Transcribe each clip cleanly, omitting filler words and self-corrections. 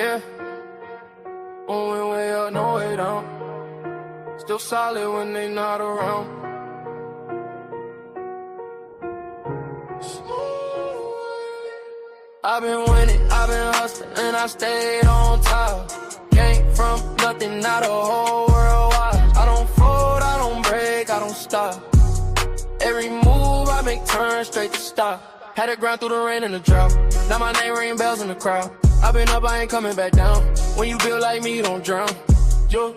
Yeah. Moving way up, no way down. Still solid when they not around. I've been winning, I've been hustling, and I stayed on top. Came from nothing, now the whole world watch. I don't fold, I don't break, I don't stop. Every move I make turn straight to stop. Had to grind through the rain and the drought. Now my name ring bells in the crowd. I been up, I ain't coming back down. When you build like me, you don't drown. Yo,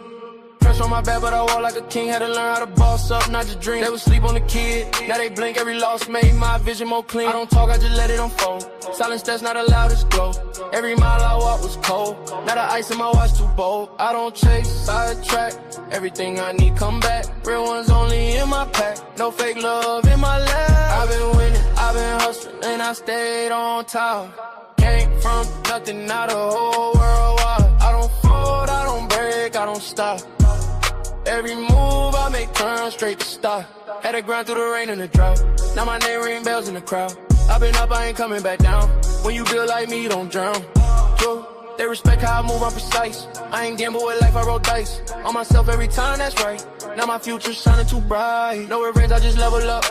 pressure on my back, but I walk like a king. Had to learn how to boss up, not just dream. They would sleep on the kid. Now they blink, every loss made my vision more clean. I don't talk, I just let it unfold. Silence that's not allowed to glow. Every mile I walk was cold. Now the ice in my watch too bold. I don't chase, sidetrack. Everything I need come back. Real ones only in my pack. No fake love in my lap. I've been winning, I've been hustling, and I stayed on top. Came from nothing, now the whole world watch. I don't fold, I don't break, I don't stop. Every move I make turn straight to stop. Had to grind through the rain and the drought. Now my name ring bells in the crowd. I been up, I ain't coming back down. When you build like me, you don't drown. Yo, they respect how I move, I'm precise. I ain't gamble with life, I roll dice. On myself every time, that's right. Now my future's shining too bright. No revenge, I just level up.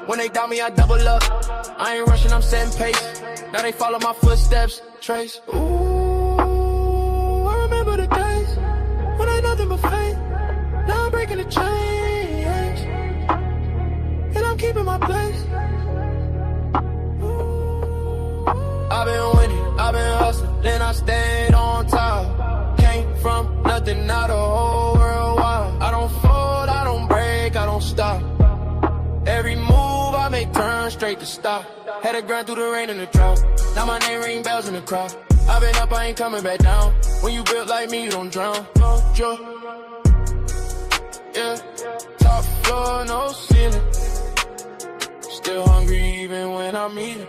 When they doubt me, I double up. I ain't rushing, I'm setting pace. Now they follow my footsteps, trace. Ooh, I remember the days when I had nothing but faith. Now I'm breaking the chains, and I'm keeping my place. I've been winning, I've been hustling, then I stayed on top. Came from nothing, now the whole world wild. I don't fold, I don't break, I don't stop. Every move I make turn straight to stop. Had to grind through the rain and the drought. Now my name ring bells in the crowd. I've been up, I ain't coming back down. When you built like me, you don't drown. Yeah, top floor, no ceiling. Still hungry even when I'm eating.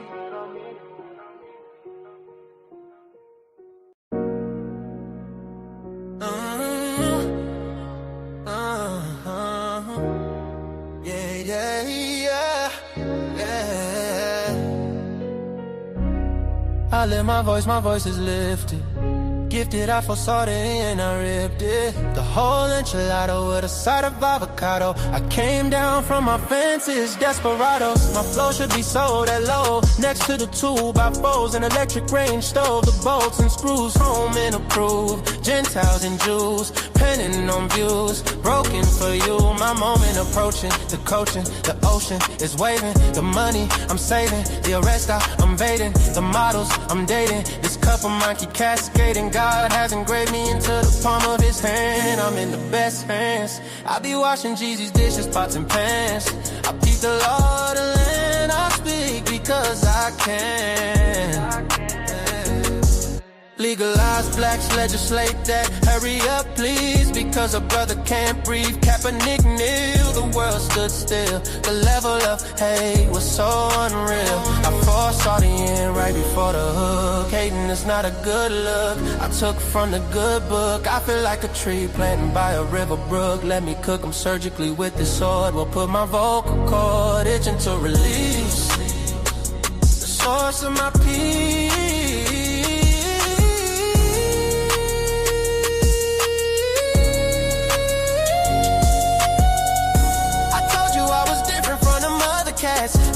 I lift my voice is lifted. Gifted, I foresaw it and I ripped it. The whole enchilada with a side of avocado. I came down from my fences, desperados. My flow should be sold at low. Next to the 2x4s, an electric range stove. The bolts and screws, home and approved. Gentiles and Jews, penning on views. Broken for you, my moment approaching. The coaching, the ocean is waving. The money I'm saving, the arrest I'm evading. The models I'm dating, this cup of mine keep cascading. God has engraved me into the palm of his hand. I'm in the best hands. I be washing Jeezy's dishes, pots and pans. I peep the Lord and land. I speak because I can. Legalize blacks, legislate that. Hurry up, please, because a brother can't breathe. Kaepernick kneel, the world stood still. The level of hate was so unreal. I foresaw the end right before the hook. Hating is not a good look. I took from the good book. I feel like a tree planted by a river brook. Let me cook them surgically with this sword. Will put my vocal cord itching to release the source of my peace.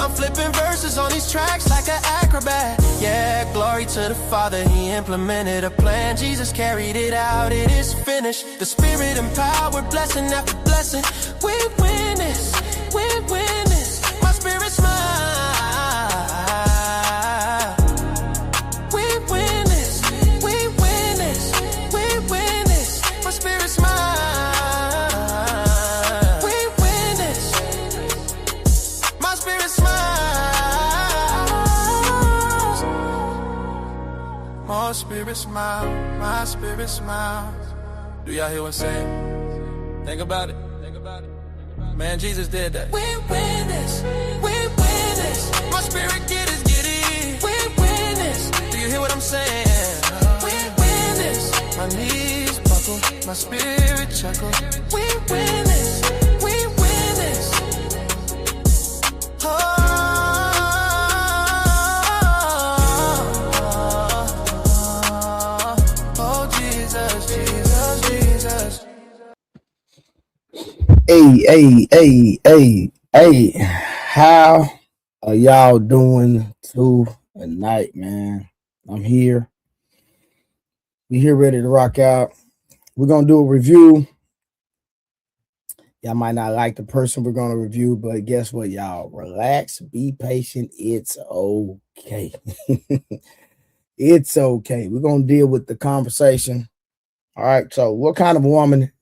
I'm flipping verses on these tracks like an acrobat. Yeah, glory to the Father, he implemented a plan. Jesus carried it out, it is finished. The Spirit empowered, blessing after blessing. We win this, we win this. My spirit smile. We win this, we win this, we win this. My spirit smile. My spirit smile, my spirit smile. Do y'all hear what I'm saying? Think about it, think about it. Man, Jesus did that. We win this, we win this. My spirit get it, we win this. Do you hear what I'm saying? We win this. My knees buckle, my spirit chuckle. We win this, we win this. Oh. Hey, how are y'all doing tonight, man? I'm here. We here ready to rock out. We're gonna do a review. Y'all might not like the person we're gonna review, but guess what, y'all? Relax, be patient. It's okay. It's okay. We're gonna deal with the conversation. All right. So, what kind of woman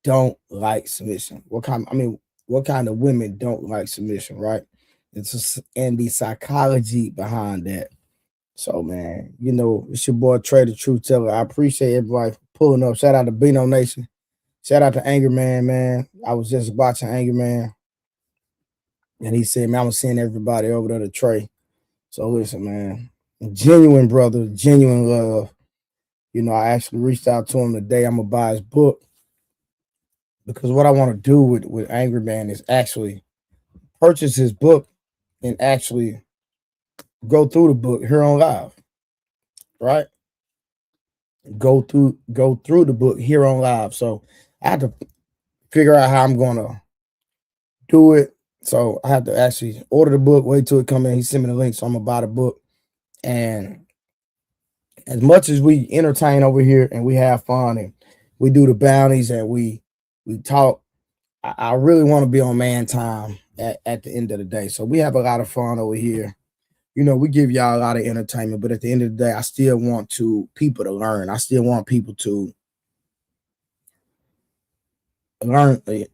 don't like submission? What kind of women don't like submission, right? And the psychology behind that. So, man, it's your boy Trey the Truth Teller. I appreciate everybody for pulling up. Shout out to Bino Nation. Shout out to Anger Man. I was just watching Anger Man, and he said, man, I'm gonna send everybody over there to Trey. So listen, man, genuine brother, genuine love. I actually reached out to him today. I'm gonna buy his book because what I want to do with Angry Man is actually purchase his book and actually go through the book here on live, right? Go through the book here on live. So I have to figure out how I'm gonna do it. So I have to actually order the book, wait till it come in. He sent me the link, so I'm gonna buy the book. And as much as we entertain over here and we have fun and we do the bounties and we talk, I really want to be on man time at the end of the day. So we have a lot of fun over here. We give y'all a lot of entertainment, but at the end of the day, I still want people to learn. I still want people to learn. I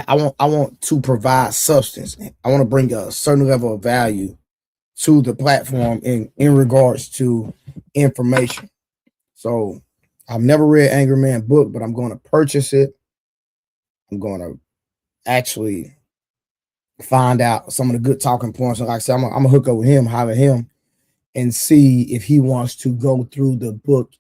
want to provide substance. I want to bring a certain level of value to the platform in regards to information. So I've never read Angry Man book, but I'm going to purchase it. I'm going to actually find out some of the good talking points. And like I said, I'm gonna hook up with him, holler him, and see if he wants to go through the book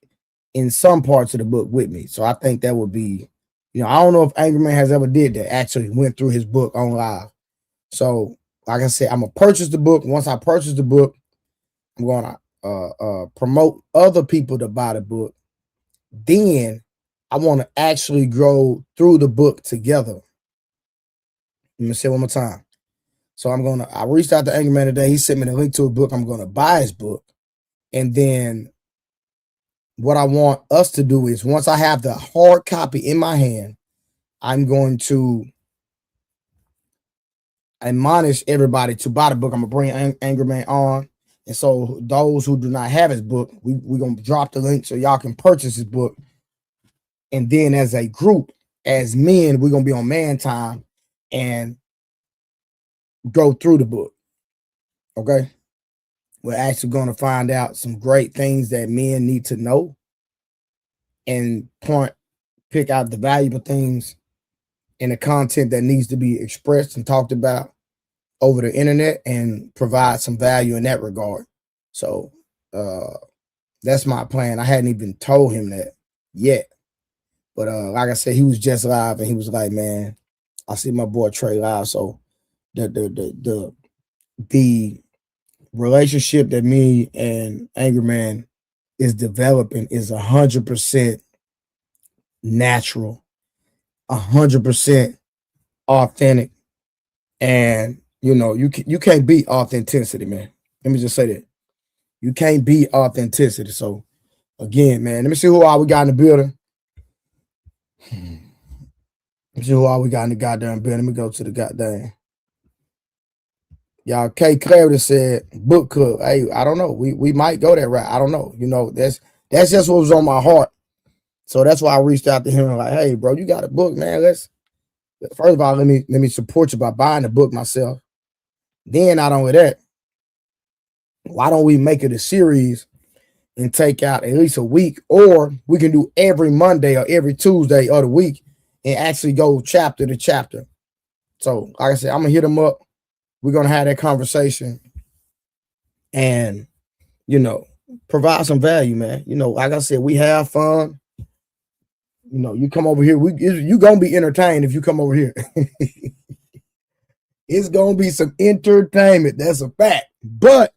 in some parts of the book with me. So I think that would be, I don't know if Angry Man has ever did that, actually went through his book on live. So like I said, I'm gonna purchase the book. Once I purchase the book, I'm gonna promote other people to buy the book. Then I want to actually go through the book together. Let me say it one more time. So I reached out to Angry Man today. He sent me the link to a book. I'm gonna buy his book. And then what I want us to do is once I have the hard copy in my hand, I'm going to admonish everybody to buy the book. I'm gonna bring Angry Man on. And so those who do not have his book, we're gonna drop the link so y'all can purchase his book. And then as a group, as men, we're gonna be on man time and go through the book. Okay. We're actually going to find out some great things that men need to know and pick out the valuable things in the content that needs to be expressed and talked about over the internet and provide some value in that regard. So that's my plan. I hadn't even told him that yet. But like I said, he was just live and he was like, man, I see my boy Trey live. So the relationship that me and Angry Man is developing is 100% natural, 100% authentic, and you can't beat authenticity, man. Let me just say that you can't beat authenticity. So again, man, let me see who all we got in the building. Let me see who all we got in the goddamn building. Let me go to the goddamn. Y'all, K Clarity said book club. Hey, I don't know. We might go that route. I don't know. That's just what was on my heart. So that's why I reached out to him and like, hey, bro, you got a book, man. First of all, let me support you by buying the book myself. Then not only that, why don't we make it a series and take out at least a week, or we can do every Monday or every Tuesday of the week and actually go chapter to chapter. So like I said, I'm gonna hit them up. We're gonna have that conversation and provide some value, man. Like I said, we have fun. You come over here, you gonna be entertained if you come over here. It's gonna be some entertainment. That's a fact. But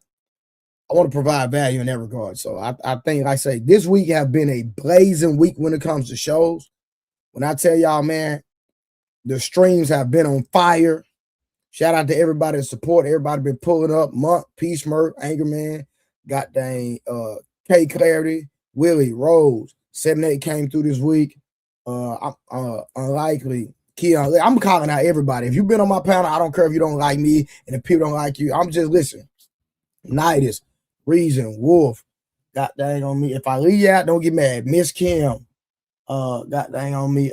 I want to provide value in that regard. So I think, like I say, this week have been a blazing week when it comes to shows. When I tell y'all, man, The streams have been on fire. Shout out to everybody that support. Everybody been pulling up. Monk, Peace Merc, Anger Man, got dang K Clarity, Willie, Rose, 7-8 came through this week. Unlikely. Keon, I'm calling out everybody. If you've been on my panel, I don't care if you don't like me and if people don't like you. I'm just listening. Nidus, Reason, Wolf, got dang on me. If I leave you out, don't get mad. Miss Kim, got dang on me.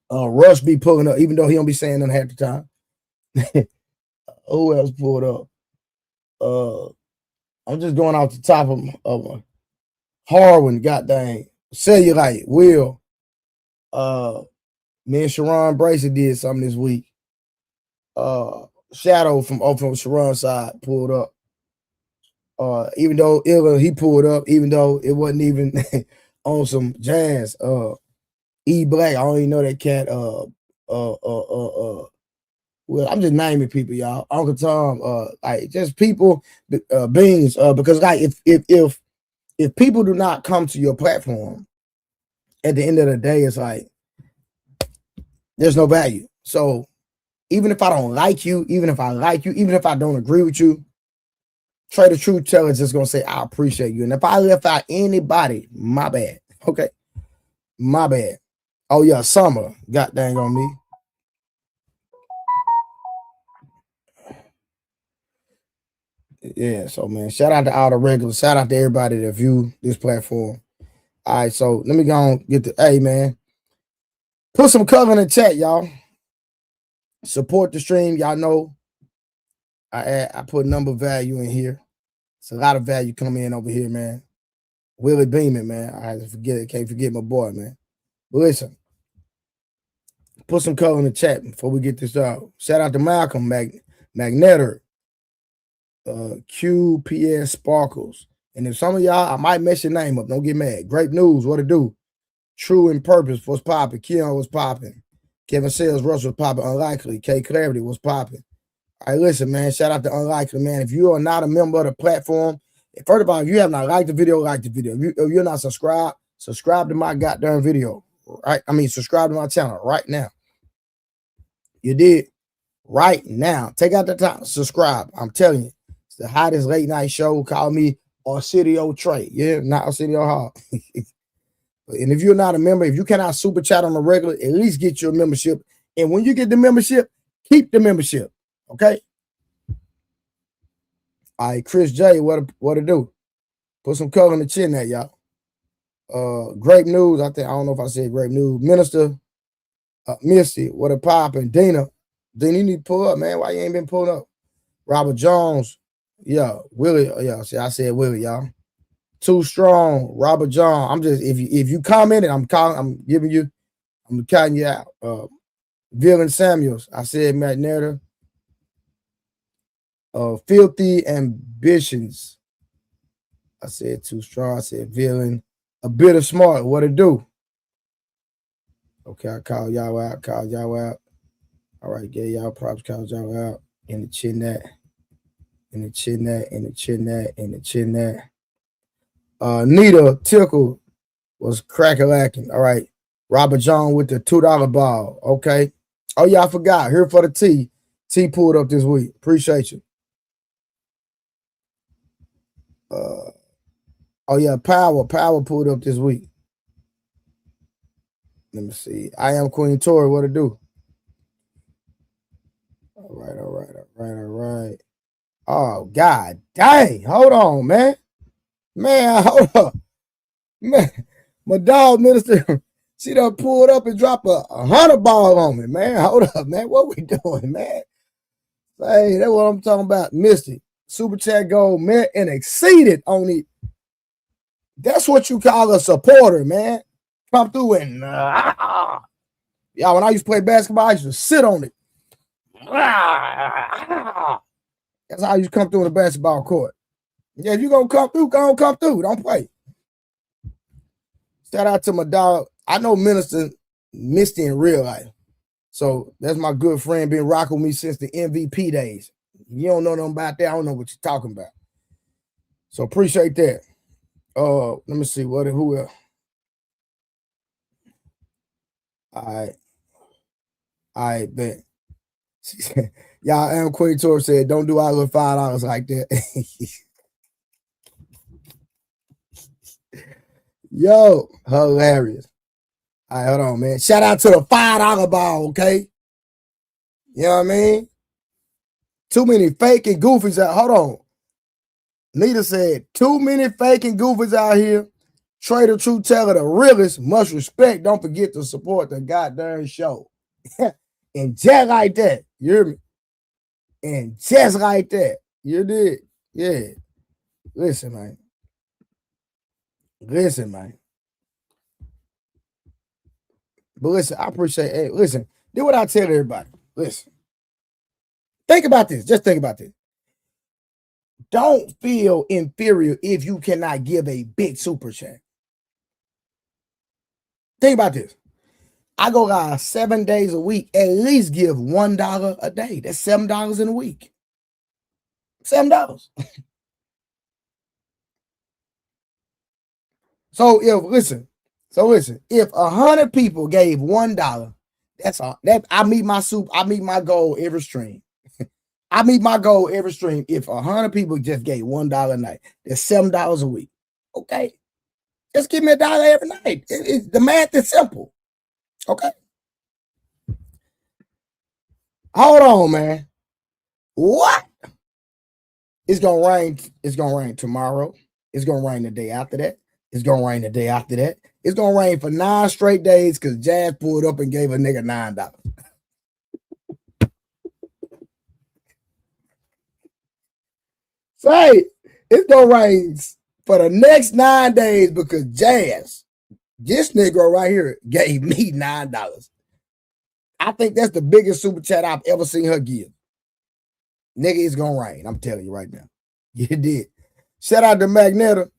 Rush be pulling up, even though he don't be saying nothing half the time. Who else pulled up? I'm just going off the top of Harwin, got dang. Cellulite, Will. Me and Sharon Bracy did something this week. Shadow from Sharon's side pulled up. Even though Illa, he pulled up, even though it wasn't even on some jazz. E Black, I don't even know that cat. Well, I'm just naming people, y'all. Uncle Tom, like just people, beings, because like if people do not come to your platform, at the end of the day, it's like there's no value. So even if I don't like you, even if I like you, even if I don't agree with you, Trader Truth Teller is just gonna say I appreciate you. And if I left out anybody, my bad. Okay, my bad. Oh yeah, Summer, god dang on me. Yeah, so man, shout out to all the regulars. Shout out to everybody that view this platform. All right, so let me go on get the hey man. Put some color in the chat, y'all. Support the stream. Y'all know I put number value in here. It's a lot of value coming in over here, man. Willie Beeman, man. Can't forget my boy, man. But listen, put some color in the chat before we get this out. Shout out to Malcolm Magnetter, QPS Sparkles. And if some of y'all, I might mess your name up. Don't get mad. Great news. What to do? True and Purpose was popping. Keon was popping. Kevin Sales Russ was popping. Unlikely. K Clarity was popping. All right, listen, man. Shout out to Unlikely, man. If you are not a member of the platform, first of all, if you have not liked the video, like the video. If you're not subscribed, subscribe to my goddamn video. Right? I mean, subscribe to my channel right now. You did right now. Take out the time. Subscribe. I'm telling you. It's the hottest late night show. Call me Arsidio Trey. Yeah, not Arsidio Hall. And if you're not a member, if you cannot super chat on the regular, at least get your membership. And when you get the membership, keep the membership. Okay? All right, Chris J, what to do? Put some color in the chin there, y'all. Great news. I don't know if I said great news. Minister Misty, what a poppin'. Dina, you need to pull up, man. Why you ain't been pulled up? Robert Jones. Yeah, Willie. Yeah, see, I said Willie, y'all. Too Strong, Robert John. I'm just if you commented, I'm calling you out. Villain Samuels, I said Matt Nader. Filthy Ambitions. I said Too Strong. I said Villain. A Bit of Smart. What it do? Okay, I called y'all out. All right, get y'all props. Called y'all out. In the chin that. Nita Tickle was crack-a-lacking. All right. Robert John with the $2 ball. Okay. Oh, yeah, I forgot. Here for the T. T pulled up this week. Appreciate you. Oh, yeah, Power pulled up this week. Let me see. I am Queen Tori. What to do? All right. Oh, God dang. Hold on, man. Man, hold up. Man, my dog minister, she done pulled up and dropped a 100 ball on me, man. Hold up, man. What we doing, man? Hey, that's what I'm talking about. Misty, Super Chat Gold met and exceeded on it. That's what you call a supporter, man. Come through and y'all, when I used to play basketball, I used to sit on it. That's how you come through in the basketball court. Yeah, if you gonna come through, come through. Don't play. Shout out to my dog. I know Minister Misty in real life. So that's my good friend, been rocking with me since the MVP days. You don't know nothing about that. I don't know what you're talking about. So appreciate that. Let me see who else. All right. I bet. Y'all, M. Queen Tour said, don't do our little $5 like that. Yo, hilarious. All right, hold on, man. Shout out to the $5 ball, okay? You know what I mean? Too many fake and goofies out. Hold on. Nita said, too many fake and goofies out here. Trader, true teller, the realest. Much respect. Don't forget to support the goddamn show. And just like that, you hear me? And just like that, you did. Yeah. Listen, man. Listen, man. But listen, I appreciate it. Hey, listen, do what I tell everybody. Listen. Think about this. Just think about this. Don't feel inferior if you cannot give a big super chat. Think about this. I go live 7 days a week, at least give $1 a day. That's $7 in a week. $7. So if 100 people gave $1, that's all. That I meet my goal every stream. I meet my goal every stream. If 100 people just gave $1 a night, that's $7 a week. Okay, just give me $1 every night. The math is simple. Okay. Hold on, man. What? It's gonna rain. It's gonna rain tomorrow. It's gonna rain the day after that. It's gonna rain the day after that. It's gonna rain for 9 straight days because Jazz pulled up and gave a nigga $9. Say it's gonna rain for the next 9 days because Jazz, this nigga right here, gave me $9. I think that's the biggest super chat I've ever seen her give. Nigga, it's gonna rain. I'm telling you right now. You did. Shout out to Magneta.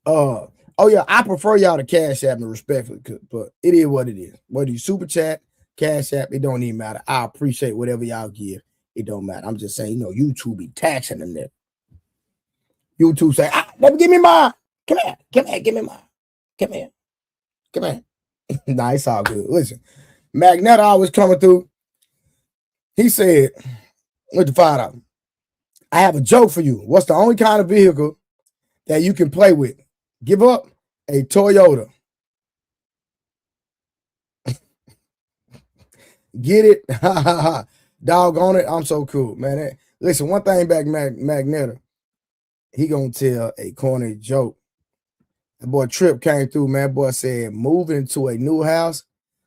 Oh yeah, I prefer y'all to Cash App me respectfully, but it is what it is. Whether you super chat, Cash App, it don't even matter. I appreciate whatever y'all give. It don't matter. I'm just saying, YouTube be taxing them there. YouTube say, let me give me mine. Come here, give me mine. Come here. Nah, it's all good. Listen, Magneta always coming through. He said, with the $5, I have a joke for you. What's the only kind of vehicle that you can play with? Give up a Toyota. Get it? Doggone it. I'm so cool, man. Listen, one thing back Magneta, he gonna tell a corny joke. That boy Trip came through, man. That boy said, moving to a new house.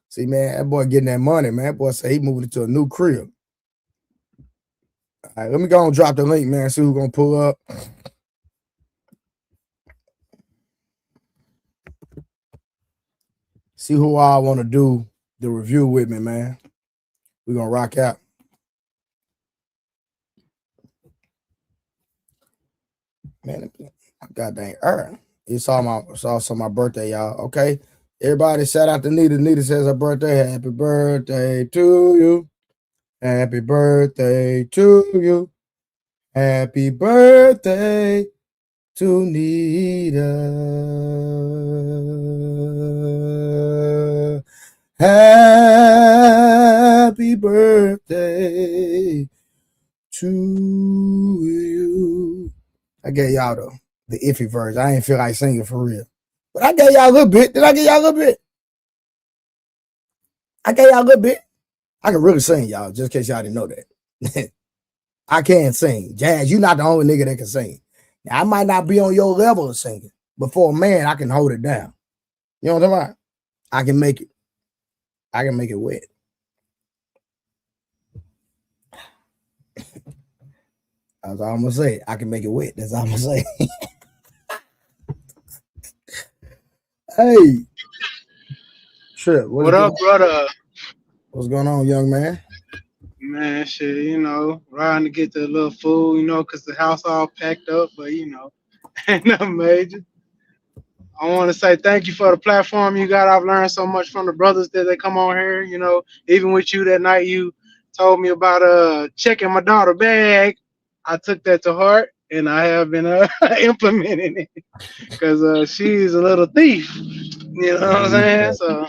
See, man, that boy getting that money, man. That boy said he moving into a new crib. All right, let me go and drop the link, man. See who's gonna pull up. See who I want to do the review with me, man. We're gonna rock out. Man, goddamn earth. It's also my birthday, y'all. Okay. Everybody shout out to Nita. Nita says her birthday. Happy birthday to you. Happy birthday to you. Happy birthday to Nita. Happy birthday to you. I gave y'all the iffy verse. I ain't feel like singing for real. But I gave y'all a little bit. Did I give y'all a little bit? I gave y'all a little bit. I can really sing, y'all, just in case y'all didn't know that. I can sing. Jazz, you're not the only nigga that can sing. Now, I might not be on your level of singing, but for a man, I can hold it down. You know what I'm talking about? I can make it. I can make it wet. That's all I'm gonna say. I can make it wet. That's all I'm gonna say. Hey, Trip. What up, brother? What's going on, young man? Man, shit, riding to get the little food, because the house all packed up, but, ain't nothing major. I want to say thank you for the platform you got. I've learned so much from the brothers that they come on here, even with you that night you told me about checking my daughter bag. I took that to heart, and I have been implementing it because she's a little thief. You know what I'm saying? So,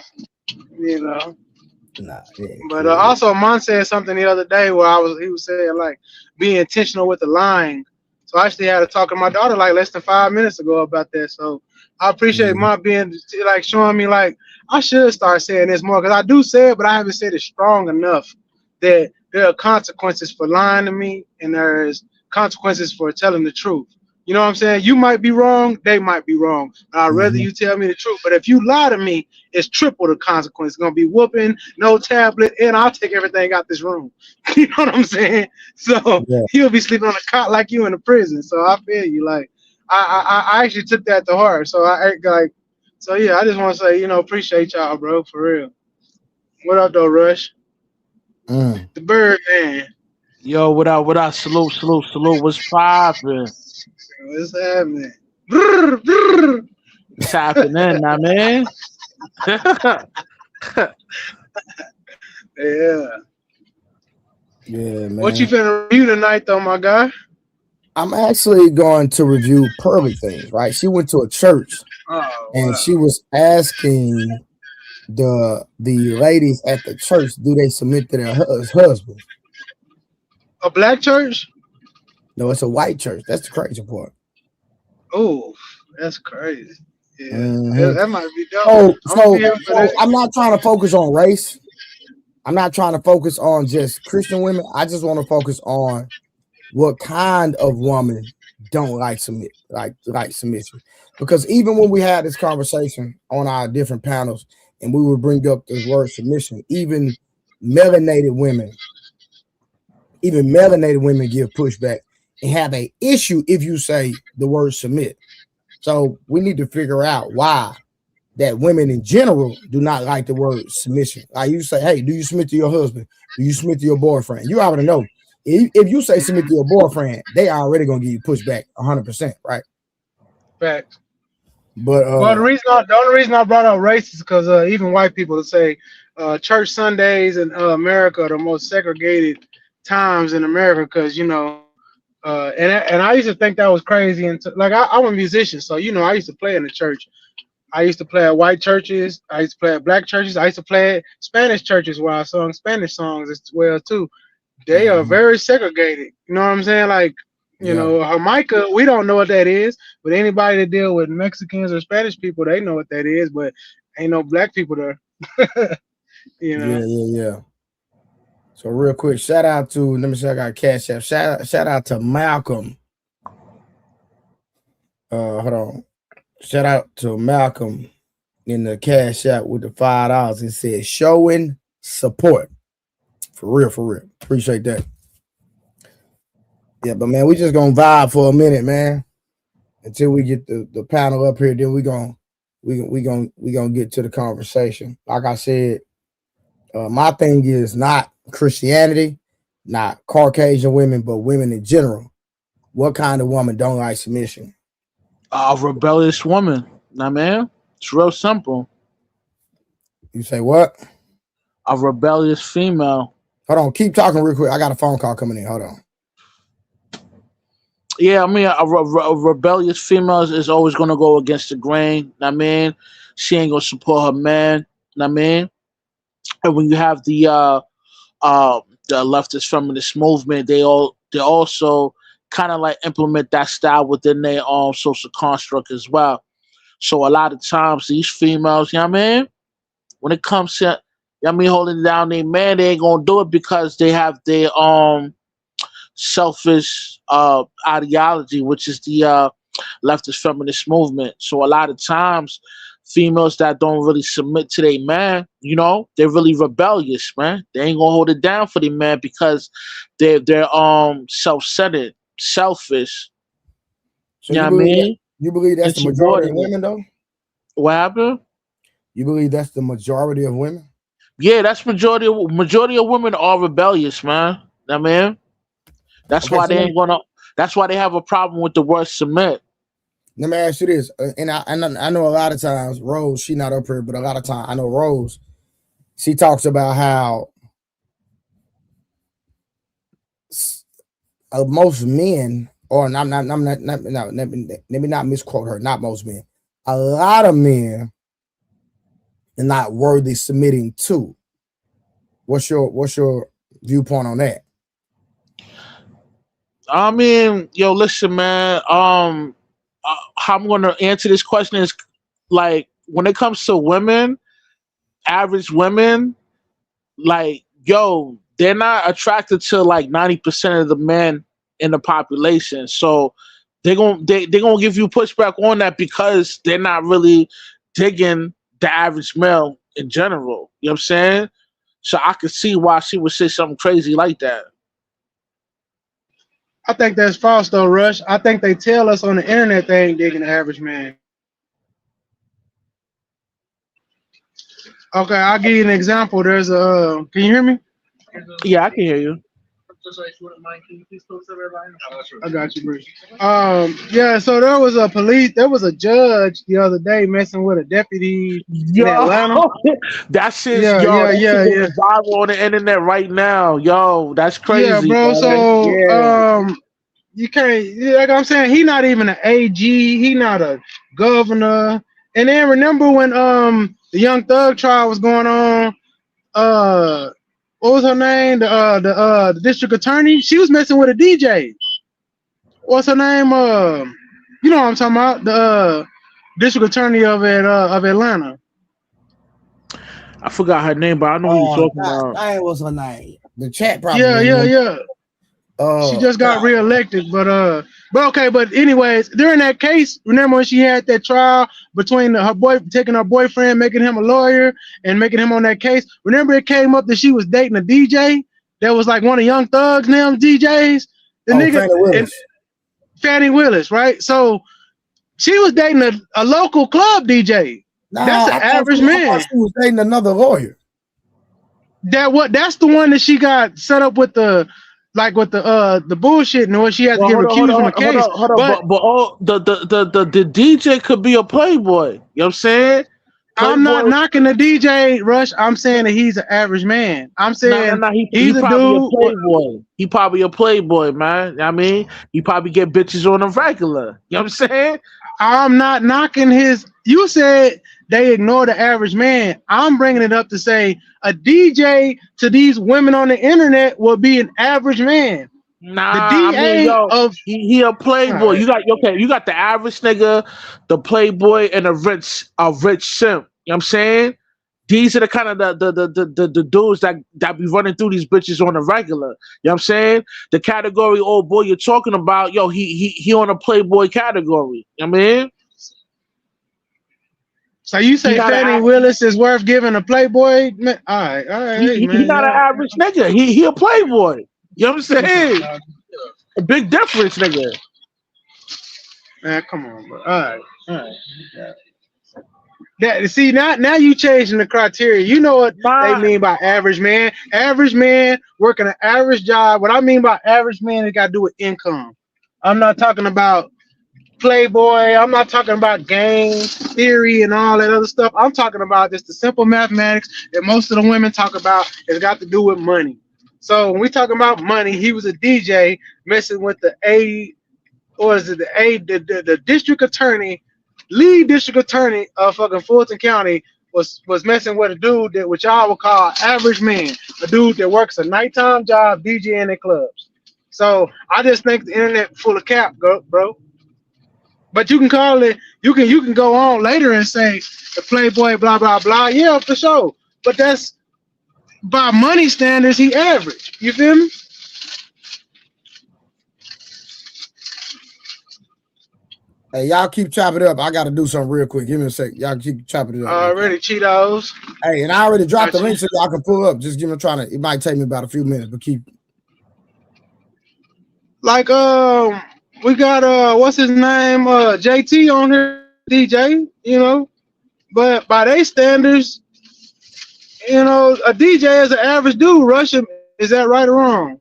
Nah, yeah, But kid. also, Mon said something the other day where he was saying like be intentional with the lying. So I actually had to talk to my daughter like less than 5 minutes ago about that. So I appreciate Mhm. Mon being like showing me like I should start saying this more because I do say it, but I haven't said it strong enough that there are consequences for lying to me and there's consequences for telling the truth. You know what I'm saying? You might be wrong, they might be wrong. I'd rather Mhm. you tell me the truth. But if you lie to me, it's triple the consequence. It's gonna be whooping, no tablet, and I'll take everything out this room. You know what I'm saying? So Yeah. he'll be sleeping on a cot like you in the prison. So I feel you. Like I actually took that to heart. So I like so yeah, I just want to say, appreciate y'all, bro, for real. What up though, Rush? Mm. The bird man. Yo, what up? What up? Salute, salute, salute. What's poppin'? What's happening? Brr, brr. Tapping in, now, man. Yeah. Yeah, What you man. finna review tonight though, my guy? I'm actually going to review Pearly things, right? She went to a church Oh and wow. she was asking the ladies at the church, do they submit to their husbands? A black church? No, it's a white church. That's the crazy part. Oh, that's crazy. Yeah, Hmm. that might be dope. So, I'm gonna be so, here for so that. I'm not trying to focus on race. I'm not trying to focus on just Christian women. I just want to focus on what kind of woman don't like submission. Because even when we had this conversation on our different panels, and we would bring up the word submission, melanated women, even melanated women give pushback and have a issue if you say the word submit. So we need to figure out why that women in general do not like the word submission. Like you say, hey, do you submit to your husband? Do you submit to your boyfriend? You already know. If you say submit to your boyfriend, they are already gonna give you pushback 100%, right? Facts. But Well, the only reason I brought up race is because even white people say church Sundays in America are the most segregated times in America because and I used to think that was crazy and like I'm a musician, so I used to play in the church. I used to play at white churches. I used to play at black churches. I used to play at Spanish churches where I sung Spanish songs as well too. They are mhm, very segregated. You know what I'm saying? Like, yeah, Jamaica, we don't know what that is, but anybody that deal with Mexicans or Spanish people, they know what that is, but ain't no black people there. you yeah, know. yeah, yeah. So real quick, shout out to let me see, I got cash app. Shout out to Malcolm. Hold on. Shout out to Malcolm in the cash app with the $5. It says showing support. For real, for real. Appreciate that. Yeah, but man, we just gonna vibe for a minute, man, until we get the panel up here. Then we gonna get to the conversation. Like I said, my thing is not Christianity, not Caucasian women, but women in general. What kind of woman don't like submission? A rebellious woman, now, man. It's real simple. You say what? A rebellious female. Hold on, keep talking real quick. I got a phone call coming in. Hold on. Yeah, I mean, a rebellious female is always going to go against the grain, I mean. She ain't going to support her man, I mean. And when you have the leftist feminist movement, they also kind of like implement that style within their own social construct as well. So a lot of times these females, you know what I mean, when it comes to, you know what I mean, holding down their man, they ain't gonna do it because they have their selfish ideology, which is the leftist feminist movement. So a lot of times, females that don't really submit to their man, they're really rebellious, man. They ain't gonna hold it down for their man because they're self-centered, selfish. So You know you what I believe that mean? you believe that's the majority of Insubordinate. women though? What happened? You believe that's the majority of women? Yeah, that's majority of women are rebellious, man. I mean, that's Okay, why so they ain't gonna. That's why they have a problem with the word submit. let me ask you this, and I know a lot of times Rose, she not up here, but a lot of time I know Rose. She talks about how most men, or let me not misquote her. Not most men, a lot of men are not worthy submitting to. What's your viewpoint on that? I mean, yo, listen, man. How I'm gonna answer this question is like when it comes to women, average women, like yo, they're not attracted to like 90% of the men in the population. So they're gonna give you pushback on that because they're not really digging the average male in general. You know what I'm saying? So I could see why she would say something crazy like that. I think that's false though, Rush. I think they tell us on the internet they ain't digging the average man. Okay, I'll give you an example. There's a can you hear me? Yeah, I can hear you. I got you, Bruce. Yeah, so there was a judge the other day messing with a deputy in Yo, Atlanta. that shit's Yeah, yo, yeah, that yeah, shit yeah. is viral on the internet right now. Yo, that's Yeah, crazy, bro. man. So Yeah. you can't like I'm saying, he not even an AG, he not a governor. And then remember when the Young Thug trial was going on, what was her name? The district attorney, she was messing with a DJ. What's her name? You know what I'm talking about? The district attorney of Atlanta. I forgot her name, but I know who you're Oh, talking about. that was her name. The chat probably Yeah, yeah, remember. yeah. She just got reelected, but okay. But anyways, during that case, remember when she had that trial between her boy taking her boyfriend, making him a lawyer, and making him on that case. Remember it came up that she was dating a DJ that was like one of Young Thug's now DJs. The nigga Fannie Willis. and Fannie Willis, right? So she was dating a local club DJ. Nah, That's an average man. I thought she was dating another lawyer. That's the one that she got set up with the bullshit and what she had to get recused from the case. Hold on. But all the DJ could be a playboy. You know what I'm saying? I'm not Playboy. knocking the DJ Rush. I'm saying that he's an average man. I'm saying He he's a probably dude. a playboy. He probably a playboy, man. I mean, he probably get bitches on a regular. You know what I'm saying? I'm not knocking his. You said they ignore the average man. I'm bringing it up to say a DJ to these women on the internet will be an average man. Nah, The DA of he a playboy. Right. You got the average nigga, the playboy, and a rich simp. You know what I'm saying? These are the kind of the dudes that be running through these bitches on a regular. You know what I'm saying? The category old boy you're talking about, yo, he on a playboy category. You know what I mean? So you say Fannie Willis is worth giving a playboy? Man, all right, He man. not an average nigga. He a playboy. You know what I'm saying? A big difference, nigga. Man, come on, bro. All right. That see now you changing the criteria. You know what they mean by average man? Average man working an average job. What I mean by average man, it got to do with income. I'm not talking about playboy. I'm not talking about game theory and all that other stuff. I'm talking about just the simple mathematics that most of the women talk about. It's got to do with money. So when we talking about money, he was a DJ messing with the district attorney, lead district attorney of fucking Fulton County was messing with a dude that which y'all would call average man, a dude that works a nighttime job DJing at clubs. So I just think the internet full of cap, bro. But you can call it, you can go on later and say the playboy, blah blah blah. Yeah, for sure. But that's by money standards, he average. You feel me? Hey, y'all keep chopping it up. I got to do something real quick. Give me a sec. Y'all keep chopping it up. Already Cheetos. Hey, and I already dropped the link so y'all can pull up. Just give me it might take me about a few minutes, but keep. Like we got what's his name? JT on here, DJ, you know. But by their standards, you know, a DJ is an average dude. Russian, is that right or wrong?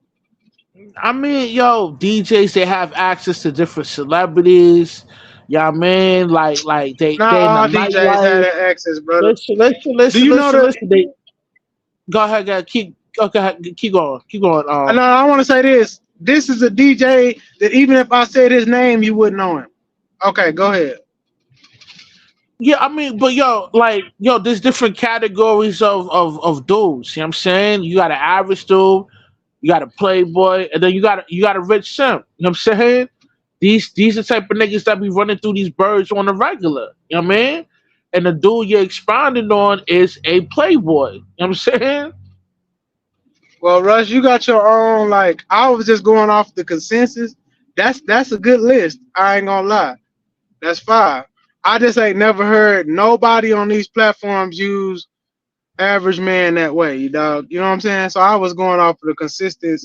I mean, yo, DJs, they have access to different celebrities. Yeah, I mean, like they in the DJs have that access, brother. Listen. Do you know that? Go ahead, keep going. No, I want to say this. This is a DJ that even if I said his name, you wouldn't know him. Okay, go ahead. Yeah, I mean, but yo, there's different categories of dudes. You know what I'm saying? You got an average dude, you got a playboy, and then you got a rich simp. You know what I'm saying? These the type of niggas that be running through these birds on the regular. You know what I mean? And the dude you're expounding on is a playboy. You know what I'm saying? Well, Russ, you got your own. Like I was just going off the consensus. That's a good list. I ain't gonna lie. That's five. I just ain't never heard nobody on these platforms use average man that way, dog. You know what I'm saying? So I was going off of the consistent,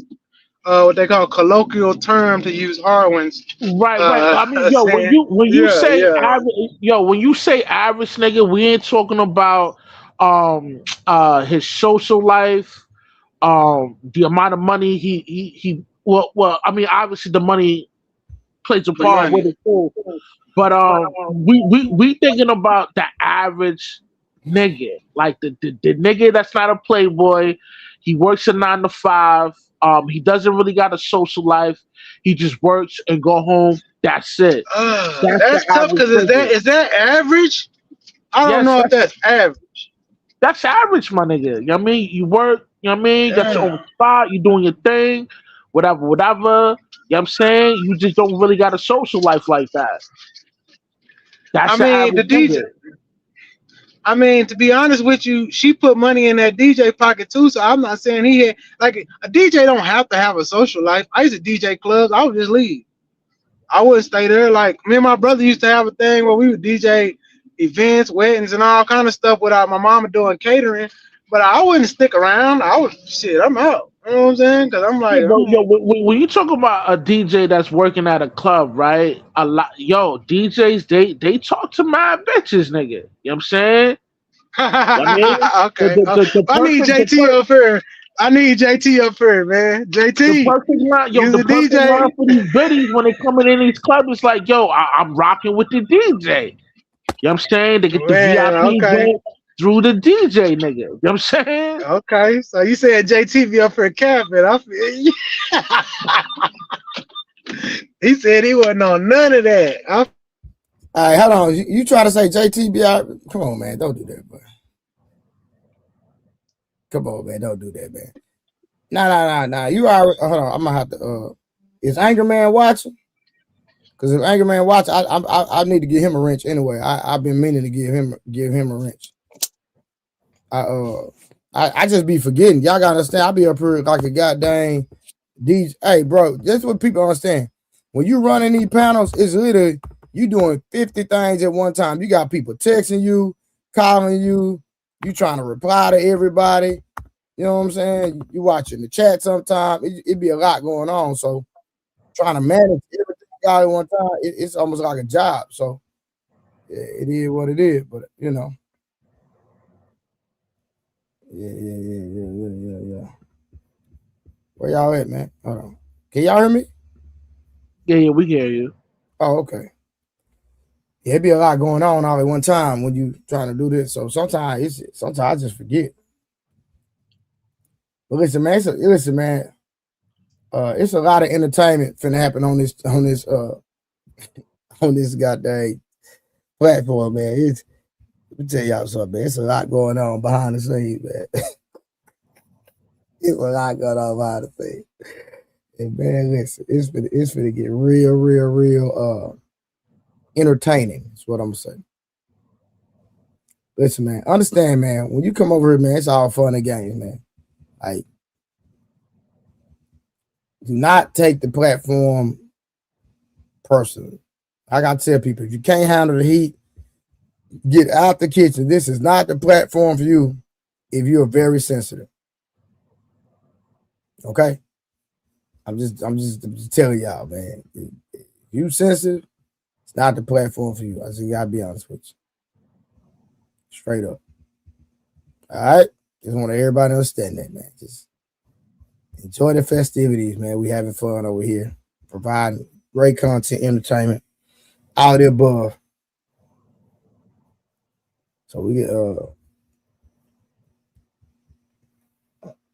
what they call colloquial term to use Harwin's. Right, right. I mean, yo, when Saying, you yeah, say yeah. average, when you say average nigga, we ain't talking about his social life, the amount of money he well, I mean, obviously the money plays a The part with money. it too. But we thinking about the average nigga, like the nigga that's not a playboy. He works a 9 to 5. He doesn't really got a social life. He just works and go home. That's it. That's the That's tough average because nigga. is that average? I don't Yes, know if that's average. that's average, my nigga. You know what I mean? You work, you know what I mean? Got your Damn. own spot, you doing your thing, whatever, whatever. You know what I'm saying? You just don't really got a social life like that. I That's the mean, the average DJ. nigga. I mean, to be honest with you, she put money in that DJ pocket too. So I'm not saying he had like a DJ don't have to have a social life. I used to DJ clubs. I would just leave. I wouldn't stay there. Like me and my brother used to have a thing where we would DJ events, weddings, and all kind of stuff without my mama doing catering. But I wouldn't stick around. I would shit. I'm out. You know what I'm saying? Because I'm Yeah, like, but yo, when you talk about a DJ that's working at a club, right? A lot, yo, DJs they talk to mad bitches, nigga. You know what I'm saying? I mean, okay. the I need perfect JT up here. I need JT up here, man. the JT, perfect line, yo, you the the perfect DJ. line for these biddies when they coming in these clubs is like, yo, I'm rocking with the DJ. You know what I'm saying? They get the Man, VIP okay. joint through the DJ, nigga. You know what I'm saying? Okay. So you said JT be up here capping. I feel you. He said he wasn't on none of that. All right, hold on. You try to say JTBI? Come on, man. Don't do that, bro. Come on, man. Don't do that, man. Nah. You already. Hold on. I'm gonna have to. Is Anger Man watching? Because if Anger Man watch, I need to give him a wrench anyway. I've been meaning to give him a wrench. I just be forgetting. Y'all gotta understand. I be up here like a goddamn DJ. Hey, bro, that's what people understand. When you running these panels, it's literally you doing 50 things at one time. You got people texting you, calling you, you trying to reply to everybody. You know what I'm saying? You watching the chat sometime. It be a lot going on. So trying to manage everything all at one time, it's almost like a job. So yeah, it is what it is. But you know, yeah. Where y'all at, man? Hold on. Can y'all hear me? Yeah, we hear you. Oh, okay. Yeah, it be a lot going on all at one time when you trying to do this. So sometimes I just forget. But listen, man, it's a lot of entertainment finna happen on this goddamn platform, man. Let me tell y'all something, man. It's a lot going on behind the scenes, man. It's a lot going on behind the scenes. And man, listen, it's finna get real entertaining. That's what I'm saying. Listen, man, understand, man, when you come over here, man, it's all fun and games, man. Like, do not take the platform personally. I gotta tell people, if you can't handle the heat, get out the kitchen. This is not the platform for you if you're very sensitive. Okay? I'm just telling y'all, man. If you sensitive, it's not the platform for you. I just gotta be honest with you. Straight up. All right? Just want everybody to understand that, man. Just enjoy the festivities, man. We having fun over here. Providing great content, entertainment, all of the above. So we get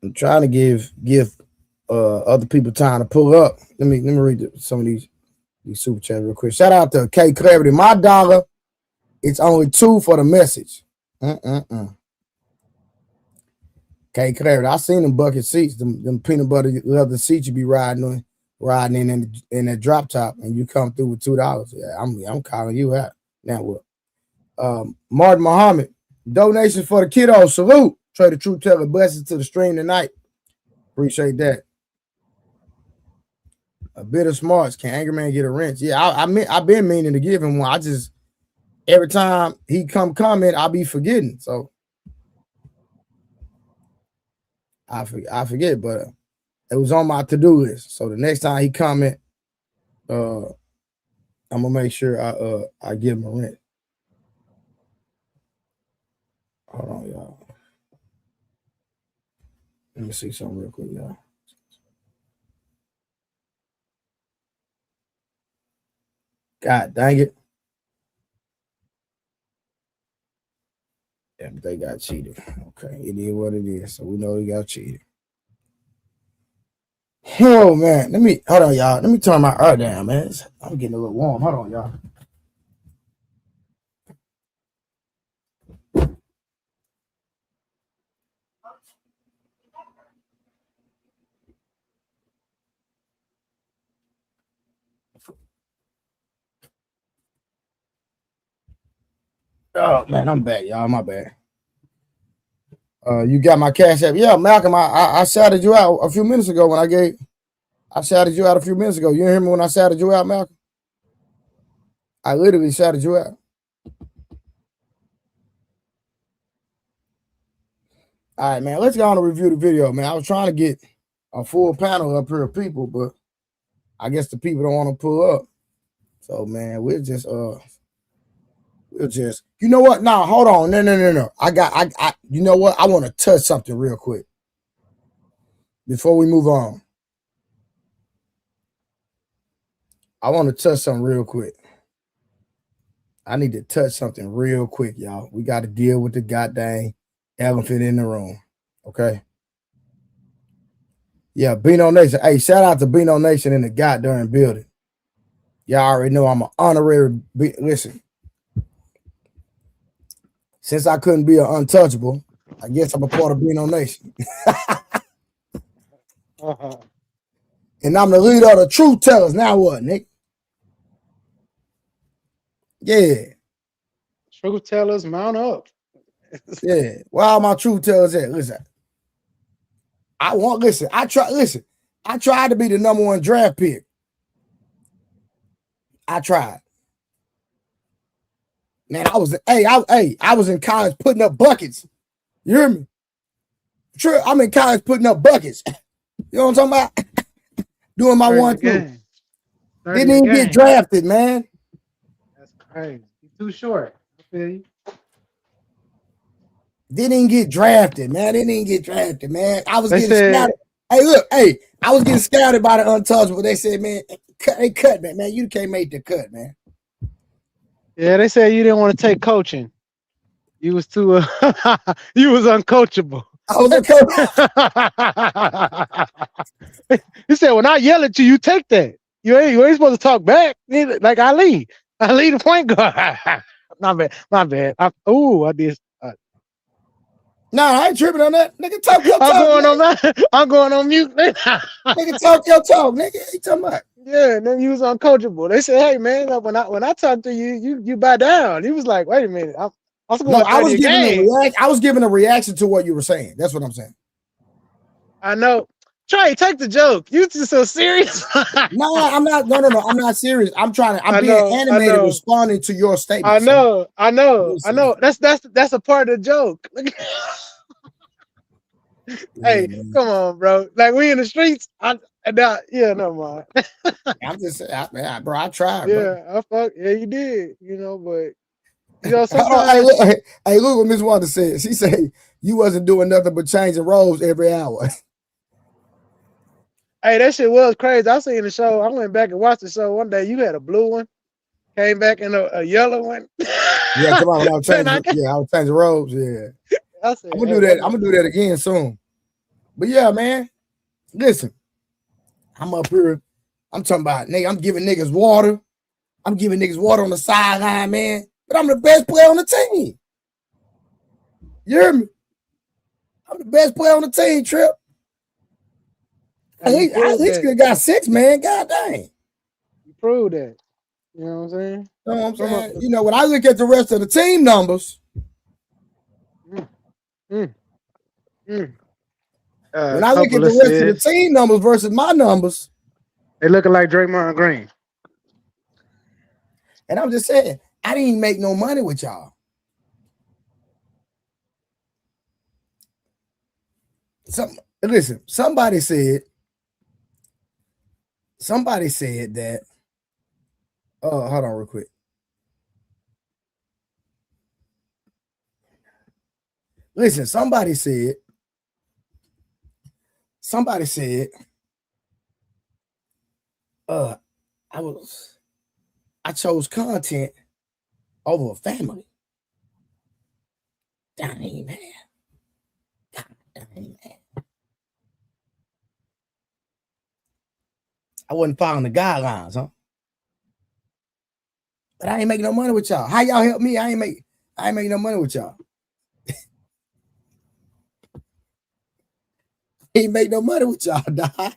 I'm trying to give other people time to pull up. Let me read some of these super chats real quick. Shout out to K Clarity, my dollar. It's only 2 for the message. Okay, clarity. I seen them bucket seats, them peanut butter leather seats you be riding in that drop top, and you come through with $2. Yeah, I'm calling you out. Now what? Martin Muhammad, donations for the kiddos. Salute. Trey the Truth Teller, blessings to the stream tonight. Appreciate that. A bit of smarts. Can Anger Man get a wrench? Yeah, I've been meaning to give him one. I just every time he comment, I'll be forgetting. So I forget, but it was on my to-do list. So the next time he comment, I'm gonna make sure I give him a wrench. Hold on, y'all. Let me see something real quick, y'all. God dang it. Yeah, but they got cheated. Okay, it is what it is. So we know he got cheated. Oh man, hold on, y'all. Let me turn my air down, man. I'm getting a little warm. Hold on, y'all. Oh man, I'm back, y'all. My bad. You got my cash app. Yeah, Malcolm, I shouted you out a few minutes ago when I shouted you out a few minutes ago. You didn't hear me when I shouted you out, Malcolm? I literally shouted you out. All right, man. Let's go on and review the video, man. I was trying to get a full panel up here of people, but I guess the people don't want to pull up. So, man, we'll just you know what? Nah, hold on. No. I you know what? I want to touch something real quick before we move on. I want to touch something real quick. I need to touch something real quick, y'all. We got to deal with the goddamn elephant in the room. Okay. Yeah, Beano Nation. Hey, shout out to Beano Nation in the goddamn building. Y'all already know I'm an honorary. Listen, since I couldn't be an untouchable, I guess I'm a part of Beano Nation. And I'm the leader of the Truth Tellers. Now what, Nick? Yeah. Truth Tellers, mount up. Yeah. Where all my Truth Tellers at? Listen. I tried to be the number 1 draft pick. I tried. Man, I was in college putting up buckets. You hear me? Sure, I'm in college putting up buckets. You know what I'm talking about? Doing my 1-2. Didn't even get drafted, man. That's crazy. You're too short. I feel you. Didn't even get drafted, man. I was getting scouted. Hey, look, I was getting scouted by the untouchable. They said, man, they cut that, man. You can't make the cut, man. Yeah, they said you didn't want to take coaching. You was too you was uncoachable. I was uncoachable. He said, when I yell at you, you take that. You ain't supposed to talk back. Like Ali the point guard. My bad. I did. No, I ain't tripping on that. Nigga, talk your talk. I'm going on mute. Nigga, talk your talk, nigga. You talking about? Yeah, and then you was uncoachable. They said, hey man, when I talk to you bow down. He was like, wait a minute. I was giving a reaction to what you were saying. That's what I'm saying. I know. Trey, take the joke. You just so serious. No, I'm not. No. I'm not serious. I'm being animated responding to your statement. I know. That's a part of the joke. Hey, come on, bro. Like we in the streets. No mind. I'm just saying, bro. I tried. Yeah, bro. Yeah, you did. But sometimes. Hey, look what Miss Wanda said. She said you wasn't doing nothing but changing roles every hour. Hey, that shit was crazy. I seen the show. I went back and watched the show one day. You had a blue one, came back in a yellow one. Yeah, come on. I was changing roles. Yeah, I'm gonna do that. I'm gonna do that again soon. But yeah, man, listen, I'm up here. I'm talking about nigga. I'm giving niggas water. I'm giving niggas water on the sideline, man. but I'm the best player on the team. You hear me? I'm the best player on the team, Trip. I least could have got 6, man. God dang. You proved that. You know what I'm saying? You know what I'm saying? You know, when I look at the rest of the team numbers, when I look at the rest of the team numbers versus my numbers, they looking like Draymond Green. And I'm just saying, I didn't make no money with y'all. Listen, somebody said that. Hold on real quick. Listen, somebody said I chose content over a family. Dang, man. God dang, man. I wasn't following the guidelines, huh? But I ain't making no money with y'all. How y'all help me? I ain't making no money with y'all. Ain't make no money with y'all, dog. How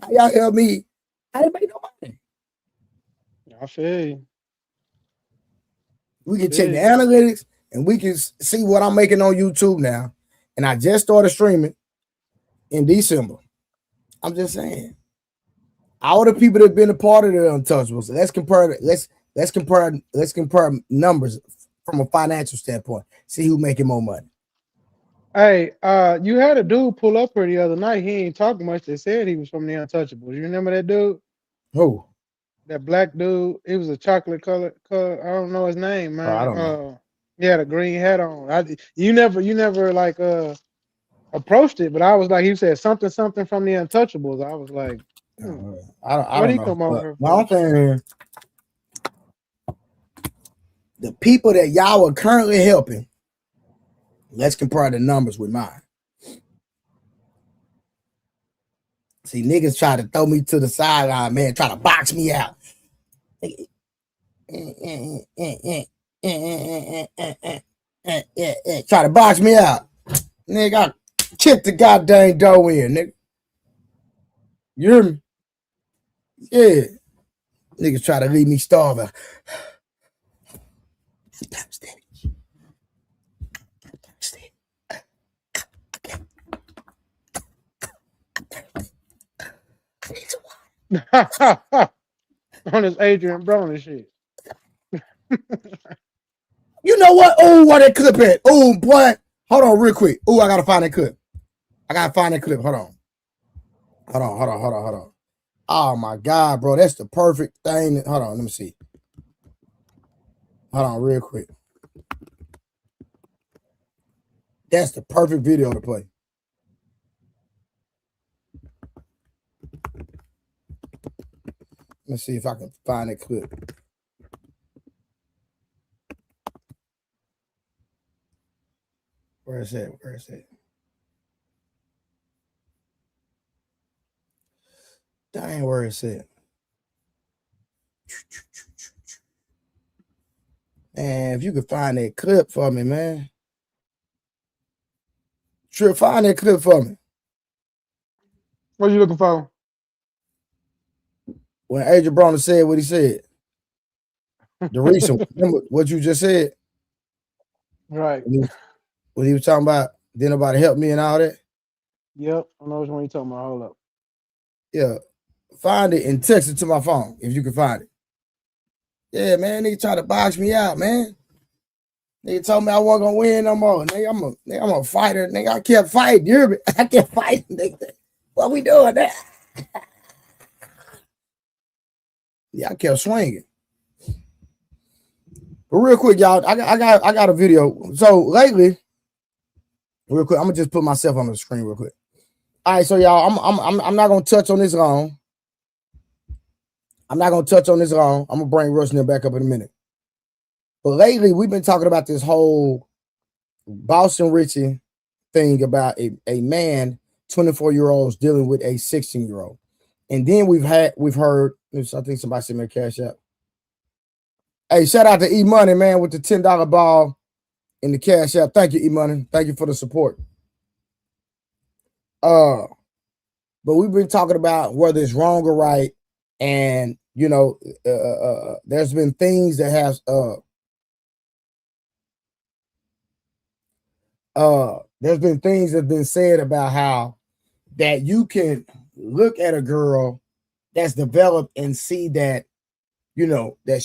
y'all help me? I ain't make no money. I feel you. We can check the analytics and we can see what I'm making on YouTube now. And I just started streaming in December. I'm just saying. All the people that've been a part of the Untouchables. Let's compare numbers from a financial standpoint. See who's making more money. Hey, you had a dude pull up here the other night. He ain't talking much. They said he was from the Untouchables. You remember that dude? Who? That black dude. He was a chocolate color. I don't know his name, man. I don't know. He had a green hat on. You never like approached it, but I was like, he said something from the Untouchables. I was like, I don't know. Come over Well, I'm saying the people that y'all are currently helping. Let's compare the numbers with mine. See, niggas try to throw me to the sideline, man, try to box me out. Try to box me out. Nigga, I kicked the goddamn door in, nigga. You hear me? Yeah. Niggas try to leave me starving. on this Adrian Broner shit. You know what? Oh, what that clip at? Oh, boy. Hold on real quick. Oh, I gotta find that clip. Hold on. Oh my God, bro. That's the perfect thing. Hold on, let me see. Hold on real quick. That's the perfect video to play. Let's see if I can find that clip. Where is it? Dang, where is it? Man, if you could find that clip for me, man. Sure, find that clip for me. What are you looking for? When Adrian Broner said what he said. The recent, remember what you just said? Right. When he was talking about, did nobody help me and all that? Yep, I know which one you're talking about. Hold up. Yeah. Find it and text it to my phone if you can find it. Yeah, man, nigga try to box me out, man. Nigga told me I wasn't gonna win no more. Nigga, I'm a fighter. Nigga, I kept fighting. You hear me? I kept fighting, nigga. What we doing there? Yeah, I kept swinging. But real quick, y'all, I got a video. So lately, real quick, I'm gonna just put myself on the screen real quick. All right, so y'all, I'm not gonna touch on this long. I'm gonna bring Rushnet back up in a minute. But lately, we've been talking about this whole Boston Richie thing about a man, 24-year-olds dealing with a 16-year-old. And then we've heard, I think somebody sent me a cash app. Hey, shout out to E Money, man, with the $10 ball in the cash app. Thank you, E Money. Thank you for the support. But we've been talking about whether it's wrong or right, and you know, there's been things that have there's been things that have been said about how that you can look at a girl that's developed and see that, you know, that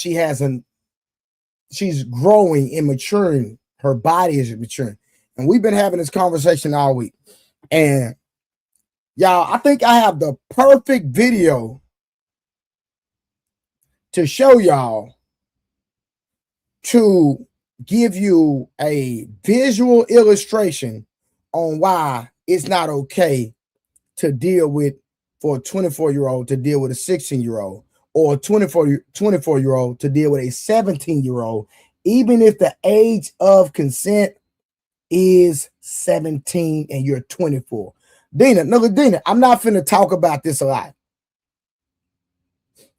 she's growing and maturing. Her body is maturing. And we've been having this conversation all week. And y'all, I think I have the perfect video to show y'all, to give you a visual illustration on why it's not okay to deal with, for a 24-year-old to deal with a 16-year-old, or a 24-year-old to deal with a 17-year-old, even if the age of consent is 17 and you're 24. Dina, I'm not finna talk about this a lot.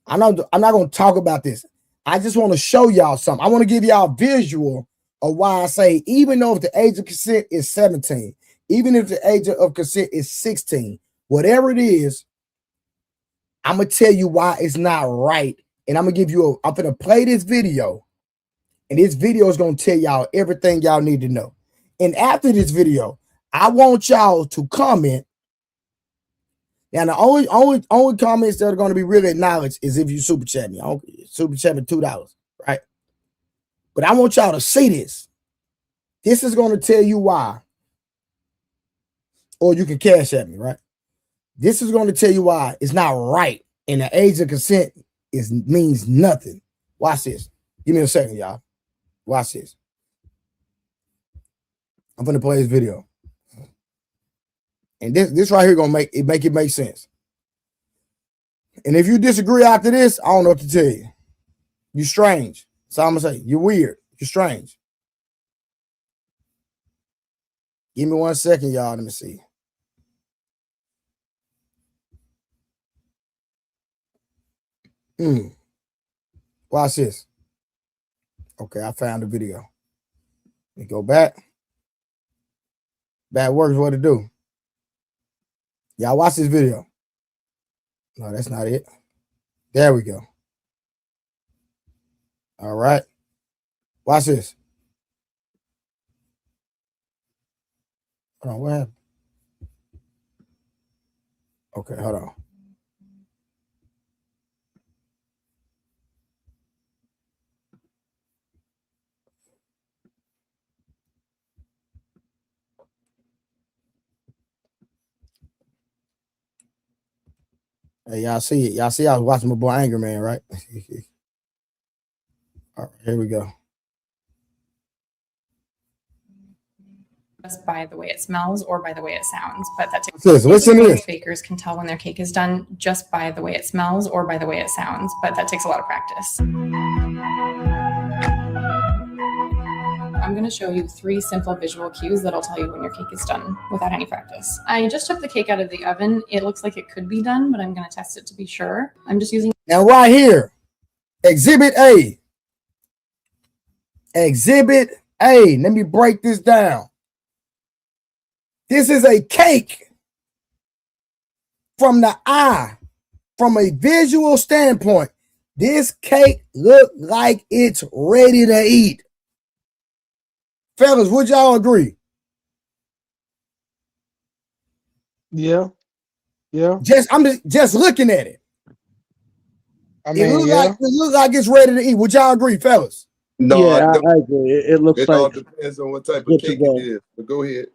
I'm not gonna talk about this. I just want to show y'all something. I want to give y'all a visual of why I say, even though if the age of consent is 17, even if the age of consent is 16, whatever it is, I'm gonna tell you why it's not right. And I'm gonna play this video, and this video is gonna tell y'all everything y'all need to know. And after this video, I want y'all to comment. Now, the only comments that are going to be really acknowledged is if you super chat me. Super chat me $2, right? But I want y'all to see this. This is going to tell you why. Or you can cash at me, right? This is going to tell you why it's not right. And the age of consent means nothing. Watch this. Give me a second, y'all. Watch this. I'm going to play this video. And this right here gonna make it make sense. And if you disagree after this, I don't know what to tell you. You're strange. So I'm gonna say you're weird. You're strange. Give me 1 second, y'all. Let me see. Watch this. Okay, I found the video. Let me go back. Bad works, what to do. Y'all watch this video. No, that's not it. There we go. All right. Watch this. Hold on, what happened? Okay, hold on. Hey, y'all see it. Y'all see I was watching my boy Anger Man, right? All right, here we go. Just by the way it smells or by the way it sounds, but that takes Listen to this. bakers can tell when their cake is done just by the way it smells or by the way it sounds, but that takes a lot of practice. I'm going to show you 3 simple visual cues that'll tell you when your cake is done without any practice. I just took the cake out of the oven. It looks like it could be done, but I'm going to test it to be sure. I'm just using. Now right here, Exhibit A. Exhibit A. Let me break this down. This is a cake from the eye, from a visual standpoint. This cake look like it's ready to eat. Fellas, would y'all agree? Yeah. Yeah. I'm just looking at it. I mean, It look like it's ready to eat. Would y'all agree, fellas? No, Yeah, I agree. It looks it like all depends on what type of good to cake go. it is. But go ahead.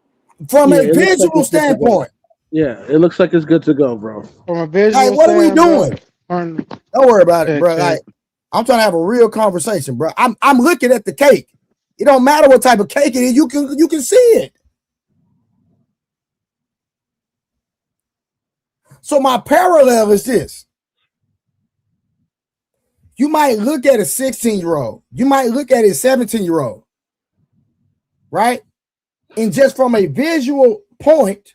From Yeah, a it looks like visual it's good to go. standpoint. Yeah, it looks like it's good to go, bro. From a visual Like, what are we doing? standpoint, Don't worry about it, check, bro. check. Like, I'm trying to have a real conversation, bro. I'm looking at the cake. It don't matter what type of cake it is. You can see it. So my parallel is this. You might look at a 16-year-old. You might look at a 17-year-old, right? And just from a visual point,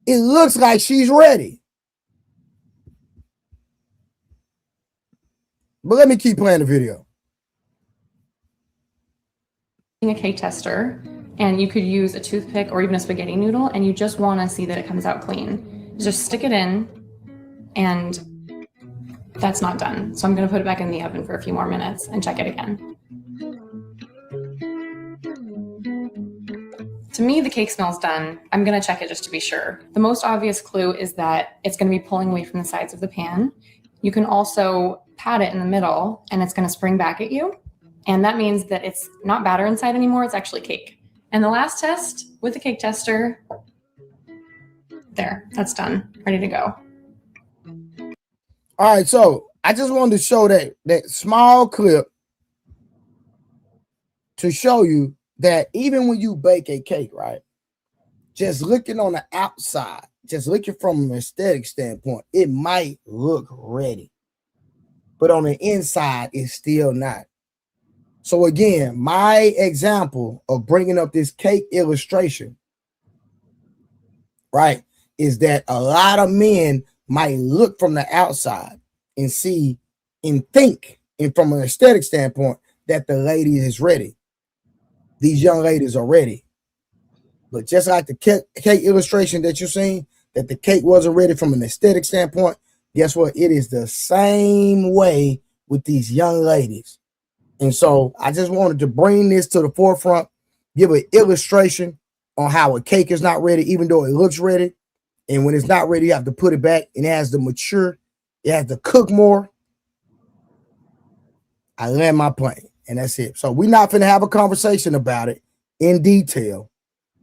it looks like she's ready. But let me keep playing the video. A cake tester, and you could use a toothpick or even a spaghetti noodle, and you just want to see that it comes out clean. Just stick it in, and that's not done. So I'm going to put it back in the oven for a few more minutes and check it again. To me, the cake smells done. I'm going to check it just to be sure. The most obvious clue is that it's going to be pulling away from the sides of the pan. You can also pat it in the middle, and it's going to spring back at you. And that means that it's not batter inside anymore, it's actually cake. And the last test with the cake tester, there, that's done, ready to go. All right, so I just wanted to show that small clip to show you that even when you bake a cake, right, just looking on the outside, just looking from an aesthetic standpoint, it might look ready, but on the inside, it's still not. So again, my example of bringing up this cake illustration, right, is that a lot of men might look from the outside and see and think, and from an aesthetic standpoint, that the lady is ready. These young ladies are ready. But just like the cake illustration that you're seeing, that the cake wasn't ready from an aesthetic standpoint, guess what? It is the same way with these young ladies. And so I just wanted to bring this to the forefront, give an illustration on how a cake is not ready, even though it looks ready. And when it's not ready, you have to put it back, and it has to mature. It has to cook more. I land my plane, and that's it. So we're not going to have a conversation about it in detail,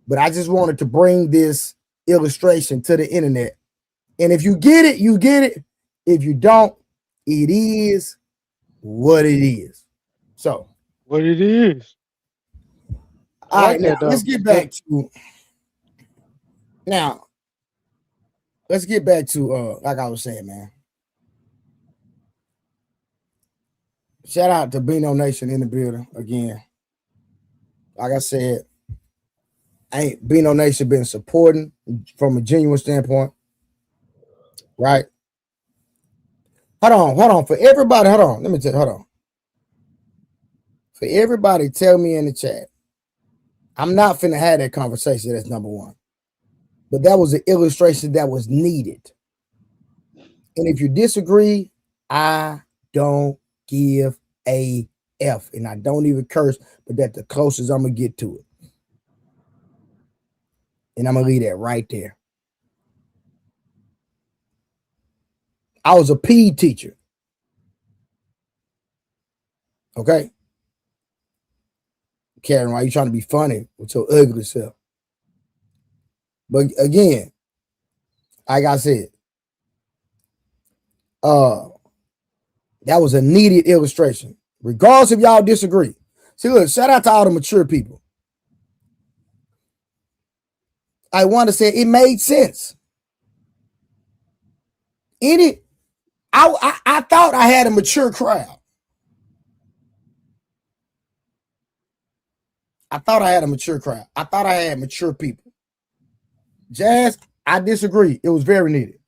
but I just wanted to bring this illustration to the internet. And if you get it, you get it. If you don't, it is what it is. So What it is. All right, now though. let's get back to like I was saying, man. Shout out to Beano Nation in the building again. Like I said, ain't Beano Nation been supporting from a genuine standpoint, right? Hold on. For everybody, hold on. Let me tell you, hold on. For everybody, tell me in the chat. I'm not finna have that conversation. That's number one. But that was an illustration that was needed. And if you disagree, I don't give a F. And I don't even curse, but that's the closest I'm going to get to it. And I'm going to leave that right there. I was a PE teacher. Okay? Karen, why are you trying to be funny with your ugly self? But again, like I said, that was a needed illustration. Regardless if y'all disagree. See, look, shout out to all the mature people. I want to say it made sense. I thought I had a mature crowd. I thought I had a mature crowd. I thought I had mature people. Jazz, I disagree. It was very needed.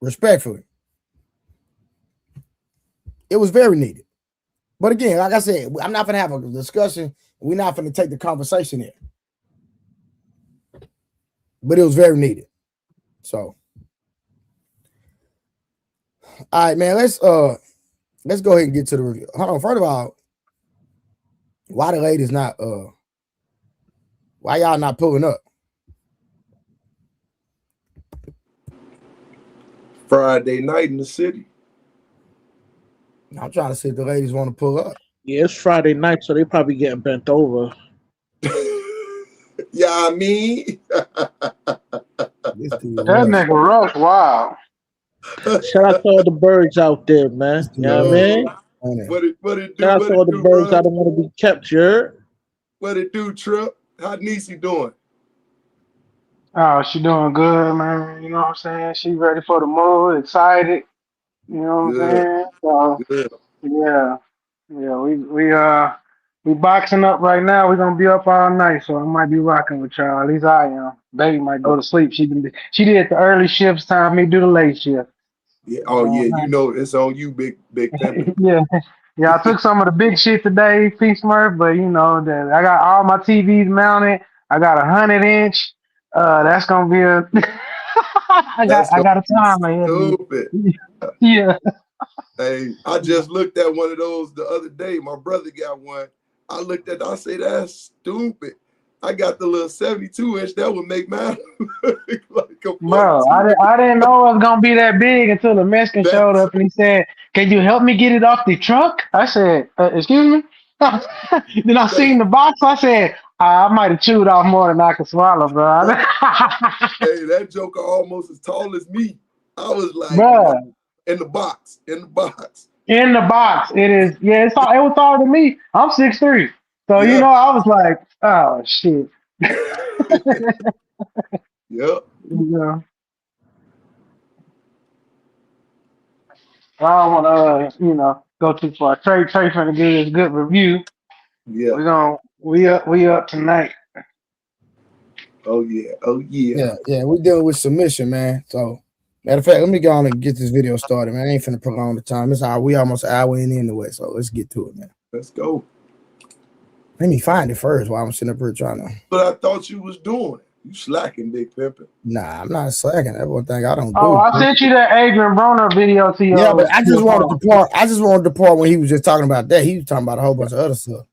Respectfully. It was very needed. But again, like I said, I'm not going to have a discussion. We're not going to take the conversation there. But it was very needed. So, all right, man, let's go ahead and get to the review. Hold on. First of all, why the ladies not why y'all not pulling up? Friday night in the city. I'm trying to see if the ladies want to pull up. Yeah, it's Friday night, so they probably getting bent over. Yeah, I mean. That nigga Russ, wow. Shout out to all the birds out there, man. You know what I mean? What it do? Shout out to all the birds that don't want to be kept, you heard? What it do, Trip? How Niecy doing? Oh, she doing good, man. You know what I'm saying? She ready for the move, excited. You know what I'm saying? So Good. yeah. We boxing up right now. We're gonna be up all night, so I might be rocking with y'all. At least I am. Baby might go to sleep. She did the early shifts, time me do the late shift. Yeah. Oh yeah. You know it's on you, big pimpin'. Yeah, yeah. I took some of the big shit today, P Smurf, but you know that I got all my TVs mounted. I got 100-inch. That's gonna be a. That's I gonna got a be time ahead of me. stupid. Yeah. Hey, I just looked at one of those the other day. My brother got one. I looked at it, I say that's stupid. I got the little 72-inch that would make mine look like a Bro, 42. I didn't know it was gonna be that big until the Mexican showed That's up and he said, "Can you help me get it off the truck?" I said, "Excuse me." Then I hey, seen the box. I said, "I might have chewed off more than I could swallow, bro." hey, that joker almost as tall as me. I was like, what? Bro, In the box, in the box. in the box, it is. Yeah, it was taller than me. I'm 6'3", so you Yeah. know I was like, "Oh shit." Yep. You know, I don't want to, go too far. Trey finna give us a good review. Yeah. We up tonight. Oh yeah. Oh yeah. Yeah, we dealing with submission, man. So, matter of fact, let me go on and get this video started, man. I ain't finna prolong the time. We almost an hour in anyway, so let's get to it, man. Let's go. Let me find it first while I'm sitting up here trying to. But I thought you was doing. You slacking, big pimpin'. Nah, I'm not slacking. That's one thing I don't Oh, do. I sent you that Adrian Broner video to Yeah, but your. I just wanted the part. I just wanted the part when he was just talking about that. He was talking about a whole bunch of other stuff.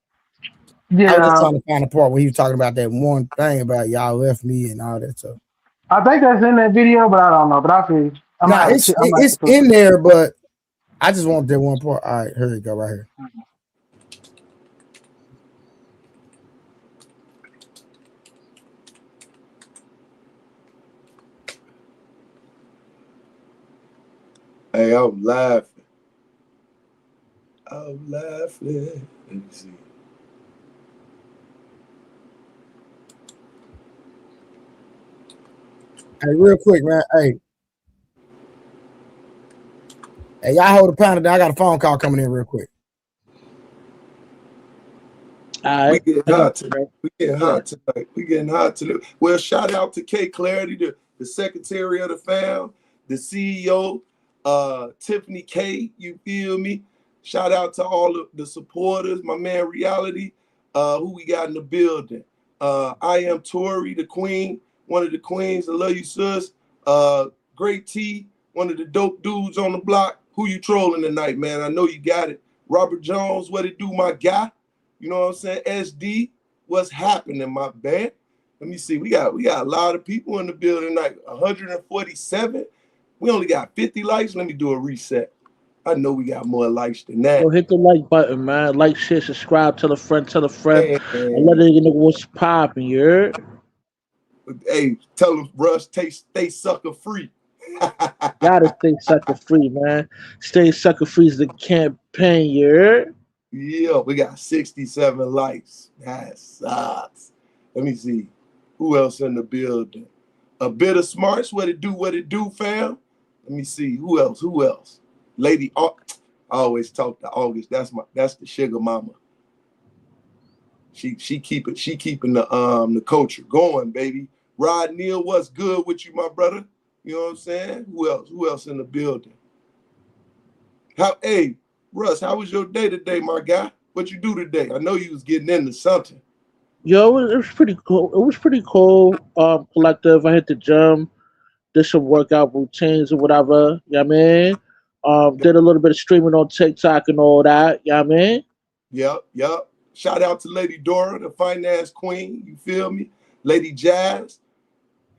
I was just Yeah, trying to find the part where he was talking about that one thing about y'all left me and all that stuff. I think that's in that video, but I don't know. But I feel Nah, it's in there, but I just want that one part. All right, here we go, right here. Hey, I'm laughing. I'm laughing. Let me see. Hey, real quick, man. Hey, y'all hold the pound. I got a phone call coming in real quick. All right. We getting hot tonight. We getting hot tonight. Well, shout out to K Clarity, the secretary of the fam, the CEO, Tiffany K. You feel me? Shout out to all of the supporters, my man Reality, who we got in the building. I am Tori, the queen, one of the queens. I love you, sis. Great T, one of the dope dudes on the block. Who you trolling tonight, man? I know you got it. Robert Jones, what it do, my guy? You know what I'm saying? SD, what's happening, my band? Let me see. We got a lot of people in the building, like 147. We only got 50 likes. Let me do a reset. I know we got more likes than that. Yo, hit the like button, man. Like, share, subscribe, tell a friend, and let And, it know what's popping, you heard? hey, tell them, Russ, stay sucker free. Gotta stay sucker free, man. Stay sucker free is the campaign, you heard? Yeah, we got 67 likes. That sucks. Let me see. Who else in the building? A bit of smarts. What it do, fam? Let me see. Who else? Lady, I always talk to August. That's the sugar mama. She keeping the culture going, baby. Rod Neal, what's good with you, my brother? You know what I'm saying? Who else in the building? Hey, Russ, how was your day today, my guy? What you do today? I know you was getting into something. Yo, it was pretty cool. It was pretty cool. Collective. I hit the gym, did some workout routines or whatever. You know what I mean? Did a little bit of streaming on TikTok and all that. You know what I mean? Yep. Shout out to Lady Dora, the finance queen. You feel me? Lady Jazz.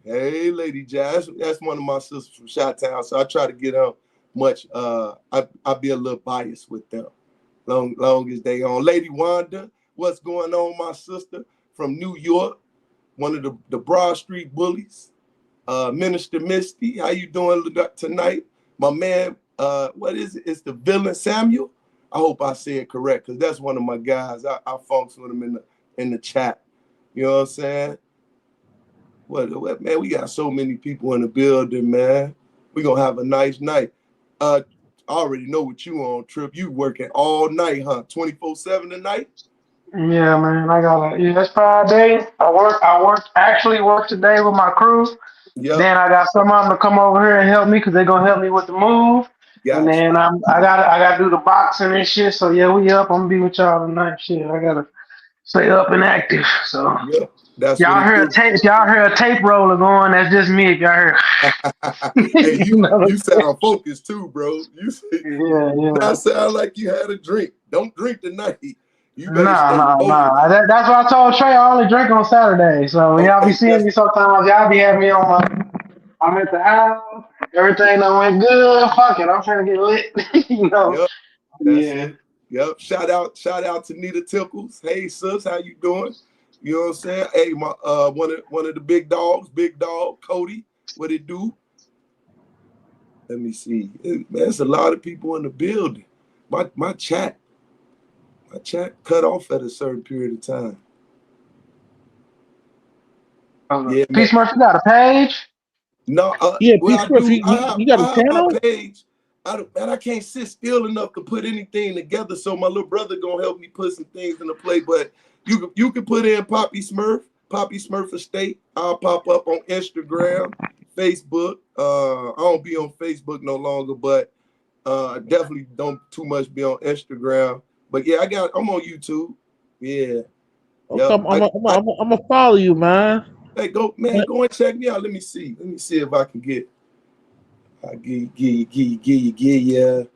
Hey, Lady Jazz. That's one of my sisters from Chi-Town, so I try to get on much. I be a little biased with them. Long as they on. Lady Wanda, what's going on, my sister from New York? One of the Broad Street bullies. Minister Misty, how you doing tonight? My man, what is it? It's the villain Samuel. I hope I say it correct, because that's one of my guys. I function with him in the chat. You know what I'm saying? What man, we got so many people in the building, man. We're gonna have a nice night. I already know what you on, Trip. You working all night, huh? 24/7 tonight? Yeah, man. It's Friday. I actually work today with my crew. Yep. Then I got some of them to come over here and help me because they're gonna help me with the move. And Gotcha. then I gotta do the boxing and shit. So yeah, we up. I'm gonna be with y'all tonight. Shit, I gotta stay up and active. So Yep. That's what y'all it hear a do. tape? If y'all hear a tape roller going, that's just me. If y'all hear, Hey, you know what you I'm saying? sound focused too, bro. Yeah, You yeah. not sound like you had a drink. Don't drink tonight. You better Nah, stay nah, focused. nah. That's what I told Trey. I only drink on Saturday. So when y'all be Okay, seeing yes. me sometimes, y'all be having me on my. I'm at the house. Everything done went good. Fuck it. I'm trying to get lit. You know. Yep. That's Yeah. it. Yep. Shout out to Nita Tickles. Hey sis, how you doing? You know what I'm saying? Hey, my one of the big dogs, Big Dog, Cody. What it do? Let me see. Man, there's a lot of people in the building. My chat cut off at a certain period of time. Yeah, man. Peace Murphy got a page. No, Yeah, P. well, I Smith, do. you got a I have my channel? page. I can't sit still enough to put anything together. So my little brother gonna help me put some things into play. But you can put in Poppy Smurf Estate. I'll pop up on Instagram, Facebook. I don't be on Facebook no longer, but I definitely don't too much be on Instagram. But yeah, I'm on YouTube. Yeah. Okay, Yep. I'm gonna follow you, man. Hey, go and check me out. Let me see if I can get. I give you.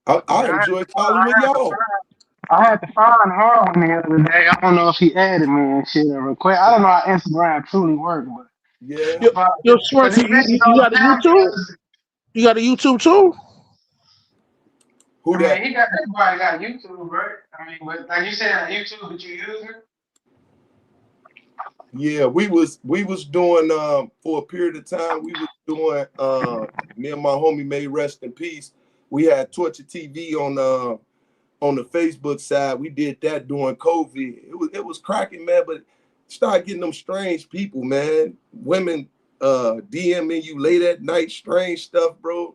I enjoy following y'all. I had to find Harlan the other day. I don't know if he added me and shit or request. I don't know how Instagram truly works, but Yeah. Yo, Smith, because he mentioned you all got the a time. YouTube? You got a YouTube too? Who I that? mean, everybody got YouTube, right? I mean, but like you said on YouTube, but you using it? Yeah, we was doing for a period of time. We was doing me and my homie may rest in peace. We had Torture TV on the Facebook side. We did that during COVID. It was cracking, man, but start getting them strange people, man. Women DMing you late at night, strange stuff, bro.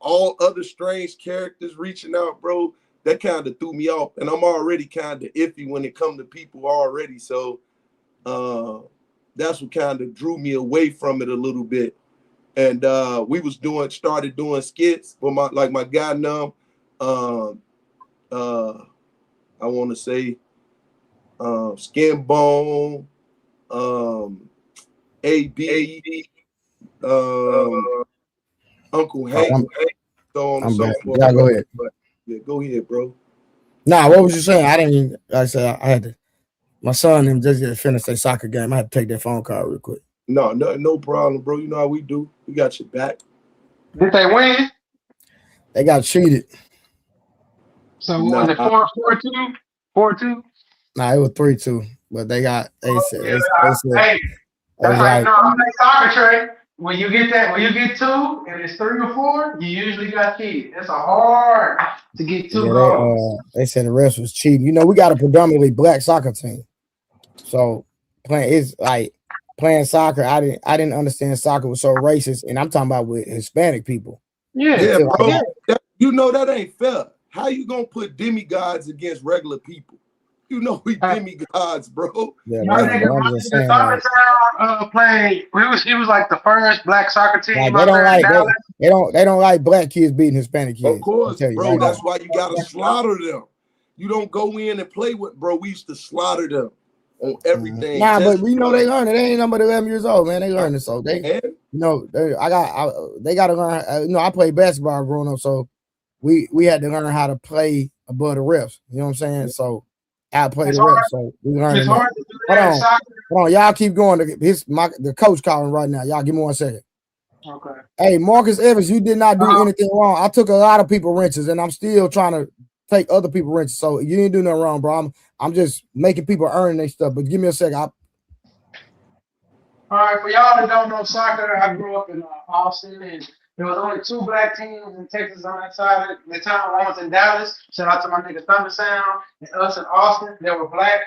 All other strange characters reaching out, bro. That kind of threw me off, and I'm already kind of iffy when it come to people already. So that's what kind of drew me away from it a little bit. And we was started doing skits for my guy Num. I want to say Skin Bone, AB, Uncle Hank, so on and I'm so back. forth. Y'all go ahead. But yeah, go ahead, bro. Nah, what was you saying? I didn't even, like I said, I had to, my son and just get finished their soccer game. I had to take that phone call real quick. No problem, bro. You know how we do. We got your back. Did they win? They got cheated. So what was it 4-2? 4-2? Nah, it was 3-2, but they said, Yeah, they said, hey, it was that's how you like, know I'm playing soccer, Trey. When you get two and it's 3 or 4, you usually got cheated. It's a hard to get 2 yeah, goals. they said the rest was cheating. You know, we got a predominantly black soccer team. So playing soccer, I didn't understand soccer was so racist, and I'm talking about with Hispanic people. Yeah, Yeah, Until I bro. got, You know that ain't fair. How you gonna put demigods against regular people? You know we demigods, bro. yeah, my man, nigga, but I'm my just nigga saying, soccer like, town played. He was like the first black soccer team they out don't there in like Dallas. they don't like black kids beating Hispanic Of kids. I'll course, tell you bro. right now. That's why you gotta slaughter them. You don't go in and play with, bro. We used to slaughter them on everything. Nah, Just but we know they learn it. They ain't number 11 years old, man. They learn it, so they, and you know, they got to learn. You know, I played basketball growing up, so we had to learn how to play above the refs. You know what I'm saying? So I play It's the hard. refs, so we It's learning that. hard to do Hold that in on, soccer. hold on. Y'all keep going. The coach calling right now. Y'all give me 1 second. Okay. Hey, Marcus Evans, you did not do anything wrong. I took a lot of people wrenches, and I'm still trying to take other people wrenches. So you didn't do nothing wrong, bro. I'm just making people earn their stuff. But give me a second. All right, for y'all that don't know soccer, I grew up in Austin, and there was only 2 black teams in Texas on that side of the town. One was in Dallas. Shout out to my nigga Thunder Sound, and us in Austin. They were black.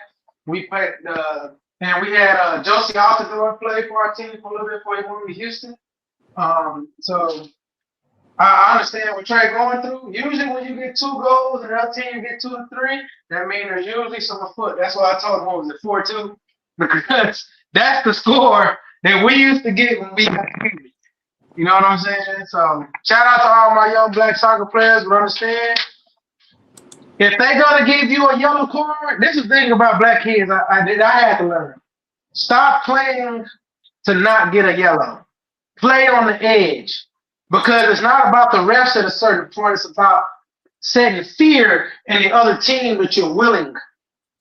We played, and we had Josie Altador play for our team for a little bit before he moved to Houston. So I understand what Trey going through. Usually, when you get 2 goals and the other team get 2 or 3, that means there's usually some afoot. That's why I told him, what was it, 4-2? Because that's the score that we used to get when we got kids. You know what I'm saying? So shout out to all my young black soccer players. But understand, if they gonna give you a yellow card, this is the thing about black kids. I had to learn. Stop playing to not get a yellow. Play on the edge because it's not about the refs at a certain point. It's about setting fear in the other team that you're willing.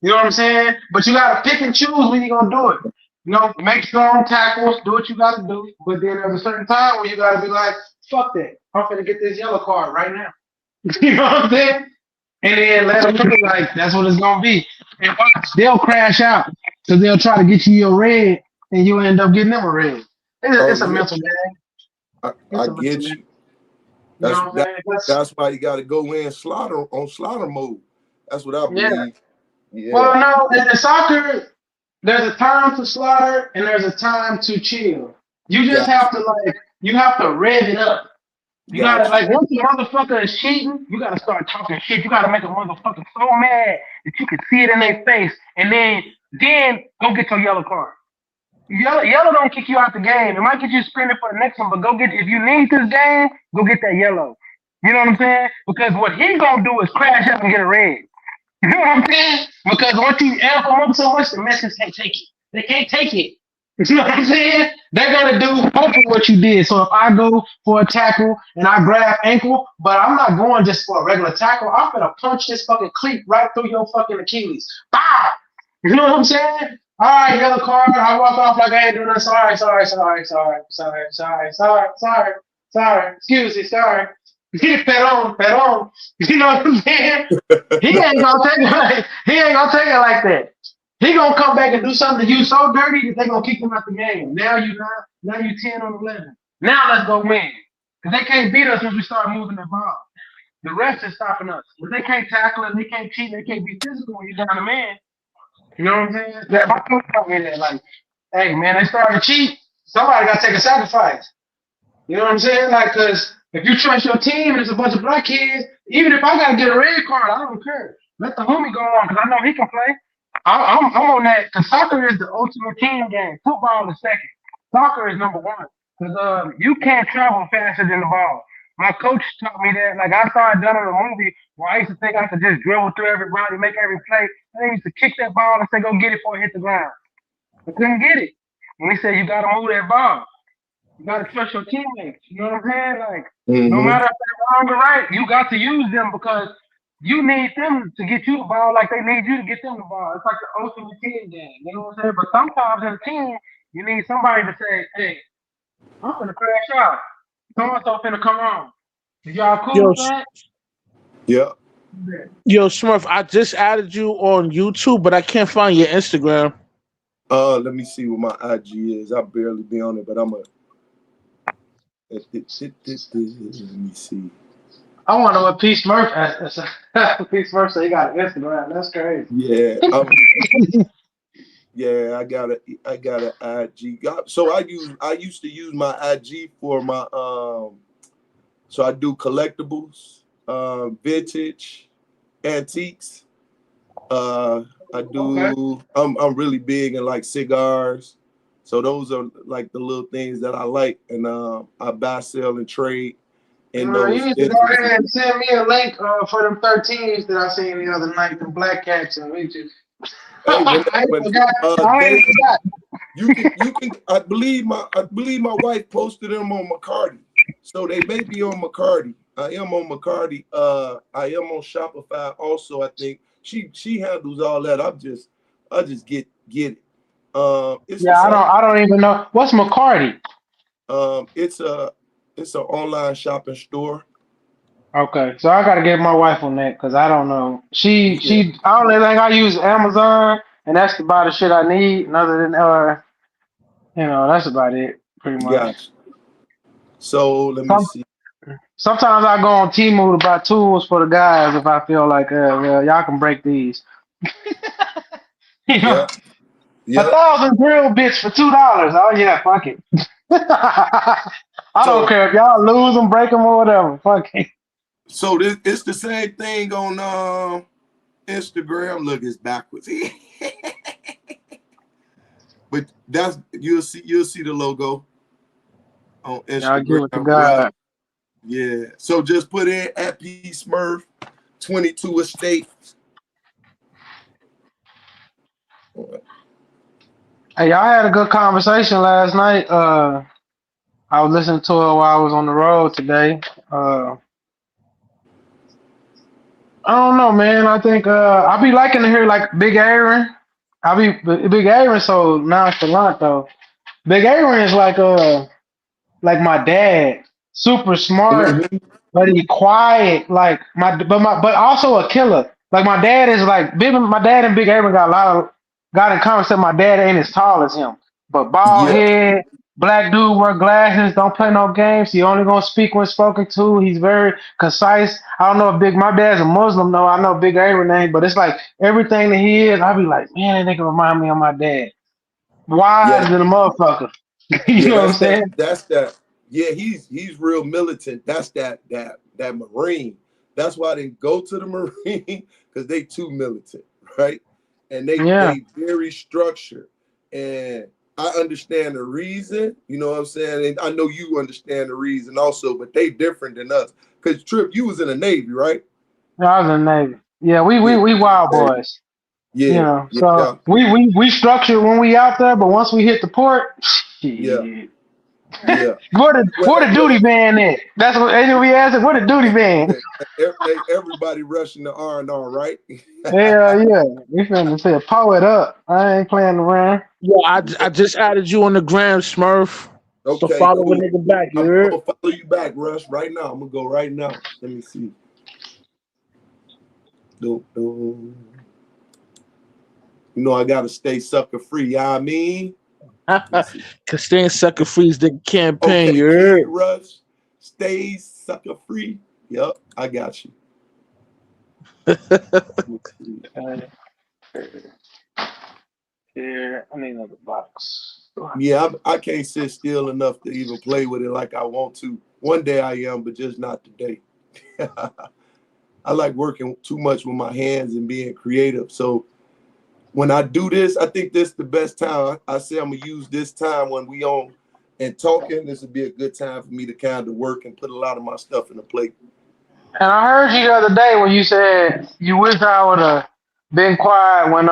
You know what I'm saying? But you gotta pick and choose when you're gonna do it. You know, make strong tackles, do what you gotta do. But then there's a certain time where you gotta be like, fuck that. I'm gonna get this yellow card right now. You know what I'm saying? And then let them look like that's what it's gonna be. And they'll crash out. So they'll try to get you your red and you'll end up getting them a red. It's a mental game. I get you. That's why you got to go in slaughter mode. That's what I believe. Yeah. Well, no, in soccer, there's a time to slaughter and there's a time to chill. You just have to rev it up. You gotta once the motherfucker is cheating, you gotta start talking shit. You gotta make a motherfucker so mad that you can see it in their face, and then go get your yellow card. Yellow don't kick you out the game. It might get you suspended for the next one, but if you need this game, go get that yellow. You know what I'm saying? Because what he gonna do is crash up and get a red. You know what I'm saying? Because once you amp them up so much, the Mexicans can't take it. They can't take it. You know what I'm saying? They're gonna do hopefully what you did. So if I go for a tackle and I grab ankle, but I'm not going just for a regular tackle, I'm gonna punch this fucking cleat right through your fucking Achilles. Bow! You know what I'm saying? All right, yellow card. I walk off like I ain't doing nothing. Sorry. Excuse me, sorry. Perdón. You know what I'm saying? He ain't gonna take it like that. He gonna come back and do something to you so dirty that they gonna kick him out the game. Now you 10 on 11. Now let's go win. Cause they can't beat us once we start moving the ball. The rest is stopping us. But they can't tackle and they can't cheat, they can't be physical when you're down a man. You know what I'm saying? My coach told me that, like, hey man, they starting to cheat. Somebody gotta take a sacrifice. You know what I'm saying? Like, cause if you trust your team and there's a bunch of black kids, even if I gotta get a red card, I don't care. Let the homie go on, cause I know he can play. I'm on that, because soccer is the ultimate team game. Football is second. Soccer is number one. Because you can't travel faster than the ball. My coach taught me that. Like, I started doing a movie where I used to think I could just dribble through everybody, make every play. And I used to kick that ball and say, go get it before it hit the ground. I couldn't get it. And he said, you got to move that ball. You got to trust your teammates. You know what I'm saying? Like, no matter if they're wrong or right, you got to use them because you need them to get you the ball like they need you to get them the ball. It's like the ultimate team game. You know what I'm saying? But sometimes in a team, you need somebody to say, hey, I'm going to crash out. So-and-so finna come on. Is y'all cool with that? Yeah. Yo, Smurf, I just added you on YouTube, but I can't find your Instagram. Let me see what my IG is. I barely be on it, but I'm let me see. I wonder what P. Smurf has. P. Smurf said he got an Instagram. That's crazy. Yeah. Yeah, I got an IG. So I used to use my IG for my so I do collectibles, vintage, antiques. I do I'm really big in like cigars. So those are like the little things that I like, and I buy, sell, and trade. You need to go ahead and send me a link for them 13s that I seen the other night, the black cats and leeches. You can. I believe my wife posted them on McCarty, so they may be on McCarty. I am on McCarty. I am on Shopify also. I think she handles all that. I just get it. I don't even know what's McCarty. It's an online shopping store. Okay, so I gotta get my wife on that because I don't know. She I only think I use Amazon, and that's about the shit I need. And other than that's about it pretty much. Gotcha. So let me see. Sometimes I go on Temu to buy tools for the guys if I feel like y'all can break these. Yeah. 1,000 drill bits for $2. Oh yeah, fuck it. I don't care if y'all lose them, break them, or whatever. Fuck it. So it's the same thing But that's you'll see the logo on Y'all give it to Instagram. God. Yeah. So just put in at P Smurf 22 Estate. Hey, y'all had a good conversation last night. I was listening to it while I was on the road today. I don't know, man. I think I be liking to hear like Big Aaron. Big Aaron so nonchalant though. Big Aaron is like my dad, super smart, Mhm. but he quiet. Like but also a killer. Like my dad is like big. My dad and Big Aaron got in common. Except my dad ain't as tall as him, but bald Yeah. head, black dude, wear glasses, don't play no games. He only gonna speak when spoken to. He's very concise. I don't know if my dad's a Muslim though. I know Big Aaron name, but it's like everything that he is. I be like, man, that nigga remind me of my dad. Yeah. Wise than a motherfucker. You Yeah, know what I'm saying? that's that. Yeah, he's real militant. That's that Marine. That's why I didn't go to the Marine, because they too militant, right? And Yeah. they very structured. And I understand the reason, you know what I'm saying? And I know you understand the reason also, but they different than us. Because Trip, you was in the Navy, right? I was in the Navy. Yeah, Yeah, we wild Navy. boys. You Yeah, know, yeah, so yeah, we structure when we out there, but once we hit the port, yeah, shit. yeah. Where the duty van at? That's what ain't we asked. Where the duty van? Everybody rushing the R&R, right? Hell yeah, we finna say pull it up. I ain't playing around. Yeah, I just added you on the gram, Smurf. So Okay, follow a cool. nigga back, you I'm heard? gonna follow you back, Rush, right now. I'm gonna go right now. Let me see. You know I gotta stay sucker free. You know what I mean? Let me see. Cause staying sucker free is the campaign, Okay, you Kid heard? Rush, stay sucker free. Yep, I got you. Here, I need another box. Yeah, I can't sit still enough to even play with it like I want to. One day I am, but just not today. I like working too much with my hands and being creative. So when I do this, I think this is the best time. I say I'm gonna use this time when we on and talking. This would be a good time for me to kind of work and put a lot of my stuff in the plate. And I heard you the other day when you said you wish I would have been quiet when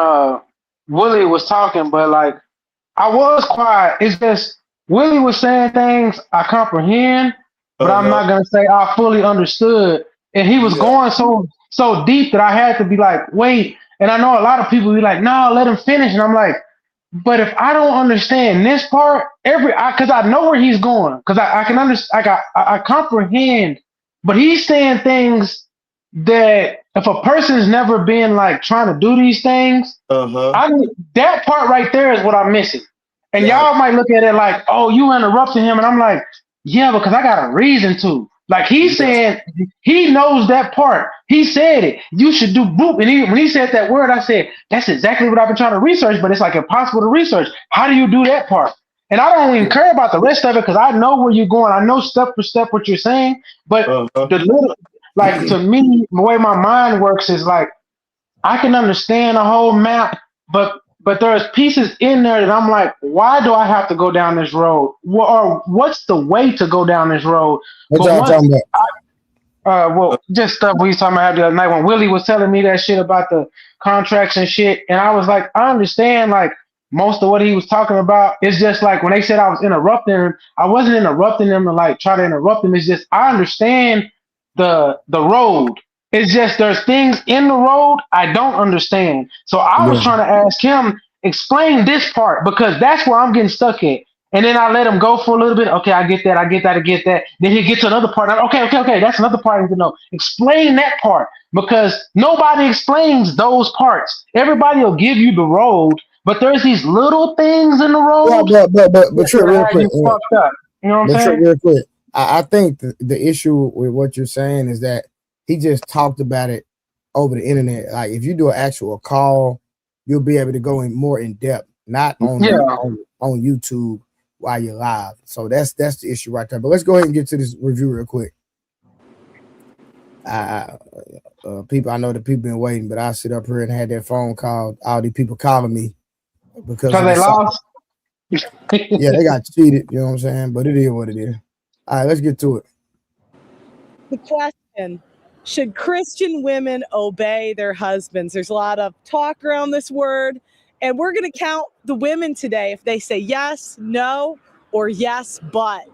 Willie was talking, but like I was quiet. It's just Willie was saying things I comprehend, but I'm Uh-huh. not gonna say I fully understood. And he was Yeah. going so deep that I had to be like, wait. And I know a lot of people be like, no, let him finish. And I'm like, but if I don't understand this part, because I know where he's going, because I can understand, I comprehend, but he's saying things that if a person's never been like trying to do these things, Uh-huh. that part right there is what I'm missing. And Got y'all might look at it like, oh, you interrupted him. And I'm like, yeah, because I got a reason to. Like he's yeah. saying he knows that part. He said it. You should do boop. And when he said that word, I said, that's exactly what I've been trying to research, but it's like impossible to research. How do you do that part? And I don't even care about the rest of it because I know where you're going. I know step for step what you're saying. But Uh-huh. the little, like to me, the way my mind works is like I can understand a whole map, but there's pieces in there that I'm like, why do I have to go down this road? Or what's the way to go down this road? What But y'all once, talking about? just stuff we was talking about the other night when Willie was telling me that shit about the contracts and shit, and I was like, I understand like most of what he was talking about. It's just like when they said I was interrupting him, I wasn't interrupting them to like try to interrupt him. It's just I understand the road. It's just there's things in the road I don't understand. So I was Yeah. trying to ask him explain this part because that's where I'm getting stuck at. And then I let him go for a little bit. Okay, I get that. I get that. I get that. Then he gets to another part. Okay. That's another part I need to know. Explain that part because nobody explains those parts. Everybody will give you the road, but there's these little things in the Yeah, road but Trip, that real have quick. you fucked up. You know what I'm But Trip, saying? real quick. I think the issue with what you're saying is that he just talked about it over the internet. Like if you do an actual call, you'll be able to go in more in depth, not on Yeah. on YouTube while you're live. So that's the issue right there. But let's go ahead and get to this review real quick. People, I know the people been waiting, but I sit up here and had that phone call. All these people calling me because Because of they the lost. Yeah, they got cheated. You know what I'm saying? But it is what it is. All right, let's get to it. The question: should Christian women obey their husbands? There's a lot of talk around this word, and we're going to count the women today if they say yes, no, or yes, but.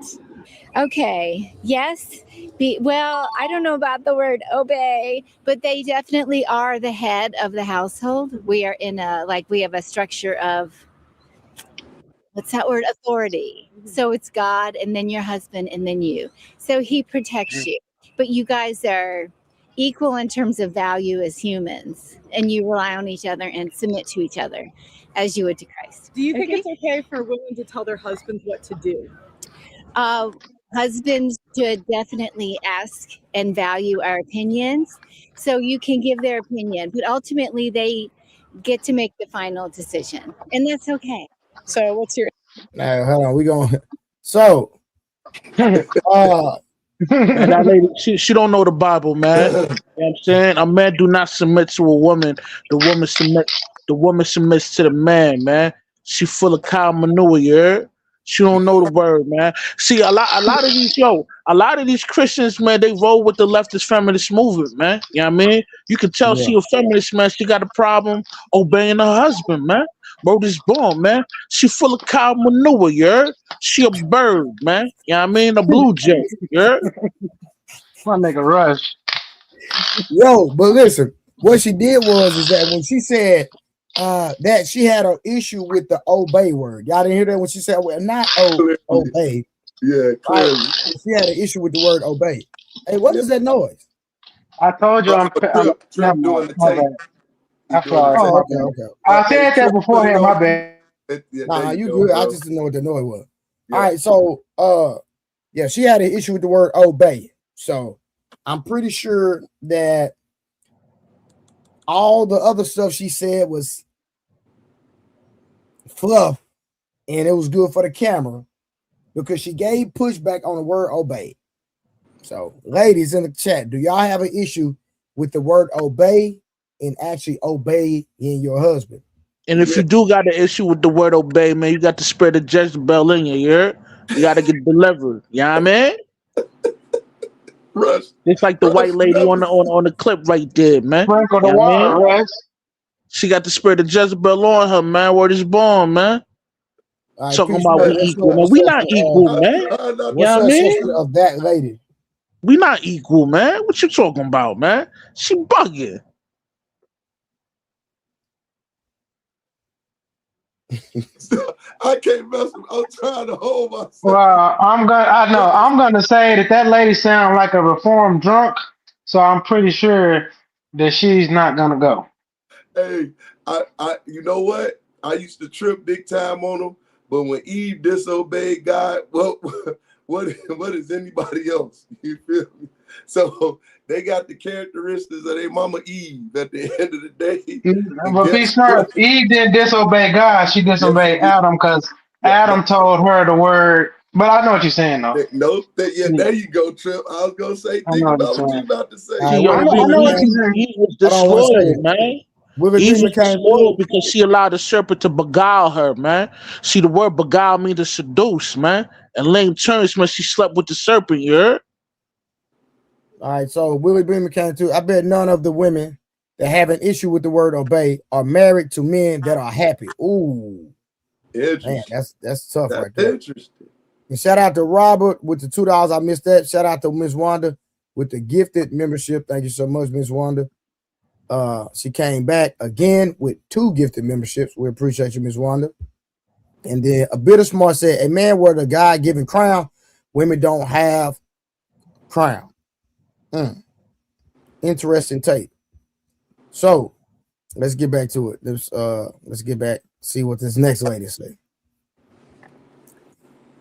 Okay, yes. Well, I don't know about the word obey, but they definitely are the head of the household. We are we have a structure of, what's that word? Authority. So it's God and then your husband and then you. So he protects you. But you guys are equal in terms of value as humans, and you rely on each other and submit to each other as you would to Christ. Do you think it's okay for women to tell their husbands what to do? Husbands should definitely ask and value our opinions, so you can give their opinion, but ultimately they get to make the final decision, and that's okay. So what's your Now, hold on. We going. So, Man, that lady, she don't know the Bible, man. You know what I'm saying? A man do not submit to a woman. The woman submits to the man, man. She full of cow manure, you heard? She don't know the word, man. See, a lot of these Christians, man, they roll with the leftist feminist movement, man. You know what I mean? You can tell Yeah. she a feminist, man. She got a problem obeying her husband, man. Word is born, man. She full of cow manure, you heard? She a bird, man. You know what I mean? A blue jay, you heard? My nigga Rush. Yo, but listen, what she did is that when she said that she had an issue with the obey word. Y'all didn't hear that when she said, well, not obey. Yeah, clearly. She had an issue with the word obey. Hey, what is that noise? I told you I'm Trip doing the my tape. bad. I'm sorry. Oh, My okay. bad. I said that beforehand, my bad. Yeah, Nah, you go, good. I bro. just didn't know what the noise was. Yeah. All right, so yeah, she had an issue with the word obey. So I'm pretty sure that all the other stuff she said was fluff and it was good for the camera because she gave pushback on the word obey. So, ladies in the chat, do y'all have an issue with the word obey and actually obeying your husband? And if you do got an issue with the word obey, man, you got the spirit of Jezebel in you, you heard? You got to get delivered. You know what I mean? Rush. It's like the white lady on the clip right there, man. Sprinkle the You know what I water, mean? Rush. She got the spirit of Jezebel on her, man. Word is born, man. All right, Talking Peach, about we equal, man. We not equal, man. You know what's what I your mean? assessment of that lady? We not equal, man. What you talking about, man? She bugging. I can't mess with. I'm trying to hold myself. Well, I'm gonna say that lady sounds like a reformed drunk, so I'm pretty sure that she's not gonna go. Hey, you know what? I used to trip big time on them, but when Eve disobeyed God, what is anybody else? You feel me? So they got the characteristics of their mama Eve at the end of the day. But be smart. Eve didn't disobey God; she disobeyed Adam because Adam told her the word. But I know what you're saying, though. Nope. There you go, Trip. I was gonna say, I think know what about you're what saying. you about to say. All right, I know what you're saying. Eve was Hold on one despoiled, second. man. Willie Eve Beamer was came despoiled through. because she allowed the serpent to beguile her, man. See, the word beguile means to seduce, man. And lame terms, man, she slept with the serpent, you heard? All right, so Willie Beamer came through. I bet none of the women that have an issue with the word obey are married to men that are happy. Ooh, man, that's tough right there. Interesting. And shout out to Robert with the $2. I missed that. Shout out to Miss Wanda with the gifted membership. Thank you so much, Miss Wanda. She came back again with 2 gifted memberships. We appreciate you, Miss Wanda. And then a bit of smart said, a man were the guy giving crown, women don't have crown. Interesting take. So let's get back to it. Let's get back, see what this next lady say.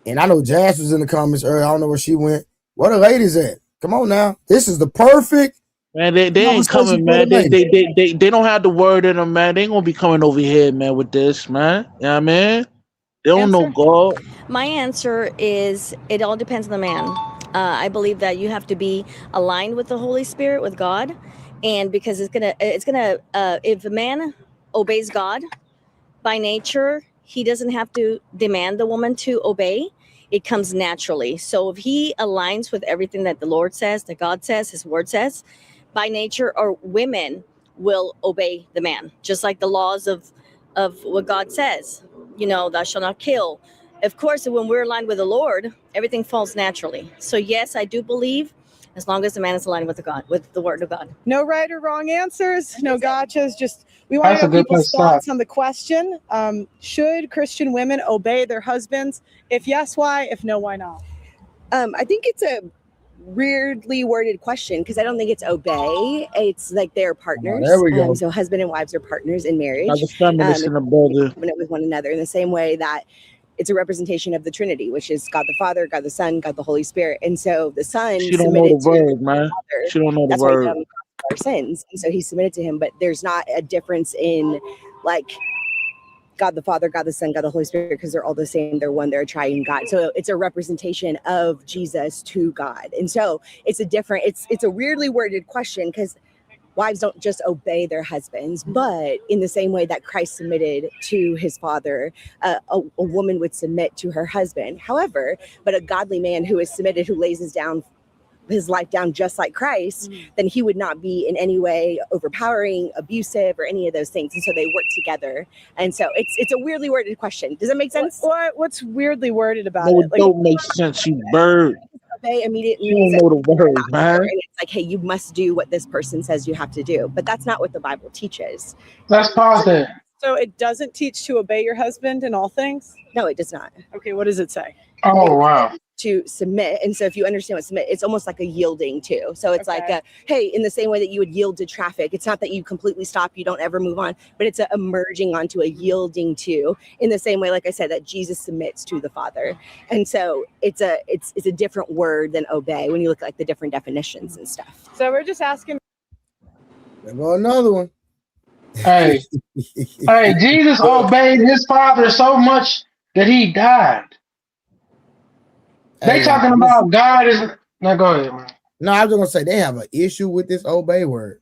And I know Jazz was in the comments earlier. I don't know where she went. Where the ladies at? Come on now. This is the perfect. Man, they ain't coming, man. They don't have the word in them, man. They ain't gonna be coming over here, man, with this, man. You know what I mean? They don't know God. My answer is it all depends on the man. I believe that you have to be aligned with the Holy Spirit, with God, and because it's gonna if a man obeys God by nature, he doesn't have to demand the woman to obey. It comes naturally. So if he aligns with everything that the Lord says, that God says, his word says, by nature, or women will obey the man, just like the laws of what God says. You know, thou shalt not kill. Of course, when we're aligned with the Lord, everything falls naturally. So yes, I do believe, as long as the man is aligned with the word of God. No right or wrong answers, no gotchas. Just we want to That's a know good people's place to start. thoughts on the question. Should Christian women obey their husbands? If yes, why? If no, why not? I think it's a weirdly worded question because I don't think it's obey. It's like they're partners. there we go. So husband and wives are partners in marriage. Another feminist in the building. Covenant with one another in the same way that it's a representation of the Trinity, which is God the Father, God the Son, God the Holy Spirit. And so the Son She don't know the submitted to word, man. the Father. She don't know the That's why word. he our sins. And so he submitted to him, but there's not a difference in like God the Father, God the Son, God the Holy Spirit, because they're all the same. They're one, they're a triune God. So it's a representation of Jesus to God. And so it's a weirdly worded question because wives don't just obey their husbands, but in the same way that Christ submitted to his Father, a woman would submit to her husband. However, but a godly man who is submitted, who lays his life down just like Christ, then he would not be in any way overpowering, abusive, or any of those things. And so they work together. And so it's a weirdly worded question. Does that make sense? What's weirdly worded about No, it? it don't make sense, you bird. Obey immediately. You don't know the word, man. And it's like, hey, you must do what this person says you have to do. But that's not what the Bible teaches. Let's pause there. So it doesn't teach to obey your husband in all things? No, it does not. Okay, what does it say? Oh, wow. To submit. And so if you understand what submit, it's almost like a yielding too. So it's Okay. like, hey, in the same way that you would yield to traffic, it's not that you completely stop, you don't ever move on, but it's a merging onto a yielding to, in the same way, like I said, that Jesus submits to the Father. And so it's a different word than obey when you look at like the different definitions and stuff. So we're just asking. There go another one. Hey, Jesus obeyed his Father so much that he died. They Hey, talking about God is. Now go ahead, man. No, I was gonna say they have an issue with this obey word.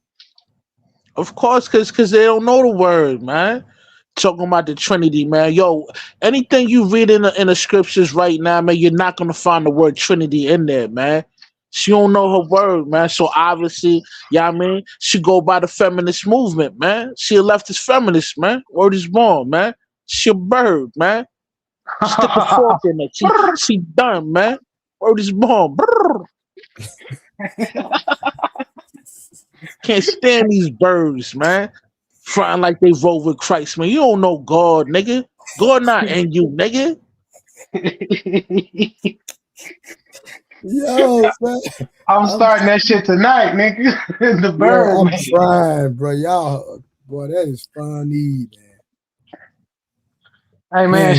Of course, because they don't know the word, man. Talking about the Trinity, man. Yo, anything you read in the scriptures right now, man, you're not gonna find the word Trinity in there, man. She don't know her word, man. So obviously, yeah, I mean, she go by the feminist movement, man. She a leftist feminist, man. Word is born, man. She a bird, man. Stick a fork in it. She done, man. Word is born. Can't stand these birds, man. Frying like they vote with Christ, man. You don't know God, nigga. God not in you, nigga. Yo, man. I'm starting that shit tonight, nigga. The bird, Yo, I'm man. trying, bro. Y'all, boy, that is funny, man. Hey, man,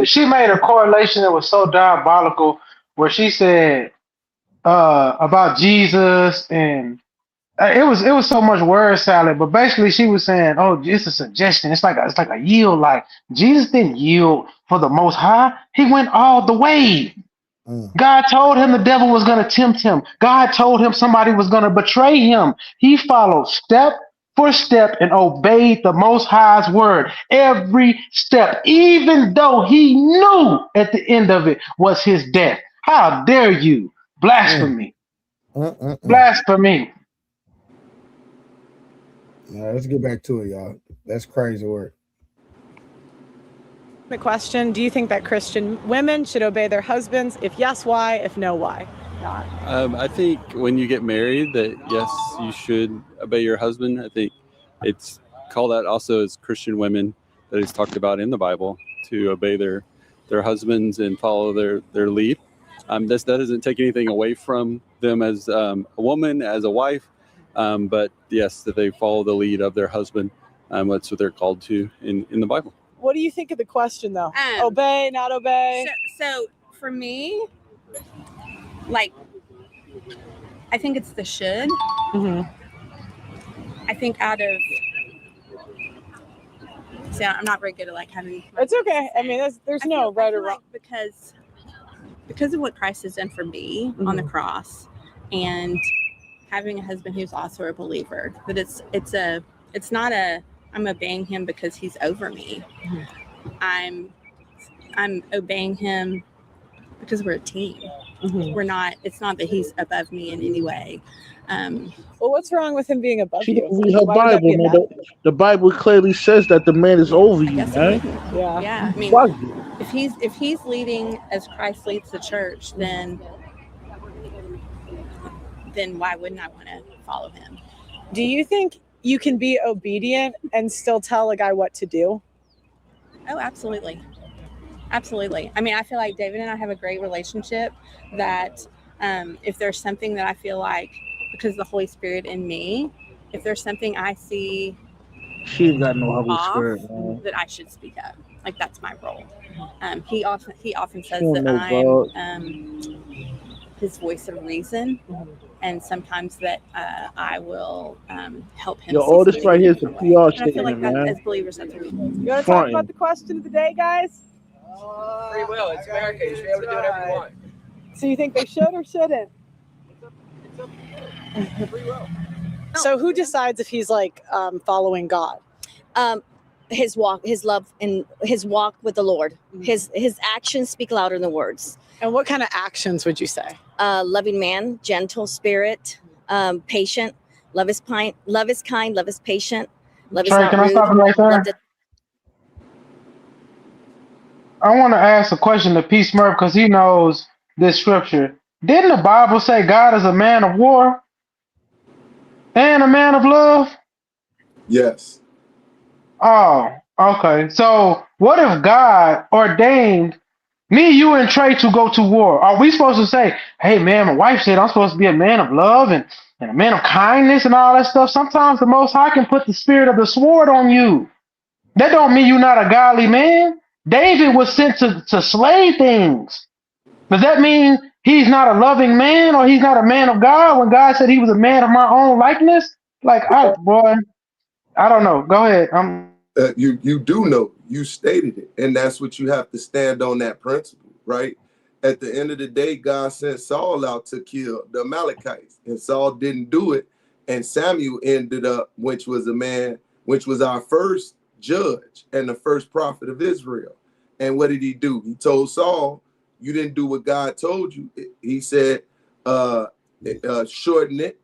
she made a correlation that was so diabolical, where she said about Jesus, and it was so much word salad. But basically, she was saying, "Oh, it's a suggestion. It's like a yield. Like Jesus didn't yield for the Most High. He went all the way. God told him the devil was going to tempt him. God told him somebody was going to betray him. He followed step for step and obeyed the Most High's word every step, even though he knew at the end of it was his death. How dare you? Blasphemy. Blasphemy. Now, let's get back to it, y'all. That's crazy work. The question, do you think that Christian women should obey their husbands? If yes, why? If no, why not? I think when you get married that yes, you should obey your husband. I think it's called out also as Christian women that is talked about in the Bible to obey their husbands and follow their lead. That doesn't take anything away from them as a woman, as a wife, but yes, that they follow the lead of their husband. That's what they're called to in the Bible. What do you think of the question, though? Obey, not obey? So for me, like, I think it's the should. Mm-hmm. I think out of... See, I'm not very good at, like, having... It's okay. I mean, there's no right or wrong. Like because of what Christ has done for me on the cross, and having a husband who's also a believer, that it's not a I'm obeying him because he's over me. I'm obeying him because we're a team. We're not. It's not that he's above me in any way. Well, what's wrong with him being above She you? don't read her Why would that Bible, be a man. bad thing? The Bible clearly says that the man is over you, Yes, it man. wouldn't. Yeah. Yeah. I mean, Fuck you. if he's leading as Christ leads the church, then why wouldn't I want to follow him? Do you think you can be obedient and still tell a guy what to do? Oh, absolutely. Absolutely. I mean, I feel like David and I have a great relationship that if there's something that I feel like, because of the Holy Spirit in me, if there's something I see She ain't got no Holy off, Spirit, man. that I should speak up. Like, that's my role. He often says don't that know I'm his voice of reason, and sometimes that I will help him. Yo, see all this something right a here is a different way. PR And I feel statement, like that, man. as believers, that's what we do. You want to talk Fronting. about the question of the day, guys? Free will. It's America. You should be able to do whatever you want. So you think they should or shouldn't? Free will. So who decides if he's like following God? His walk, his love, and his walk with the Lord. His actions speak louder than words. And what kind of actions would you say? Loving man, gentle spirit, patient. Love is kind. Love is patient. Love is Trey, not can I rude. stop you right there? Love I want to ask a question to P. Smurf because he knows this scripture. Didn't the Bible say God is a man of war and a man of love? Yes. Oh, okay. So what if God ordained me, you, and Trey to go to war? Are we supposed to say, hey, man, my wife said I'm supposed to be a man of love and a man of kindness and all that stuff? Sometimes the Most High can put the spirit of the sword on you. That don't mean you're not a godly man. David was sent to slay things. Does that mean he's not a loving man or he's not a man of God when God said he was a man of my own likeness? Like, boy, I don't know. Go ahead. You do know, you stated it, and that's what you have to stand on, that principle, right? At the end of the day, God sent Saul out to kill the Amalekites, and Saul didn't do it, and Samuel ended up, which was our first judge and the first prophet of Israel. And what did he do? He told Saul, you didn't do what God told you. He said, shorten it.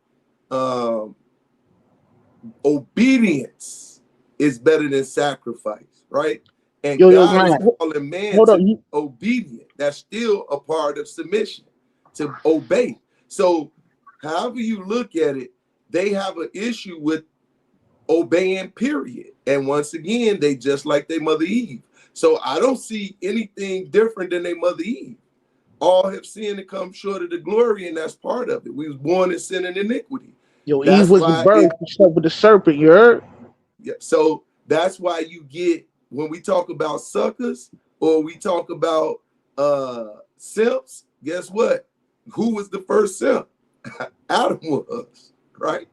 Obedience is better than sacrifice, right? And God is calling man to be obedient. That's still a part of submission, to obey. So however you look at it, they have an issue with obeying, period. And once again, they just like their mother Eve. So I don't see anything different than their mother Eve. All have sinned and come short of the glory, and that's part of it. We was born in sin and iniquity. Yo, Eve was the bird who slept with the serpent, you heard? Yeah, so that's why you get, when we talk about suckers or we talk about simps, guess what? Who was the first simp? Adam was, right?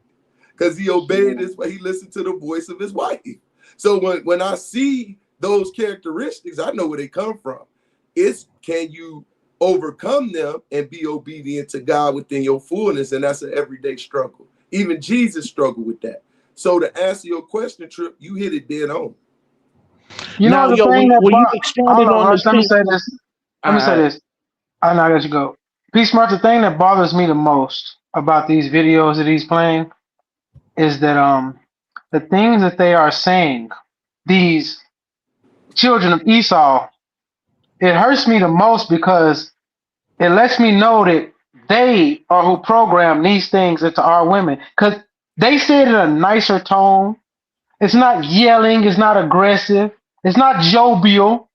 Because he obeyed his, he listened to the voice of his wife. So when I see those characteristics, I know where they come from. It's, can you overcome them and be obedient to God within your fullness? And that's an everyday struggle. Even Jesus struggled with that. So to answer your question, Trip, you hit it dead on. You know, the thing that let me say this. Let me say this. I know I let you go. P. Smart, the thing that bothers me the most about these videos that he's playing is that the things that they are saying, these children of Esau, it hurts me the most because it lets me know that they are who program these things into our women. Because they say it in a nicer tone. It's not yelling. It's not aggressive. It's not jovial,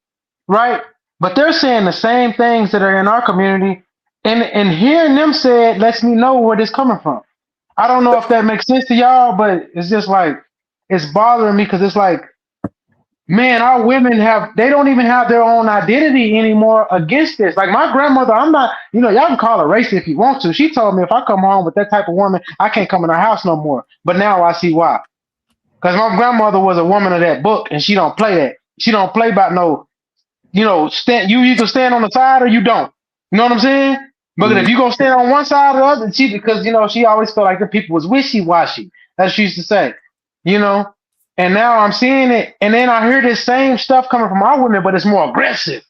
right? But they're saying the same things that are in our community. And hearing them say it lets me know where this coming from. I don't know if that makes sense to y'all, but it's just like, it's bothering me because it's like, man, our women they don't even have their own identity anymore against this. Like my grandmother, I'm not, y'all can call her racist if you want to. She told me if I come home with that type of woman, I can't come in her house no more. But now I see why. Because my grandmother was a woman of that book, and she don't play that. She don't play about no, you either stand on the side or you don't. You know what I'm saying? But if you go stand on one side or the other, because she always felt like the people was wishy-washy. That's what she used to say. And now I'm seeing it, and then I hear this same stuff coming from our women, but it's more aggressive.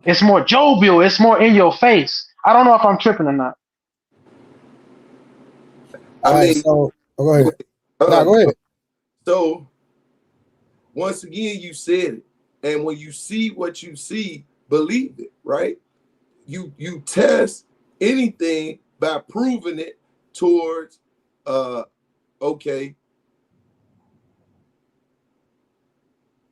It's more jovial. It's more in your face. I don't know if I'm tripping or not. All I right, mean, so go ahead. uh, Go ahead. so once again, you said it, and when you see what you see, believe it, right? You test anything by proving it towards, okay,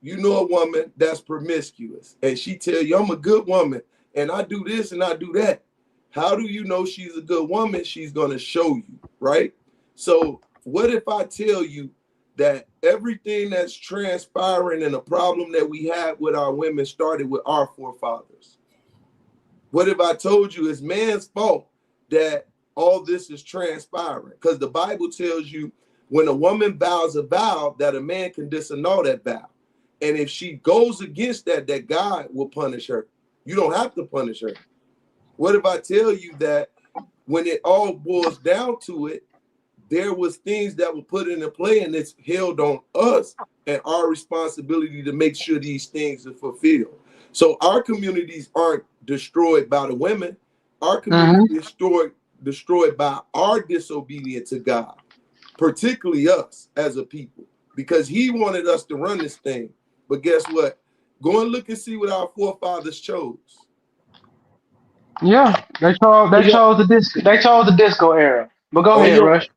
you know a woman that's promiscuous, and she tell you, I'm a good woman, and I do this and I do that. How do you know she's a good woman? She's gonna show you, right? So what if I tell you that everything that's transpiring and a problem that we have with our women started with our forefathers? What if I told you it's man's fault that all this is transpiring? Because the Bible tells you when a woman vows a vow that a man can disannul that vow. And if she goes against that, that God will punish her. You don't have to punish her. What if I tell you that when it all boils down to it, there was things that were put into play and it's held on us and our responsibility to make sure these things are fulfilled. So our communities aren't destroyed by the women. Our community is destroyed by our disobedience to God, particularly us as a people, because he wanted us to run this thing. But guess what? Go and look and see what our forefathers chose. Yeah, they chose the disco era. But go Hey ahead, yo, Rush.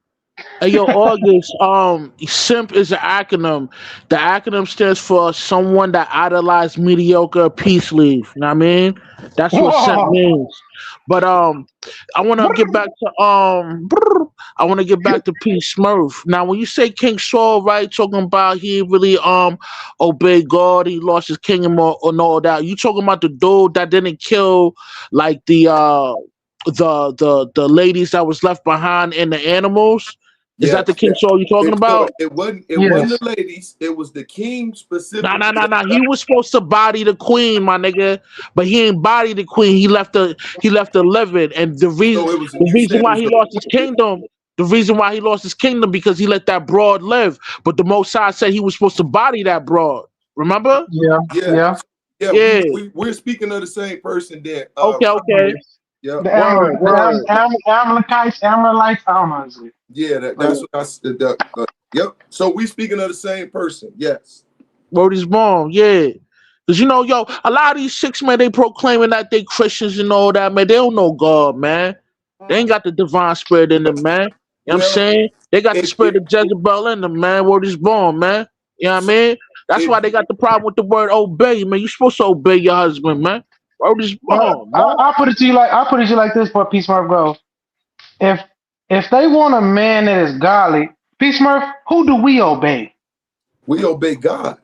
hey yo, August. SIMP is an acronym. The acronym stands for someone that idolized mediocre peace leave. You know what I mean? That's what SIMP Whoa. means. But I want to get back to I want to get back to P Smurf. Now, when you say King Saul, right, talking about he really obeyed God, he lost his kingdom or all that. You talking about the dude that didn't kill like the ladies that was left behind and the animals? Is that the Yes. King Saul you talking about? It wasn't Yes. the ladies, it was the king Nah, nah, specifically. nah, nah. He was supposed to body the queen, my nigga, but he ain't body the queen. He left her living, and So it was, the you reason said it why was he the, lost his kingdom. The reason why he lost his kingdom because he let that broad live. But the Most High said he was supposed to body that broad. Remember? Yeah. yeah, Yeah. yeah, Yeah. we're speaking of the same person there. Okay. Okay. Yep. Word. Word. Amalekites, Amalekites, I don't know. Yeah, that's what I said. Yep. So we speaking of the same person. Yes. Word is born. Yeah. Cause yo, a lot of these chicks, man, they proclaiming that they Christians and all that, man. They don't know God, man. They ain't got the divine spirit in them, man. You know what I'm Well, saying? They got the if spirit of Jezebel in them, man. Word is born, man. You know what I mean? That's if why they got the problem with the word obey, man. You supposed to obey your husband, man. Word is born, man. I'll put it to you like this for Peace Smurf go. If they want a man that is godly, Peace Smurf, who do we obey? we obey God.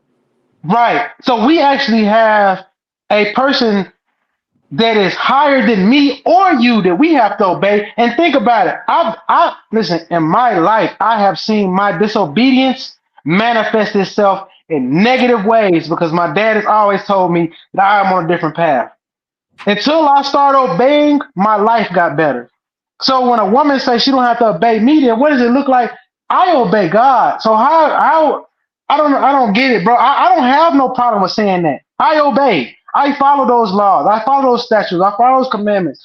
Right. So we actually have a person that is higher than me or you that we have to obey. And think about it. I listen, in my life, I have seen my disobedience manifest itself in negative ways because my dad has always told me that I am on a different path. Until I start obeying, my life got better. So when a woman says she don't have to obey me, then what does it look like? I obey God. So how I don't get it, bro. I don't have no problem with saying that. I obey. I follow those laws. I follow those statutes. I follow those commandments.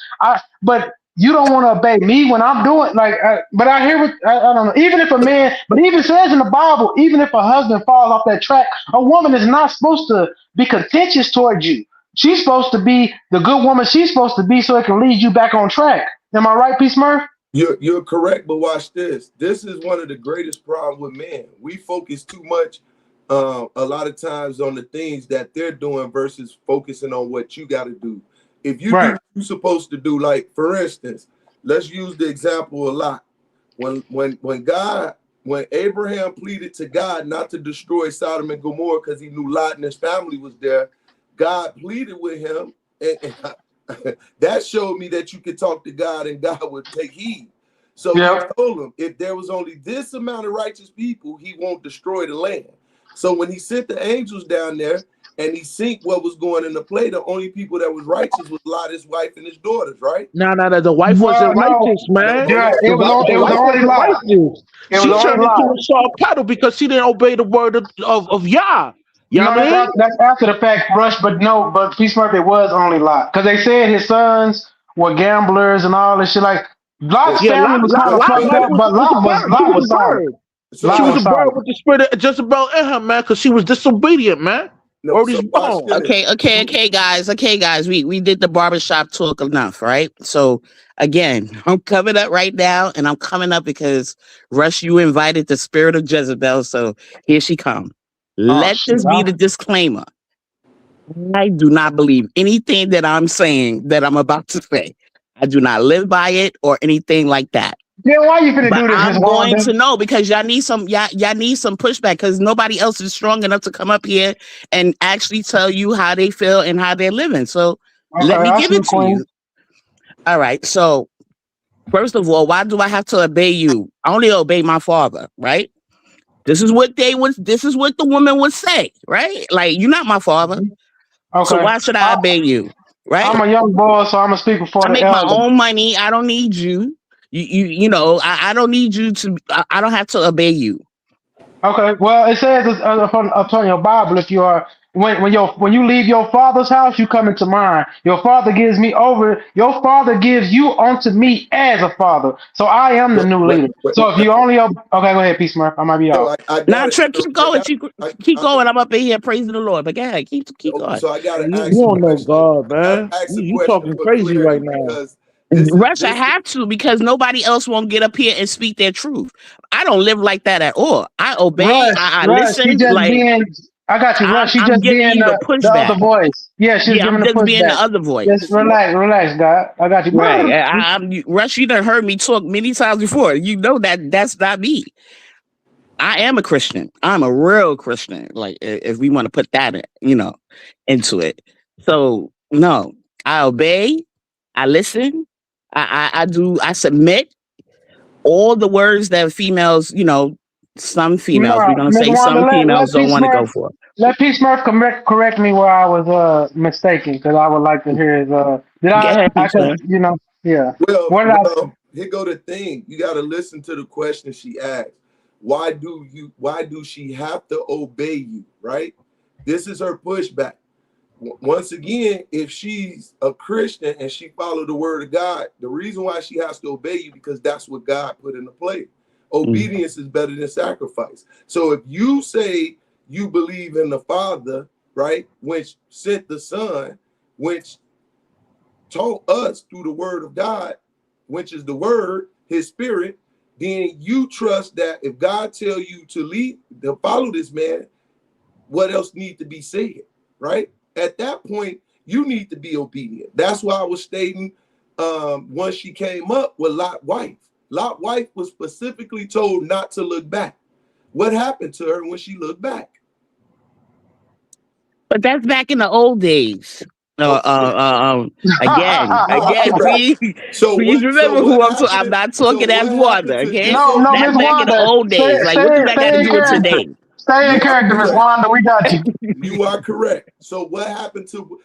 But you don't want to obey me when I'm doing but I hear what I don't know. Even if a man, but even says in the Bible, even if a husband falls off that track, a woman is not supposed to be contentious towards you. She's supposed to be the good woman she's supposed to be so it can lead you back on track. Am I right, P. Smurf? You're correct, but watch this. This is one of the greatest problems with men. We focus too much a lot of times on the things that they're doing versus focusing on what you got to do. If you do what you're supposed to do, like for instance, let's use the example a lot. When Abraham pleaded to God not to destroy Sodom and Gomorrah because he knew Lot and his family was there, God pleaded with him, and that showed me that you could talk to God and God would take heed. So he told him if there was only this amount of righteous people, he won't destroy the land. So when he sent the angels down there and he seen what was going into play. The only people that was righteous was Lot, his wife, and his daughters, right? No, the wife Well, wasn't no. righteous, man. No, Yeah, The it was wife only wasn't Lot. righteous. It was She only turned into Lot. a soft cattle because she didn't obey the word of Yah. You know No, what I mean? that's after the fact, Rush. But no, but Peace Murphy was only Lot because they said his sons were gamblers and all this shit. Like Lot's Yeah, family was kind of Lot fucked wife up, but was a bird. She Lot was was a solid. bird. so She Lot was was a bird solid. with the spirit of Jezebel in her, man, because she was disobedient, man. no. Word So is watch born. this. Okay, guys. We did the barbershop talk enough, right? So again, I'm coming up right now, and I'm coming up because Rush, you invited the spirit of Jezebel, so here she come. Oh Let shit! this be the disclaimer. I do not believe anything that I'm saying that I'm about to say. I do not live by it or anything like that. Then why you finna But do this, Miss I'm going Wanda? to know because y'all need some pushback because nobody else is strong enough to come up here and actually tell you how they feel and how they're living. So Okay, let me I give see you, it to Queen. you. All right. So first of all, why do I have to obey you? I only obey my father, right? This is what the woman would say, right? Like, you're not my father. So Okay, why should I obey you? I'm Right? a young boy, so I'm gonna speak before I the make my elder. own money. I don't need you. I don't need you to. I don't have to obey you. Okay, well, it says upon your Bible, if you are when you leave your father's house, you come into mine. Your father gives me over. Your father gives you unto me as a father. So I am the new leader. So if you only okay, go ahead, Peace Smurf. I might be No, off. I Now, got it. Trip, So keep I going. got. Keep going. I'm up in here praising the Lord. But go ahead, keep going. So I got to You ask a don't know question. God, I got man. to ask a You question talking for crazy clarity right now. because this is Rush, I have to because nobody else won't get up here and speak their truth. I don't live like that at all. I obey. I Rush, she listen. just Like, being. I got you, Rush. She I'm just giving being you the the other pushback. voice. Yeah, she's Yeah, giving I'm the just being the pushback. other Just voice. relax, God. I got you. Right. Rush, you done heard me talk many times before. You know that's not me. I am a Christian. I'm a real Christian. Like, if we want to put that, into it. So no, I obey. I listen. I submit all the words that females, some females, we're No, gonna Miss say Wanda, some let females don't Peace want to go Smurf for. correct me where I was mistaken because I would like to hear his did Go ahead, I Peach could Man. yeah. well, What did I here go the thing. You got to listen to the question she asked. Why do she have to obey you? Right. This is her pushback. Once again, if she's a Christian and she followed the word of God, the reason why she has to obey you because that's what God put into play. Obedience is better than sacrifice. So if you say you believe in the Father, right, which sent the Son, which taught us through the word of God, which is the word, his spirit, then you trust that if God tell you to follow this man, what else need to be said, right? At that point, you need to be obedient. That's why I was stating once she came up with Lot's wife. Lot's wife was specifically told not to look back. What happened to her when she looked back? But that's back in the old days. Again, please, please remember who I'm talking. I'm not talking as Wanda, okay? No, That's Miss back in the Wanda. old days. Like, what do that got to Stay in do with character. today? Stay in character, Miss Wanda. We got you. You are correct. So what happened to,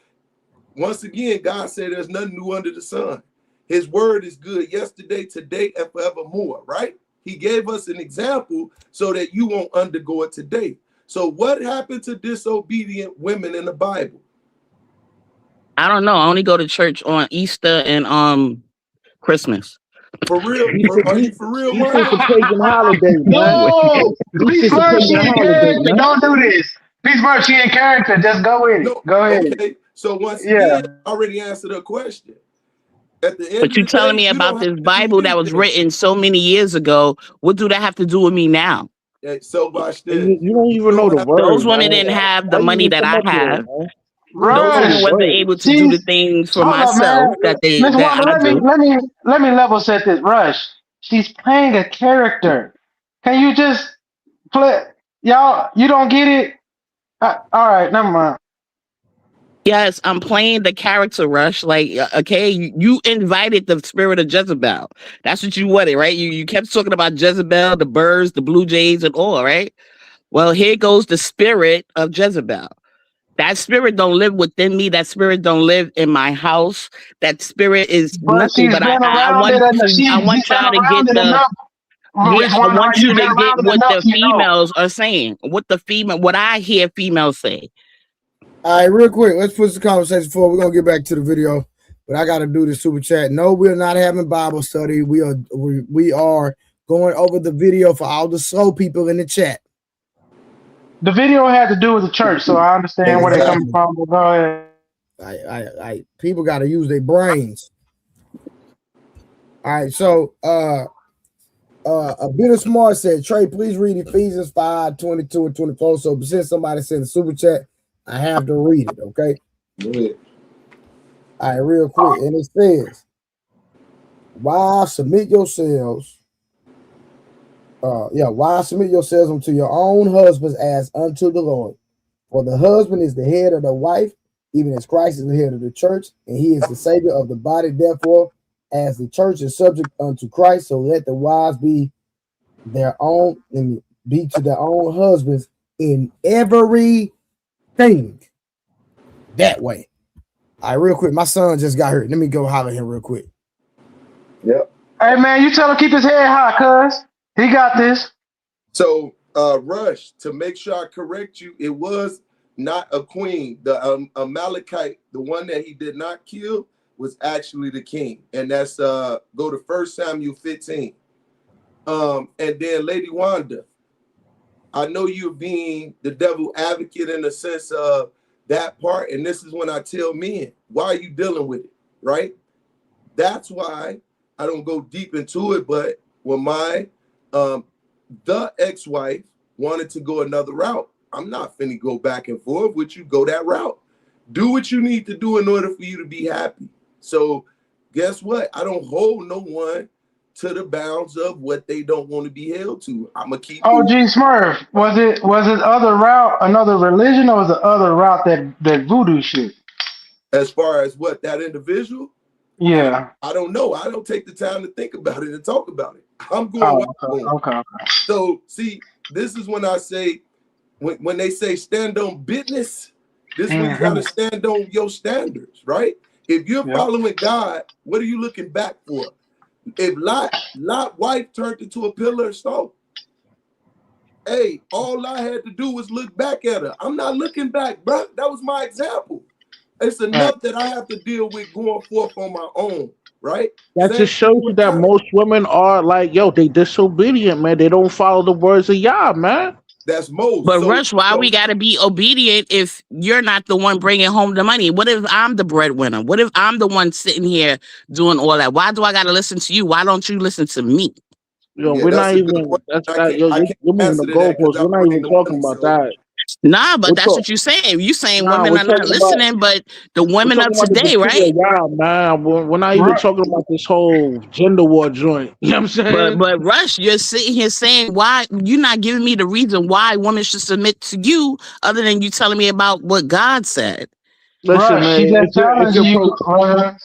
once again, God said there's nothing new under the sun. His word is good yesterday, today, and forevermore, right? He gave us an example so that you won't undergo it today. So what happened to disobedient women in the Bible? I don't know. I only go to church on Easter and Christmas. For real? Are you for real, These just Wanda? a pagan holiday, man. No, These Peace just a Smurf, she pagan in holiday, character. man. Don't do this. Peace Smurf, she in character. Just go with it. No. Go ahead. Okay. So once Yeah. again, I already answered her question. At the end But of you the day, telling me you don't about have this to do Bible that was anything. written so many years ago? What do that have to do with me now? Okay, so watch And this. you don't You even know don't the have Those word, women man. didn't have the Why you money even that come I up here, have. man? You don't Those know the women Rush. wasn't word. able to do the She's things for hold up, man. myself that Miss Wanda, I do. let me level set this. Rush. She's playing a character. Can you just play y'all? You don't get it? All right, never mind. Yes, I'm playing the character, Rush. Like, okay, you invited the spirit of Jezebel. That's what you wanted, right? You kept talking about Jezebel, the birds, the blue jays, and all, right? Well, here goes the spirit of Jezebel. That spirit don't live within me. That spirit don't live in my house. That spirit is But nothing. she's But I, been I around want it, and I she's want been y'all to get around it the enough. yeah. Rich I Wanda, want you've you to been get around it what enough, the you know. females are saying. What I hear females say. All right, real quick, let's push the conversation forward. We're gonna get back to the video, but I gotta do the super chat. No, we're not having Bible study. We are going over the video for all the slow people in the chat. The video had to do with the church, so I understand where they're coming Exactly. from. But go ahead. People gotta use their brains. All right, so a bit of smart said, Trey, please read Ephesians 5, 22 and 24. So since somebody sent a super chat, I have to read it, okay? Yeah. All right, real quick. And it says, wives, submit yourselves. Wives, submit yourselves unto your own husbands as unto the Lord. For the husband is the head of the wife, even as Christ is the head of the church, and he is the savior of the body. Therefore, as the church is subject unto Christ, so let the wives be their own and be to their own husbands in everything. That way. All right, real quick. My son just got hurt. Let me go holler at him real quick. Yep. Hey man, you tell him keep his head high, cuz he got this. So, Rush, to make sure I correct you, it was not a queen. The Amalekite, the one that he did not kill, was actually the king. And that's go to 1 Samuel 15. And then Lady Wanda, I know you're being the devil advocate in the sense of that part. And this is when I tell men, why are you dealing with it, right? That's why I don't go deep into it. But when my the ex-wife wanted to go another route, I'm not finna go back and forth with you. Go that route. Do what you need to do in order for you to be happy. So guess what? I don't hold no one to the bounds of what they don't want to be held to. I'm gonna keep Oh, moving. G Smurf, was it other route, another religion, or was it other route that voodoo shit? As far as what that individual, Yeah. I don't know. I don't take the time to think about it and talk about it. I'm going Oh, where I'm going. okay. So see, this is when I say, when they say stand on business, this is when you got to stand on your standards, right? If you're following God, what are you looking back for? If Lot wife turned into a pillar of stone, hey, all I had to do was look back at her. I'm not looking back, bro. That was my example. It's enough that I have to deal with going forth on my own, right? That Same just shows you that most women are like, yo, they disobedient, man. They don't follow the words of Yah, man. That's most. But Rush, why we gotta be obedient if you're not the one bringing home the money? What if I'm the breadwinner? What if I'm the one sitting here doing all that? Why do I gotta listen to you? Why don't you listen to me? Yo, Yeah, we're that's not a good even. question. That's I that. can't, Yo, I can't you're moving the answer to that because goalposts. I We're not bring even the talking money. about So that. Nah, but We're that's talk- what you're saying. You saying Nah, women we're are not talking about. listening, but the We're women of talking about the today, decree right? of Yah, man. We're not even talking about this whole gender war joint. You know what I'm saying? But Rush, you're sitting here saying why you're not giving me the reason why women should submit to you, other than you telling me about what God said. Listen, Rush, man. she just challenged you.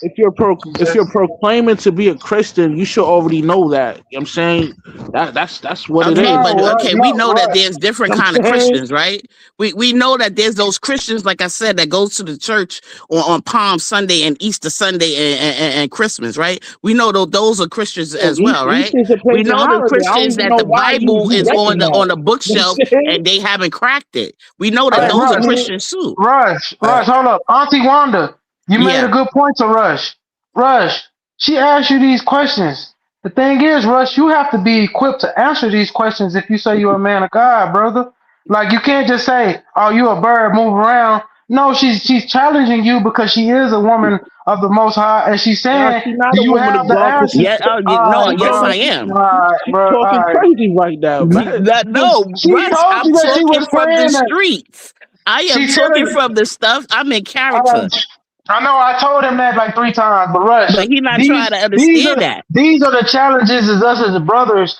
If you're proclaiming to be a Christian, you should already know that. You know what I'm saying that's what it Okay, is. but okay, we know that Rush. there's different You know kind what of I'm saying? Christians, right? We know that there's those Christians, like I said, that goes to the church on Palm Sunday and Easter Sunday and Christmas, right? We know those are Christians Yo, as well, right? Easter's a We pagan know the holiday. I don't Christians even that know the why Bible you is reckon on that. the You know what bookshelf I'm saying? and they haven't cracked it. We know that Hey, those are Rush, Christians too. Rush, hold up. Auntie Wanda, you made a Yeah. good point to Rush. Rush, she asked you these questions. The thing is, Rush, you have to be equipped to answer these questions if you say you're a man of God, brother. Like you can't just say, "Oh, you a bird, move around." No, she's challenging you because she is a woman of the Most High, and she's Nah, saying, she's not "Do a you woman have of the God because answers?" All right, Yes, bro. I she, am. All right, she's bro. All talking right. crazy right now, man. No, She Rush, told I'm you that she talking was from the praying that. streets. I am She's talking telling. from the stuff. I'm in All character. right. I know I told him that like 3 times, but Rush, But he not trying these to these understand are that. these are the challenges as us as the brothers.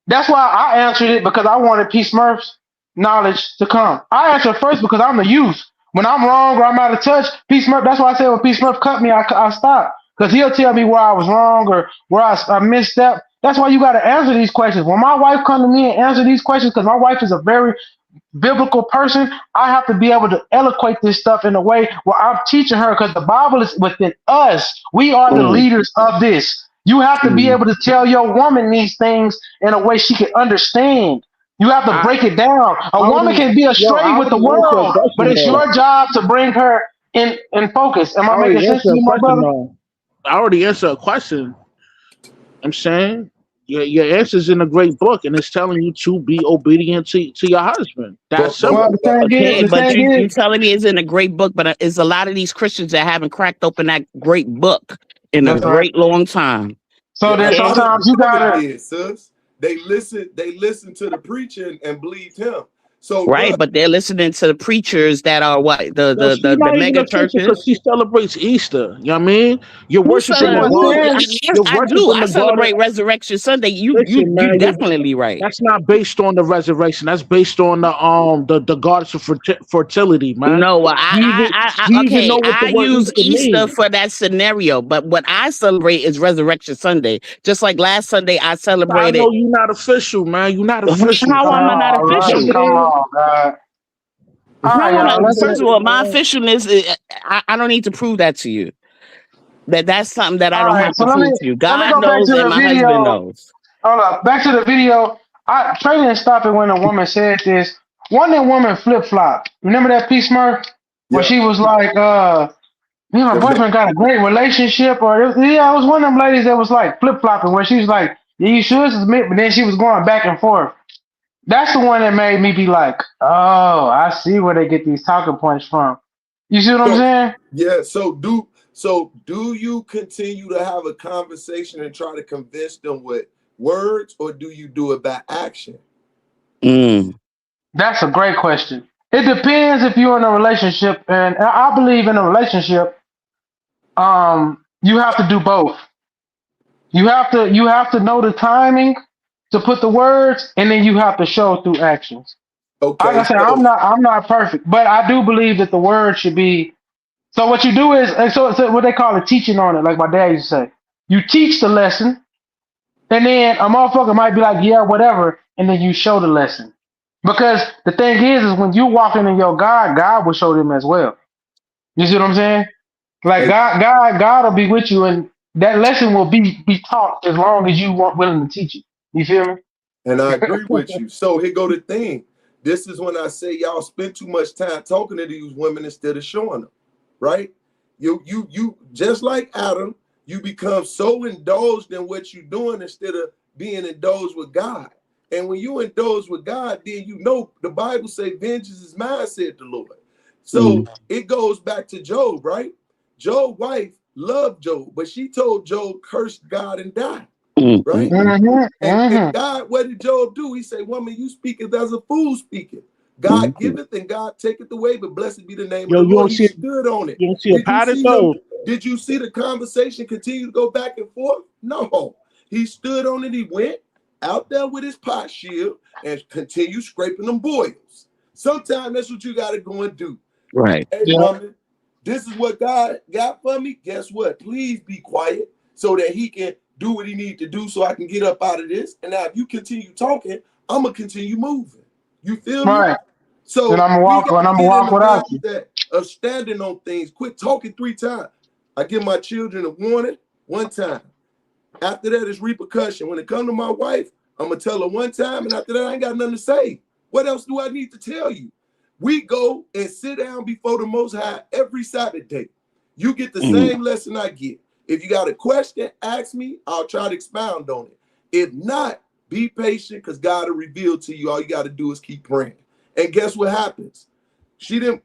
That's why I answered it because I wanted P Smurf's knowledge to come. I answered first because I'm the youth. When I'm wrong or I'm out of touch, P Smurf. That's why I said when P Smurf cut me, I stopped because he'll tell me where I was wrong or where I misstepped. That's why you got to answer these questions. When my wife come to me and answer these questions, because my wife is a very biblical person, I have to be able to eloquate this stuff in a way where I'm teaching her because the Bible is within us. We are the Mm, leaders of this. You have to be mm. able to tell your woman these things in a way she can understand. You have to I break it down. A woman already, can be yo, I astray with the already answered a world, but question it's though. your job to bring her in focus. Am I I already making sense answered to a you, my question brother? though. I already answered a question. I'm saying your answer's in a great book, and it's telling you to be obedient to your husband. That's Well, simple. Okay, the but thing you is, telling me it's in a great book, but it's a lot of these Christians that haven't cracked open that great book in a that's right. great long time. So Yeah, then a lot And of sometimes you women gotta. did, sis. They listened to the preacher and believed him. So, bro, right, but they're listening to the preachers that are what Yo, she's the not even mega a Christian because churches. she celebrates Easter. You know what I mean? You're Who worshiping the celebrate? Well, God. Who? then, You're I do. worshiping I the God. celebrate Resurrection Sunday. Listen, You man, definitely right. that's not based on the resurrection. That's based on the goddess of fertility, man. No, Do you even okay. know what the I word use Easter Easter means? for that scenario, but what I celebrate is Resurrection Sunday. Just like last Sunday, I I celebrated. know you're not official, man. You're not official. How am I not oh, Yes, Russ, it official? come is. on, God. All It's right, How am I? y'all. Let's First of official, all, my man. officialness. I don't need to prove that to you. That's something that I All don't right. have So to prove to you. let me God go back knows, to and the my husband video. knows. Hold up. Back to the video. Trey didn't stop it when the woman said this. One that woman flip flop. Remember that piece, Murph? Where yeah, she was like, me and my the ma- boyfriend got a great relationship, or yeah, it was one of them ladies that was like flip flopping, where she was like, yeah, you should submit, but then she was going back and forth. That's the one that made me be like, oh, I see where they get these talking points from. You see what I'm so saying? yeah. Do you continue to have a conversation and try to convince them with words, or do you do it by action? Mm. That's a great question. It depends if you're in a relationship, and I believe in a relationship, you have to do both. You have to know the timing to put the words, and then you have to show through actions. Like I Okay, said, so I'm not perfect, but I do believe that the word should be. So what you do is, so what they call it, teaching on it, like my dad used to say. You teach the lesson, and then a motherfucker might be like, yeah, whatever, and then you show the lesson. Because the thing is when you walking in your God, God will show them as well. You see what I'm saying? Like and, God will be with you, and that lesson will be taught as long as you want willing to teach it. You feel me? and I agree with you. So here go the thing. This is when I say y'all spend too much time talking to these women instead of showing them, right? You just like Adam, you become so indulged in what you're doing instead of being indulged with God. And when you indulge with God, then you know the Bible say vengeance is mine, said the Lord. So Mm. it goes back to Job, right? Job's wife loved Job, but she told Job, curse God and die, Mm. right? Mm. Mm-hmm. And Mm-hmm. God, what did Job do? He said, woman, you speaketh as a fool speaketh. Mm. God Mm. giveth and God taketh away, but blessed be the name of Yo, the Lord. He stood on it. you don't see a Did you pattern see him? though. Did you see the conversation continue to go back and forth? No. He stood on it. He went out there with his pot shield and continued scraping them boils. Sometimes that's what you got to go and do. Right. Hey, Yeah. woman, this is what God got for me. Guess what? Please be quiet so that he can do what he need to do so I can get up out of this. And now if you continue talking, I'm going to continue moving. You feel me? Right. And So I'm gonna we walk. got And to I'm gonna get in walk the without you. mindset of standing on things. Quit talking 3 times. I give my children a warning 1 time. After that is repercussion. When it comes to my wife, I'm going to tell her 1 time, and after that, I ain't got nothing to say. What else do I need to tell you? We go and sit down before the Most High every Saturday. You get the Mm. same lesson I get. If you got a question, ask me. I'll try to expound on it. If not, be patient because God will reveal to you. All you got to do is keep praying. And guess what happens?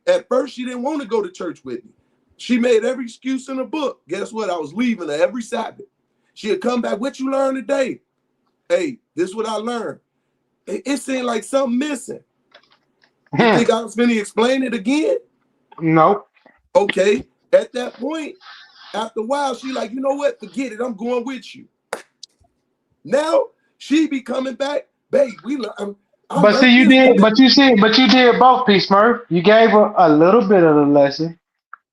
At first, she didn't want to go to church with me. She made every excuse in the book. Guess what? I was leaving her every Sabbath. She'd come back, what you learned today? Hey, this is what I learned. It seemed like something missing. You think I was going to explain it again? Nope. Okay. At that point, after a while, she like, you know what? Forget it. I'm going with you. Now she be coming back. Babe, I But see, learned you this did. today. But you did both, P. Smurf. You gave her a little bit of the lesson,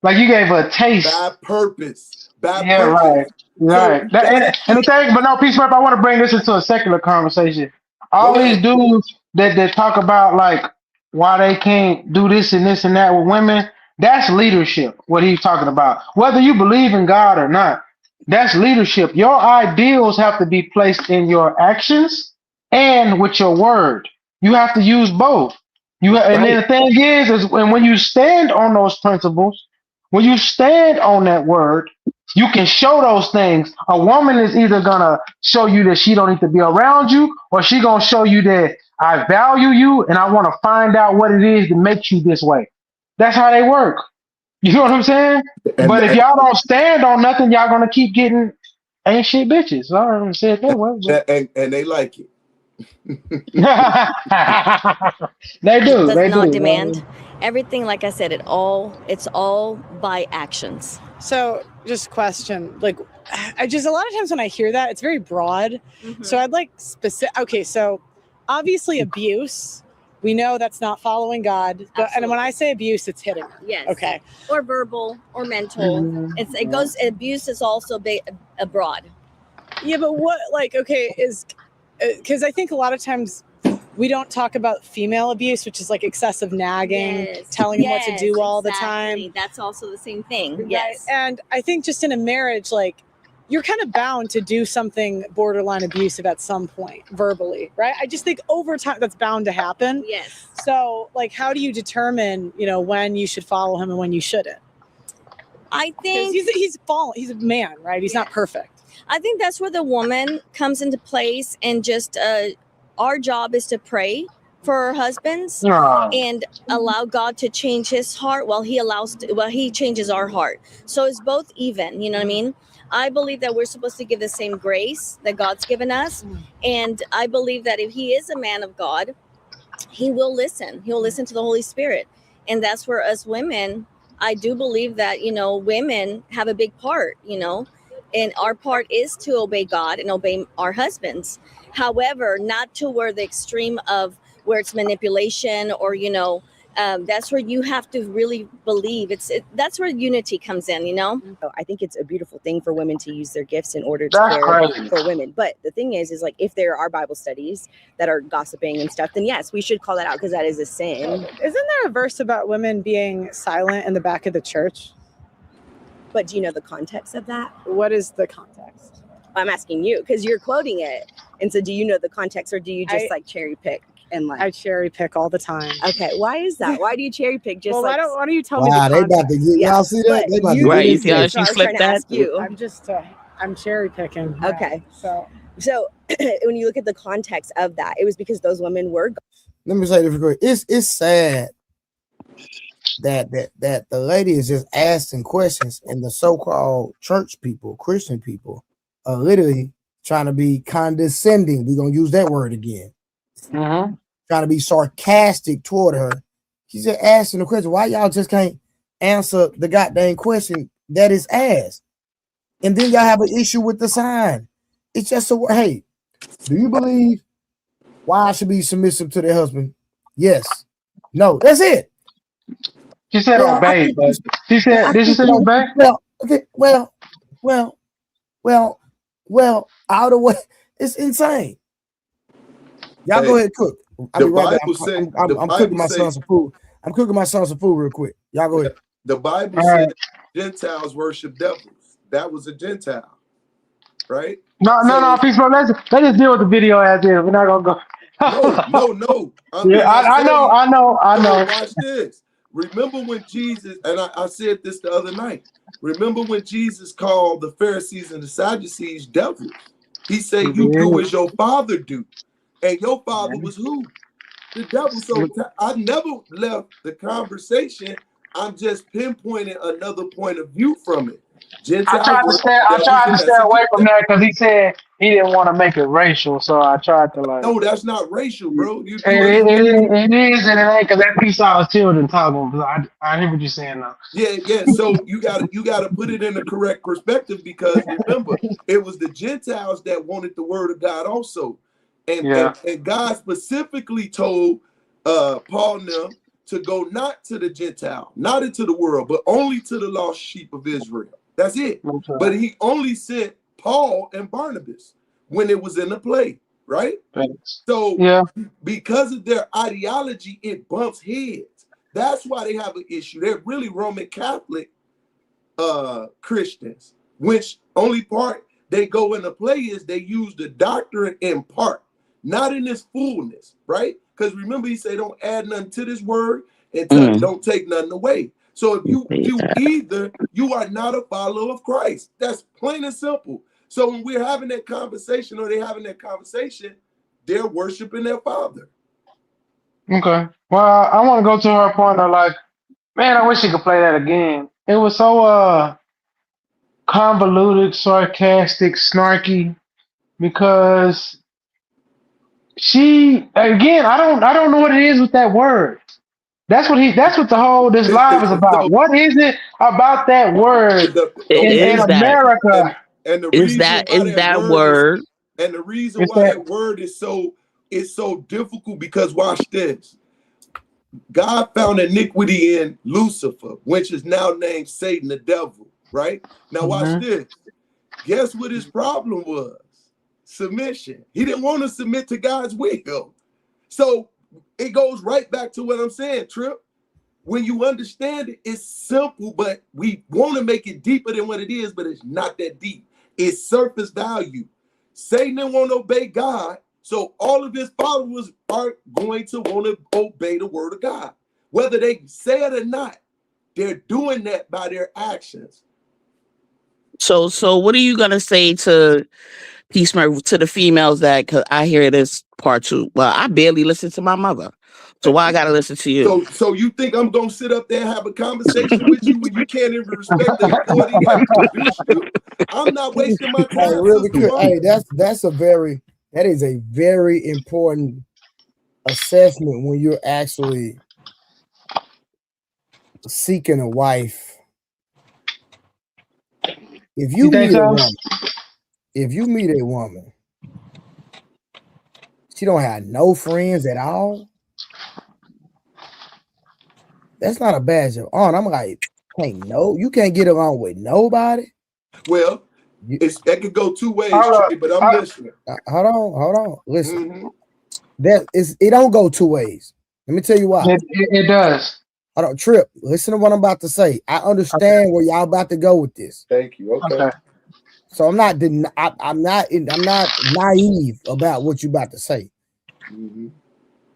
like you gave her a taste. By purpose. By Yeah, right, purpose. So right. that's And the it. thing, but no, P. Smurf. I want to bring this into a secular conversation. Go All ahead. these dudes that talk about like why they can't do this and this and that with women. That's leadership, what he's talking about. Whether you believe in God or not, that's leadership. Your ideals have to be placed in your actions and with your word. You have to use both. And then Right. the thing is when you stand on those principles, when you stand on that word, you can show those things. A woman is either gonna show you that she don't need to be around you, or she gonna show you that I value you and I want to find out what it is that makes you this way. That's how they work. You know what I'm saying? And, But if and y'all don't stand on nothing, y'all gonna keep getting ain't shit bitches. Sorry, I'm gonna say it that way. and they like it. They do. Does They not do. demand everything. Like I said, it's all by actions. So, just a question, like, I just a lot of times when I hear that, it's very broad. So I'd like specific. Okay, so obviously abuse, we know that's not following God. But, and when I say abuse, it's hitting her. Yes. Okay. Or verbal or mental. It goes. Abuse is also abroad. Yeah, but what, like, okay, is because I think a lot of times we don't talk about female abuse, which is like excessive nagging, telling them what to do all the time. That's also the same thing. Right? Yes. And I think just in a marriage, like, you're kind of bound to do something borderline abusive at some point, verbally, right? I just think over time that's bound to happen. Yes. So, like, how do you determine, when you should follow him and when you shouldn't? I think he's fallen. He's a man, right? He's not perfect. I think that's where the woman comes into place, and just our job is to pray for our husbands and allow God to change his heart while he changes our heart. So it's both even, you know what I mean? I believe that we're supposed to give the same grace that God's given us. And I believe that if he is a man of God, he will listen. He'll listen to the Holy Spirit. And that's where us women, I do believe that, women have a big part, and our part is to obey God and obey our husbands. However, not to where the extreme of where it's manipulation or, that's where you have to really believe. That's where unity comes in, So I think it's a beautiful thing for women to use their gifts in order to That's care crazy. for women. But the thing is like, if there are Bible studies that are gossiping and stuff, then yes, we should call that out because that is a sin. Isn't there a verse about women being silent in the back of the church? But do you know the context of that? What is the context? I'm asking you because you're quoting it. And so do you know the context, or do you just like cherry pick? And like, I cherry pick all the time. Okay, why is that? Why do you cherry pick? Just well, like, why don't you tell me Wow, the they context? about to get y'all see that? They about to Right, you get see how this. she flipped that? I'm cherry picking. Okay. Yeah, so when you look at the context of that, it was because those women were. Let me say this real quick. It's sad that the lady is just asking questions, and the so-called church people, Christian people, are literally trying to be condescending. We're gonna use that word again. Trying to be sarcastic toward her. She's just asking the question. Why y'all just can't answer the goddamn question that is asked? And then y'all have an issue with the sign. It's just hey, do you believe wives should be submissive to their husband? Yes. No. That's it. She said obey, but she said obey. Well, out of what? It's insane. Y'all go ahead, cook. I'll be right back. I'm cooking my son some food. I'm cooking my son some food real quick. Y'all go ahead. The Bible said Gentiles worship devils. That was a Gentile, right? No, peace, bro. Let's just deal with the video as is. We're not gonna go. No. I know. Watch this. Remember when Jesus, and I said this the other night. Remember when Jesus called the Pharisees and the Sadducees devils? He said, "You do as your father do," and your father was who? The devil. So I never left the conversation. I'm just pinpointing another point of view from it. I tried to stay away from that because he said he didn't want to make it racial, so I tried to like. No, that's not racial, bro. It is and it ain't because that Esau's children talking. I hear what you're saying now. Yeah. So you gotta put it in the correct perspective, because remember, it was the Gentiles that wanted the word of God also, and God specifically told Paul and them to go not to the Gentile, not into the world, but only to the lost sheep of Israel. That's it. Okay. But he only sent Paul and Barnabas when it was in the play, right? Thanks. So Yeah. because of their ideology, it bumps heads. That's why they have an issue. They're really Roman Catholic Christians, which only part they go into play is they use the doctrine in part, not in its fullness, right? Because remember, he said, don't add nothing to this word and don't take nothing away. So if you either you are not a follower of Christ, that's plain and simple. So when we're having that conversation or they're having that conversation, they're worshiping their father. Okay. Well, I want to go to her point of like, man, I wish she could play that again. It was so convoluted, sarcastic, snarky, because she again, I don't know what it is with that word. That's what the whole this live is about. So What is it about that word in America? And the Is reason why that word? And the reason It's why that- that word is so difficult, because watch this. God found iniquity in Lucifer, which is now named Satan, the devil, right? Now watch this. Guess what his problem was? Submission. He didn't want to submit to God's will. So it goes right back to what I'm saying, Trip. When you understand it, it's simple, but we want to make it deeper than what it is, but it's not that deep. It's surface value. Satan didn't want to obey God, so all of his followers are going to want to obey the word of God. Whether they say it or not, they're doing that by their actions. So what are you gonna say to Peace Murray, to the females that, because I hear this part too. Well, I barely listen to my mother, so why I gotta listen to you? So you think I'm gonna sit up there and have a conversation with you when you can't even respect the authority that produced you? I'm not wasting my Hey, time, really Sister quick. One. Hey, that is a very important assessment when you're actually seeking a wife. If you meet a woman, she don't have no friends at all, that's not a badge of honor. I'm like, you can't get along with nobody. Well, that could go two ways, Trey, but I'm listening. Hold on. Listen, it don't go two ways. Let me tell you why. It does. I don't Trip. Listen to what I'm about to say. I understand where y'all about to go with this. Thank you. Okay. So I'm not naive about what you're about to say.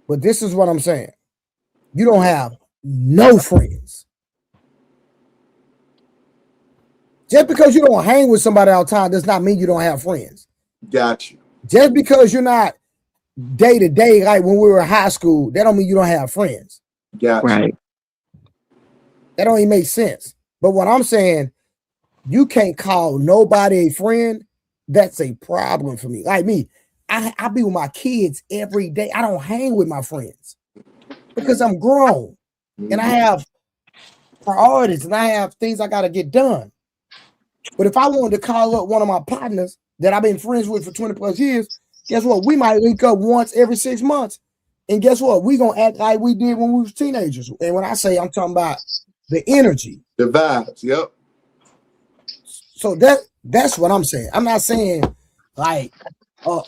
But this is what I'm saying. You don't have no friends. Just because you don't hang with somebody all the time does not mean you don't have friends. Got you. Just because you're not day to day like when we were in high school, that don't mean you don't have friends. Got right. That don't even make sense. But what I'm saying, you can't call nobody a friend. That's a problem for me. Like me, I be with my kids every day. I don't hang with my friends because I'm grown and I have priorities and I have things I got to get done. But if I wanted to call up one of my partners that I've been friends with for 20 plus years, guess what? We might link up once every 6 months. And guess what? We going to act like we did when we was teenagers. And when I say I'm talking about the energy. The vibes, yep. So that's what I'm saying. I'm not saying like you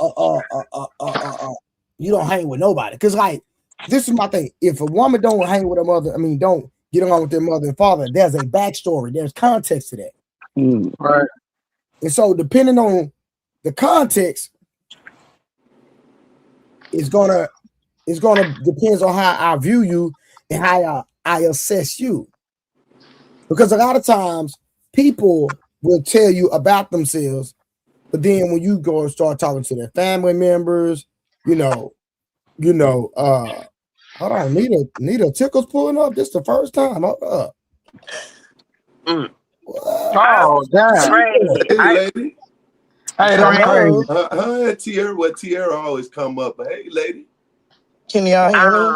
don't hang with nobody. Because like this is my thing. If a woman don't hang with her mother, don't get along with their mother and father, there's a backstory. There's context to that. Right. And so depending on the context, it's gonna depends on how I view you and how I assess you. Because a lot of times people will tell you about themselves, but then when you go and start talking to their family members, hold on, Nita Tickle's pulling up. This the first time. Hold up. Oh, damn. Hey, lady. Hey, that's crazy. Tierra always come up. But hey, lady. Can y'all hear me?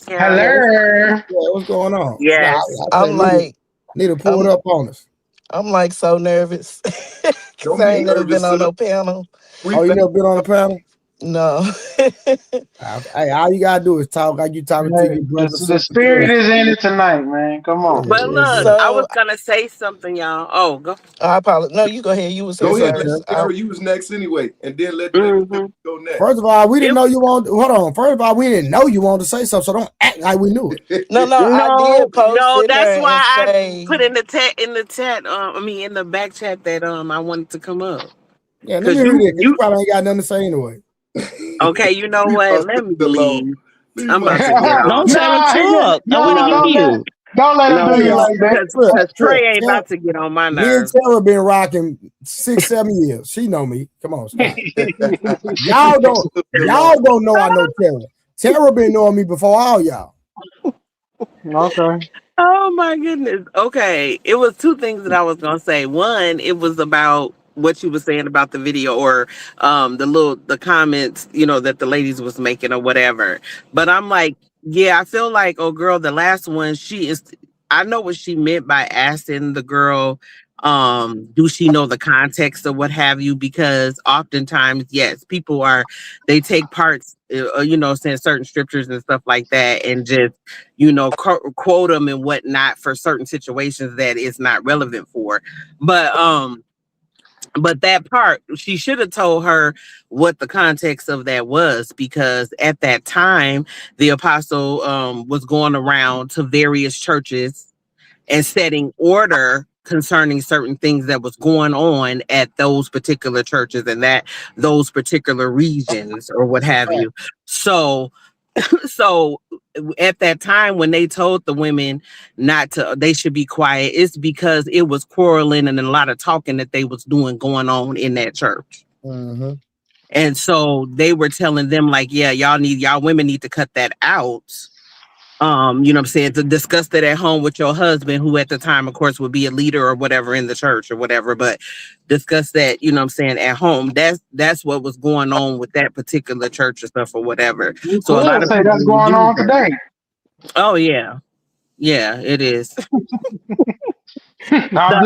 Hello. What's going on? Yes. I'm like, Nita pulled up on us. I'm like so nervous. Because I ain't never been on no panel. Oh, you never been on a panel? No. Hey, all you gotta do is talk like you talking to your brother. The spirit is in it tonight, man. Come on. But look, I was So gonna say something, y'all. Oh, go. I apologize. No, you go ahead. You were saying Go ahead, something. Sarah. You was next anyway, and then let Mm-hmm. go next. First of all, we didn't know you wanted. Hold on. First of all, we didn't know you wanted to say something, so don't act like we knew it. No, I No, did post no, in that's there why and I say, put in the chat. In the back chat that I wanted to come up. Yeah, let me Cause hear it. Cause you you probably ain't got nothing to say anyway. okay? You know what? Let me leave. I'm about to get Don't off. tell her talk. I want to hear you. Don't let him No, do you like that. cause Trey ain't about to get on my Me and nerves. Tara been rocking 6-7 years. She know me. Come on, stop. Y'all don't know I know Tara. Tara been knowing me before all y'all. Okay. Oh my goodness. Okay. It was two things that I was gonna say. One, it was about what you were saying about the video or the comments, that the ladies was making or whatever. But I'm like, yeah, I feel like, oh girl, the last one, I know what she meant by asking the girl, do she know the context or what have you? Because oftentimes, yes, they take parts, saying certain scriptures and stuff like that and just, quote them and whatnot for certain situations that it's not relevant for. But that part, she should have told her what the context of that was, because at that time, the apostle was going around to various churches and setting order concerning certain things that was going on at those particular churches and those particular regions or what have you. So at that time when they told the women they should be quiet, it's because it was quarreling and a lot of talking that they was doing going on in that church. Mm-hmm. And so they were telling them like, yeah, y'all women need to cut that out. You know what I'm saying, to discuss that at home with your husband, who at the time, of course, would be a leader or whatever in the church or whatever, but discuss that, you know what I'm saying, at home. That's what was going on with that particular church or stuff or whatever. You So a lot could of say people that's going use on that. today. Oh yeah. Yeah, it is. I'm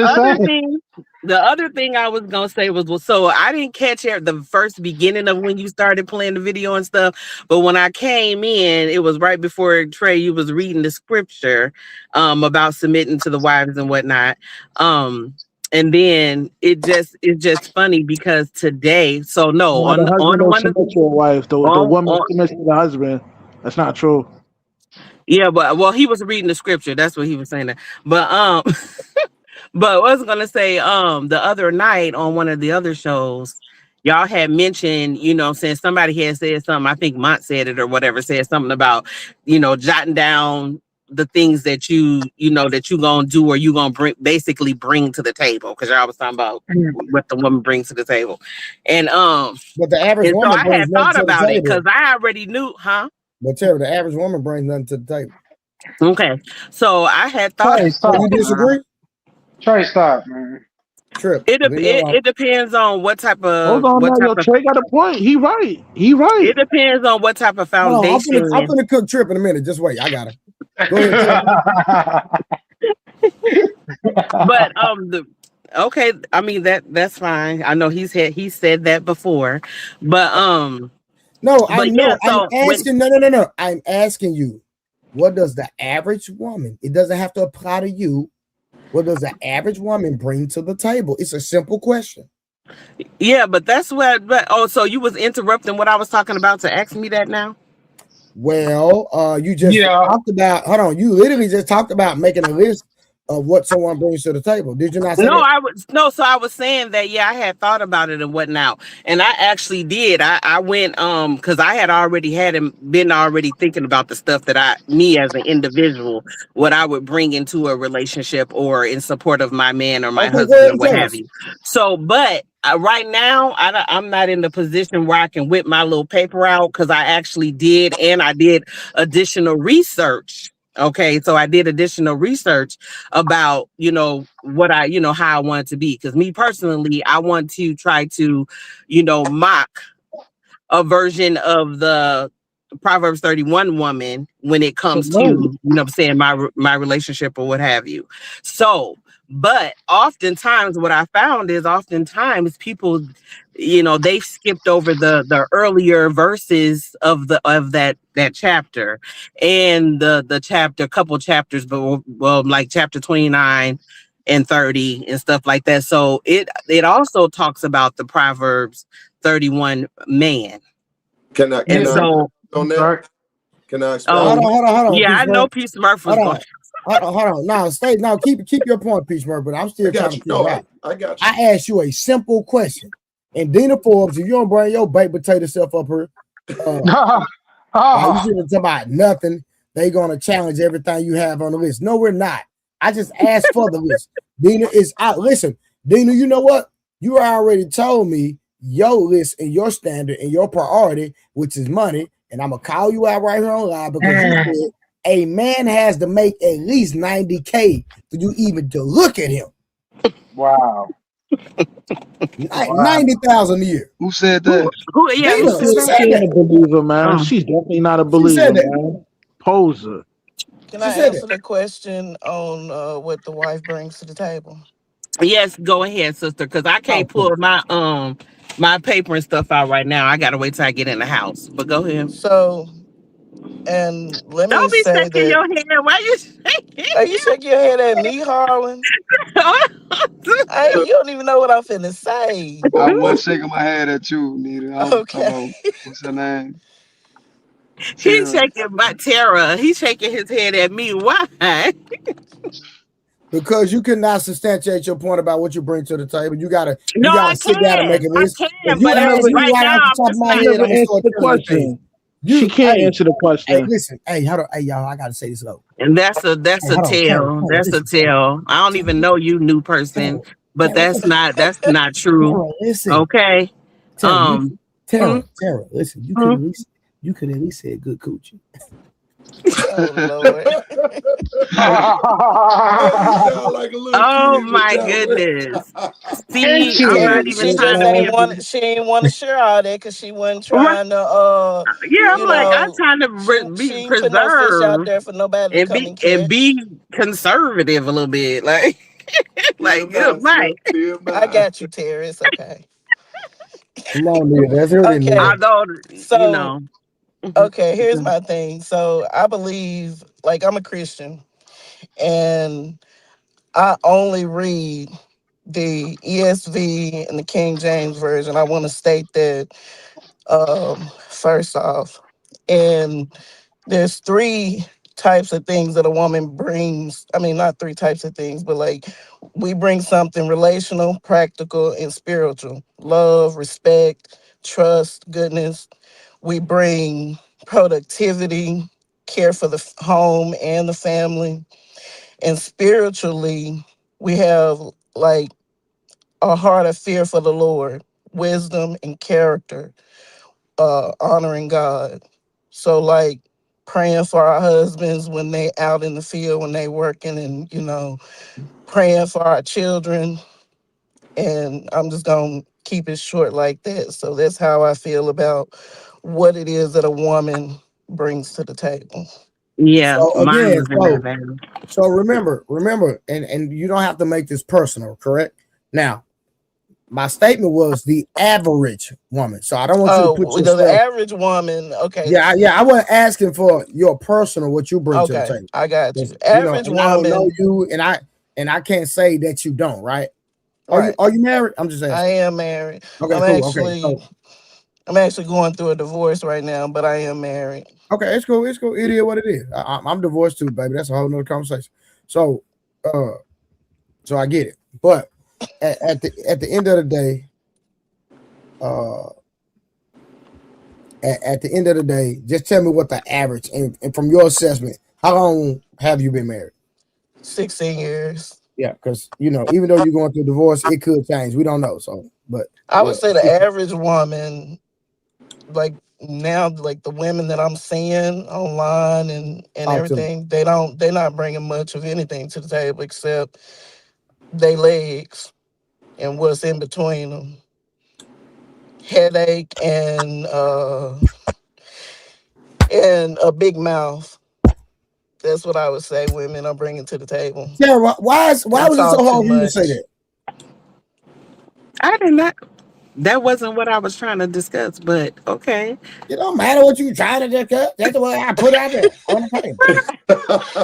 The other thing I was gonna say was so I didn't catch the first beginning of when you started playing the video and stuff, but when I came in, it was right before Trey, you was reading the scripture about submitting to the wives and whatnot. And then it's just funny because today, so no, No, the husband on don't one of submit to a wife. The woman on submits to the husband. That's not true. yeah, but he was reading the scripture. That's what he was saying. But But I was gonna say, the other night on one of the other shows, y'all had mentioned, saying somebody had said something. I think Mont said it or whatever, said something about, jotting down the things that that you gonna do or you gonna bring to the table, because y'all was talking about what the woman brings to the table, and but the average so woman I brings had nothing thought to the about it table. because I already knew, huh? But Tara, the average woman brings nothing to the table. Okay, so I had thought. So you disagree? Trey, stop, man. Trip. It depends on what type Hold of on now, yo, Trey got a point. He right. It depends on what type of Hold on, foundation. I'm gonna cook Trip in a minute. Just wait, I got her. Go ahead, But okay, I mean that's fine. I know he said that before, but No, but I'm yeah. So asking. No. I'm asking you. What does the average woman? It doesn't have to apply to you. What does the average woman bring to the table? It's a simple question. Yeah, but that's what. But so you was interrupting what I was talking about to ask me that now. Well, you just talked about. Hold on, you literally just talked about making a list of what someone brings to the table. Did you not say that? So I was saying that, yeah, I had thought about it and whatnot, and I actually did. I went because I had been already thinking about the stuff that me as an individual, what I would bring into a relationship or in support of my man or my husband or what have you. So, but right now, I'm not in the position where I can whip my little paper out, because I actually did additional research. Okay, so I did additional research about, what how I want it to be. Because me personally, I want to try to, mock a version of the Proverbs 31 woman when it comes to, my relationship or what have you. So, But oftentimes what I found is oftentimes people, they've skipped over the earlier verses of that chapter, and the chapter, couple chapters, but well, like chapter 29 and 30 and stuff like that. So it also talks about the Proverbs 31 man. Can I And so on that? Can I Hold expound? on, yeah, Peace I know Murph. Peace Murph was Hold going. on. Hold on. Now keep your point, Peace Murph, but I'm I still got trying to you. figure No, out. I got you. I asked you a simple question. And Dina Forbes, if you don't bring your baked potato self up here, you shouldn't talk about nothing. They gonna challenge everything you have on the list. No, we're not. I just asked for the list. Dina is out. Listen, Dina, you know what? You already told me your list and your standard and your priority, which is money. And I'm gonna call you out right here on live because you said a man has to make at least 90K for you even to look at him. Wow. 90,000 a year. Who said that? Dina, She she said ain't that. a believer, man. Oh. She's definitely not a She said believer, that. man. Poser. Can She I said answer that. the question on what the wife brings to the table? Yes, go ahead, sister, because I can't Okay. pull my paper and stuff out right now. I gotta wait till I get in the house. But go ahead. So, and let me Don't be say shaking that. your head. Why you shaking? Hey, you shake your head at me, Harlan. Hey, you don't even know what I'm finna say. I was shaking my head at you, Nita. I was talking Okay. about what's her name? He's Tara. shaking my Tara. He's shaking his head at me. Why? Because you cannot substantiate your point about what you bring to the table. You gotta No, I sit down and make can. a I list. If can, you but ask me right right now off the I'm top of just my not. She head, never I'm gonna answered start the telling you things. question. She can't answer the Hey, question. listen, hey, hold on, hey y'all, I gotta say this low. And that's a Hey, hold on, Tara, tell. That's a listen, tell. I don't even know you, new person, but that's not true. Tara, listen, Okay. Tara, Hmm? listen, Hmm? you could at least say a good coochie. Oh Lord. You sound like a little Oh kid with my that goodness. See, I'm Tara, not even she trying just to be ain't a want. She ain't want to share all that because she wasn't right. trying to. Yeah, I'm You like I'm know, trying to she be ain't put no fish out preserved there for nobody to and come be and and catch. be conservative a little bit. Like like good night. I got you, Tara. It's okay. Come on, nigga, that's her then, Okay. nigga. Although So, Mhm. okay, here's my thing. So, I believe, like, I'm a Christian, and I only read the ESV and the King James version. I want to state that first off. And there's three types of things that a woman brings. I mean, not three types of things, but like we bring something relational, practical, and spiritual. Love, respect, trust, goodness. We bring productivity, care for the home and the family. And spiritually, we have like a heart of fear for the Lord, wisdom and character, honoring God. So like praying for our husbands when they out in the field, when they working, and praying for our children. And I'm just gonna keep it short like that. So that's how I feel about what it is that a woman brings to the table. Yeah, So mine again, was in that vein. so remember, and you don't have to make this personal, correct? Now, my statement was the average woman. So I don't want you to put Oh, the yourself. average woman, okay. Yeah, I wasn't asking for your personal what you bring to the Okay, table. I got you. Average And I don't know woman. you, and I can't say that you don't, right? Right. Are you married? I'm just I asking. am married. Okay, cool. Okay, so I'm actually going through a divorce right now, but I am married. okay, it's cool. It's cool. It is what it is. I'm divorced too, baby. That's a whole nother conversation. So, so I get it. But at the end of the day, uh, at the end of the day, just tell me what the average and from your assessment, how long have you been married? 16 years. Yeah, because even though you're going through a divorce, it could change. We don't know. So, but I yeah, would say the average woman, like now, like the women that I'm seeing online and talk to me. everything, they're not bringing much of anything to the table except they legs and what's in between them. Headache and a big mouth. That's what I would say. Women are bringing to the table. Sarah, why They was it so talk too hard for you to say much. that? I did not. That wasn't what I was trying to discuss, but okay. It don't matter what you trying to discuss. That's the way I put out there on the table.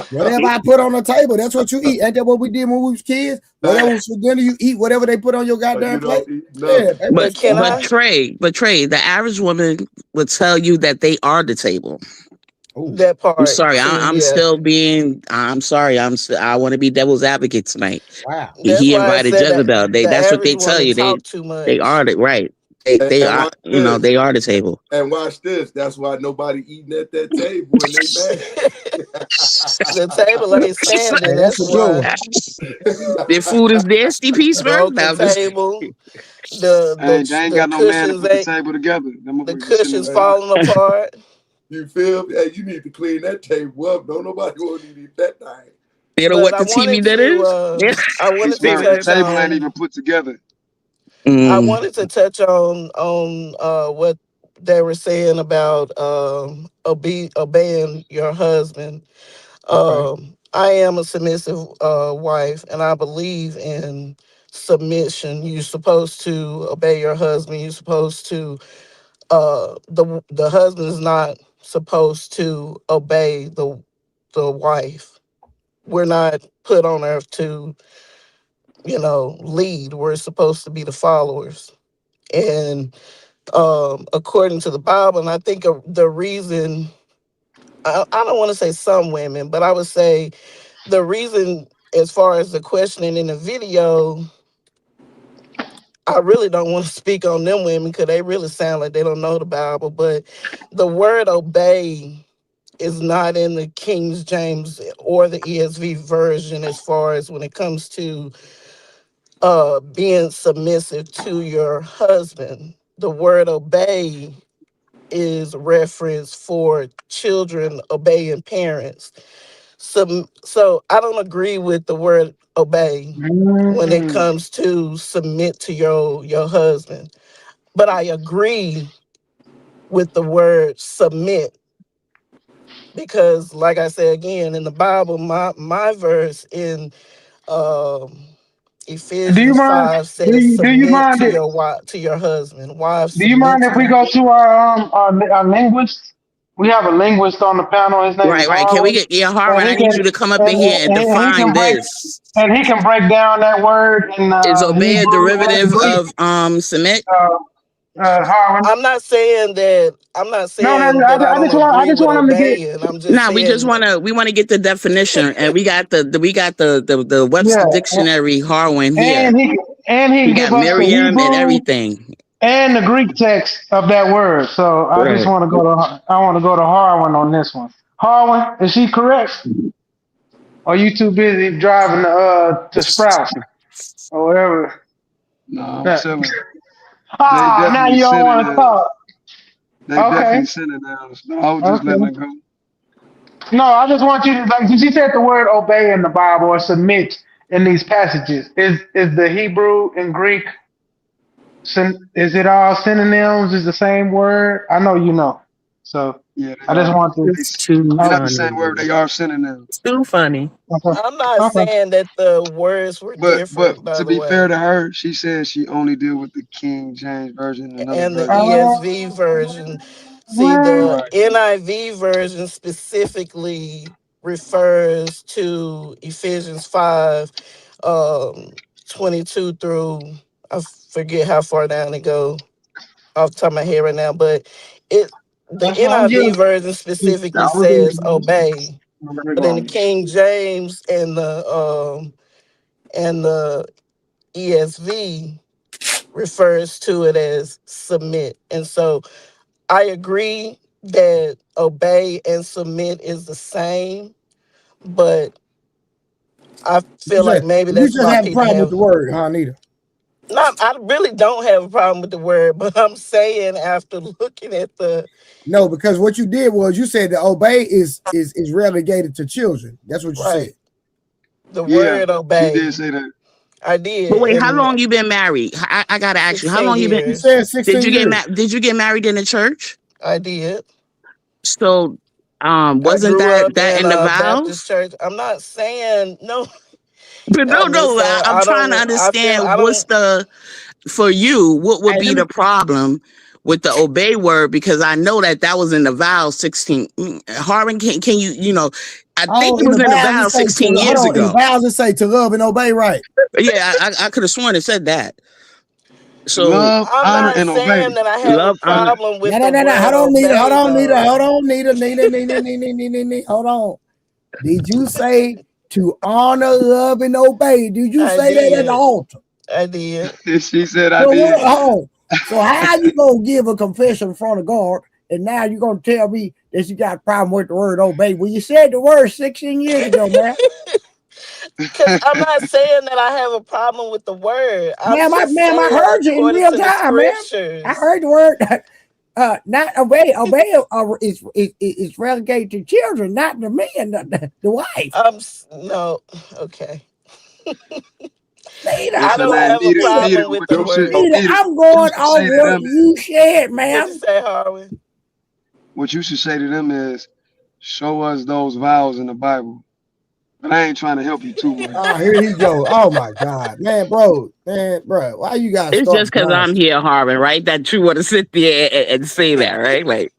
Whatever I put on the table, that's what you eat. Ain't that what we did when we was kids? Whatever was for dinner, you eat whatever they put on your goddamn plate. Yeah, baby, But can I? Trey, the average woman would tell you that they are the table. That part. I'm sorry. too, I'm yeah. still being. I'm sorry. I want to be devil's advocate tonight. Wow. That's He why I invited said that Jezebel. the That's what they average tell woman you. talk too much. They are the right. They And are. watch You know, this. they are the table. And watch this. That's why nobody eating at that table and they mad. The table ain't standing. That's That's a good why. one. Their food is nasty, Peaceburg. Broken table. Hey, they ain't The got no man to cushions put the ain't. table together. Them The motherfuckers just sitting cushions there. falling apart. You feel me? Hey, you need to clean that table up. Don't nobody want to eat that thing. You know But what I the TV wanted that to. is? I wanted to Sir, the touch table ain't on. even put together. I wanted to touch on what they were saying about obeying your husband. I am a submissive wife, and I believe in submission. You're supposed to obey your husband. You're supposed to. The husband is not supposed to obey the wife. We're not put on earth to lead. We're supposed to be the followers. And according to the Bible, and I think the reason, I don't want to say some women, but I would say the reason, as far as the questioning in the video, I really don't want to speak on them women because they really sound like they don't know the Bible. But the word obey is not in the King James or the ESV version as far as when it comes to being submissive to your husband. The word obey is reference for children obeying parents. So I don't agree with the word obey when it comes to submit to your husband, but I agree with the word submit because, like I said again, in the Bible, my verse in um, Do you Ephesians mind? 5 Do says, you, do you "Submit mind? to your wife, to your husband. Wives, Do you submit mind to if we your." go to our linguist? We have a linguist on the panel. His name is Right. Can we Harlan, get Harvard? and I he need can you to come up in here and and he define can break this. down that word in Is obey a Hebrew and derivative Greek. of submit? Harlan. I'm not saying that. No, I I don't I agree just with want him to get. obeying. I'm just Nah, we just saying, want to get the definition, and we got the Webster Yeah, Dictionary Harwin here. and he We can got give us the Miriam and Hebrew everything. and the Greek text of that word. So Right. I want to go to Harlan on this one. Harlan, is she correct? Or are you too busy driving to Sprouts or wherever? No, I'm Yeah. chilling. They Now definitely you don't sinning want to now. talk. They Okay. definitely sinning now. So I was just letting Okay. it go. No, I just want you to like. She said the word obey in the Bible or submit in these passages. Is the Hebrew and Greek? Is it all synonyms? Is the same word? I know you know. So Yeah, they I just are. want to. It's too They're not the funny. same word. They are sinning now. Too funny. Okay. I'm not Okay. saying that the words were But different, by to the be fair way. to her, she said she only deal with the King James version and other And the versions. ESV version. See, the Right. NIV version specifically refers to Ephesians 5, um, 22 through, I forget how far down it go off the top of my head right now, but the That's what I'm NIV getting. version specifically says obey, but in the King James and the ESV refers to it as submit. And so I agree that obey and submit is the same, but I feel like maybe You that's just why have a people problem with have the word, huh, Anita? not. I really don't have a problem with the word, but I'm saying after looking at the No, because what you did was you said that obey is relegated to children. That's what you said. right, the Yeah, word she did obey, say that. I But did, wait, how and long you been married? I gotta ask you, how 16 long you been? You years said 16 years. Did you get married in the church? I did. So I Wasn't grew up that in in the a Baptist vows? church. I'm not saying no. But no, I'm just no, saying I'm I trying to don't. I feel understand I what's don't. the for you. What would Hey, be let me. the problem with the obey word? Because I know that was in the vows 16. Harvin, can you? I think Oh, it in was the in the vows it vows say 16 hold years on. In the ago. vows it say to love and obey, right? Yeah, I could have sworn it said that. To So love, I'm honor, not and obey. saying that I have a love, honor. problem No, with no, the no, no. word Hold on, Nita. Hold obey on, Nita. though. Hold on, Nita. Nita. Hold on. Did you say to honor, love, and obey? Did you I say that at the did. altar? I did. She said I So did. what? Hold on. So how you gonna give a confession in front of God, and now you gonna tell me that you got a problem with the word obey? Well, you said the word 16 years ago, man. Because I'm not saying that I have a problem with the word. I'm just Ma'am, I saying heard you in according real to the time, ma'am. I scriptures. heard the word. Not obey. Obey is relegated to children, not the man, the wife. No, okay. Nita, I So don't now, have a Nita, problem with the word. Nita, I'm what you going should off say to what them you said, What'd you ma'am. say, Harvey? what you should say to them is, show us those vows in the Bible. But I ain't trying to help you too much. Oh, here he go. Oh my God, man, bro, why you gotta It's start just because I'm nonsense? here, Harvin, right? That you want to sit there and say that, right? Like,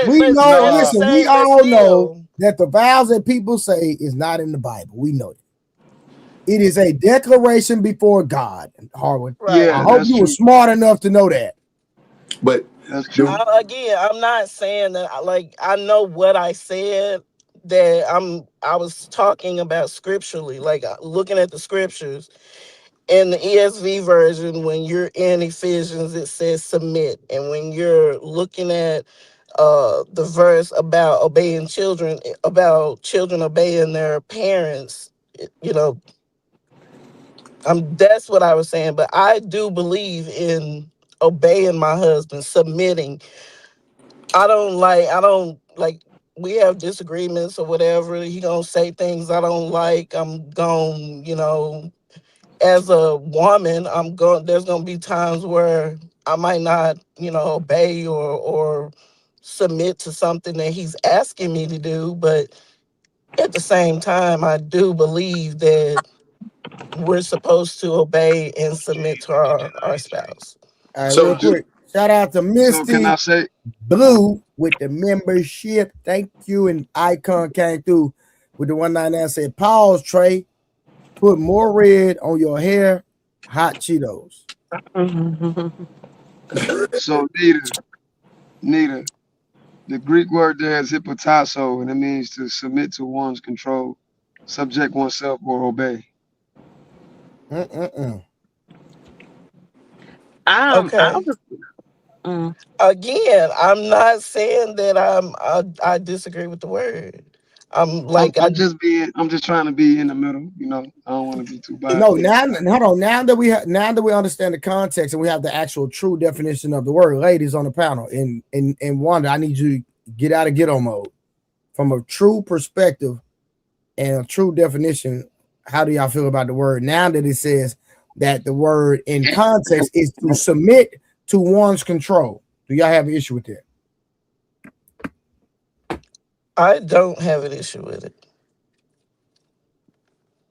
We But know. I'm just Listen, we saying, but all know still. that the vows that people say is not in the Bible. We know it. It is a declaration before God, Harwood. Right. I Yeah, hope that's you were true. smart enough to know that. But That's true. Again, I'm not saying that I know what I said, that I was talking about scripturally, like looking at the scriptures. In the ESV version, when you're in Ephesians, it says submit. And when you're looking at the verse about obeying children, about children obeying their parents, you know, that's what I was saying. But I do believe in obeying my husband, submitting. I don't like we have disagreements or whatever. He gonna say things I don't like. I'm going, as a woman, there's gonna be times where I might not, obey or submit to something that he's asking me to do. But at the same time, I do believe that we're supposed to obey and submit to our spouse. All right, so real do quick. Shout out to So can I Misty say? Oh, Blue with the membership. Thank you. And Icon came through with the 199 said, pause, Trey. Put more red on your hair. Hot Cheetos. so Nita, the Greek word there is hypotasso, and it means to submit to one's control, subject oneself, or obey. I Okay. was. Again, I'm not saying that I disagree with the word. I'm I'm, like I I'm just being, I'm just trying to be in the middle. I don't want to be too No, biased. now hold on. Now that we understand the context and we have the actual true definition of the word, ladies on the panel, and Wanda, I need you to get out of ghetto mode from a true perspective and a true definition. How do y'all feel about the word now that it says that the word in context is to submit to one's control? Do y'all have an issue with that? I don't have an issue with it.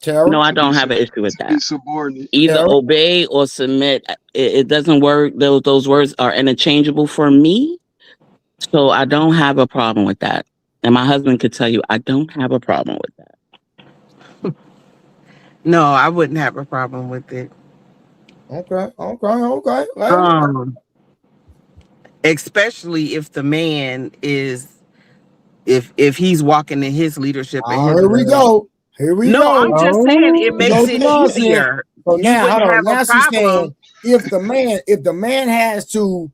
Tara? no, I To be don't have sub, an issue with to be that. subordinate. Either Tara? obey or submit. It doesn't work. Those words are interchangeable for me. So I don't have a problem with that. And my husband could tell you I don't have a problem with that. No, I wouldn't have a problem with it. Okay. Ladies? Um, Especially if the man is if he's walking in his leadership and his Here we love. go. Here we No, go. I'm just saying it He makes goes to it nonsense. easier. So You now, hold wouldn't on. have a Now she's problem. saying if the man has to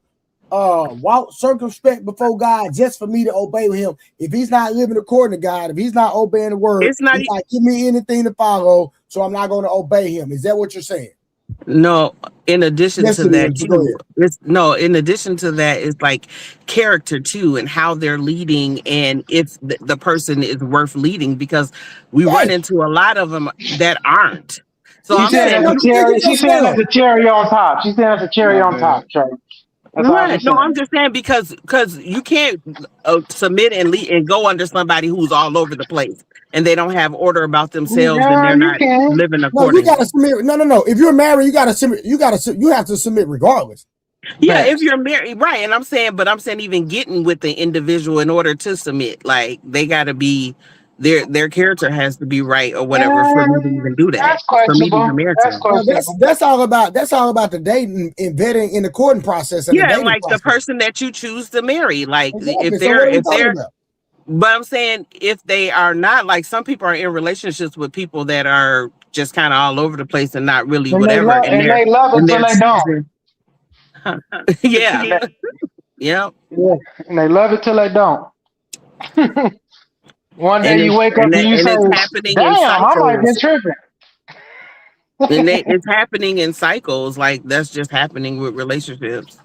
walk circumspect before God just for me to obey him, if he's not living according to God, if he's not obeying the word, It's not. he's not giving me anything to follow, so I'm not going to obey him. Is that what you're saying? No, in addition Yes, to it is. that But go too, ahead. it's no, in addition to that, it's like character too and how they're leading and if the person is worth leading because we run Yes, into a lot of them that aren't. So She's I'm saying yes. saying that's Let a me you give cherry. you some She's saying that's stuff. a cherry on top. She's saying that's a cherry My on bad. top, Trey. That's all I'm Right. No, I'm saying. just saying because you can't submit and lead and go under somebody who's all over the place and they don't have order about themselves and Yeah, they're you not can. living No, you accordingly. gotta submit. No. If you're married, you gotta submit. You have to submit regardless. Yeah, if Facts. you're married, right? And I'm saying even getting with the individual in order to submit, like they got to be their character has to be right or whatever for me to even do that. That's For me to even questionable. marry That's them. Now questionable. that's all about the dating and vetting in the courting process and the Yeah, and dating like the process. person that you choose to marry, like Exactly. So what are we if talking they're about? but I'm saying if they are not, like some people are in relationships with people that are just kind of all over the place and not really whatever, And they love it and till they're they don't. choosing. Yeah, Yeah. yeah, Yeah. And they love it till they don't. One day you wake up and you and say, it's happening in damn, I might be cycles. tripping. It's happening in cycles. Like that's just happening with relationships.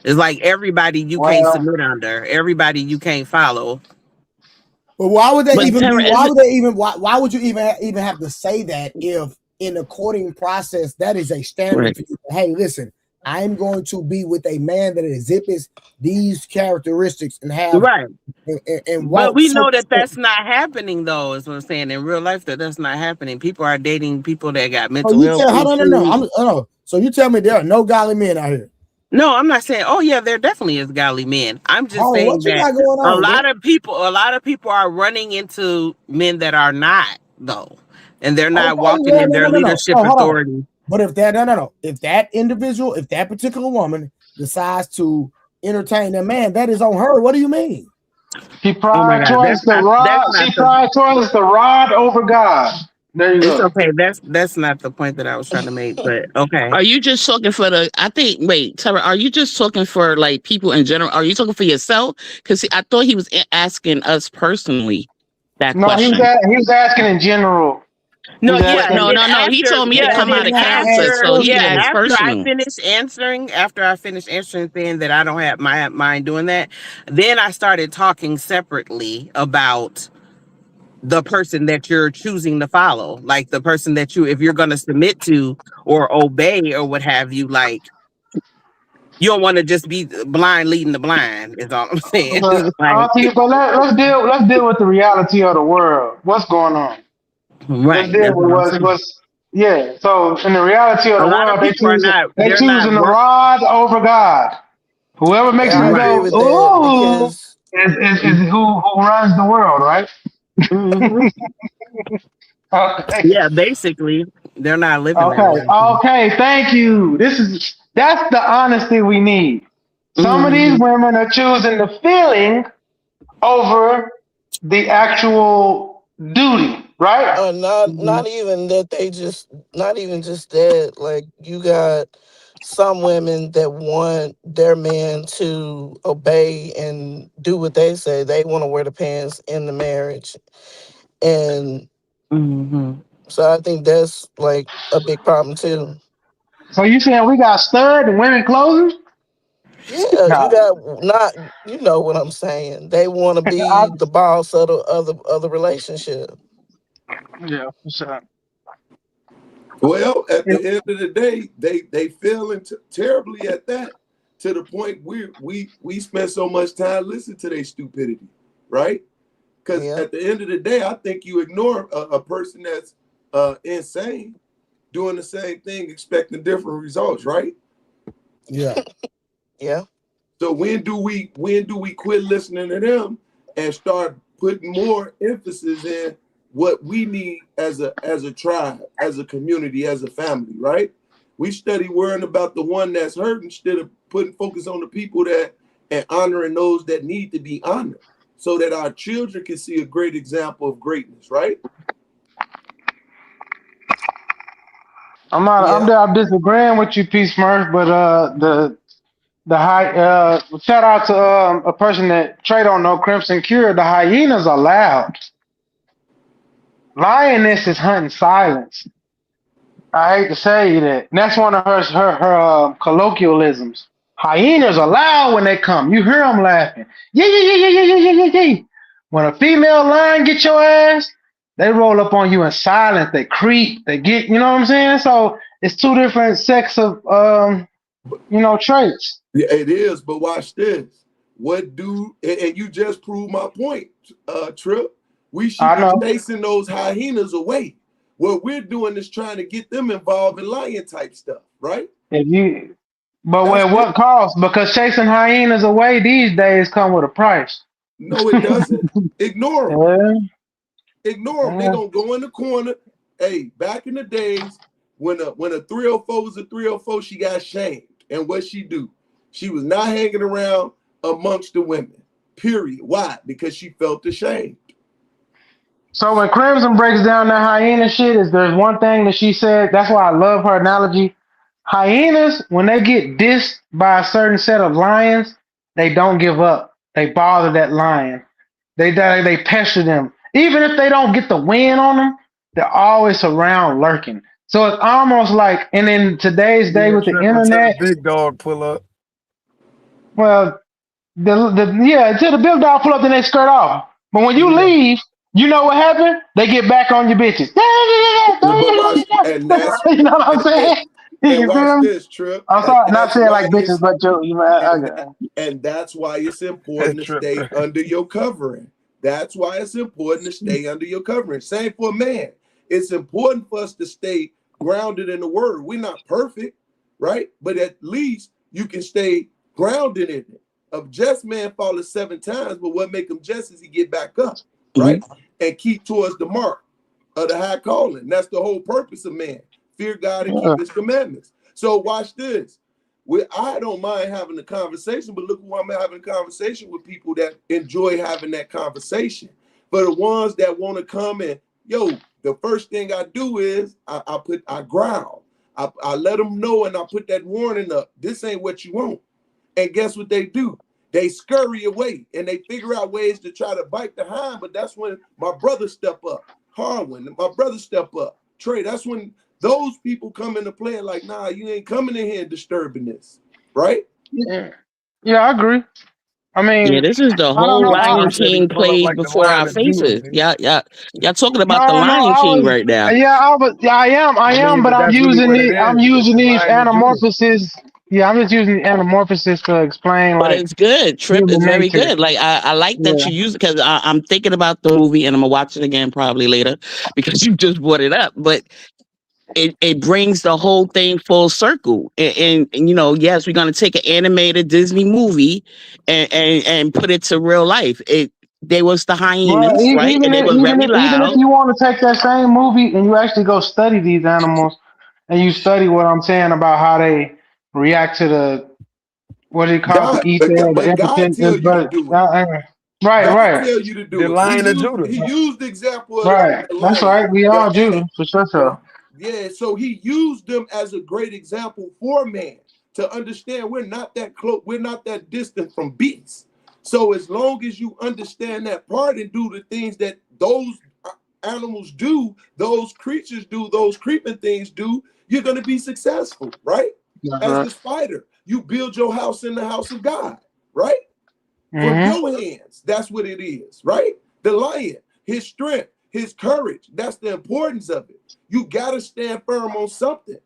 It's like everybody you can't Well, submit under, everybody you can't follow. But why would they But even be? Tara, Why would they even? Why would you even have to say that if in the courting process that is a standard right. for you? Hey, listen, I'm going to be with a man that exhibits these characteristics and have Right. and But won't we know so. that that's not happening, though. Is what I'm saying. In real life, that's not happening. People are dating people that got Oh, mental you health tell? Hold on, no. issues. No. So you tell me there are no godly men out here. No, I'm not saying. Oh, yeah, there definitely is godly men. I'm just Oh, what saying you that got going on, bro? a lot of people are running into men that are not though, and they're Okay, not walking well, in their no. leadership Oh, hold on. authority. But if that no, if that individual, if that particular woman decides to entertain that man, that is on her. What do you mean? she Oh my pried God, towards the that's rod. not She the. pried towards the rod over God. There you It's go. okay. That's not the point that I was trying to make. But okay. Are you just talking for the? I think. Wait, Tara, are you just talking for like people in general? Are you talking for yourself? Because I thought he was asking us personally that No, question. he was asking in general. He No, was yeah, asking. and then No. He after, told me to yeah, That and come was then out of not character, asked after, so he yeah, asked personally. personal. after I finished answering, saying that I don't have my mind doing that, then I started talking separately about the person that you're choosing to follow, like the person that if you're going to submit to or obey or what have you, like you don't want to just be blind leading the blind. Is all I'm saying. Like, But let's deal with the reality of the world. What's going on? Let's right, deal that's with what I'm saying. what's yeah. So in the reality of A the lot of world, people are not. they They're not choosing the work. rod over God. Whoever makes Yeah, I them Right. agree go with that ooh because is who runs the world, right? Mm-hmm. Okay. Yeah, basically, they're not living that Okay. way. Okay. Thank you. That's the honesty we need. Some of these Mm-hmm. women are choosing the feeling over the actual duty, right? not even that they just not even just that. Like you got some women that want their man to obey and do what they say. They want to wear the pants in the marriage, and Mm-hmm. so I think that's like a big problem too. So you saying we got stud and women closers? Yeah, you No. got not. You know what I'm saying? They want to I, be the boss of the relationship. yeah, for sure. Well, at the end of the day, they failing terribly at that, to the point we spend so much time listening to their stupidity, right? Because Yeah. at the end of the day, I think you ignore a person that's insane doing the same thing, expecting different results, right? Yeah. Yeah. So when do we quit listening to them and start putting more emphasis in what we need as a tribe, as a community, as a family, right? We study worrying about the one that's hurt instead of putting focus on the people that and honoring those that need to be honored, so that our children can see a great example of greatness, right? Yeah. I'm disagreeing with you, P Smurf, but the high shout out to a person that Trey don't know, Crimson Cure. The hyenas are loud. Lioness is hunting silence. I hate to say that. And that's one of her colloquialisms. Hyenas are loud when they come. You hear them laughing. Yeah. When a female lion get your ass, they roll up on you in silence. They creep. They get. You know what I'm saying? So it's two different sects of traits. Yeah, it is, but watch this. What do and you just proved my point, Trip. We should I be know. chasing those hyenas away. What we're doing is trying to get them involved in lion type stuff, right? But That's at what cost? Because chasing hyenas away these days come with a price. No, it doesn't. Ignore them. Yeah. Ignore them. They're gonna go in the corner. Hey, back in the days when a 304 was a 304, she got shamed. And what she do? She was not hanging around amongst the women. Period. Why? Because she felt ashamed. So when Crimson breaks down that hyena shit, is there's one thing that she said. That's why I love her analogy. Hyenas, when they get dissed by a certain set of lions, they don't give up. They bother that lion. They pester them. Even if they don't get the win on them, they're always around lurking. So it's almost like, and in today's day Yeah, with the trip until the internet, big dog pull up. well, until the big dog pull up, then they skirt off. But when you Yeah. leave, you know what happened? They get back on your bitches. But watch, and that's You know what I'm saying? and You watch feel me? this, Trip. I'm And sorry, not that's saying like why bitches, it's but Joe. and that's why it's important to Trip. stay under your covering. That's why it's important to stay under your covering. Same for a man. It's important for us to stay grounded in the word. We're not perfect, right? But at least you can stay grounded in it. A just man falleth 7 times, but what make him just is he get back up, right? And keep towards the mark of the high calling. That's the whole purpose of man. Fear God and keep his commandments. So watch this. I don't mind having a conversation, but look who I'm having a conversation with, people that enjoy having that conversation. For the ones that want to come and, the first thing I do is I growl. I let them know, and I put that warning up. This ain't what you want. And guess what they do? They scurry away and they figure out ways to try to bite the hind. But that's when my brother step up. Harwin, my brother step up. Trey, that's when those people come into play and like, nah, you ain't coming in here and disturbing this, right? Yeah, I agree. I Yeah, mean, this is the I don't whole know. Lion Said he King pull up plays like the before Lion our of Judah, faces. nigga. Y'all talking about the No, Lion I King was, right now. I am, but But I'm that's really using what it it. I'm is. It's using the these Lion of Judah. anamorphoses. Yeah, I'm just using anamorphosis to explain But like it's good. Trip human is very nature. good. Like I like that Yeah. you use it because I'm thinking about the movie and I'm gonna watch it again probably later because you just brought it up. But it brings the whole thing full circle. And yes, we're gonna take an animated Disney movie and put it to real life. They was the Well, hyenas, right? And they was very even if loud. you want to take that same movie and you actually go study these animals and you study what I'm saying about how they react to the what do you call it, God, the ether, the but God impotent, tell you to but do it. right, God right, tell you to The do it. Lion of Judah. He used the example of right. the That's lion, right. We the all Judah ant. for sure. Yeah, so he used them as a great example for man to understand we're not that close, we're not that distant from beasts. So as long as you understand that part and do the things that those animals do, those creatures do, those creeping things do, you're going to be successful, right? That's As right. the spider, you build your house in the house of God, right? From Mm-hmm. your hands. That's what it is, right? The lion, his strength, his courage. That's the importance of it. You got to stand firm on something.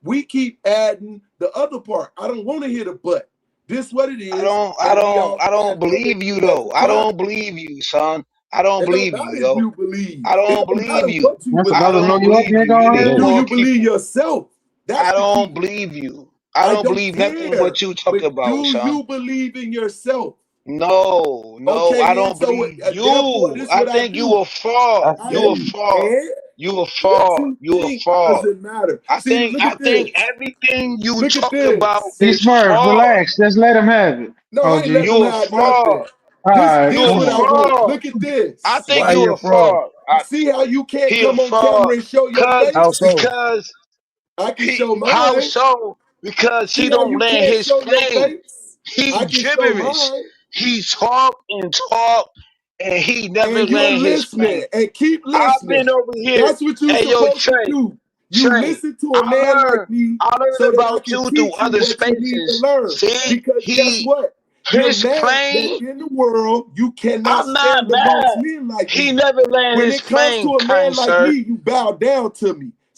We keep adding the other part. I don't want to hear the but. This what it is. I And we don't, all I don't add on it believe you because though. it's I pride. don't believe you, son. I don't It don't believe you, matter if yo. you believe. I It don't don't believe matter you. what you That's I believe. another New don't York believe you. nigga You on need Do here. more you believe people. yourself? That's I the key. don't believe you. I I don't don't believe nothing care. what you talk But about, do son. you believe in yourself? No, Okay, I then. don't So believe therefore, you. this is I what I think you do. a fraud. I You a don't fraud. care. You a What fraud. you You a think fraud. doesn't matter. I See, think look I at think this. everything you Look at talk about this. See, is Smurf, fraud. relax. Just let him have it. No, I OG. ain't letting them You a have nothing. fraud. All right, You This a come what I on. want. fraud. Look at I this. think Why he you a a fraud? fraud. See how you can't He a come on fraud camera and show your cause How face? so? because I can he show how mine. so? Because he See how don't you land can't his show your plane. face? He I can show gibberish. mine. He talk and talk and he never And you're land his listening plane. and keep I've listening. been over here. That's what you're Hey yo, supposed to Trey, do. You Trey, listen to a man like me I so learned that I about can you through teach you other what you need to spaces. learn. See, Because guess what? You're his mad that plane, in the world you cannot I'm not stand amongst mad. men like He me. never land When his it comes plane, to a man kind like sir. me, you bow down to me.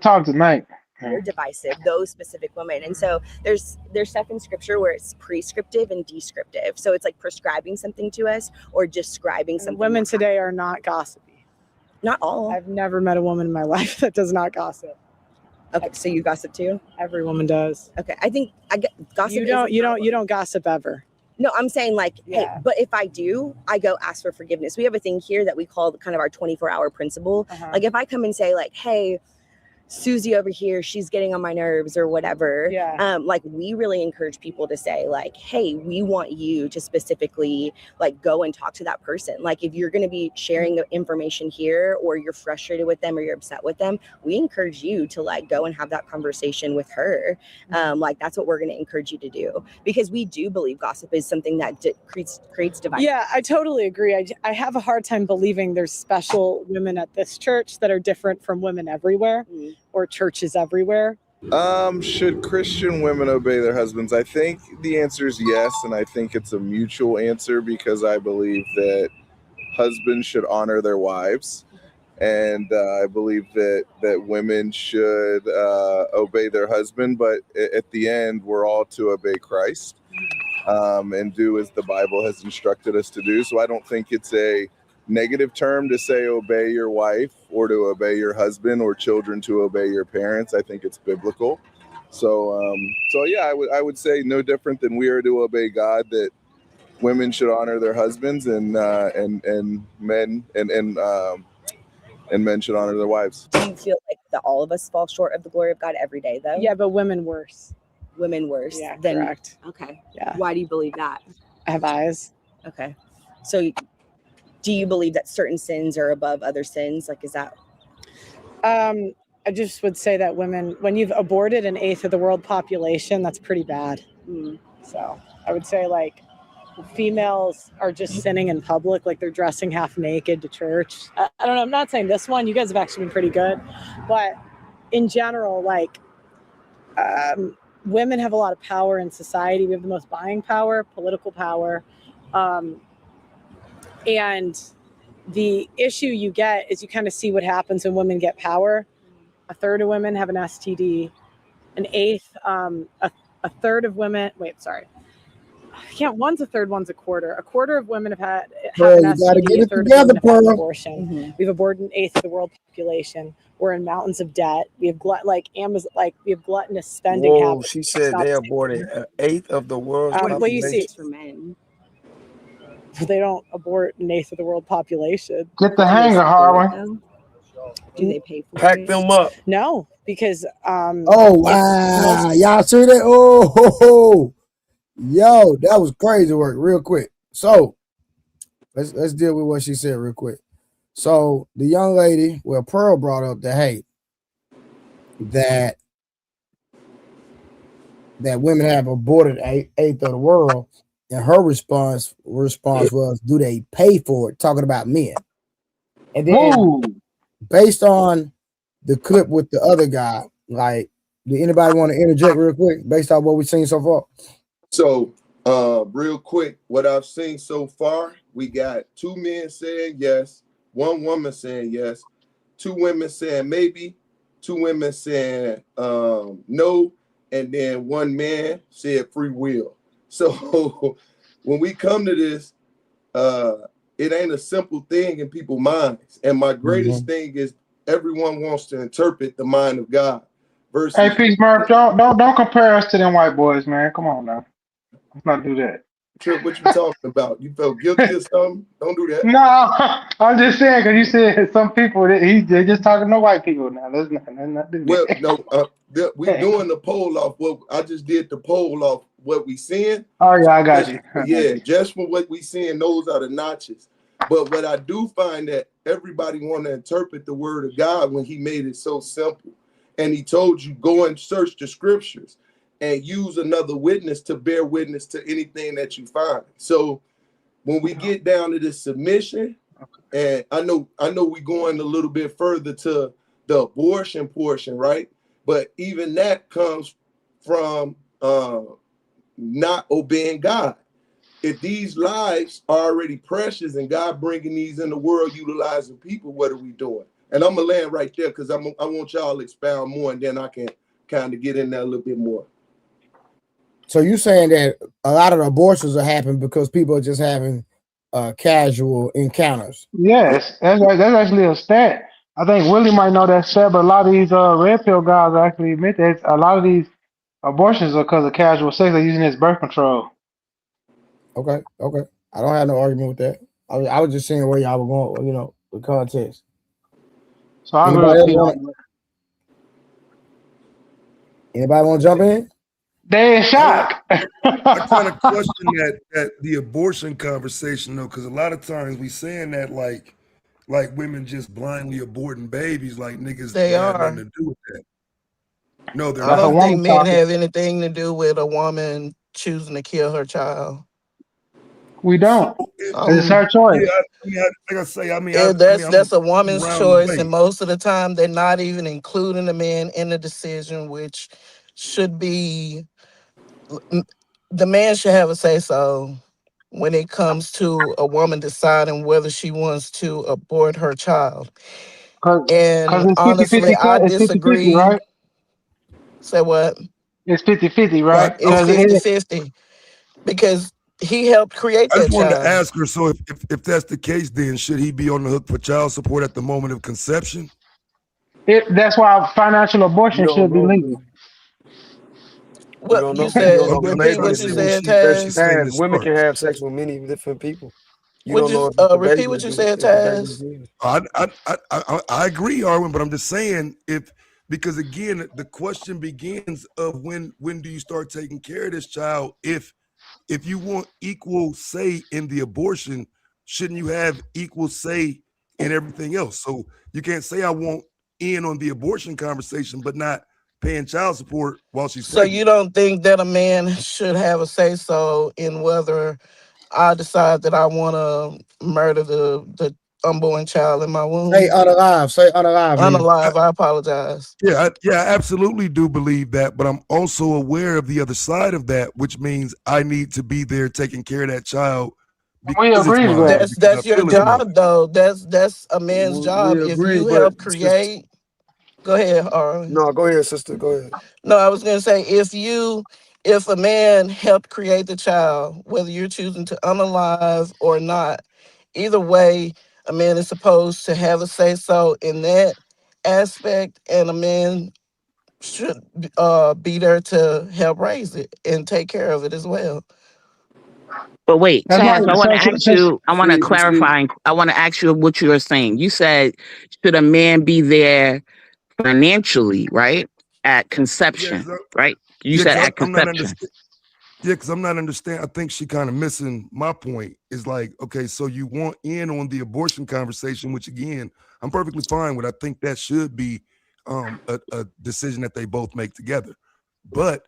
talk tonight. they're divisive, those specific women. And so there's stuff in scripture where it's prescriptive and descriptive. So it's like prescribing something to us or describing something. Women today are not gossipy. Not all. I've never met a woman in my life that does not gossip. Okay, so you gossip too? Every woman does. Okay, I think I get gossip. You don't gossip ever. No, I'm saying like, hey, Yeah. but if I do, I go ask for forgiveness. We have a thing here that we call kind of our 24-hour principle. Like if I come and say like, hey, Susie over here, she's getting on my nerves or whatever. Yeah. Like we really encourage people to say like, hey, we want you to specifically like go and talk to that person. Like if you're going to be sharing the information here or you're frustrated with them or you're upset with them, we encourage you to like go and have that conversation with her. Like that's what we're going to encourage you to do, because we do believe gossip is something that creates divide. Yeah, I totally agree. I have a hard time believing there's special women at this church that are different from women everywhere. Or churches everywhere. Should Christian women obey their husbands? I think the answer is yes, and I think it's a mutual answer because I believe that husbands should honor their wives, and I believe that women should obey their husband, but at the end, we're all to obey Christ and do as the Bible has instructed us to do. So I don't think it's a negative term to say obey your wife or to obey your husband or children to obey your parents. I think it's biblical. So yeah, I would say no different than we are to obey God, that women should honor their husbands and men should honor their wives. Do you feel like that all of us fall short of the glory of God every day though? Yeah, but women worse. Women worse. Yeah, than, correct. Okay. Yeah. Why do you believe that? I have eyes. Okay. So do you believe that certain sins are above other sins? Like, is that? I just would say that women, when you've aborted an eighth of the world population, that's pretty bad. So I would say like females are just sinning in public, like they're dressing half naked to church. I don't know. I'm not saying this one. You guys have actually been pretty good. But in general, like women have a lot of power in society. We have the most buying power, political power. And the issue you get is you kind of see what happens when women get power. A third of women have an STD. An eighth, a third of women, one's a third, one's a quarter. A quarter of women have an STD, a third of women have an abortion. We've aborted an eighth of the world population. We're in mountains of debt. We have we have gluttonous spending Whoa, habits. she said they aborted an eighth of the world's population. What you see for men? They don't abort an eighth of the world population. Get the hanger, Harwin. Do they pay for Pack it? them up. No, because oh wow, y'all see that? Oh, yo, that was crazy work. Real quick. So let's deal with what she said real quick. So the young lady, well, Pearl brought up that hey, that women have aborted an eighth of the world, and her response was, "Do they pay for it?" Talking about men, and then based on the clip with the other guy, like, do anybody want to interject real quick based on what we've seen so far? So, real quick, what I've seen so far, we got 2 men saying yes, 1 woman saying yes, 2 women saying maybe, 2 women saying no, and then 1 man said free will. So when we come to this, it ain't a simple thing in people's minds. And my greatest thing is everyone wants to interpret the mind of God. Versus, hey, Peace Murph, don't compare us to them white boys, man. Come on now. Let's not do that. Trip, what you talking about? You felt guilty or something? Don't do that. No, I'm just saying, because you said some people, they're just talking to white people now. Let's not do that. Well, no, we doing the poll off what I just did the poll off what we seeing. Oh, yeah, I got you. Yeah, just from what we seeing, those are the notches. But what I do find that everybody want to interpret the word of God when he made it so simple. And he told you, go and search the scriptures and use another witness to bear witness to anything that you find. So when we get down to this submission, and I know we're going a little bit further to the abortion portion, right? But even that comes from not obeying God. If these lives are already precious and God bringing these in the world, utilizing people, what are we doing? And I'm gonna land right there because I want y'all to expound more, and then I can kind of get in there a little bit more. So you saying that a lot of the abortions are happening because people are just having casual encounters? Yes, that's actually a stat. I think Willie might know that stat, but a lot of these red pill guys actually admit that a lot of these abortions are because of casual sex. They're using it as birth control. Okay. I don't have no argument with that. I was just saying where y'all were going, the context. So I agree Anybody with else P. Anybody want to jump in? They in shock. I kind of question that the abortion conversation though, because a lot of times we saying that like women just blindly aborting babies, like niggas They don't have are. nothing to do with that. No, they're I That's a not. don't think woman's men topic. have anything to do with a woman choosing to kill her child. We don't. So It's her yeah, choice. like I say, I'm That's a woman's around the choice, way. and most of the time they're not even including the man in the decision, which should be the man should have a say so when it comes to a woman deciding whether she wants to abort her child. Cause And it's 50-50, honestly, I it's 50-50, disagree. right? Say what? It's 50-50, right? It's Because 50-50 because he helped create I just that wanted to child. ask her. So if that's the case, then should he be on the hook for child support at the moment of conception? that's why financial You abortion don't should be know. legal. You What don't you know. You said? don't know Okay, the I'm just Repeat trying baby to what is you see said, where she's Taz. saying to women can start. have sex with many different people. You Would don't you know if it's the repeat baby what is you said, the baby Taz? is his. I agree, Arwen, but I'm just saying because again the question begins of when do you start taking care of this child? If you want equal say in the abortion, shouldn't you have equal say in everything else? So you can't say I want in on the abortion conversation, but not paying child support while she's So you pregnant. don't think that a man should have a say so in whether I decide that I want to murder the unborn child in my Say womb? unalive. Say unalive, Nita. Unalive. I apologize. I absolutely do believe that, but I'm also aware of the other side of that, which means I need to be there taking care of that child We because it's agree to mine or that. because I That's your feel it's mine. job, though. That's a man's We job. If agree, you but help create, go ahead, Harlan. no, go ahead, sister. Go ahead. No, I was gonna say if a man helped create the child, whether you're choosing to unalive or not, either way, a man is supposed to have a say so in that aspect, and a man should be there to help raise it and take care of it as well. But wait, That's why. Taz, I want to ask you, I want to See, clarify, I want to ask you what you were saying. You said, should a man be there financially, right? At Yeah, conception, right? You said because at I'm not conception. understanding. Yeah, because I'm not understanding. I think she kind of missing my point. Is like, okay, so you want in on the abortion conversation, which again, I'm perfectly fine with. I think that should be a decision that they both make together. But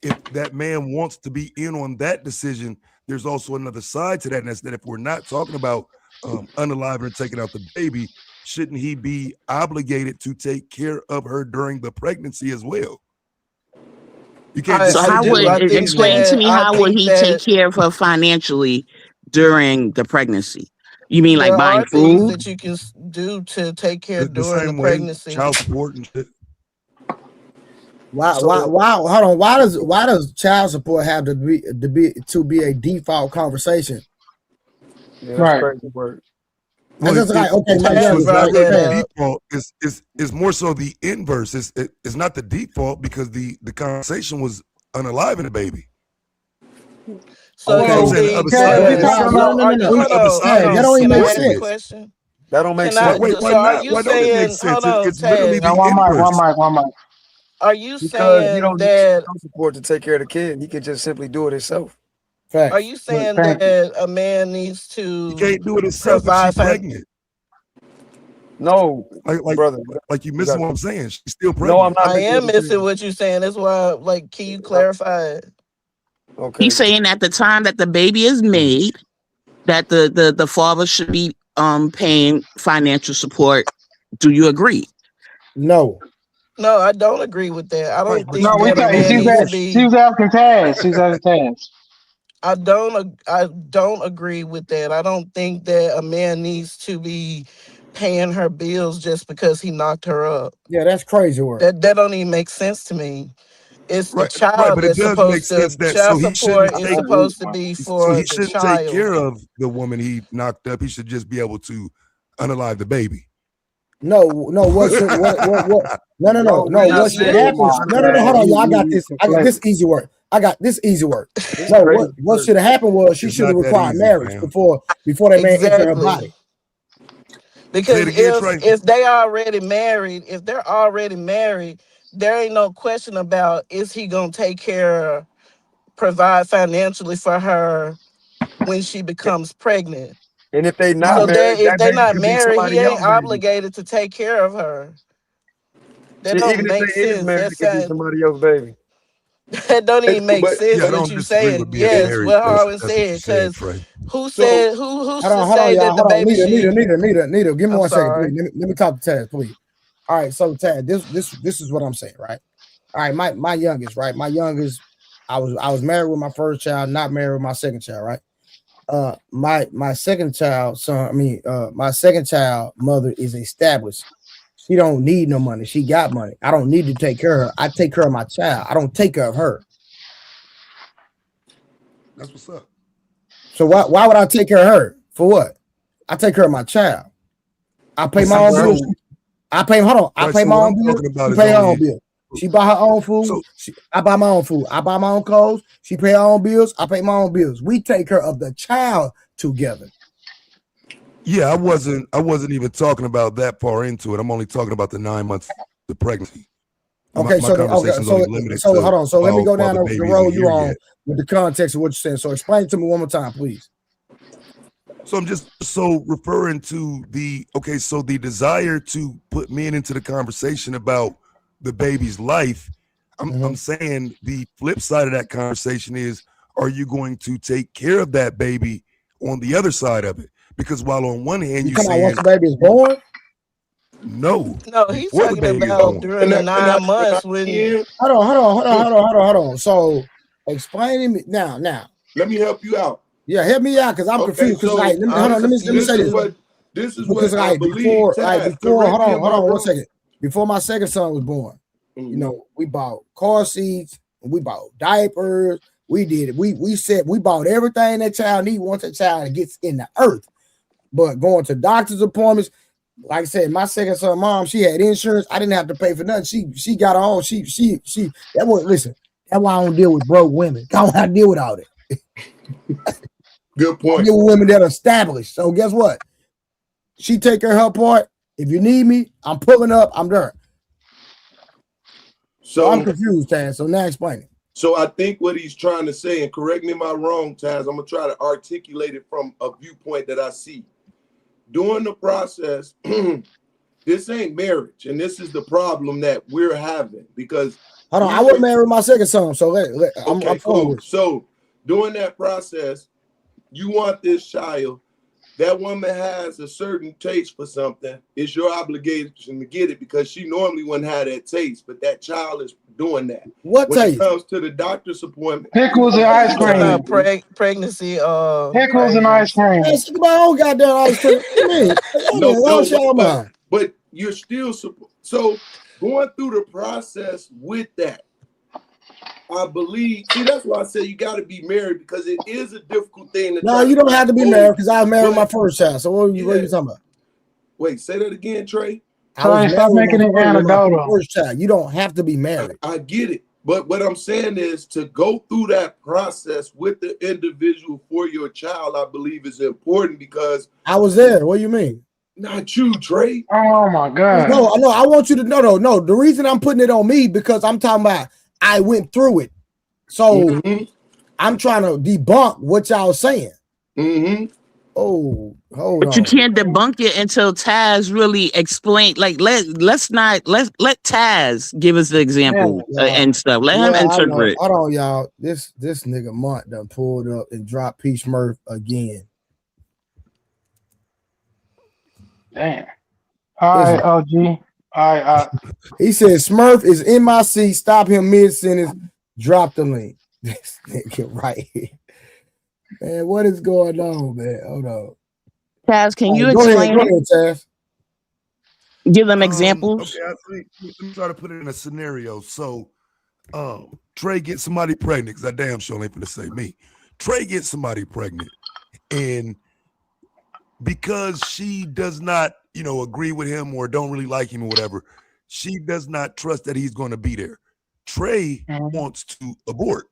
if that man wants to be in on that decision, there's also another side to that, and that's that if we're not talking about unaliving and taking out the baby, shouldn't he be obligated to take care of her during the pregnancy as well? You can't I, just So I say how you do. would want I think in explain on. to that me I how would think he take that care of her financially during the pregnancy? You mean like there buying are things food? that you can do to take care The during the same way pregnancy. child support and shit. so Hold on. Why does child support have to be a default conversation? yeah, that's Right. crazy work. That's Well, just like, okay, my so Taz youngest, it's brought not right? really that the Taz. up. default. It's more so the inverse. It's not the default because the conversation was unaliving the baby. So So I'm you Okay, saying the other think side Taz, of we it that? is talking Taz, about. no. the other side of Taz, it that is don't even Can make I ask a sense. submissiveness. question? That don't make Can Why, I? sense wait, why So are not? you Why don't it make saying? sense? Hold on, It's literally Taz. the Now, inverse. one mic. Are you because he saying don't need that? child support to take care of the kid. He can just simply do it himself. Are Facts. you saying Thank you. that a man needs You to can't do it itself if she's provide? pregnant. No, Like, like, brother, like you you missing got. what I'm saying. She's still No, I'm pregnant. not I missing what am you're missing saying. what you're saying. That's why, like, can you clarify it? Okay. He's saying at the time that the baby is made, that the father should be paying financial support. Do you agree? No. No, I don't agree with that. I Right, don't but you think No, that a getting an man needs to abortion. she be. was asking Taz. She was asking Taz. I don't agree with that. I don't think that a man needs to be paying her bills just because he knocked her up. Yeah, that's crazy work. That don't even make sense to me. It's the Right, child but it that's does make supposed to, sense that child so he support shouldn't is take supposed to be for the child. care of the woman he knocked up. He should just be able to unalive the baby. No, what should what no what should happen? No, hold on, y'all. I got this. I got this easy work. No, what should have happened was she It's should have not that required easy, marriage fam. before that man entered her Exactly. body. Because Say it again, Trey. if they're already married, there ain't no question about is he gonna take care, provide financially for her when she becomes pregnant. And if they not So married, if that they baby not could be married, he somebody ain't else's baby. obligated to take care of her. That don't Even if make they is sense. married, That's it could be somebody else's baby. that don't even make But sense Yeah, I what don't you disagree saying. with being Yes, married. what Harlan That's what said. you're saying, Because Trey. who so said who's to Hold on, say y'all. that the Hold on, baby she? Nita. Give me I'm 1 second, sorry. please. Let me talk to Taz, please. All right, so Taz, this is what I'm saying, right? All right, my youngest, right? My youngest, I was married with my first child, not married with my second child, right? My second child my second child mother is established. She don't need no money. She got money. I don't need to take care of her. I take care of my child. I don't take care of her. That's what's up. So why would I take care of her? For what? I take care of my child. I pay my own bills. I pay my own bills. She pay her own bills. She buy her own food. I buy my own food. I buy my own clothes. She pay her own bills. I pay my own bills. We take care of the child together. Yeah, I wasn't even talking about that far into it. I'm only talking about the 9 months of pregnancy. Okay, my conversation's only limited to hold on. So let me go down while the baby road isn't you here on yet. with the context of what you're saying. So explain to me one more time, please. So I'm just referring to the desire to put men into the conversation about the baby's life. I'm saying the flip side of that conversation is, are you going to take care of that baby on the other side of it? Because while on one hand you're saying once the baby is born, no, he's before the talking baby is about born. during the 9 months when. Hold on. So explain to me now. Let me help you out. Yeah, help me out because I'm confused. Because let me say this. This is Because what I believe. Hold on 1 second. Before my second son was born, you know, we bought car seats, we bought diapers, we did it. We said we bought everything that child needs once that child gets in the earth. But going to doctor's appointments, like I said, my second son mom, she had insurance. I didn't have to pay for nothing. She got her own. She that was listen. That's why I don't deal with broke women. I don't have to deal with all that. Good point. I deal with women that are established. So guess what? She take care of her part. If you need me, I'm pulling up. I'm there. So I'm confused, Taz. So now explain it. So I think what he's trying to say, and correct me if I'm wrong, Taz, I'm gonna try to articulate it from a viewpoint that I see. During the process, this ain't marriage, and this is the problem that we're having because. Hold on, I wasn't married with my second son, so I'm cool. So during that process, you want this child. That woman has a certain taste for something. It's your obligation to get it because she normally wouldn't have that taste, but that child is doing that. What when taste? it comes to the doctor's appointment. Pickles and ice cream. Pregnancy. Pickles and ice cream. Hey, stick my own goddamn ice cream. But you're still so going through the process with that. I believe. See, that's why I say you got to be married because it is a difficult thing. No, you don't have to be married because I was married with my first child. So what are you talking about? Wait, say that again, Trey. I was married with my first child. You don't have to be married. I get it. But what I'm saying is to go through that process with the individual for your child, I believe is important because I was there. What do you mean? Not you, Trey. Oh my God. No, I want you to no. The reason I'm putting it on me because I'm talking about I went through it. So I'm trying to debunk what y'all saying. Oh, hold on. But you can't debunk it until Taz really explain. Like let Taz give us the example and stuff. Let him interpret. Hold on, y'all. This nigga Mont done pulled up and dropped P. Smurf again. Damn. All right, OG. All right. He said Smurf is in my seat. Stop him mid-sentence. Drop the link. This nigga right here. Man, what is going on, man? Hold on. Taz, can you go explain ahead, Taz. Give them examples. Okay, let me try to put it in a scenario. So, Trey gets somebody pregnant, because I damn sure ain't gonna say me. Trey gets somebody pregnant, and because she does not, agree with him or don't really like him or whatever, she does not trust that he's going to be there. Trey wants to abort.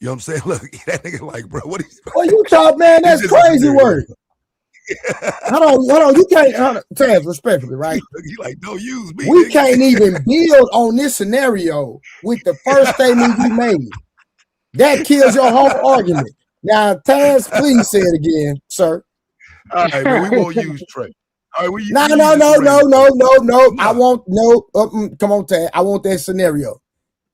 You know what I'm saying? Look, that nigga like, bro, what is you talk, man? That's crazy work. Hold on. You can't, Taz, respectfully, right? You like, don't use me. We nigga. can't even build on this scenario with the first statement you made. That kills your whole argument. Now, Taz, please say it again, sir. All right, man, we won't use Trey. All right, No. I want come on, Taz. I want that scenario.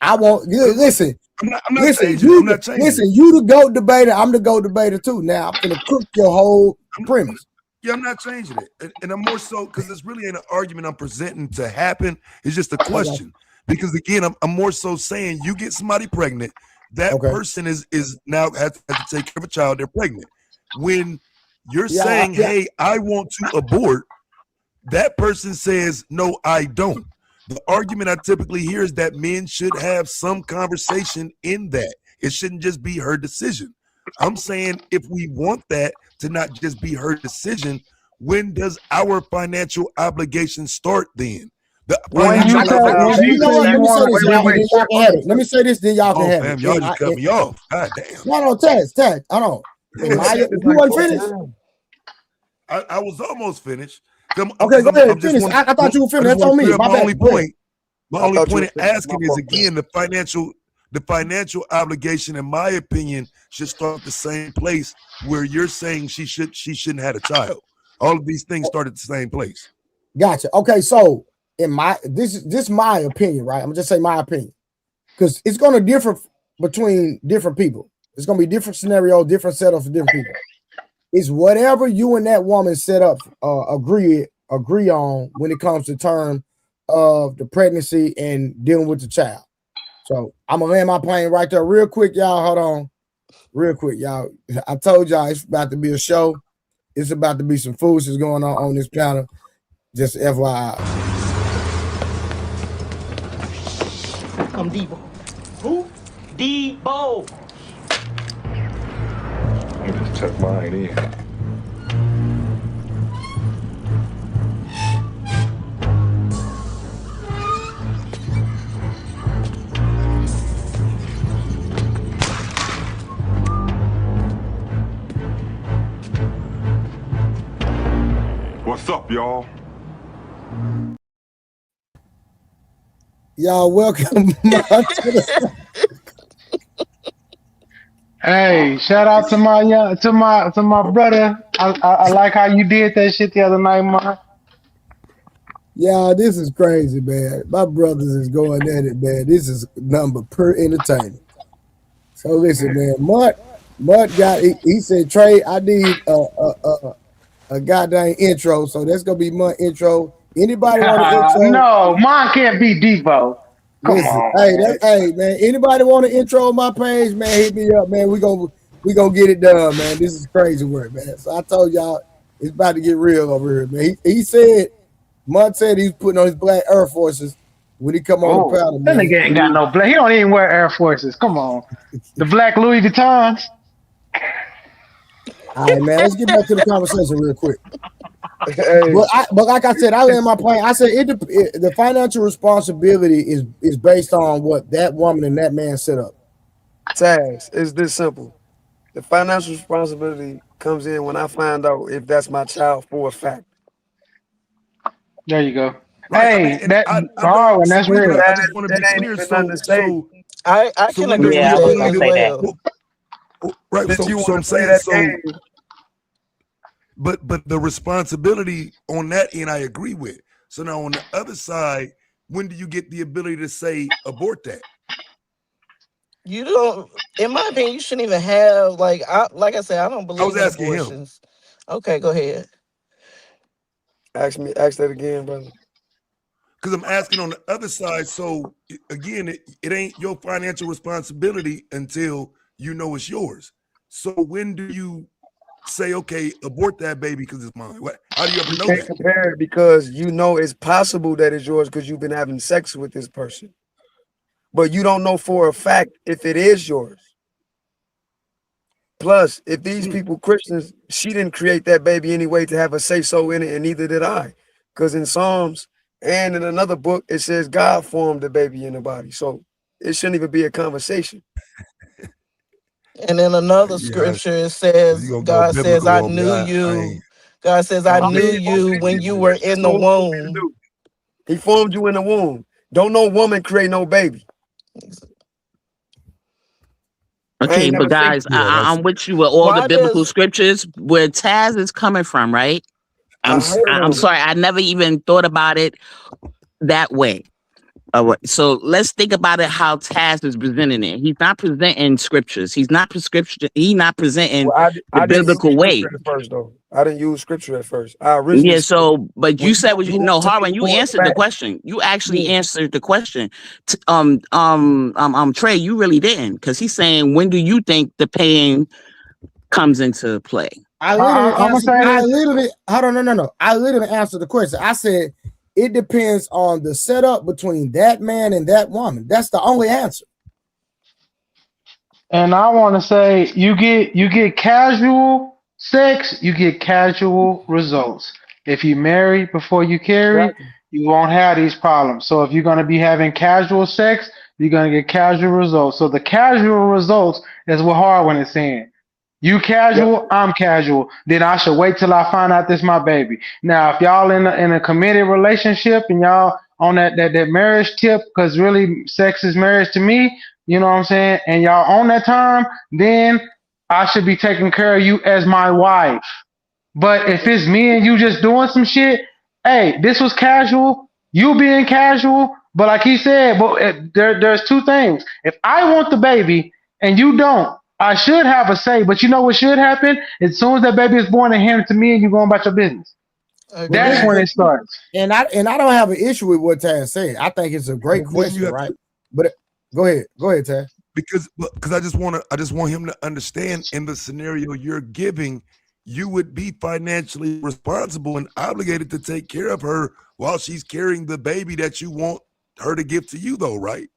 I want listen. I'm not listen, changing. I'm not changing. Listen, you the GOAT debater. I'm the GOAT debater too. Now I'm gonna cook your whole premise. Yeah, I'm not changing it, and I'm more so because it's really an argument I'm presenting to happen. It's just a question because again, I'm more so saying you get somebody pregnant. That person is now has to take care of a child. They're pregnant. When you're saying, "Hey, I want to abort," that person says, "No, I don't." The argument I typically hear is that men should have some conversation in that. It shouldn't just be her decision. I'm saying if we want that to not just be her decision, when does our financial obligation start then? When you say you want Let me say this, then y'all can have fam, it. y'all just cut me off. God damn. No, Taz, hold on. You wasn't finished? I was almost finished. Okay, go ahead. Finish. I thought you were finished. That's on me. My only point in asking is again the financial obligation, in my opinion, should start the same place where you're saying she shouldn't have a child. All of these things start at the same place. Gotcha. Okay, so in this is my opinion, right? I'm gonna just say my opinion because it's gonna differ between different people. It's gonna be different scenarios, different setups for different people. It's whatever you and that woman set up, agree on when it comes to term of the pregnancy and dealing with the child. So I'm gonna land my plane right there, real quick, y'all. Hold on, real quick, y'all. I told y'all it's about to be a show. It's about to be some foolishness going on this panel. Just FYI. Come Debo. Who? Debo. I just tuck mine in. What's up, y'all? Y'all welcome. Hey, shout out to my brother. I like how you did that shit the other night, man. Yeah, this is crazy, man. My brothers is going at it, man. This is number per entertainment. So listen, man. Mutt got. He said, Trey, I need a goddamn intro. So that's gonna be Mutt intro. Anybody want an intro? No, mine can't be Debo. Come Listen, on. hey, man. Anybody want an intro on my page, man? Hit me up, man. We gonna get it done, man. This is crazy work, man. So I told y'all it's about to get real over here, man. He said, Mutt said he's putting on his black Air Forces when he come on the panel, That man. nigga ain't got no black. He don't even wear Air Forces. Come on. The black Louis Vuittons. All right, man. Let's get back to the conversation real quick. Hey. But like I said, I land my plane. I said the financial responsibility is based on what that woman and that man set up. Taz, it's this simple. The financial responsibility comes in when I find out if that's my child for a fact. There you go. Right. Hey, that hard one. That's real. I just want to be clear. So I can agree with that as well. Right. So I'm saying But the responsibility on that end, I agree with. So now on the other side, when do you get the ability to say abort that? You don't. In my opinion, you shouldn't even have like I said, I don't believe I was in asking abortions. Okay, go ahead. Ask that again, brother. Because I'm asking on the other side. So again, it ain't your financial responsibility until you know it's yours. So when do you say, okay, abort that baby because it's mine? How do you ever You know can't that? compare it because you know it's possible that it's yours because you've been having sex with this person. But you don't know for a fact if it is yours. Plus, if these people Christians, she didn't create that baby anyway to have a say so in it, and neither did I. Because in Psalms and in another book, it says God formed the baby in the body. So it shouldn't even be a conversation. And in another Yeah, scripture, it you says, gonna go God says, biblical I on me? knew I you. ain't. God says, I I mean, knew most of you these when you people were Christians in the know what he want me to womb. do. He formed you in the womb. Don't no woman create no baby. I Okay, ain't never but seen. guys, Yeah, I'm with you with all the Why biblical does scriptures where Taz is coming from, right? I heard I'm him. sorry, I never even thought about it that way. So let's think about it how Taz is presenting it. He's not presenting scriptures. He's not prescription. He's not presenting Well, the I didn't use biblical way. scripture at first though. I didn't use scripture at first. I originally Yeah. said So, but when you said you was prove no, to me Harlan. You for a answered the fact. question. You actually Yeah, answered the question. Trey, you really didn't, because he's saying, when do you think the pain comes into play? I literally I'm gonna answered. say I this. literally hold on, no. I literally answered the question. I said it depends on the setup between that man and that woman. That's the only answer. And I want to say you get casual sex, you get casual results. If you marry before you carry, exactly. you won't have these problems. So if you're going to be having casual sex, you're going to get casual results. So the casual results is what Harwin is saying. You Yep. casual, I'm casual. Then I should wait till I find out this my baby. Now, if y'all in a committed relationship and y'all on that marriage tip, because really sex is marriage to me, you know what I'm saying? And y'all on that time, then I should be taking care of you as my wife. But if it's me and you just doing some shit, hey, this was casual, you being casual. But like he said, but there's two things. If I want the baby and you don't, I should have a say. But you know what should happen? As soon as that baby is born and handed to me and you going about your business. But That's agreed? when it starts. and I don't have an issue with what Taz said. I think it's a great But then you question, have right? to, But go ahead, Taz. because I just want him to understand, in the scenario you're giving, you would be financially responsible and obligated to take care of her while she's carrying the baby that you want her to give to you, though, right?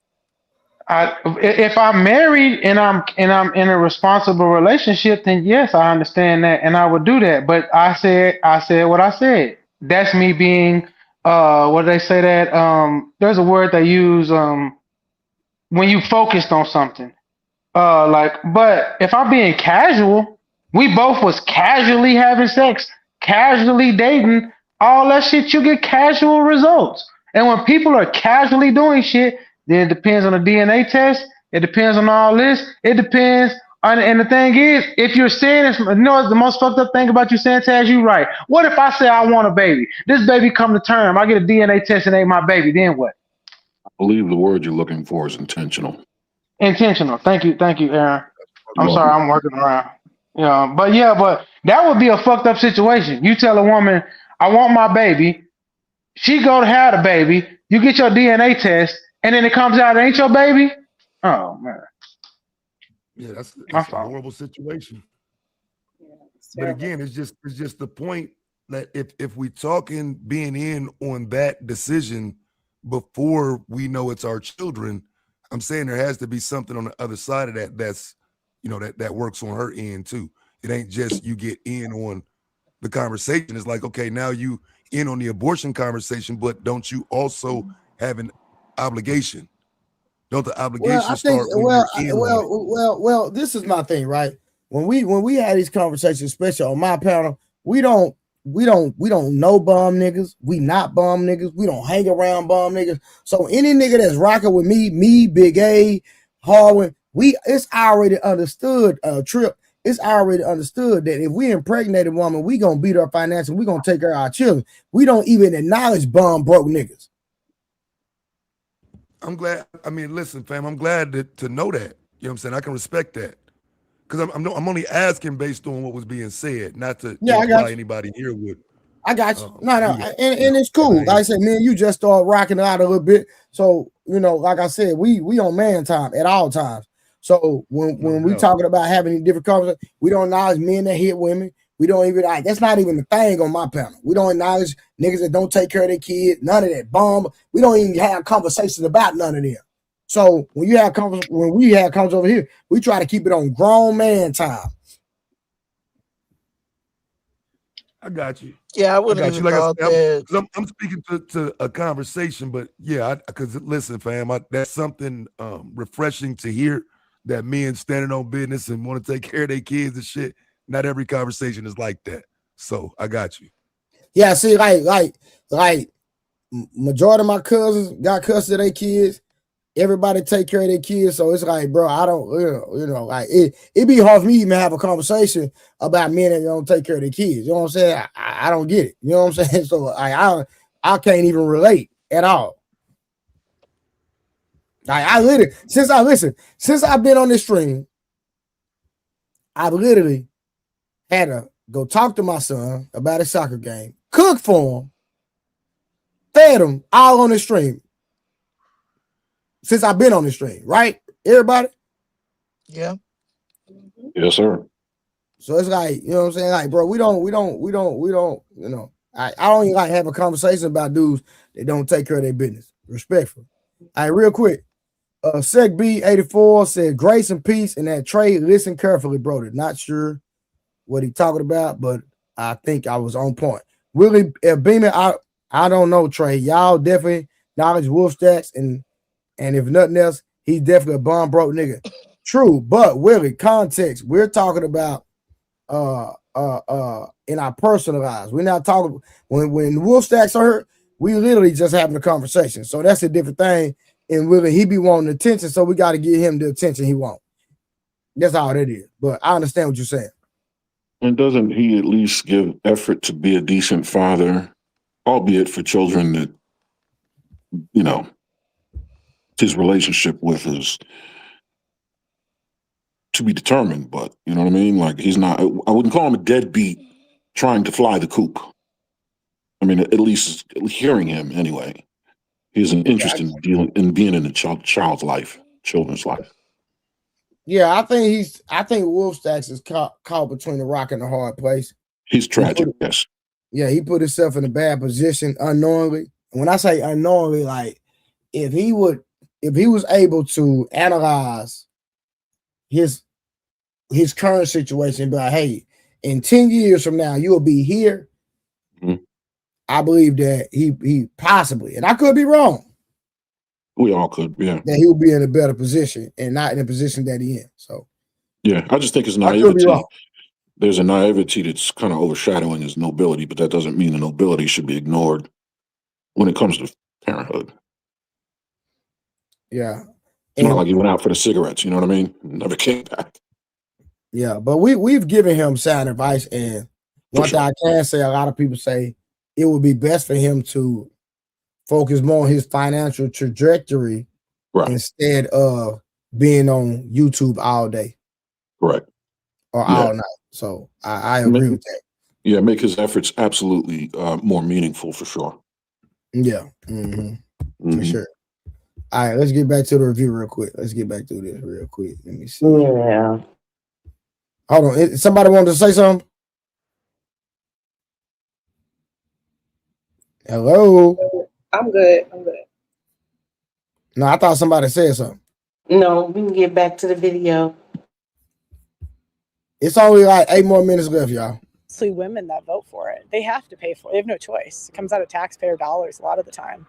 If I'm married and I'm in a responsible relationship, then yes, I understand that and I would do that. But I said what I said. That's me being what do they say that there's a word they use when you focused on something. But if I'm being casual, we both was casually having sex, casually dating, all that shit, you get casual results. And when people are casually doing shit, then it depends on the DNA test. It depends on all this. It depends on, and the thing is, if you're saying this, you know, the most fucked up thing about you saying, Taz, you right. What if I say I want a baby? This baby come to term. I get a DNA test and ain't my baby. Then what? I believe the word you're looking for is intentional. Intentional. Thank you, Aaron. You're I'm sorry, welcome. I'm working around. But that would be a fucked up situation. You tell a woman, I want my baby, she go to have the baby, you get your DNA test, and then it comes out it ain't your baby. Oh man. Yeah, My that's a fault. horrible situation. It's But terrible. again, it's just the point that if we talking being in on that decision before we know it's our children, I'm saying there has to be something on the other side of that that's that works on her end too. It ain't just you get in on the conversation. It's like, okay, now you in on the abortion conversation, but don't you also have an obligation? Don't the Well, I obligation think start when you're in on it? well. This is my thing, right? When we had these conversations, especially on my panel, we don't know bum niggas. We not bum niggas. We don't hang around bum niggas. So any nigga that's rocking with me, Big A, Harwin, it's already understood. Trip, it's already understood that if we impregnate a woman, we gonna beat her financially. We gonna take care of our children. We don't even acknowledge bum broke niggas. I'm glad. I mean, listen, fam, I'm glad to know that. You know what I'm saying? I can respect that. Because I'm only asking based on what was being said, not to Yeah, I got imply you. anybody here would I got you. No, do that. and it's cool. Like I said, me and you just started rocking it out a little bit. So, like I said, we on man time at all times. So when we talking about having different conversations, we don't acknowledge men that hit women. We don't even like that's not even the thing on my panel. We don't acknowledge niggas that don't take care of their kids, none of that bomb. We don't even have conversations about none of them. So when we have conversations over here, we try to keep it on grown man time. I got you. Yeah, I wouldn't got you. even Like I thought said, that. I'm speaking to a conversation, but yeah, because listen, fam, that's something refreshing to hear that men standing on business and want to take care of their kids and shit. Not every conversation is like that. So I got you. Yeah, see, like majority of my cousins got custody of their kids. Everybody take care of their kids, so it's like, bro, I don't, like it be hard for me to even have a conversation about men that don't take care of their kids. You know what I'm saying? I don't get it. You know what I'm saying? So I can't even relate at all. Like I literally, since I've been on this stream, I've literally had to go talk to my son about his soccer game, cook for him, fed him all on the stream. Since I've been on the stream, right? Everybody? Yeah. Yes, sir. So it's like, you know what I'm saying? Like, bro, we don't, I don't even like have a conversation about dudes that don't take care of their business. Respectful. All right, real quick. Sec B84 said grace and peace and that Trey, listen carefully, bro. Not sure what he talking about, but I think I was on point. Willie Beeman, I don't know, Trey. Y'all definitely acknowledge Wolf Stacks and if nothing else, he's definitely a bomb broke nigga. True, but Willie, context, we're talking about in our personal lives. We're not talking when Wolf Stacks are hurt, we literally just having a conversation. So that's a different thing. And Willie, he be wanting attention, so we got to give him the attention he wants. That's all it is. But I understand what you're saying. And doesn't he at least give effort to be a decent father, albeit for children that, his relationship with is to be determined, but you know what I mean? Like he's not, I wouldn't call him a deadbeat trying to fly the coop. I mean, at least hearing him anyway. He's an interest in being in a children's life. Yeah, I think Wolf Stacks is caught between a rock and a hard place. He's tragic, yes. Yeah, he put himself in a bad position unknowingly. And when I say unknowingly, like if he was able to analyze his current situation, but like, hey, in 10 years from now, you'll be here. Mm-hmm. I believe that he possibly, and I could be wrong. We all could, yeah. That he'll be in a better position and not in a position that he in. So yeah, I just think it's naivety. There's a naivety that's kind of overshadowing his nobility, but that doesn't mean the nobility should be ignored when it comes to parenthood. Yeah. It's not like he went out for the cigarettes, you know what I mean? Never came back. Yeah, but we've given him sound advice, and one thing I can say, a lot of people say it would be best for him to focus more on his financial trajectory instead of being on YouTube all day. Right. Or all night. So I agree with that. Yeah, make his efforts absolutely more meaningful for sure. Yeah. Mm-hmm. For sure. All right, let's get back to the review real quick. Let's get back to this real quick. Let me see. Yeah. Hold on. Somebody wanted to say something? Hello? I'm good. No, I thought somebody said something. No, we can get back to the video. It's only like 8 more minutes left, y'all. Mostly women that vote for it. They have to pay for it. They have no choice. It comes out of taxpayer dollars a lot of the time.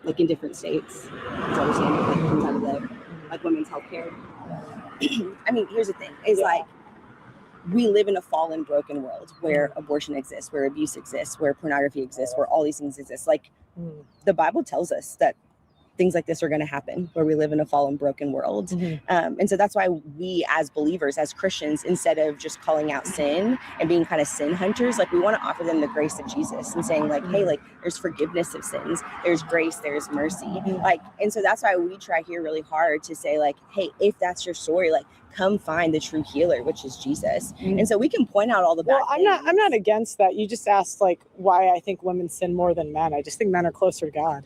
Like in different states. That's understandable. Like it comes out of the women's health care. I mean, here's the thing. It's like we live in a fallen, broken world where abortion exists, where abuse exists, where pornography exists, where all these things exist. Like the Bible tells us that things like this are going to happen, where we live in a fallen, broken world. And so that's why we as believers, as Christians, instead of just calling out sin and being kind of sin hunters, like we want to offer them the grace of Jesus and saying like, hey, like there's forgiveness of sins, there's grace, there's mercy. Like, and so that's why we try here really hard to say like, hey, if that's your story, like come find the true healer, which is Jesus. And so we can point out all the bad things. I'm not against that. You just asked like why I think women sin more than men. I just think men are closer to God.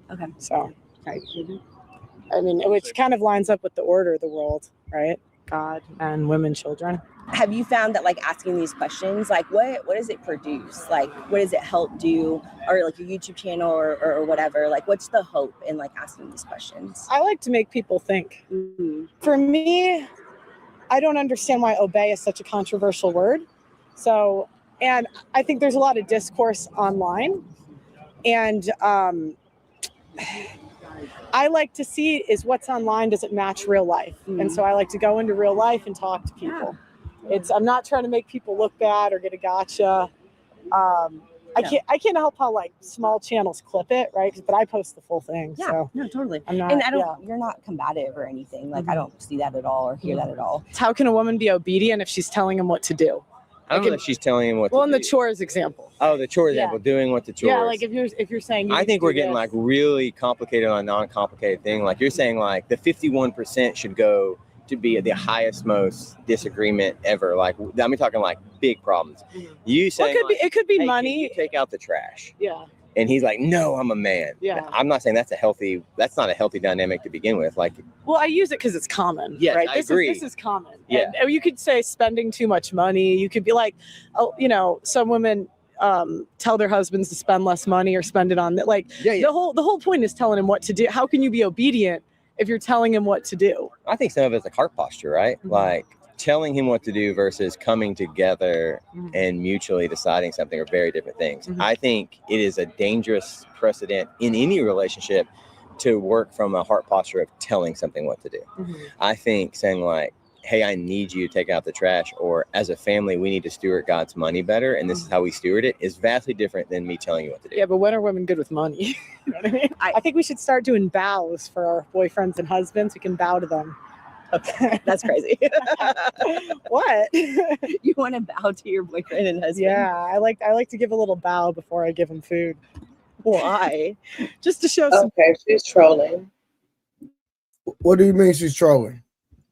Okay. So, I mean, which kind of lines up with the order of the world, right? God, men, women, children. Have you found that like asking these questions, like what does it produce? Like what does it help do? Or like your YouTube channel or whatever? Like what's the hope in like asking these questions? I like to make people think. For me, I don't understand why obey is such a controversial word. So, and I think there's a lot of discourse online. And I like to see is what's online, does it match real life? And so I like to go into real life and talk to people. I'm not trying to make people look bad or get a gotcha. I can't help how like small channels clip it, right? But I post the full thing. Yeah, So no, totally. I'm not, And you're not combative or anything. Like I don't see that at all or hear that at all. How can a woman be obedient if she's telling him what to do? I don't know if she's telling him what Well, to in do. the chores example. Oh, the chores Yeah. example, doing what the chores. Yeah, like if you're saying I think we're getting like really complicated on a non-complicated thing. Like you're saying like the 51% should go to be the highest, most disagreement ever. Like I'm talking like big problems. You saying it could be hey, money. can you take out the trash. Yeah. And he's like, no, I'm a man. Yeah. I'm not saying that's not a healthy dynamic to begin with. Like, Well, I use it because it's common. Yes, right? I agree. This is common. Yeah. And you could say spending too much money. You could be like, oh, some women tell their husbands to spend less money or spend it on that. Like the whole point is telling him what to do. How can you be obedient if you're telling him what to do? I think some of it's like heart posture, right? Like telling him what to do versus coming together and mutually deciding something are very different things. I think it is a dangerous precedent in any relationship to work from a heart posture of telling something what to do. I think saying like, hey, I need you to take out the trash, or as a family, we need to steward God's money better, and this is how we steward it, is vastly different than me telling you what to do. Yeah, but when are women good with money? You know what I mean? I think we should start doing vows for our boyfriends and husbands. We can bow to them. Okay, that's crazy. What? You want to bow to your boyfriend and husband? Yeah, I like to give a little bow before I give him food. Why? Just to show some. Okay, she's trolling. What do you mean she's trolling?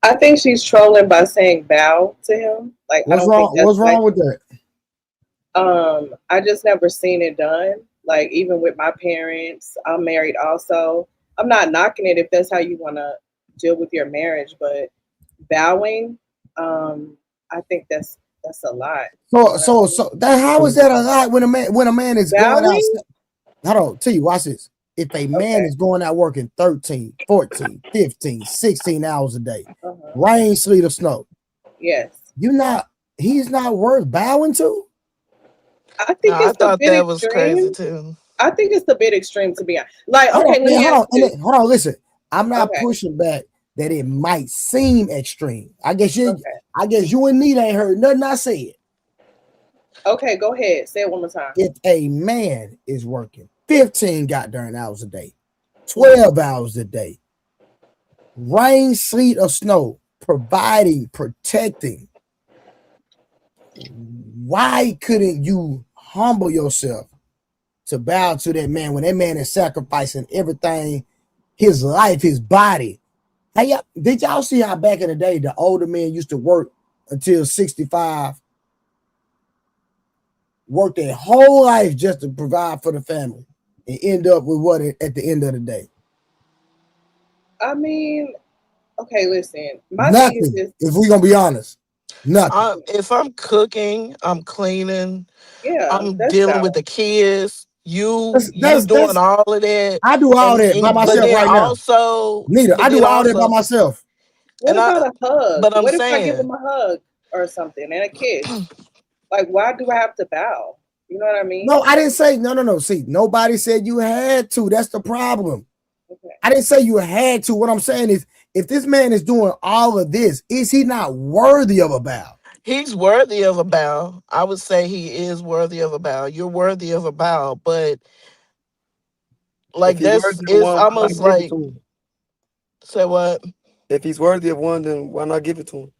I think she's trolling by saying bow to him. Like What's I don't wrong? think that's What's wrong with that? I just never seen it done. Like even with my parents, I'm married also. I'm not knocking it if that's how you want to deal with your marriage, but bowing, I think that's a lot. So that how is that a lot when a man is going out? Hold on, tell you, watch this. If a man is going out working 13, 14, 15, 16 hours a day, rain, sleet, or snow, yes, he's not worth bowing to. I think I it's a thought bit that was crazy extreme. too. I think it's a bit extreme to be honest. Like, Hold okay, on, let me ask you. hold on, listen. I'm not pushing back that it might seem extreme. I guess you and Nita ain't heard nothing I said. Okay, go ahead. Say it one more time. If a man is working 15 goddamn hours a day, 12 hours a day, rain, sleet, or snow, providing, protecting, why couldn't you humble yourself to bow to that man when that man is sacrificing everything, his life, his body? Hey, did y'all see how back in the day the older men used to work until 65, work their whole life just to provide for the family and end up with what at the end of the day? I mean, okay, listen. My Nothing. thing is If we're gonna be honest, nothing. If I'm cooking, I'm cleaning, yeah, I'm that's dealing valid. with the kids. You That's doing all of that. I do all that by but myself then right now. also, Nita, I but do then all that by also, myself. What and about a hug? but I'm What if I give saying, him a hug or something and a kiss? Like, why do I have to bow? You know what I mean? No, I didn't say no. See, nobody said you had to. That's the problem. Okay. I didn't say you had to. What I'm saying is, if this man is doing all of this, is he not worthy of a bow? he's worthy of a bow. I would say he is worthy of a bow. You're worthy of a bow, but like If he's worthy of it's one, why not almost give it like, to him? say what? If he's worthy of one, then why not give it to him?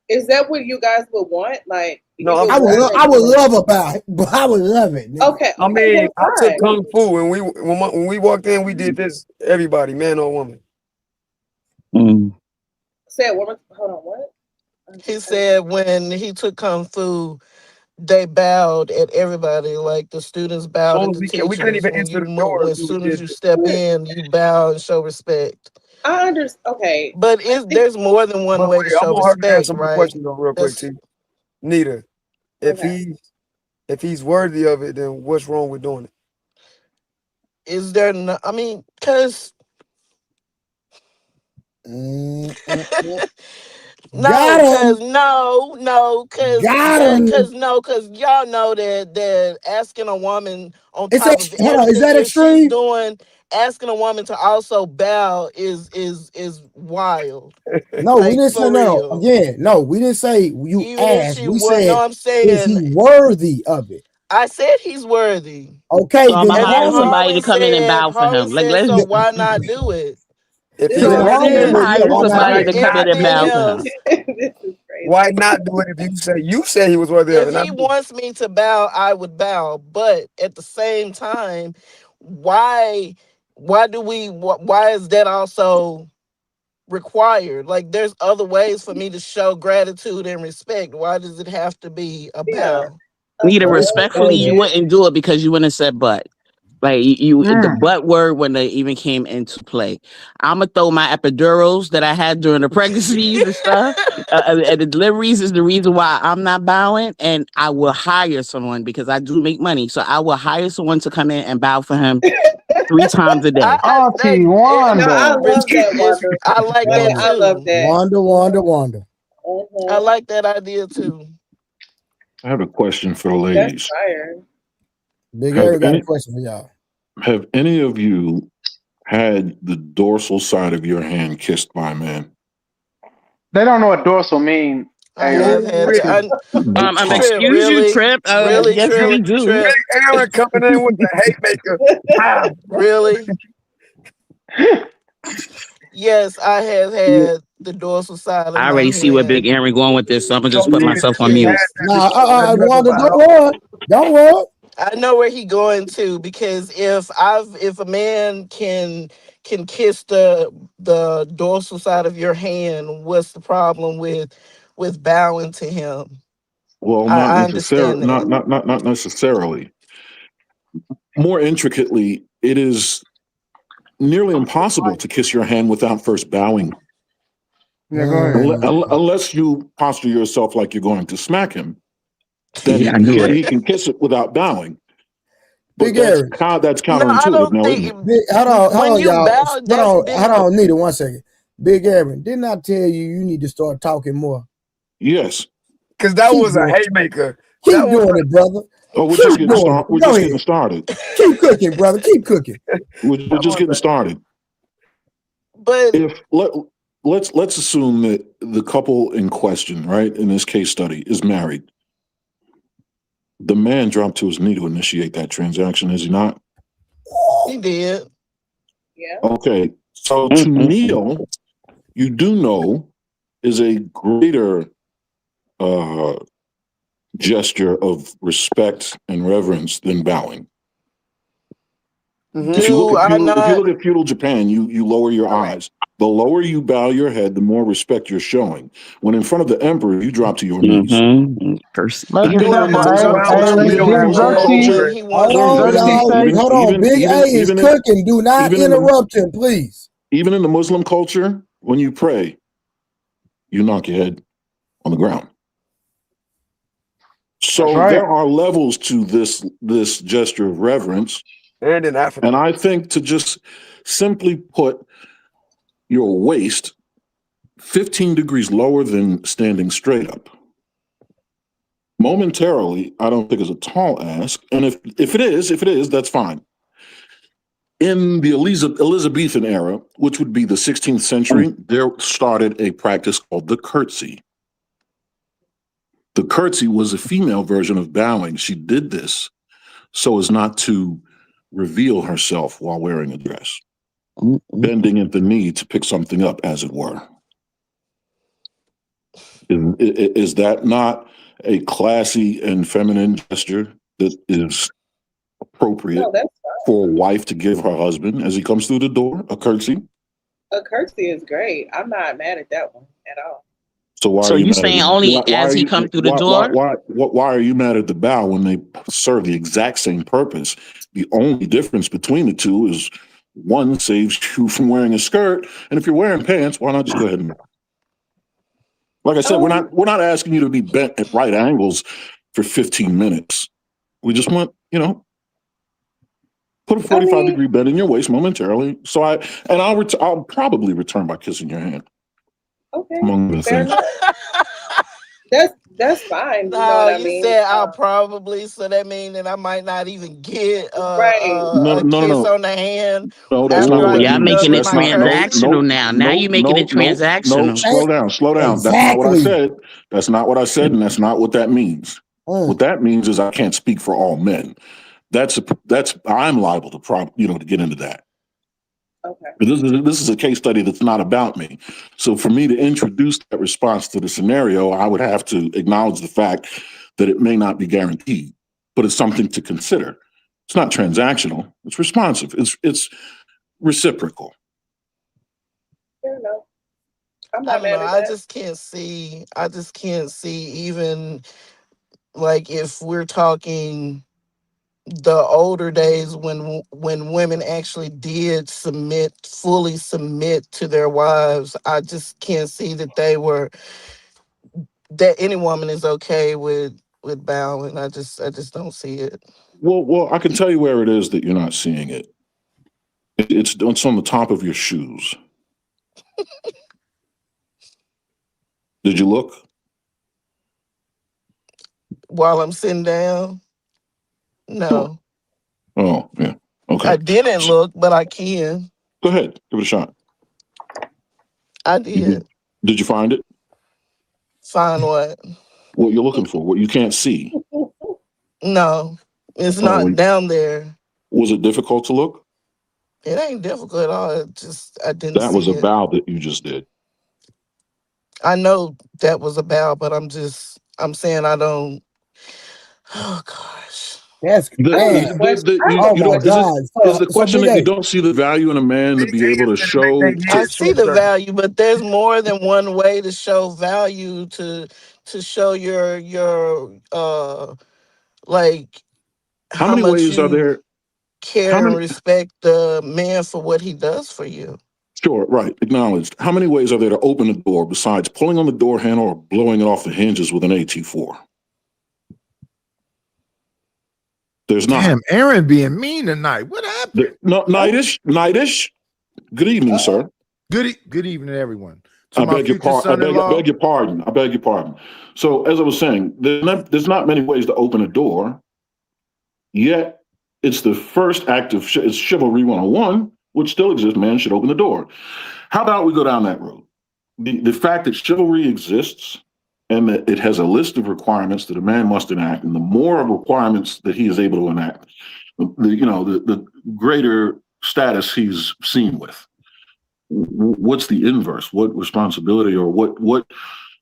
Is that what you guys would want? Like, No, you I would love a bow, but I would love it. Nigga. Okay. I mean, well, I took fine. kung fu and when we walked in, we did this. Everybody, man or woman. Say it one more. Hold on. What? He said when he took kung fu, they bowed at everybody. Like the students bowed Soon at as the we couldn't teachers. even When enter you the door as until we soon as did you this. step in, you bow and show respect. I understand. Okay. But there's more than one But way to wait, I'm show gonna hurry and respect, answer my right? question though, real quick, That's T. Nita, if Okay. he's worthy of it, then what's wrong with doing it? is there no, I mean, because Mm, no, got him. cause no, cause Got that, him. cause no, cause y'all know that asking a woman on It's top of hold on. Is everything, that if she's extreme? doing, asking a woman to also bow is wild. No, we Like didn't say for no. real. Again, no, we didn't say you Even if asked. she We would, no, said, I'm is saying he worthy of it? I said he's worthy, Okay, So I'm then gonna and hire then Harlem. somebody to Harlan come in and said, bow for him. Like let's so do, why not do it? If Then he's So worthy Harlem of let's it, said, yeah, hire why not for somebody do to it? come in and everything bow for else, him. This is crazy. why not do it if you say he was worthy of if it? Not he me. wants me to bow, I would bow. But at the same time, why why is that also required? Like there's other ways for me to show gratitude and respect. Why does it have to be a Yeah. bow? A Nita, This hug, is a respectfully, you crazy. kiss. wouldn't do it because you wouldn't have said but. Like the butt word when they even came into play. I'm gonna throw my epidurals that I had during the pregnancies and stuff, and the deliveries is the reason why I'm not bowing. And I will hire someone because I do make money, so I will hire someone to come in and bow for him 3 times a day. Auntie No, I Wanda. love that, Wanda. I like Wanda, that Wanda, I love too. that. Wanda. I Mm-hmm. like that idea too. I have a question for the That's ladies. fire. Big Have Eric got a any question for y'all. have any of you had the dorsal side of your hand kissed by a man? They don't know what dorsal mean. I Hey, have Ray. had to. Trip, Excuse you, really, Trip. really, Yes, Trip, we do. Trip, Big Aaron coming in with the haymaker. Pow. really. Yes, I have had the dorsal side of I my already see where hand. Big Aaron going with this, so I'm gonna So just put Nita, myself on you had mute. Yes, that Nah, before that never Wanda, bowed. don't worry. Don't worry. I know where he going to, because if a man can kiss the dorsal side of your hand, what's the problem with bowing to him? Well, not I necessarily. understand that. Not necessarily. More intricately, it is nearly impossible to kiss your hand without first bowing, Yeah, go ahead. unless you posture yourself like you're going to smack him. Then Yeah, I knew it. he can kiss it without bowing. But Big Eric. that's No, I counterintuitive, don't now, isn't think it? Hold when on, you y'all. bow, that's Hold big. on, Nita, 1 second. Big Aaron, didn't I tell you need to start talking more? Yes. Because that Keep was a doing, haymaker. That keep was doing it, brother. Oh, we're just Keep getting doing started. it. We're Go just ahead. getting started. Keep cooking, brother. Keep cooking. We're that just was getting started. But If let's assume that the couple in question, right, in this case study, is married. The man dropped to his knee to initiate that transaction, is he not? he did. Yeah. Okay. So to kneel, you do know, is a greater uh, gesture of respect and reverence than bowing. Mm-hmm. If you look Do at I feudal Japan, you lower your eyes. The lower you bow your head, the more respect you're showing. When in front of the emperor, you drop to your knees. But Even in the Muslim culture, even in the didn't Muslim culture, Xerxes, he Hold wants on, to? Xerxes y'all. say, Hold on. Big A is cooking. Do not even in the interrupt him, please. even in the Muslim culture, when you pray, you knock your head on the ground. That's So right. there are levels to this gesture of reverence. And in Africa. And I think to just simply put your waist 15 degrees lower than standing straight up, momentarily, I don't think is a tall ask. And if it is, that's fine. In the Elizabethan era, which would be the 16th century, there started a practice called the curtsy. The curtsy was a female version of bowing. She did this so as not to reveal herself while wearing a dress, bending at the knee to pick something up, as it were. Is that not a classy and feminine gesture that is appropriate No, that's for a wife to give her husband as he comes through the door? A curtsy? a curtsy is great. I'm not mad at that one at all. So why So are you you mad at saying the only why as are he you come through the door? why are you mad at the bow when they serve the exact same purpose? The only difference between the two is One saves you from wearing a skirt, and if you're wearing pants, why not just go ahead and? Like I said, we're not asking you to be bent at right angles for 15 minutes. We just want, put a 45-degree bend in your waist momentarily. So I'll probably return by kissing your hand. Okay, among other fair things. enough. That's fine. You know No, what I you mean? said I'll probably, so that means that I might not even get Right. a kiss on the hand No, that's not after what I that Y'all get means. done making with it That's my not transactional now. Now you making it no. transactional. Slow down. That's not what I said. That's not what I said, and that's not what that means. What that means is I can't speak for all men. That's I'm liable to to get into that. Okay. But this is a case study that's not about me. So for me to introduce that response to the scenario, I would have to acknowledge the fact that it may not be guaranteed, but it's something to consider. It's not transactional. It's responsive. It's reciprocal. Fair enough. I'm I not don't know. mad at I that. just can't see. I just can't see even like if we're talking the older days when women actually did fully submit to their wives. I just can't see that any woman is okay with bowing. I just don't see it. Well, I can tell you where it is that you're not seeing it. It's on the top of your shoes. Did you look? While I'm sitting down, no. Oh, yeah. Okay. I didn't look, but I can. Go ahead. Give it a shot. I did. Did you find it? Find what? What you're looking for, what you can't see. No, it's Oh, not down there. was it difficult to look? It ain't difficult at all. I didn't That was see a it. bow that you just did. I know that was a bow, but I'm saying I don't. Oh gosh. That's You my don't, God. is the So question Big that you A, don't see the value in a man to be able to show? I see the value, but there's more than one way to show value to show your like How how many much ways are you there? care and respect the man for what he does for you. Sure, right, acknowledged. How many ways are there to open a door besides pulling on the door handle or blowing it off the hinges with an AT4? There's not. Damn, Aaron being mean tonight. What happened? No, Nightish. Good evening, sir. Good evening, everyone. To I my beg your future pardon. I son-in-law. beg your pardon. I beg your pardon. So, as I was saying, there's not many ways to open a door. Yet, it's the first act of it's chivalry 101, which still exists. Man should open the door. How about we go down that road? The fact that chivalry exists and that it has a list of requirements that a man must enact, and the more requirements that he is able to enact, the greater status he's seen with. What's the inverse? What responsibility or what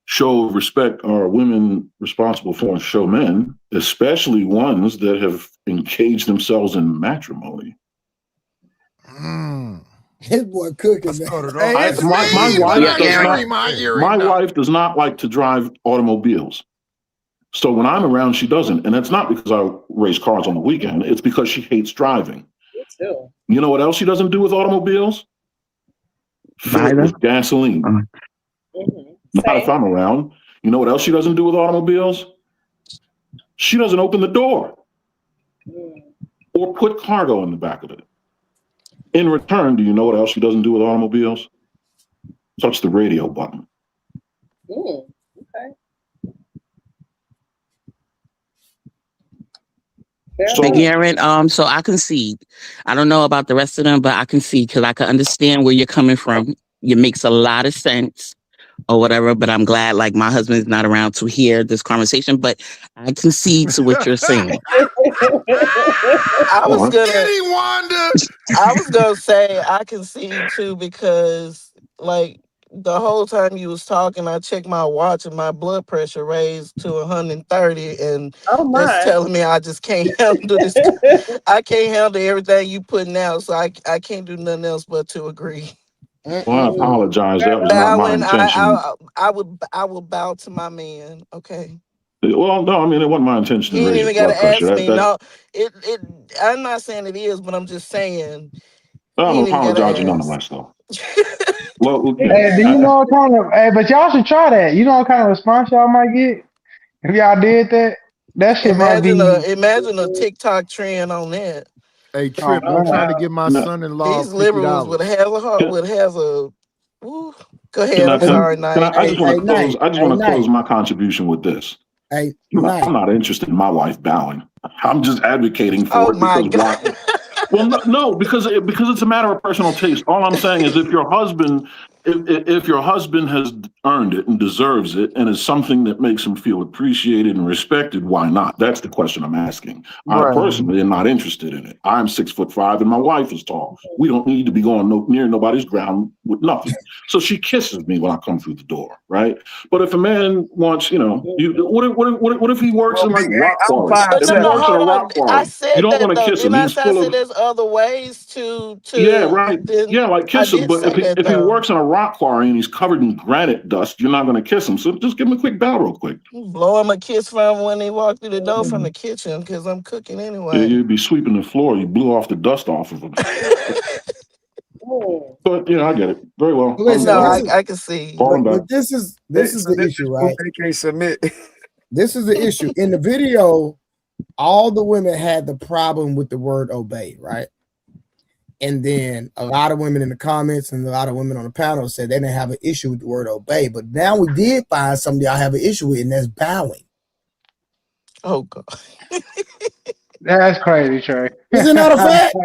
show of respect are women responsible for and show men, especially ones that have engaged themselves in matrimony? his boy cooking, man. Hey, it's My me. wife My does Erie, not. my Erie. My No. wife does not like to drive automobiles. So when I'm around, she doesn't, and that's not because I race cars on the weekend. It's because she hates driving. Me too. You know what else she doesn't do with automobiles? Fill Buy it them. with gasoline. Not if I'm around. You know what else she doesn't do with automobiles? She doesn't open the door or put cargo in the back of it. In return, do you know what else she doesn't do with automobiles? Touch the radio button. Okay. Big Aaron, so I concede. I don't know about the rest of them, but I concede because I can understand where you're coming from. It makes a lot of sense or whatever, but I'm glad like my husband's not around to hear this conversation, but I concede to what you're saying. I was gonna say I concede too because like the whole time you was talking, I checked my watch and my blood pressure raised to 130, and that's telling me I just can't handle this. I can't handle everything you putting out, so I can't do nothing else but to agree. Well, I apologize. That was not my Bowing, intention. I would bow to my man. Okay. Well, no, I mean, it wasn't my intention He to ain't raise your even got blood to ask pressure. me. No, it. I'm not saying it is, but I'm just saying I'm ain't even got an apologizing ass. nonetheless, though. Well, Hey, do you know what kind of? Hey, but y'all should try that. You know what kind of response y'all might get if y'all did that. That shit might be. Imagine a TikTok trend on that. Hey, Oh Trip, I'm man. trying to give my son-in-law These liberals $50. would have a. Ooh, go Can ahead. I, I'm can I, sorry, can I, Knight. I just want to close. Knight. I just want to close my contribution with this. Hey, I'm Knight. not interested in my wife bowing. I'm just advocating for Oh it my because why? God. Well, no, because it's a matter of personal taste. All I'm saying is, if your husband has earned it and deserves it, and is something that makes him feel appreciated and respected, why not? That's the question I'm asking. I Right. personally am not interested in it. I'm 6'5" and my wife is tall. We don't need to be going near nobody's ground with nothing. So she kisses me when I come through the door, right? But if a man wants, what if he works in like rock I'm quarry? If he No, works in a hold on. rock I quarry, you said don't that want to though. kiss him. Didn't I He's say I full said of there's other ways to yeah, right. then Yeah, like I kiss him. did But say that if he though. works in a rock quarry and he's covered in granite dust, you're not going to kiss him. So just give him a quick bow, real quick. Blow him a kiss from when he walked through the door from the kitchen because I'm cooking Yeah, anyway. you'd be sweeping the floor. You blew off the dust off of him. But I get it very well. Listen, I can see. Falling back. but this is So the this issue, is right? proof they can't submit. This is the issue. In the video, all the women had the problem with the word obey, right? And then a lot of women in the comments and a lot of women on the panel said they didn't have an issue with the word obey. But now we did find something y'all have an issue with, and that's bowing. Oh God. That's crazy, Trey. Isn't that a fact?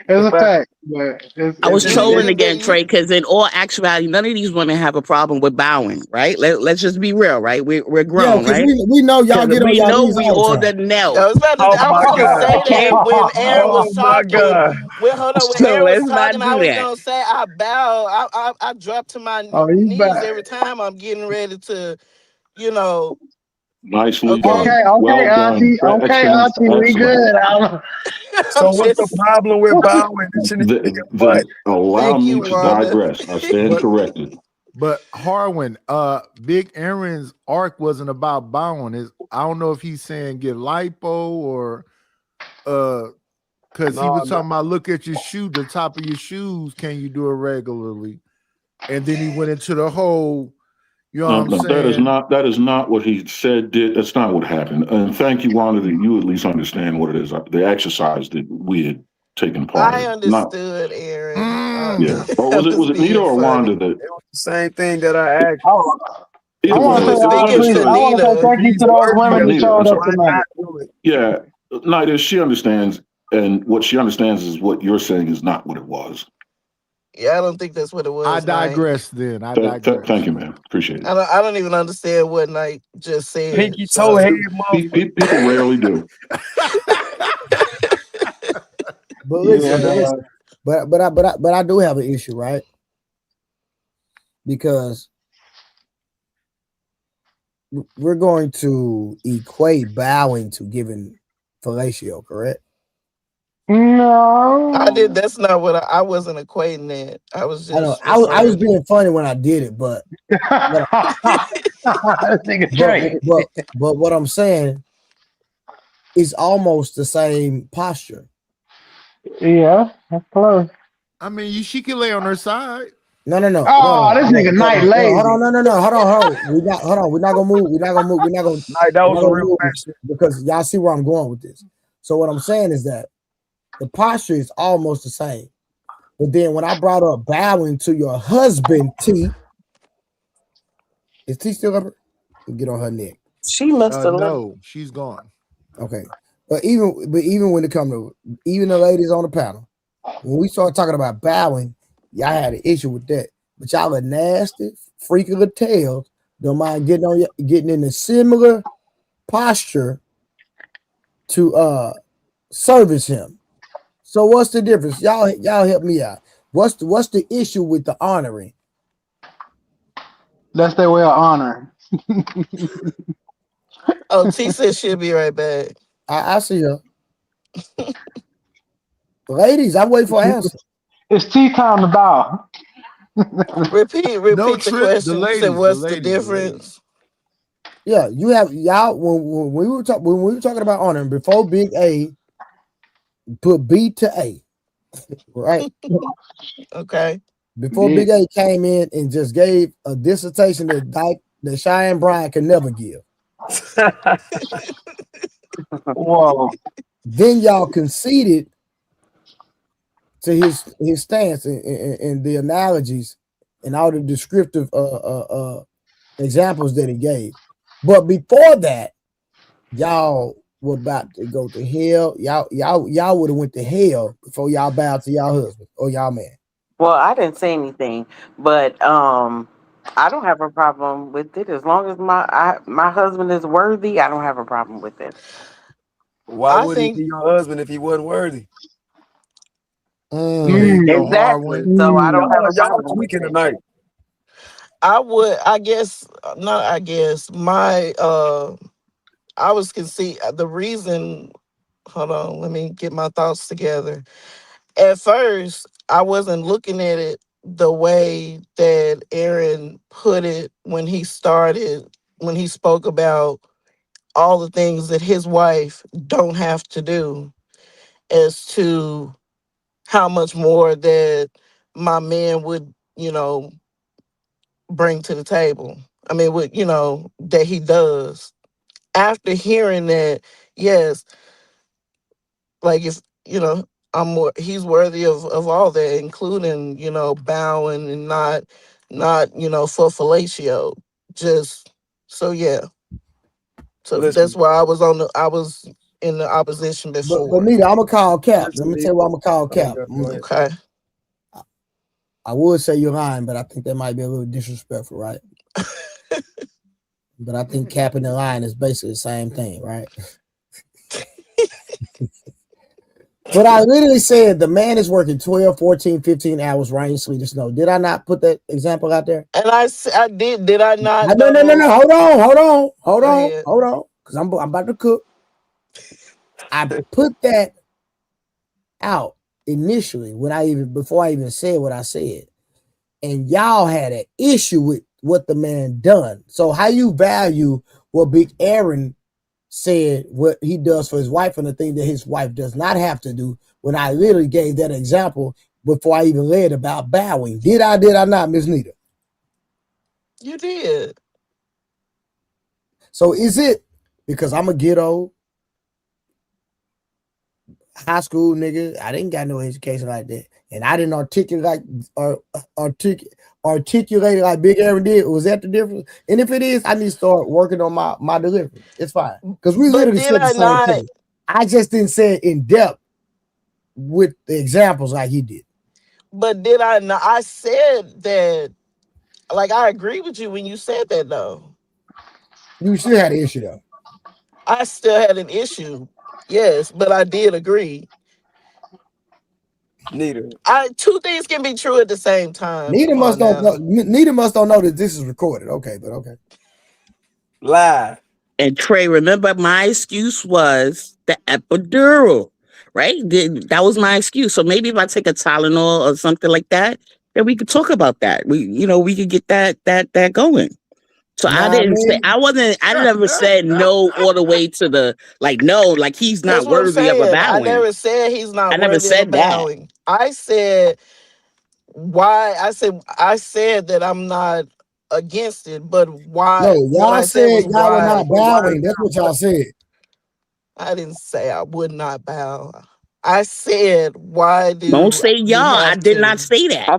It's a fact, but I was trolling You again, Trey, because in all actuality, none of these women have a problem with bowing, right? Let's just be real, right? We're Yeah, grown, because right? we know y'all Because get on we y'all know knees we all all the time. done know. I was gonna say Okay. that when Aaron was Oh my talking. God. When So Aaron was let's not talking, I do was that. gonna say I bow. I drop to my oh, you knees back. every time I'm getting ready to, you know. Nicely Okay. done. Okay, Well done. Auntie. Okay, Excellent. Auntie. We Excellent. good. So what's the problem with bowing? That shit need to be your butt. Allow Thank me you, to Wanda. digress. I stand But corrected. but Harwin, Big Aaron's arc wasn't about bowing. I don't know if he's saying get lipo or because he No, was talking about look at your shoe, the top of your shoes. Can you do it regularly? And then he went into the whole, you know No, what I'm no, saying? that is not what he said. That's not what happened. And thank you, Wanda, that you at least understand what it is. The exercise that we had taken part I in. Not understood, Aaron. yeah. Or I'm was just it Nita being or funny. Wanda that? It was the same thing that I asked. I Either want way, to You say were it was speaking honestly, to I understood. want to say Nita. thank you These to those words women that who Nita, I'm showed up sorry. why tonight. not do it? Yeah, Nita, she understands, and what she understands is what you're saying is not what it was. Yeah, I don't think that's what it I was, Knight. digress then. I digress. Thank you, man. Appreciate it. I don't even understand what Knight just said. Pinky toe So head motherfucker. People rarely do. But Yeah. listen, but I do have an issue, right? Because we're going to equate bowing to giving fellatio, correct? No. I did. That's not what I wasn't equating that. I was I know just I was referring. being funny when I did it, but This nigga Trey. but what I'm saying is almost the same posture. Yeah, that's close. I mean, she can lay on her side. No. Oh, this nigga Knight lazy. Hold on. We're not gonna move. We're not gonna Like that was a real move question. because y'all see where I'm going with this. So what I'm saying is that the posture is almost the same. But then when I brought up bowing to your husband, T, is T still up? Get on her neck. She must have left. No, she's gone. Okay. But even when it comes to even the ladies on the panel, when we start talking about bowing, y'all had an issue with that. But y'all are nasty, freak of the tail. Don't mind getting in a similar posture to service him. So what's the difference? Y'all help me out. What's the issue with the honoring? That's their way of honoring. Oh, T said she'll be right back. I see her. Ladies, I'm waiting for an answer. It's tea time to bow. Repeat No, the Trip, question. the You ladies, said, "What's the the ladies, the difference?" Yeah, you have y'all when we were talking about honoring before Big A put B to A. right? Okay. Before Big A came in and just gave a dissertation that Cheyenne Bryan could never give. Whoa. Then y'all conceded to his stance and the analogies and all the descriptive examples that he gave. But before that, y'all were about to go to hell. Y'all would have went to hell before y'all bowed to y'all husband or y'all man. Well, I didn't say anything, but I don't have a problem with it as long as my husband is worthy. I don't have a problem with it. Why I would he think be your husband if he wasn't worthy? Exactly. So I don't have a Y'all problem with tweaking it. tonight. I guess not I guess my I was the reason, hold on, let me get my thoughts together. At first, I wasn't looking at it the way that Aaron put it when he spoke about all the things that his wife don't have to do, as to how much more that my man would, bring to the table. I mean, that he does. After hearing that, yes, like if he's worthy of all that, including bowing and not for fellatio. Just so yeah. So Listen, that's why I was in the opposition But before. Nita, I'm gonna call Cap. Let listen, me tell you what I'm gonna call Cap. go ahead. Okay. I would say you're lying, but I think that might be a little disrespectful, right? But I think capping and lying is basically the same thing, right? But I literally said the man is working 12, 14, 15 hours, rain, sleet, or snow. Did I not put that example out there? And I did I not? No. Hold on. Ahead. Because I'm about to cook. I put that out initially before I even said what I said. And y'all had an issue with what the man done. So how you value what Big Aaron said, what he does for his wife, and the thing that his wife does not have to do, when I literally gave that example before I even led about bowing. Did I not, Miss Nita? You did. So is it because I'm a ghetto high school nigga? I didn't got no education like that, and I didn't articulate like Big Aaron did. Was that the difference? And if it is, I need to start working on my delivery. It's fine, because we But literally did said the I same not? thing. I just didn't say it in depth with the examples like he did. But did I not? I said that. Like, I agree with you when you said that, though. You still had an issue, though. I still had an issue. Yes, but I did agree. Neither. Two things can be true at the same time. Neither Come must on don't now. know. Neither must don't know that this is recorded. Okay, but okay. Live. And Trey, remember my excuse was the epidural, right? That was my excuse. So maybe if I take a Tylenol or something like that, then we could talk about that. We could get that going. So I Nah, didn't say man. I never said no all the way to the no, like he's That's not what I'm worthy of a saying. I bowing. never said he's I not never worthy of a said that. bowing. I said why. I said that I'm not against it, but why? No, What y'all I said said was y'all were why. not bowing. That's what y'all said. I didn't say I would not bow. I said, why Don't do say we y'all. I have did not to? say that. I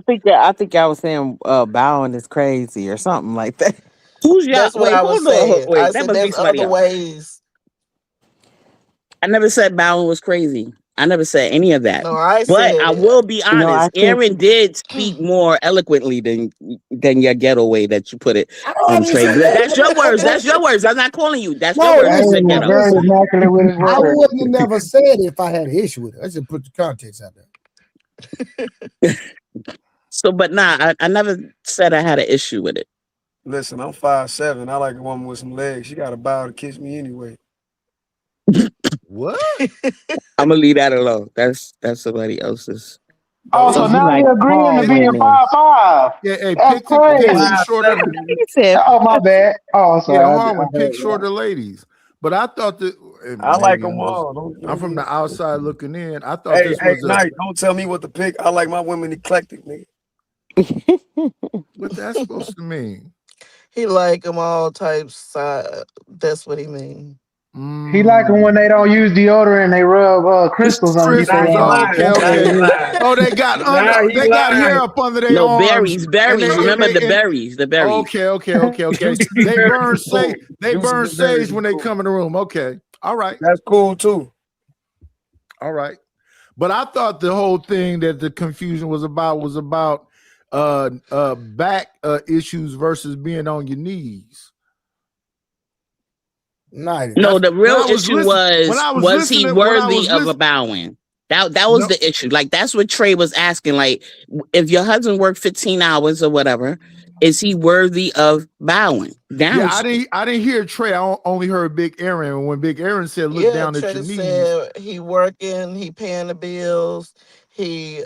think I was saying bowing is crazy or something like that. Who's y'all? That's what Wait, I was hold on. saying. I Wait, that said must be there's somebody other else. ways. I never said bowing was crazy. I never said any of that. No, I But said I it. will be No, I honest. think Aaron did speak more eloquently than your ghetto way that you put it, I don't even Trey. say But that's your words. that. That's your words. I'm not calling you. That's your No, words. You Aaron said listen, was ghetto. very listen. immaculate with his I words. wouldn't have never said it if I had an issue with it. Let's just put the context out there. So, but nah, I never said I had an issue with it. Listen, I'm 5'7". I like a woman with some legs. She got to bow to kiss me anyway. What? I'm gonna leave that alone. That's somebody else's. Oh, so so you now like you're agreeing to tall being women. 5'5". Yeah, hey, That's pick some crazy. shorter. He said Oh, my bad. Oh, Yeah, sorry. Harwin, pick shorter ladies. But I thought that I like maybe them all. I'm from the outside looking in. I thought Hey, this hey, was a Knight, don't tell me what to pick. I like my women eclectic, nigga. what that's supposed to mean. He like them all types. That's what he mean. He like them when they don't use deodorant and they rub crystals underneath Now their he arms. lying. Okay, Now he okay. lying. Oh, they got Now he hair lying. up under their No, arms. berries. Remember the berries. The berries. Okay. Juicy They berry burn is cool. sage. They Juicy burn berry sage is when they cool. come in the room. Okay. All right. That's cool too. All right. But I thought the whole thing that the confusion was about back issues versus being on your knees. No, the real issue was he worthy of a bowing? That was the issue. Like that's what Trey was asking. Like, if your husband worked 15 hours or whatever, is he worthy of bowing down? Yeah, I didn't hear Trey. I only heard Big Aaron. When Big Aaron said, "Look down at Trey your knees." said he working, he paying the bills, he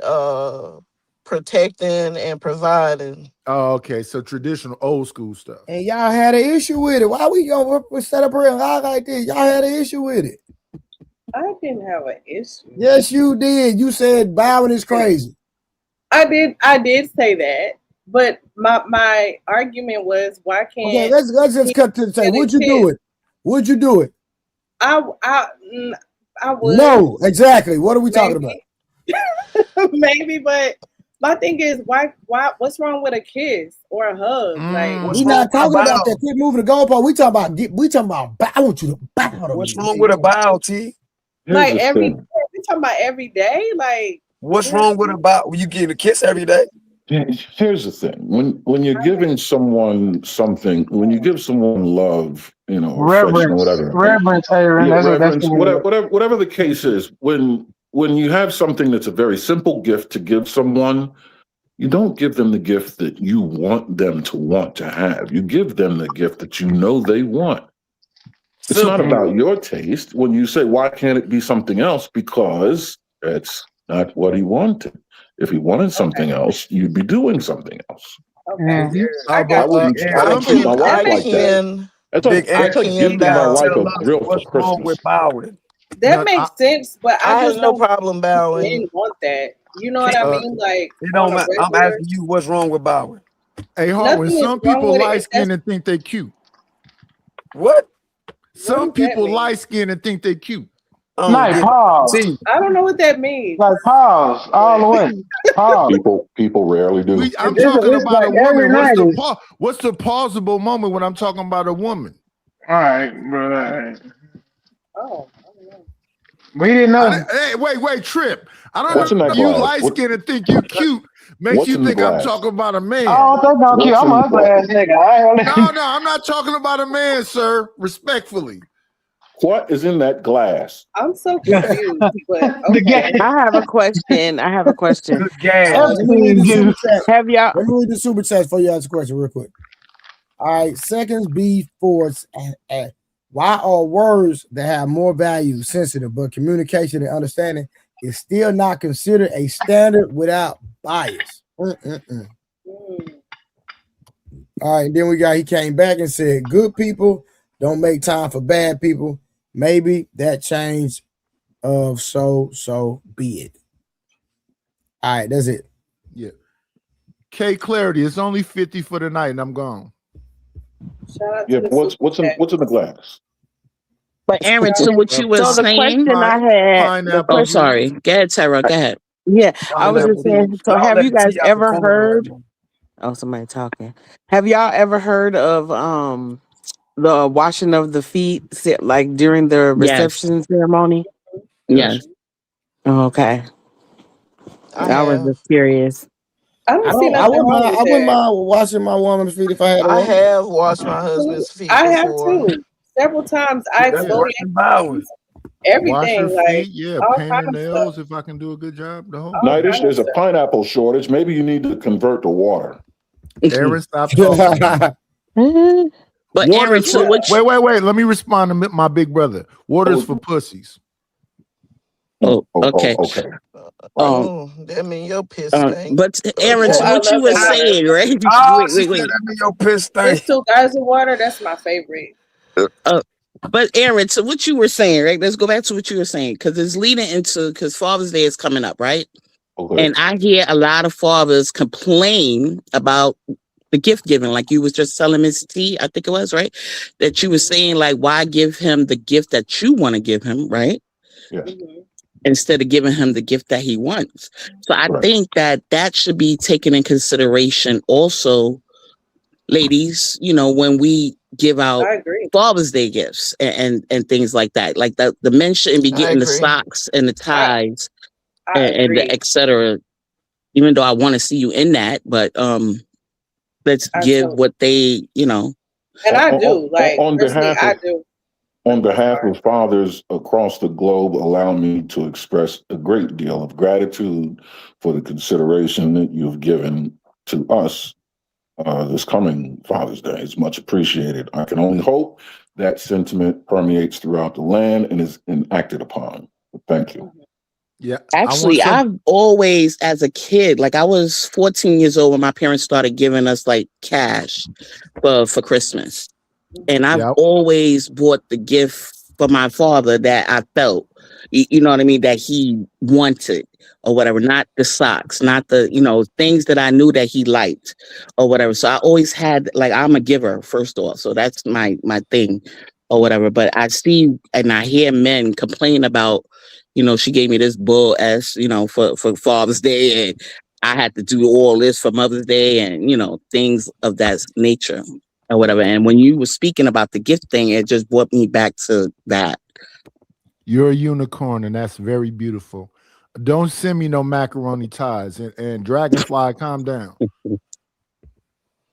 protecting and providing. Oh, okay. So traditional, old school stuff. And y'all had an issue with it. Why we gonna set up here and lie like this? Y'all had an issue with it. I didn't have an issue. Yes, you did. You said bowing is crazy. I did say that, but my argument was why can't Okay, let's just cut to the chase. Would you do it? Would you do it? I would. No, exactly. What are we talking about? Maybe, but my thing is why what's wrong with a kiss or a hug? Like We're not talking about that. Keep moving the goalpost. We talking about bow. I want you to bow to What's me. wrong with a bow, T? Like every day. We talking about every day? Like What's wrong with a bow? You get a kiss every day? Here's the thing: when you're giving someone something, when you give someone love, affection or whatever, Reverence, Aaron. yeah, That's reverence, what that's whatever the case is, when you have something that's a very simple gift to give someone, you don't give them the gift that you want them to want to have. You give them the gift that you know they want. It's not about your taste. When you say, why can't it be something else? Because it's not what he wanted. If he wanted something else, you'd be doing something else. Okay. I wouldn't treat my wife like that. That's like gifting my wife a grill for What's wrong Christmas. with bowing? That makes sense, but I I have just no don't problem bowing. men want that. You know what I mean? Like It don't on a matter. I'm regular- asking you what's wrong with bowing. Hey, Nothing Harwin, is some wrong people with it. light skinned and think they cute. What? Some does that people mean? light skinned and think they cute. Nice pause. See, I don't know what that means. Like pause all the way. Pause. People rarely do. I'm It's talking it's about a like every woman. night is- What's the plausible moment when I'm talking about a woman? All right, bro. All right. Oh, I don't know. We didn't know. Hey, wait, Trip. I What's in don't know. that You glass? light skinned and think you cute makes What's you in the think I'm glass? talking about a man. Oh, that's not cute. I'm an ugly ass nigga. I ain't gonna No, I'm not talking about a man, sir. Respectfully. What is in that glass? I'm so confused, but The okay. I have a question. Good gas. Let me read the super chat. Have y'all? Let me read the super chat for you. Ask a question real quick. All right, seconds before. Why are words that have more value sensitive, but communication and understanding is still not considered a standard without bias? All right, then he came back and said, good people don't make time for bad people. Maybe that change of so be it. All right, that's it. Yeah. K Clarity, it's only 50 for the night and I'm gone. Shout out Yeah, to but what's in the glass? But Aaron, to what you were So the saying, question I had. oh, sorry. Go ahead, Sarah. Go ahead. Yeah, I was just saying. So, Y'all have let you the guys tea out the ever corner. heard? Oh, somebody talking. Have y'all ever heard of the washing of the feet, like during the Yes. reception ceremony? Yes. Oh, okay. I was have. just curious. I don't see I nothing wouldn't wrong mind. with I wouldn't that. mind washing my woman's feet if I had a I woman. have washed my husband's feet I have before. too. Several times I That's exfoliate worse than bowing. everything. Wash your Like feet, yeah, all paint kind your of nails stuff. if I can do a good job. The whole All Nightish, kind of there's a stuff. pineapple shortage. Maybe you need to convert to water. Aaron, stop talking. But Water Aaron, is so for, what? wait. Let me respond to my big brother. Water is for pussies. Oh, okay. Okay. Oh, that mean your piss stink. But Aaron, Oh, to I what you love were that water. saying, right? Oh, wait. that mean your piss It's stink. 2 guys of water. That's my favorite. But Aaron, to what you were saying, right? Let's go back to what you were saying, because it's leading into, because Father's Day is coming up, right? Okay. And I hear a lot of fathers complain about the gift giving, like you was just telling Miss T, I think it was, right? That you were saying, like, why give him the gift that you want to give him, right? Yes. Instead of giving him the gift that he wants. So I think that should be taken in consideration also, ladies, you know, when we give out I agree. Father's Day gifts and things like that. Like the men shouldn't be I getting the agree. socks and the ties I and the agree. et cetera. Even though I want to see you in that, but let's give Absolutely. what they, you know. And I do, like, On personally, behalf I of do. on behalf of fathers across the globe, allow me to express a great deal of gratitude for the consideration that you've given to us this coming Father's Day. It's much appreciated. I can only hope that sentiment permeates throughout the land and is enacted upon. Thank you. Yeah. Actually, I've always, as a kid, like I was 14 years old when my parents started giving us like cash for Christmas. And I've always bought the gift for my father that I felt, you know what I mean, that he wanted or whatever, not the socks, not the, you know, things that I knew that he liked or whatever. So I always had, like, I'm a giver first off. So that's my thing or whatever. But I see and I hear men complain about, you know, she gave me this bull as, you know, for Father's Day, and I had to do all this for Mother's Day, and, you know, things of that nature or whatever. And when you were speaking about the gift thing, it just brought me back to that. You're a unicorn, and that's very beautiful. Don't send me no macaroni ties. And Dragonfly, calm down.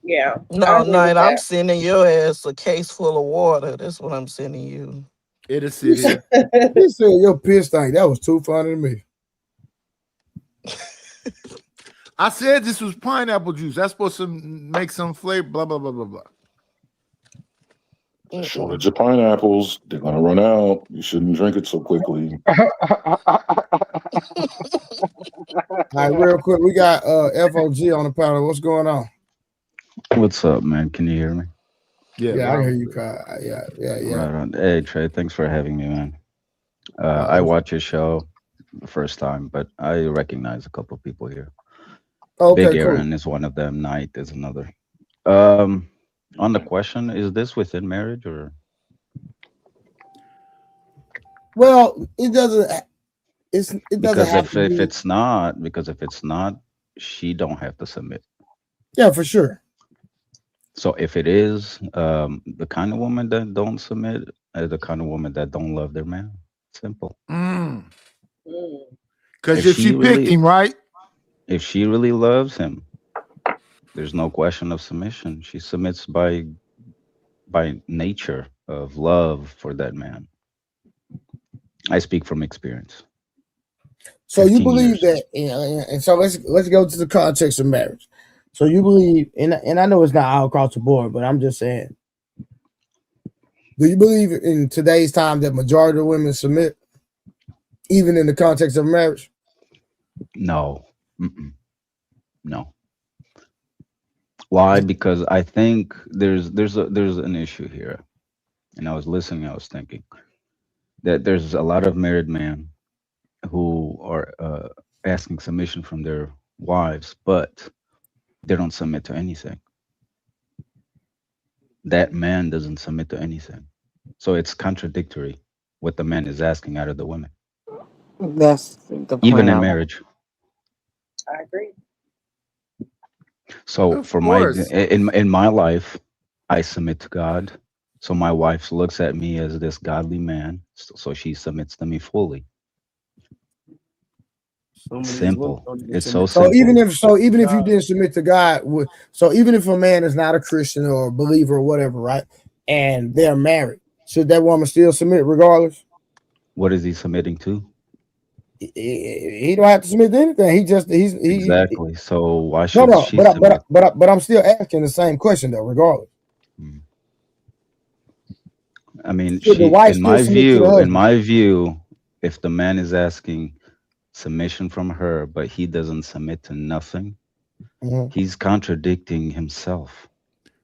Yeah. I No, agree with Knight, I'm that. sending your ass a case full of water. That's what I'm sending you. It'll You sit said, here. you said your piss thing. That was too funny to me. I said this was pineapple juice. That's supposed to make some flavor, blah, blah, blah, blah, blah. Shortage of pineapples. They're going to run out. You shouldn't drink it so quickly. All right, real quick, we got FOG on the panel. What's going on? What's up, man? Can you hear me? Yeah, I hear you, Kyle. Yeah. Right on. Hey, Trey, thanks for having me, man. I watch your show the first time, but I recognize a couple of people here. Okay, Big cool. Aaron is one of them. Knight is another. On the question, is this within marriage or? Well, it doesn't. It doesn't Because have if to be. it's not, she don't have to submit. Yeah, for sure. So if it is the kind of woman that don't submit, the kind of woman that don't love their man, simple. Because if she picked him, right? If she really loves him, there's no question of submission. She submits by nature of love for that man. I speak from experience. So you 15 believe years. that, and so let's go to the context of marriage. So you believe, and I know it's not all across the board, but I'm just saying, do you believe in today's time that majority of women submit, even in the context of marriage? No. No. Why? Because I think there's an issue here. And I was listening, I was thinking that there's a lot of married men who are asking submission from their wives, but they don't submit to anything. That man doesn't submit to anything. So it's contradictory what the man is asking out of the women, That's the even point in I marriage. I agree. So Of for course. in my life, I submit to God. So my wife looks at me as this godly man, so she submits to me fully. Some of these women Simple. don't even It's so submit. simple. Even if you didn't submit to God, so even if a man is not a Christian or a believer or whatever, right, and they're married, should that woman still submit regardless? What is he submitting to? He don't have to submit to anything. He Exactly. So why no, should she submit? but I'm still asking the same question though, regardless. I mean, Should the she, wife still submit to the in husband? my view, if the man is asking submission from her, but he doesn't submit to nothing, he's contradicting himself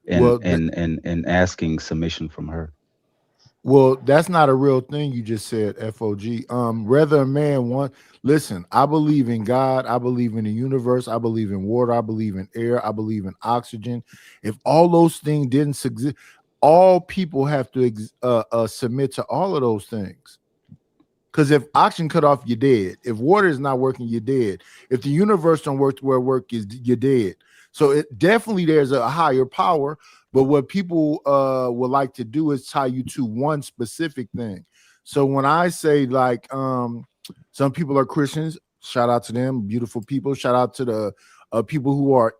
Well, and asking submission from her. Well, that's not a real thing you just said, FOG. Whether a man want listen, I believe in God, I believe in the universe, I believe in water, I believe in air, I believe in oxygen. If all those things didn't exist, all people have to submit to all of those things. Because if oxygen cut off, you're dead. If water is not working, you're dead. If the universe don't work where work is, you're dead. So it definitely there's a higher power. But what people would like to do is tie you to one specific thing. So when I say like some people are Christians, shout out to them, beautiful people. Shout out to the people who are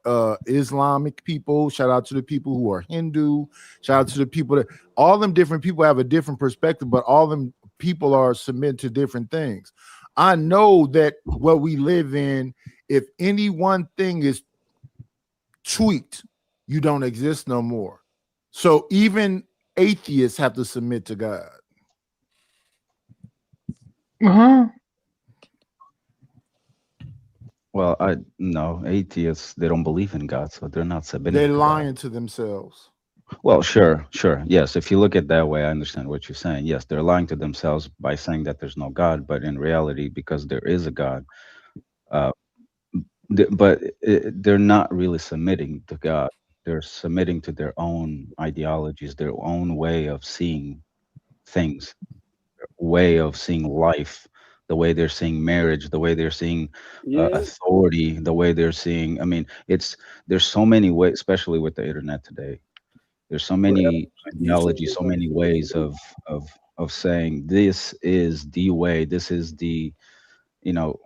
Islamic people. Shout out to the people who are Hindu. Shout out to the people that all them different people have a different perspective, but all them people are submitted to different things. I know that what we live in, if any one thing is tweaked, you don't exist no more. So even atheists have to submit to God. Well, no, atheists, they don't believe in God, so they're not submitting They're to God. lying to themselves. Well, sure. Yes, if you look at that way, I understand what you're saying. Yes, they're lying to themselves by saying that there's no God, but in reality, because there is a God, they're not really submitting to God. They're submitting to their own ideologies, their own way of seeing things, way of seeing life, the way they're seeing marriage, the way they're seeing authority, the way they're seeing. I mean, there's so many ways, especially with the internet today. There's so many ideologies, so many ways of saying this is the way, this is the, you know,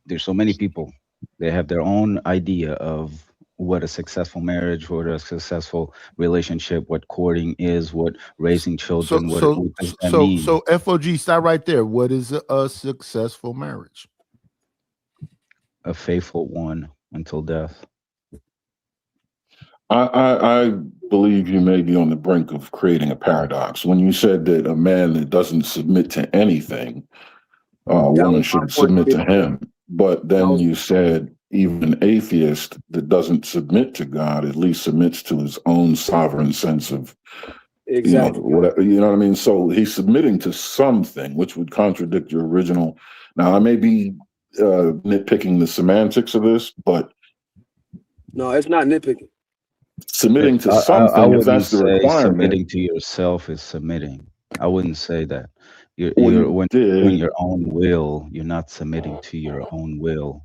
there's so many people. They have their own idea of what a successful marriage, what a successful relationship, what courting is, what raising children, what does that mean? So FOG, stop right there. What is a successful marriage? A faithful one until death. I believe you may be on the brink of creating a paradox. When you said that a man that doesn't submit to anything, a woman should submit to him. But then you said even an atheist that doesn't submit to God at least submits to his own sovereign sense of, exactly. Whatever, you know what I mean? So he's submitting to something which would contradict your original. Now, I may be nitpicking the semantics of this, but no, it's not nitpicking. Submitting to I something, if wouldn't that's the say requirement. submitting to yourself is submitting. I wouldn't say that. You're you when you're doing your own will, you're not submitting to your own will.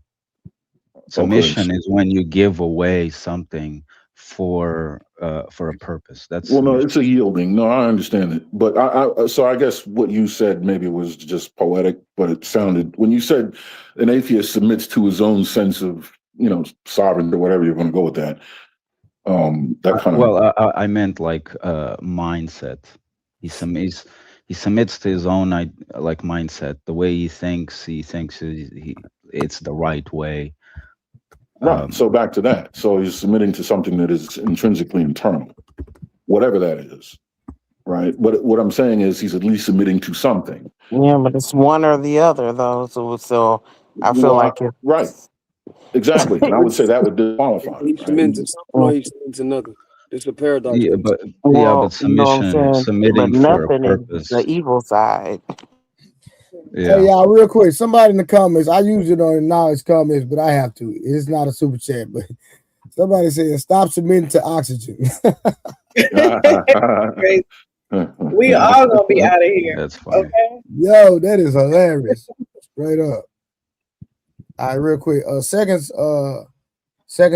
Submission is when you give away something for a purpose. That's Well, no, submission. it's a yielding. No, I understand it, but so I guess what you said maybe was just poetic, but it sounded when you said an atheist submits to his own sense of sovereignty or whatever you're going to go with that. That kind of Well, I meant like mindset. He submits to his own mindset. The way he thinks it's the right way. right. So back to that. So he's submitting to something that is intrinsically internal, whatever that is. Right. But what I'm saying is he's at least submitting to something. Yeah, but it's one or the other though. So I feel like it's right. Exactly. And I would say that would disqualify. He's submitting to something or he's submitting to nothing. It's a paradox. Yeah, but you know what I'm saying? submitting But for a nothing is purpose. the evil side. Yeah. Hey, y'all, real quick. Somebody in the comments, I use it on knowledge comments, but I have to. It's not a super chat, but somebody said, stop submitting to oxygen. We all gonna be out of here. That's funny. Okay. Yo, that is hilarious. Straight up. All right, real quick. Seconds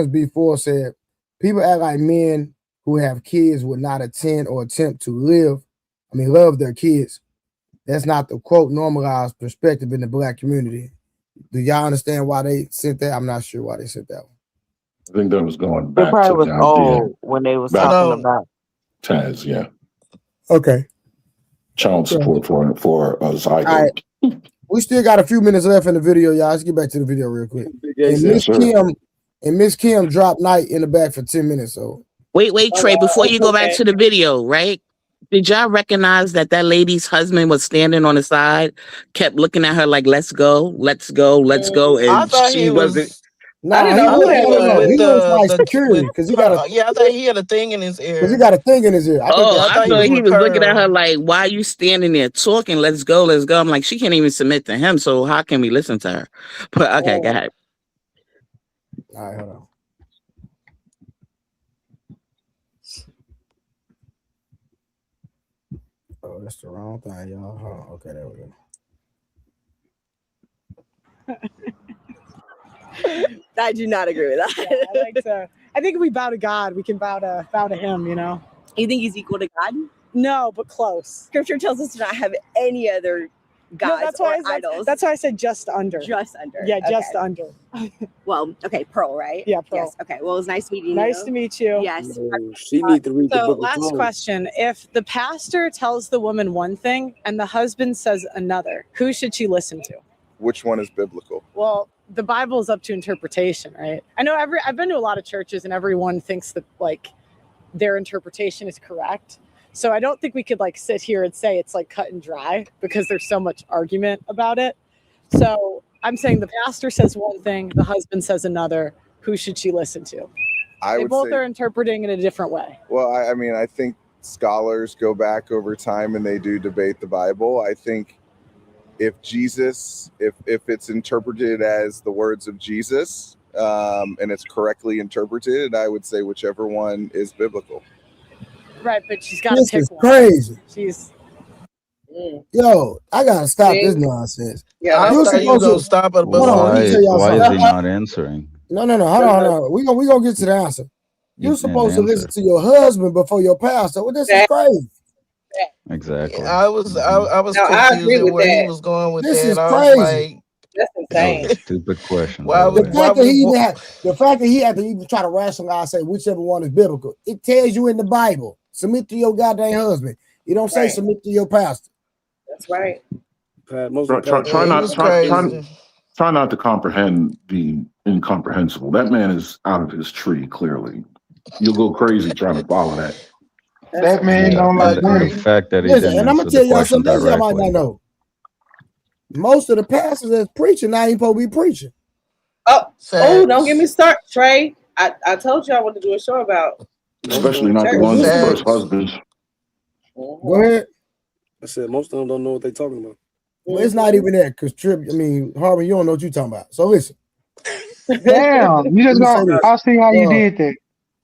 before said, people act like men who have kids would not attend or attempt to love their kids. That's not the quote normalized perspective in the Black community. Do y'all understand why they sent that? I'm not sure why they sent that one. I think that was going It back probably to was the idea. old when they was talking about Taz, yeah. Okay. Child support for a zygote. All right. We still got a few minutes left in the video, y'all. Let's get back to the video real quick. And Miss Kim dropped Night in the back for 10 minutes. So wait, Trey, before you go back to the video, right? Did y'all recognize that lady's husband was standing on the side, kept looking at her like, let's go, let's go, let's go. I And thought she he wasn't. Nah, didn't he know who was that no. was. He was like security with because he got a yeah, I think he had a thing in his because he ear. got a thing in his ear. I think Oh, that's Yeah, I I thought he thought was he with was looking at her Pearl. like, why are you standing there talking? Let's go, let's go. I'm like, she can't even submit to him, so how can we listen to her? But okay, go ahead. All right, hold on. Oh, that's the wrong thing, y'all. Hold on. Okay, there we go. I do not agree with that. I think if we bow to God, we can bow to Him. You know. You think he's equal to God? No, but close. Scripture tells us to not have any other gods that's why or idols. That's why I said just under. Just under. Yeah, just Okay. under. Well, okay, Pearl, right? Yeah, Pearl. Yes. Okay. Well, it was nice meeting you. Nice to meet you. Yes. She need to read the So, book of last Psalms. question: if the pastor tells the woman one thing and the husband says another, who should she listen to? Which one is biblical? Well, the Bible is up to interpretation, right? I know I've been to a lot of churches and everyone thinks that like their interpretation is correct. So I don't think we could like sit here and say it's like cut and dry because there's so much argument about it. So I'm saying the pastor says one thing, the husband says another. Who should she listen to? I They would both say, are interpreting in a different way. well, I mean, I think scholars go back over time and they do debate the Bible. I think if Jesus, if it's interpreted as the words of Jesus, and it's correctly interpreted, I would say whichever one is biblical. Right, but she's got to This pick is one. crazy. She's Yo, I gotta stop See? this nonsense. Yeah, I You're thought you were supposed gonna to stop at hold on. Let me tell y'all Why is something. he not answering? No. Hold on. We gonna get to the answer. He You're didn't supposed to listen answer. to your husband before your pastor. Well, this is crazy. Exactly. I was No, I confused agree at with where he that. was going with This that. is I was crazy. like, That's That insane. was a stupid question, why by the would way. why The would fact that he had to even try to rationalize, say whichever one is biblical. It tells you in the Bible, submit to your goddamn husband. You don't say Right. submit to your pastor. That's right. Most of the Try, pastors- try he not was try, try, crazy. try not to comprehend the incomprehensible. That man is out of his tree, clearly. You'll go crazy trying to follow that. That man And the, don't and like the, and the women. fact that he Listen, didn't and I'm gonna answer the tell y'all question something else y'all might directly. not know. Most of the pastors that's preaching now ain't supposed to be preaching. Oh, don't get me started, Trey. I told you I wanted to do a show about Especially not the church. ones with Listen, first husbands. go ahead. I said most of them don't know what they're talking about. Well, it's not even that because Harvey, you don't know what you're talking about. So listen. Damn, you just Let me say gonna. this. I see how you did that.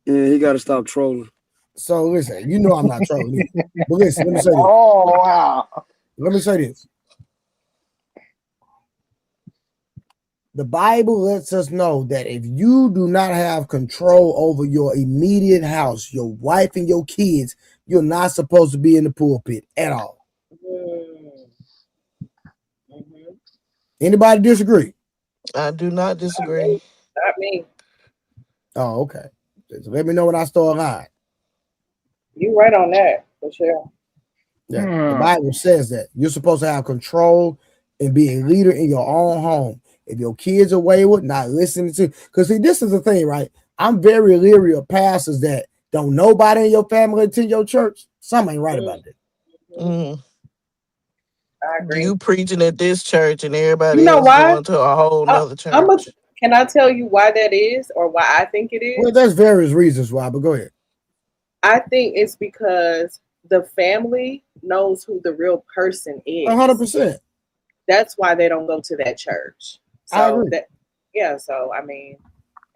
Yeah, he got to stop trolling. So listen, you know I'm not trolling either. But listen, let me say this. Oh wow. Let me say this. The Bible lets us know that if you do not have control over your immediate house, your wife and your kids, you're not supposed to be in the pulpit at all. Anybody disagree? I do not disagree. Not me. Oh, okay. So let me know when I start lying. You right on that for sure. Yeah, the Bible says that you're supposed to have control and be a leader in your own home. If your kids are wayward, not listening to, because see, this is the thing, right? I'm very leery of pastors that don't nobody in your family attend your church. Something ain't right about that. Mm. I agree. You preaching at this church and everybody You know else why? going to a whole nother church. Can I tell you why that is, or why I think it is? Well, there's various reasons why, but go ahead. I think it's because the family knows who the real person is. 100%. That's why they don't go to that church. So I agree. So I mean,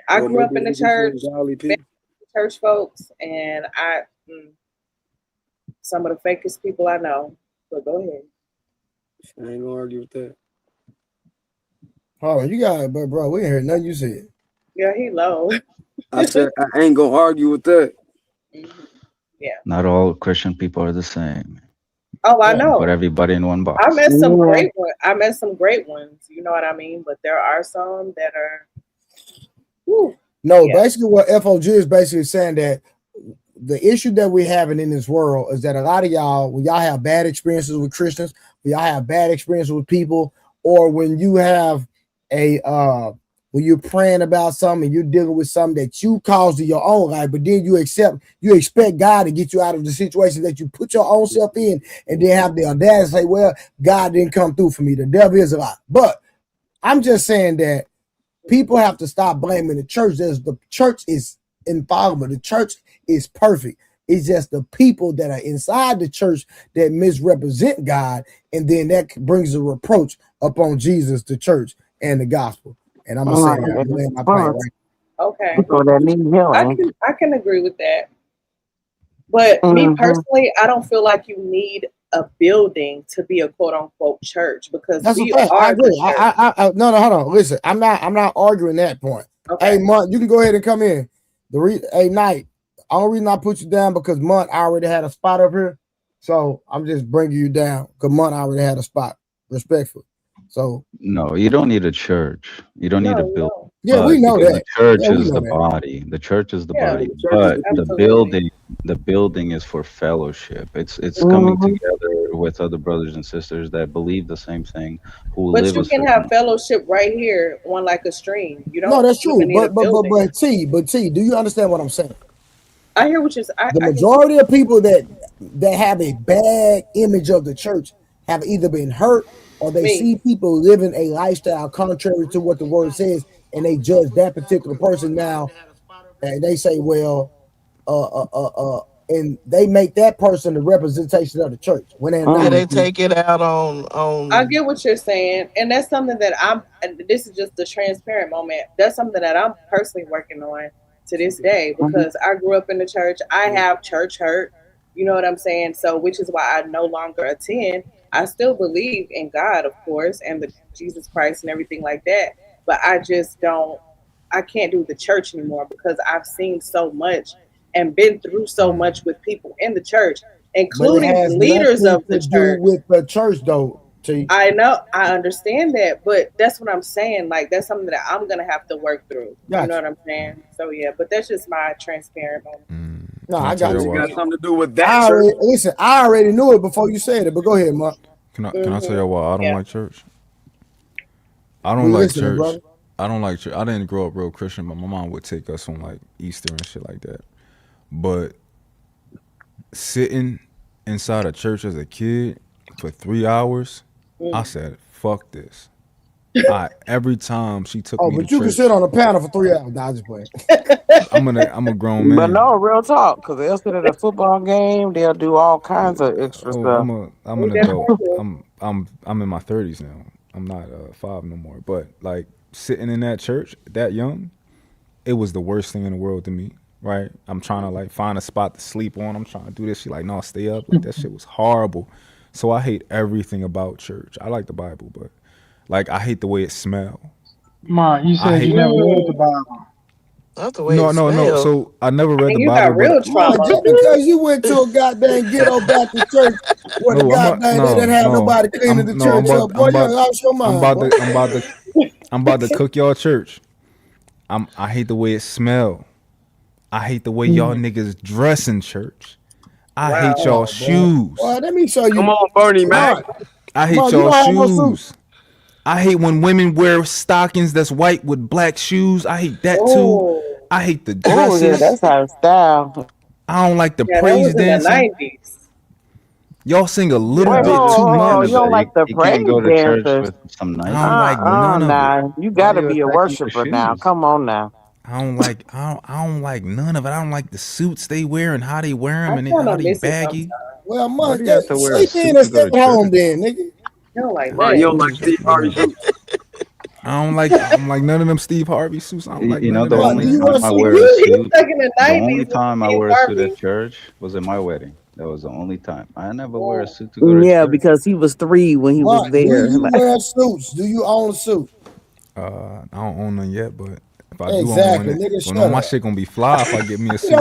I Well, grew up maybe in the we can find church, godly people. church folks, and some of the fakest people I know. So go ahead. I ain't gonna argue with that. Oh, you got it, but bro, we ain't heard nothing you said. Yeah, he low. I said I ain't gonna argue with that. Yeah. Not all Christian people are the same. Oh, I know. Put everybody in one box. I met some great ones. You know what I mean? But there are some that are. No, basically what FOG is basically saying that the issue that we're having in this world is that a lot of y'all, when y'all have bad experiences with Christians, when y'all have bad experiences with people, or when you have when you're praying about something and you're dealing with something that you caused in your own life, but then you expect God to get you out of the situation that you put your own self in, and then have the audacity to say, well, God didn't come through for me. The devil is a lie. But I'm just saying that people have to stop blaming the church. The church is infallible. The church is perfect. It's just the people that are inside the church that misrepresent God, and then that brings a reproach upon Jesus, the church, and the gospel. And I'm gonna say that. I'm laying my plane right. Okay. People that need healing. I can agree with that. But me personally, I don't feel like you need a building to be a quote unquote church because That's a we fact. I are agree. the church. No, hold on. Listen, I'm not arguing that point. Okay. Hey, Munt, you can go ahead and come in. Hey, Knight. Only reason I put you down because Munt already had a spot up here, so I'm just bringing you down because Munt already had a spot. Respectful. So No, you don't need a church. You don't need a building. yeah, we know Because that. the church Yeah, we is know the that. body. The church is the Yeah, body. the church is But the people. the building is for fellowship. It's coming together with other brothers and sisters that believe the same thing, who But live you a can certain have way. fellowship right here on like a stream. You No, don't that's true. even need a building. T, do you understand what I'm saying? I hear what you're saying. The I can majority of people that have a bad image of the church have either been hurt or they me. see people living a lifestyle contrary to what the word says, and they judge that particular person now, and they say, well, and they make that person the representation of the church when they're Yeah, not. they take it out I on. get what you're saying, and that's something that and this is just the transparent moment. That's something that I'm personally working on to this day because I grew up in the church. I have church hurt, you know what I'm saying? So, which is why I no longer attend. I still believe in God, of course, and the Jesus Christ and everything like that, but I just don't. I can't do the church anymore because I've seen so much and been through so much with people in the church, But it including has leaders nothing of the to do church. with the church, though. T. I know, I understand that, but that's what I'm saying. Like that's something that I'm gonna have to work through. You know Gotcha. what I'm saying? So yeah, but that's just my transparent moment. No, Can I I tell got you you. why? Got something to do with that church. Listen, I already knew it before you said it, but go ahead, Mark. Can I tell you why I don't Yeah. like church? I We don't like listening, church. brother. I don't like church. I didn't grow up real Christian, but my mom would take us on like Easter and shit like that. But sitting inside a church as a kid for 3 hours, I said, "Fuck this." Every time she took Oh, me to but you can sit church, on a panel for 3 hours. Nah, I just playing. I'm a grown But man. no, real talk, because they'll sit at a football game. They'll do all kinds of extra Oh, stuff. I'm We an adult. definitely do. I'm in my 30s now. I'm not 5 no more. But like sitting in that church that young, it was the worst thing in the world to me. Right? I'm trying to like find a spot to sleep on. I'm trying to do this. She like, no, stay up. Like that shit was horrible. So I hate everything about church. I like the Bible, but like I hate the way it smell. Ma, you I said you hate never read the Mm. Bible. Not the way no it no no. smells. So I never read the And you Bible, got real but Ma, trauma. just because you went to a goddamn ghetto Baptist church where the no, goddamn they didn't have no. nobody cleaning the church up, boy, you lost your mind, boy. I'm about to cook y'all church. I hate the way it smell. I hate the way y'all niggas dress in church. I hate Wow. y'all Oh, boy. shoes. Well, let me show you. Come on, Bernie Mac. Mark, I hate Mark, you y'all don't have no suit. shoes. I hate when women wear stockings that's white with black shoes. I hate that too. Oh, I hate the Oh yeah, dresses. that's our style. I don't like the yeah, that praise was in the dancing. '90s. Y'all sing a little Wait, Yeah. bit hold too on, hold on. Yeah, You much. don't but like the you praise can't go to church dancers? with some nice I don't shoes. like none of it. Nah. You Why are gotta you be a attacking the worshiper now. shoes? Come on now. I don't like none of it. I don't like the suits they wear and how they wear them I and kind how of they miss it baggy. sometimes. Well, Why Mark, do you have to wear a sleep in suit and to stay go to at home church? then, nigga. You don't like Bernie, you don't nothing. like Steve Harvey suits. I don't like none of them Steve Harvey suits. I don't like You none know, of the that Mark, do only you shit. time wear a I suit? wear a He was suit, stuck in the the '90s only with time I Steve wear a suit at Harvey. church was at my wedding. That was the only time. I never wear a Oh, suit to go to Yeah, church. because he was 3 when he was Mark, do there. you wear suits? Do you own a suit? I don't own none yet, but if I do own one, Exactly, nigga. well, no, Shut my up. shit gonna be fly if I get me a He suit.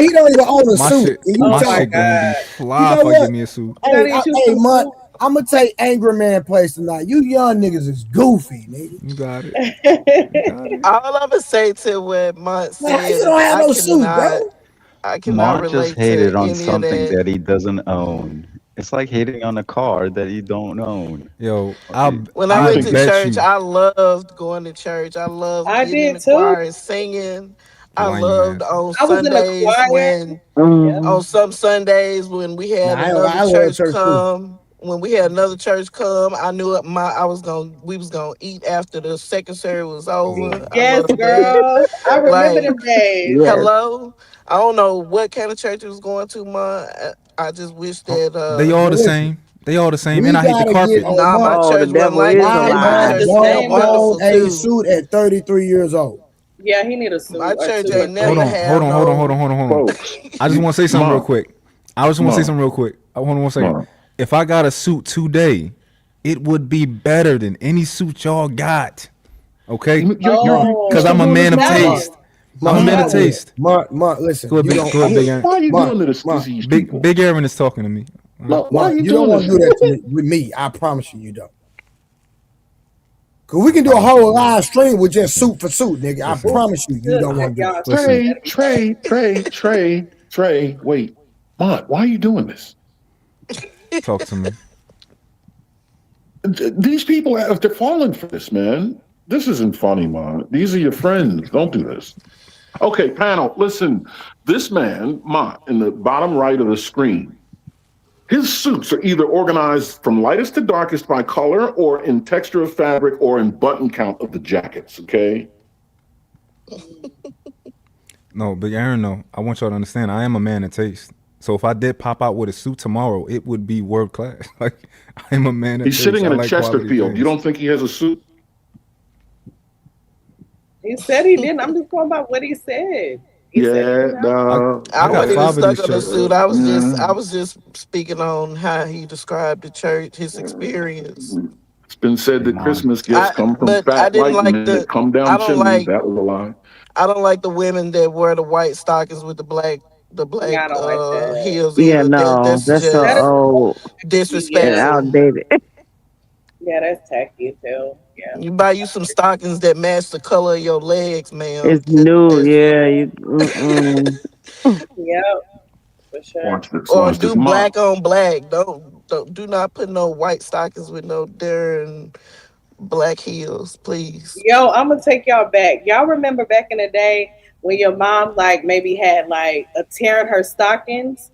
he don't even own a My suit. shit, And you oh my my talk. shit gonna be God! You fly know if I get what? me a suit. You gotta get you Hey, some Mutt, soup. I'm gonna take Angry Man place tonight. You young niggas is goofy, nigga. You got it. You got it. All I'm gonna say to what Mont Man, how said you is don't have no suit, bro? I cannot Mark just relate to hated on any of something that. that he doesn't own. It's like hating on a car that you don't own. Yo, Okay. When I I went to bet church, you I loved going to church. I loved I getting in did the too. choir and singing. I lame loved ass. on I was in the Sundays choir. when Yep. Mhm. on some Sundays when we Nah, had another I love church church too. come. when we had another church come, I knew we was gonna eat after the second service was over. I Yes, love that. girl. I remember Like, them days. Yes. hello. I don't know what kind of church it was going to, ma. I just wish that They all But the listen, same. They all the same, and we I hate the gotta get carpet. a nah, my month. Oh, the church wasn't devil like is that. a My My lie. man church don't was Same own wonderful old. a too. suit at 33 years old. Yeah, he need a My suit or church two or ain't Hold never three. on, hold have on, hold on, hold no. on, hold on, hold on. Folks, I just want to say something real Ma, quick. I just want to say Ma, something real quick. I want 1 second. Ma. If I got a suit today, it would be better than any suit y'all got. Okay, You're because Oh, still I'm a doing this, man of Ma? Month, taste. Stallion. I'm a month, man of Stallion. taste. listen, Go ahead, you big, don't, go ahead, big Aaron. Why are you doing this to month, these Big, people? big Aaron is talking to me. Ma, why are you you don't doing want this to do to that them? to me with me. I promise you, you don't. Cause we I can do a promise you, I whole will. live stream with just Listen, suit for suit, nigga. I listen, promise you, you Good. don't want to do Y'all that. listen. Trey, Trey, Trey, Trey, Trey. Wait, Ma, why are you doing this? Talk to me. These people, they're falling for this, man. This isn't funny, Ma. These are your friends. Don't do this. Okay, panel, listen. This man, Ma, in the bottom right of the screen, his suits are either organized from lightest to darkest by color or in texture of fabric or in button count of the jackets, okay? No, big Aaron. No, I want y'all to understand. I am a man of taste. So if I did pop out with a suit tomorrow, it would be world class. Like I am a man of He's taste. sitting I in a like quality Chesterfield. You things. don't think he has a suit? He said he didn't. I'm just going by what he said. He said he Yeah, didn't have. I no, I I got wasn't even 5 of okay. these stuck on the shirts. suit. I was just speaking on how he described the church, his experience. It's been said that Nah. Christmas gifts come from But I fat didn't white like men that come I down don't chimneys. like That was a lie. I don't like the women that wear the white stockings with the Yeah, black I don't like that. heels Yeah, either. no, That's that's so That is just old and yeah, disrespectful. outdated. yeah, that's tacky too. Yeah. You buy you some stockings that match the color of your legs, ma'am. It's new. That's Yeah, you. Mm-mm. Yep, for sure. Watch this. or Watch this. do Ma, black on black. Don't do not put no white stockings with no darn black heels, please. Yo, I'm gonna take y'all back. Y'all remember back in the day when your mom like maybe had like a tear in her stockings,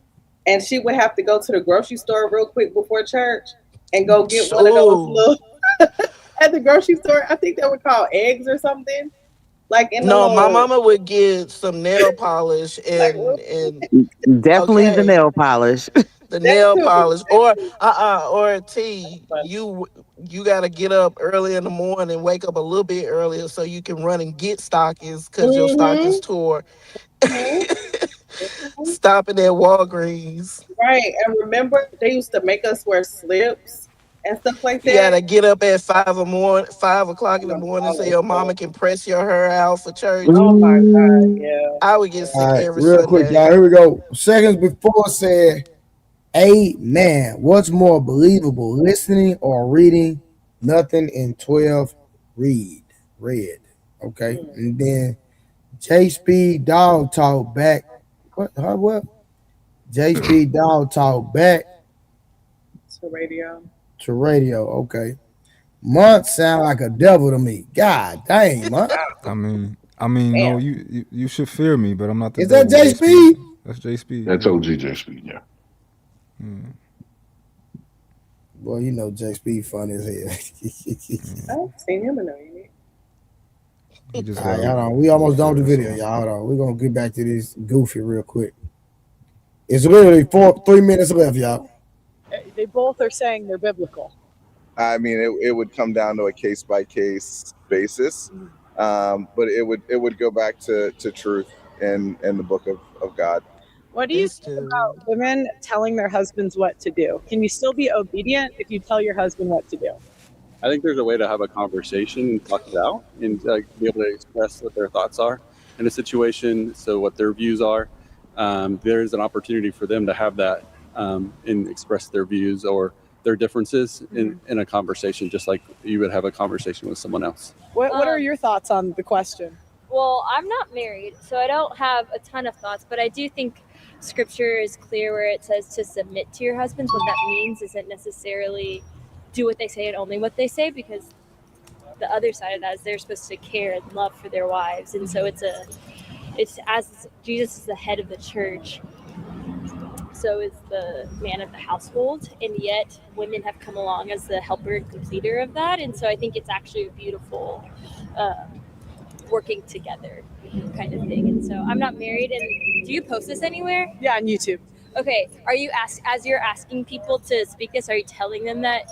and she would have to go to the grocery store real quick before church and go get one of those Ooh. little at the grocery store. I think they were called eggs or something. Like in the No, my little mama would get some nail polish like and Definitely the okay, nail polish. the that nail too. polish That too. or T you got to get up early in the morning, wake up a little bit earlier so you can run and get stockings because your stockings Mm-hmm. tore. Mm-hmm. Stopping at Walgreens. Right. And remember they used to make us wear slips and stuff like You got that. to get up at 5 o'clock in the Oh, morning so all your that mama stuff. can press your hair out for church. Oh my God, Mm, yeah. I would get Yeah. sick All right, every real quick, Sunday. y'all. Here we go. Seconds before said, Amen. What's more believable, listening or reading? Nothing in 12. Read. Okay. Mm. And then J Speed Dog Talk back. What? J Speed Dog Talk back To radio. to radio. Okay. Month sound like a devil to me. God dang, Month. No, Damn. you should fear me, but I'm not the Is that devil. J J Speed. Speed? That's J Speed. that's OG Speed, yeah. Boy, you know J Speed funny as hell. I've seen him in a minute. He just All got right, a hold on. We little almost done with the voice video, on. y'all. Hold on. We're gonna get back to this goofy real quick. It's literally 3 minutes left, y'all. They both are saying they're biblical. I mean, it would come down to a case by case basis, but it would go back to truth in the book of God. What do you This think dude. about women telling their husbands what to do? Can you still be obedient if you tell your husband what to do? I think there's a way to have a conversation and talk it out and be able to express what their thoughts are in a situation, so what their views are. There is an opportunity for them to have that and express their views or their differences in a conversation, just like you would have a conversation with someone else. What are your thoughts on the question? Well, I'm not married, so I don't have a ton of thoughts, but I do think scripture is clear where it says to submit to your husbands. What that means isn't necessarily do what they say and only what they say, because the other side of that is they're supposed to care and love for their wives. And so it's as Jesus is the head of the church, so is the man of the household, and yet women have come along as the helper and completer of that. And so I think it's actually a beautiful working together kind of thing. And so I'm not married. And do you post this anywhere? Yeah, on YouTube. Okay. Are you as you're asking people to speak this, are you telling them that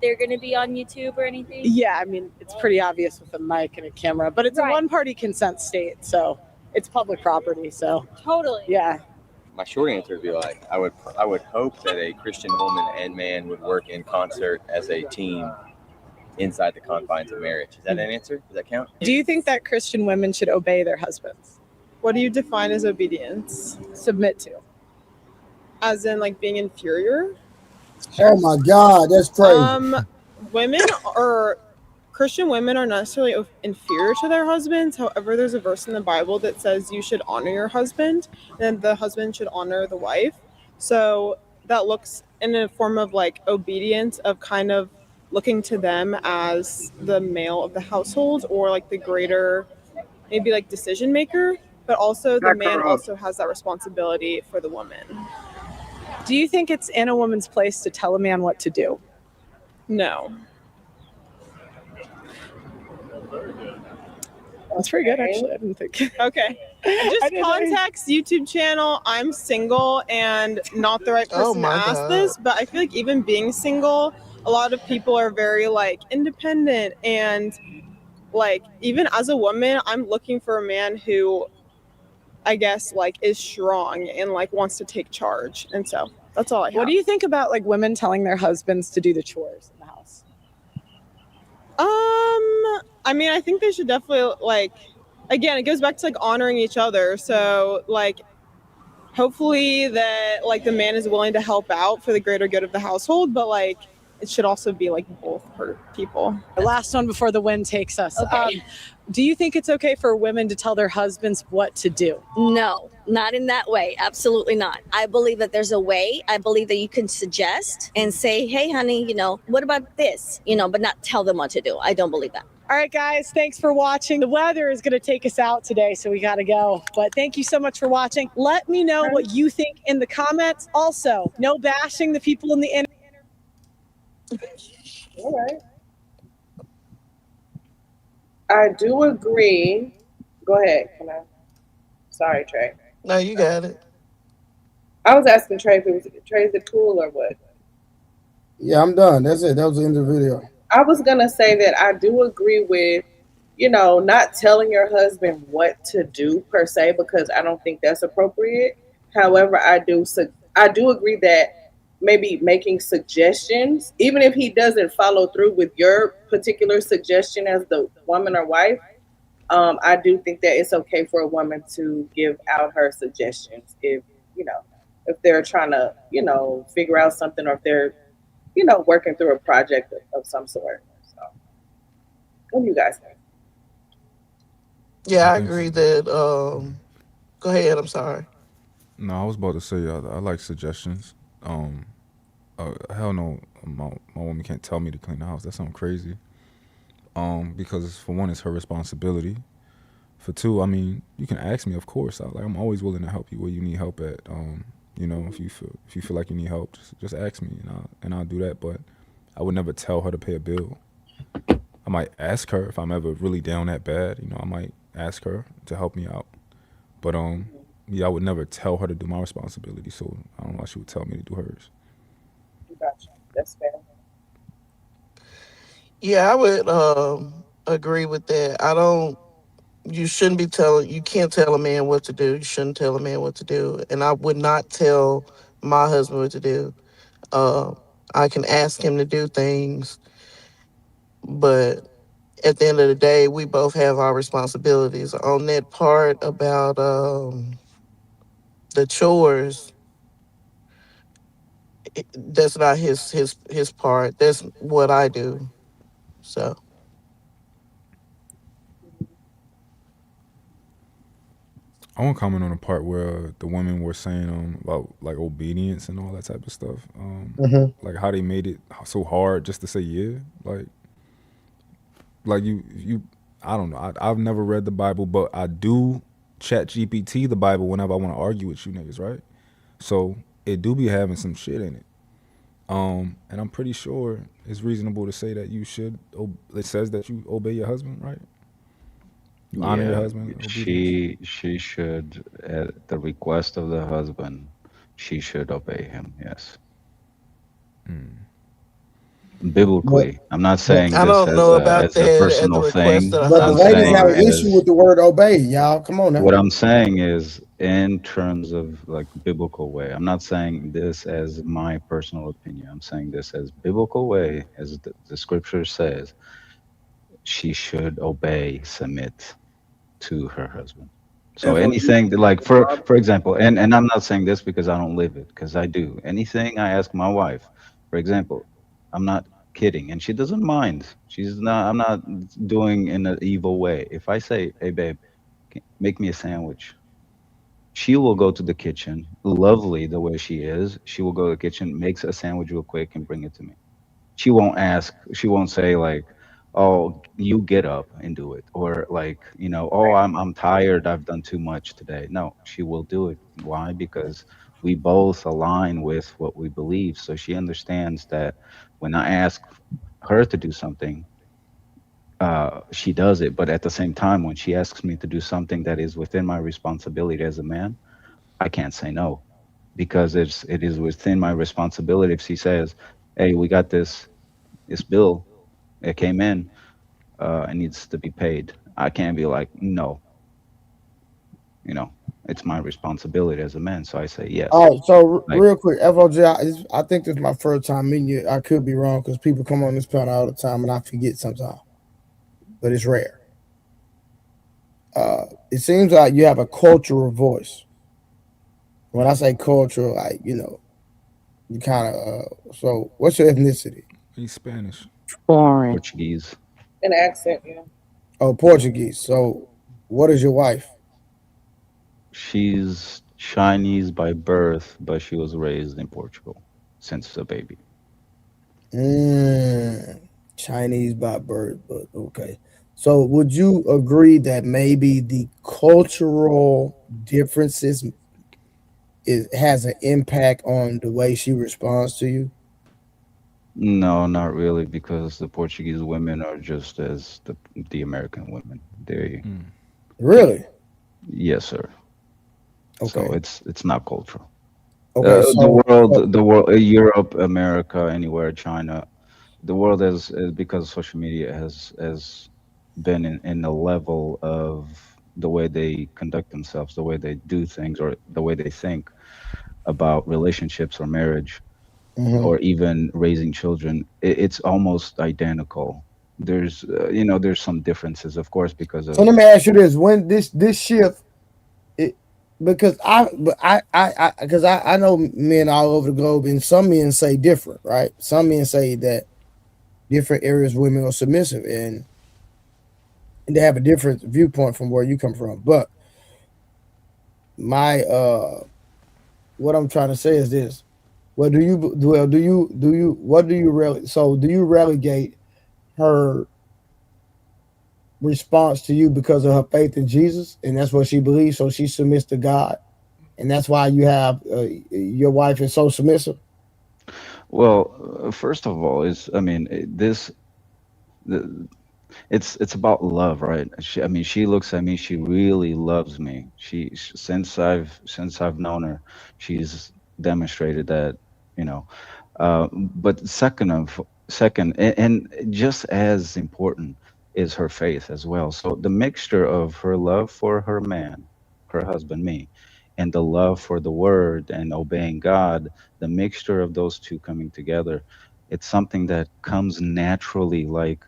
they're going to be on YouTube or anything? Yeah, I mean, it's pretty obvious with a mic and a camera, but it's a one-party consent state, so it's public property. So totally. Yeah. My short answer would be like, I would hope that a Christian woman and man would work in concert as a team inside the confines of marriage. Is that an answer? Does that count? Do you think that Christian women should obey their husbands? What do you define as obedience? Submit to. As in like being inferior? Oh my God, that's crazy. Women or Christian women are not necessarily inferior to their husbands. However, there's a verse in the Bible that says you should honor your husband and the husband should honor the wife. So that looks in a form of like obedience, of kind of looking to them as the male of the household or like the greater, maybe like decision maker, but also the man also has that responsibility for the woman. Do you think it's in a woman's place to tell a man what to do? No. That's pretty good, actually. I didn't think. Okay. Just context, YouTube channel. I'm single and not the right person to ask this, but I feel like even being single, a lot of people are very like independent, and like even as a woman, I'm looking for a man who I guess like is strong and like wants to take charge. And so that's all I have. What do you think about like women telling their husbands to do the chores in the house? I mean, I think they should definitely like, again, it goes back to like honoring each other. So like, hopefully that like the man is willing to help out for the greater good of the household, but like it should also be like both people. The last one before the wind takes us. Okay. Do you think it's okay for women to tell their husbands what to do? No, not in that way. Absolutely not. I believe that there's a way. I believe that you can suggest and say, hey, honey, what about this? But not tell them what to do. I don't believe that. All right, guys, thanks for watching. The weather is going to take us out today, so we got to go. But thank you so much for watching. Let me know what you think in the comments. Also, no bashing the people in the internet. All right. I do agree. Go ahead. Sorry, Trey. No, you got it. I was asking Trey if is it cool or what? Yeah, I'm done. That's it. That was the end of the video. I was gonna say that I do agree with, not telling your husband what to do per se, because I don't think that's appropriate. However, I do agree that maybe making suggestions, even if he doesn't follow through with your particular suggestion as the woman or wife, I do think that it's okay for a woman to give out her suggestions if they're trying to, figure out something, or if they're, working through a project of some sort. So, what do you guys think? Yeah, I agree that. Go ahead. I'm sorry. No, I was about to say I like suggestions. Hell no, my woman can't tell me to clean the house. That sounds crazy. Because for one, it's her responsibility. For two, I mean, you can ask me, of course. I'm always willing to help you where you need help at. If you feel like you need help, just ask me, and I'll do that. But I would never tell her to pay a bill. I might ask her if I'm ever really down that bad. I might ask her to help me out. But I would never tell her to do my responsibility. So I don't know why she would tell me to do hers. Gotcha. That's fair. Yeah, I would agree with that. You can't tell a man what to do. You shouldn't tell a man what to do. And I would not tell my husband what to do. I can ask him to do things, but at the end of the day, we both have our responsibilities. On that part about the chores, that's not his part. That's what I do. So. I want to comment on the part where the women were saying about like obedience and all that type of stuff. Like how they made it so hard just to say yeah. Like you I don't know. I've never read the Bible, but I do chat GPT the Bible whenever I want to argue with you niggas, right? So it do be having some shit in it. And I'm pretty sure it's reasonable to say that you should. It says that you obey your husband, right? You honor your Yeah, husband, obedience. she should, at the request of the husband, she should obey him. Yes, But biblically. I'm not but saying I this don't know about as a that at the personal request thing. of the but the I'm husband ladies have saying an part. issue as with the word obey, y'all. Come on now. what I'm saying is in terms of like biblical way. I'm not saying this as my personal opinion. I'm saying this as biblical way, as the scripture says, she should obey, submit to her husband. So FOG. anything that, like for example, and I'm not saying this because I don't live it, because I do. Anything I ask my wife, for example, I'm not kidding, and she doesn't mind. She's not. I'm not doing in an evil way. If I say, "Hey, babe, make me a sandwich," she will go to the kitchen, lovely the way she is. She will go to the kitchen, makes a sandwich real quick, and bring it to me. She won't ask, she won't say like, "Oh, you get up and do it," or like, "Oh, I'm tired, I've done too much today." No, she will do it. Why? Because we both align with what we believe. So she understands that when I ask her to do something, she does it. But at the same time, when she asks me to do something that is within my responsibility as a man, I can't say no, because it is within my responsibility. If she says, "Hey, we got this bill, it came in, it needs to be paid," I can't be like, "No," you know, it's my responsibility as a man. So I say yes. All right, so Like, real quick, FOG, I think this is my first time meeting you. I could be wrong because people come on this panel all the time and I forget sometimes, but it's rare. It seems like you have a cultural voice. When I say cultural, like you kind of. So, what's your ethnicity? He's Spanish. Foreign. Portuguese. An accent, yeah. Oh, Portuguese. So, what is your wife? She's Chinese by birth, but she was raised in Portugal since a baby. Chinese by birth, but okay. So, would you agree that maybe the cultural differences has an impact on the way she responds to you? No, not really, because the Portuguese women are just as the American women. Really? Yes, sir. So Okay. it's not cultural. Okay. The world, Europe, America, anywhere, China, the world is because social media has been in a level of the way they conduct themselves, the way they do things, or the way they think about relationships or marriage, Mhm. or even raising children. It's almost identical. There's some differences, of course, because So of. let me ask you this: when this shift, it, because I know men all over the globe, and some men say different, right? Some men say that different areas women are submissive, and they have a different viewpoint from where you come from. But my what I'm trying to say is this: well, do you what do you really? So do you relegate her response to you because of her faith in Jesus, and that's what she believes? So she submits to God, and that's why you have your wife is so submissive. Well, first of all, is I mean this. The, it's about love, right? I mean, she looks at me, she really loves me. Since I've known her, she's demonstrated that, you know. But second, and just as important is her faith as well. So the mixture of her love for her man, her husband, me, and the love for the word and obeying God, the mixture of those two coming together, it's something that comes naturally. Like,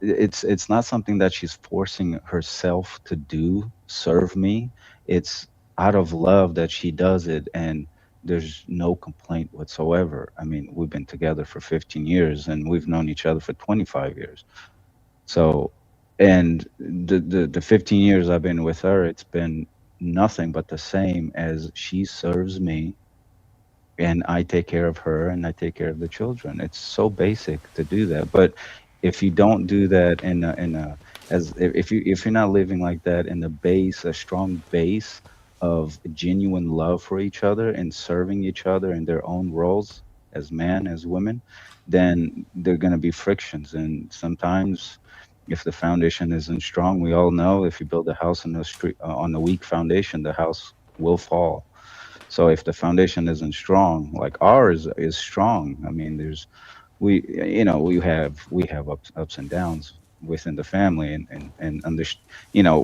it's not something that she's forcing herself to do, serve me. It's out of love that she does it, and there's no complaint whatsoever. I mean, we've been together for 15 years and we've known each other for 25 years. So, and the 15 years I've been with her, it's been nothing but the same, as she serves me and I take care of her and I take care of the children. It's so basic to do that. But if you don't do that in a as if you're not living like that in a strong base of genuine love for each other and serving each other in their own roles as man, as women, then there are going to be frictions. And sometimes, if the foundation isn't strong, we all know if you build a house on a street on a weak foundation, the house will fall. So if the foundation isn't strong, like ours is strong, I mean, there's we we have ups and downs within the family, and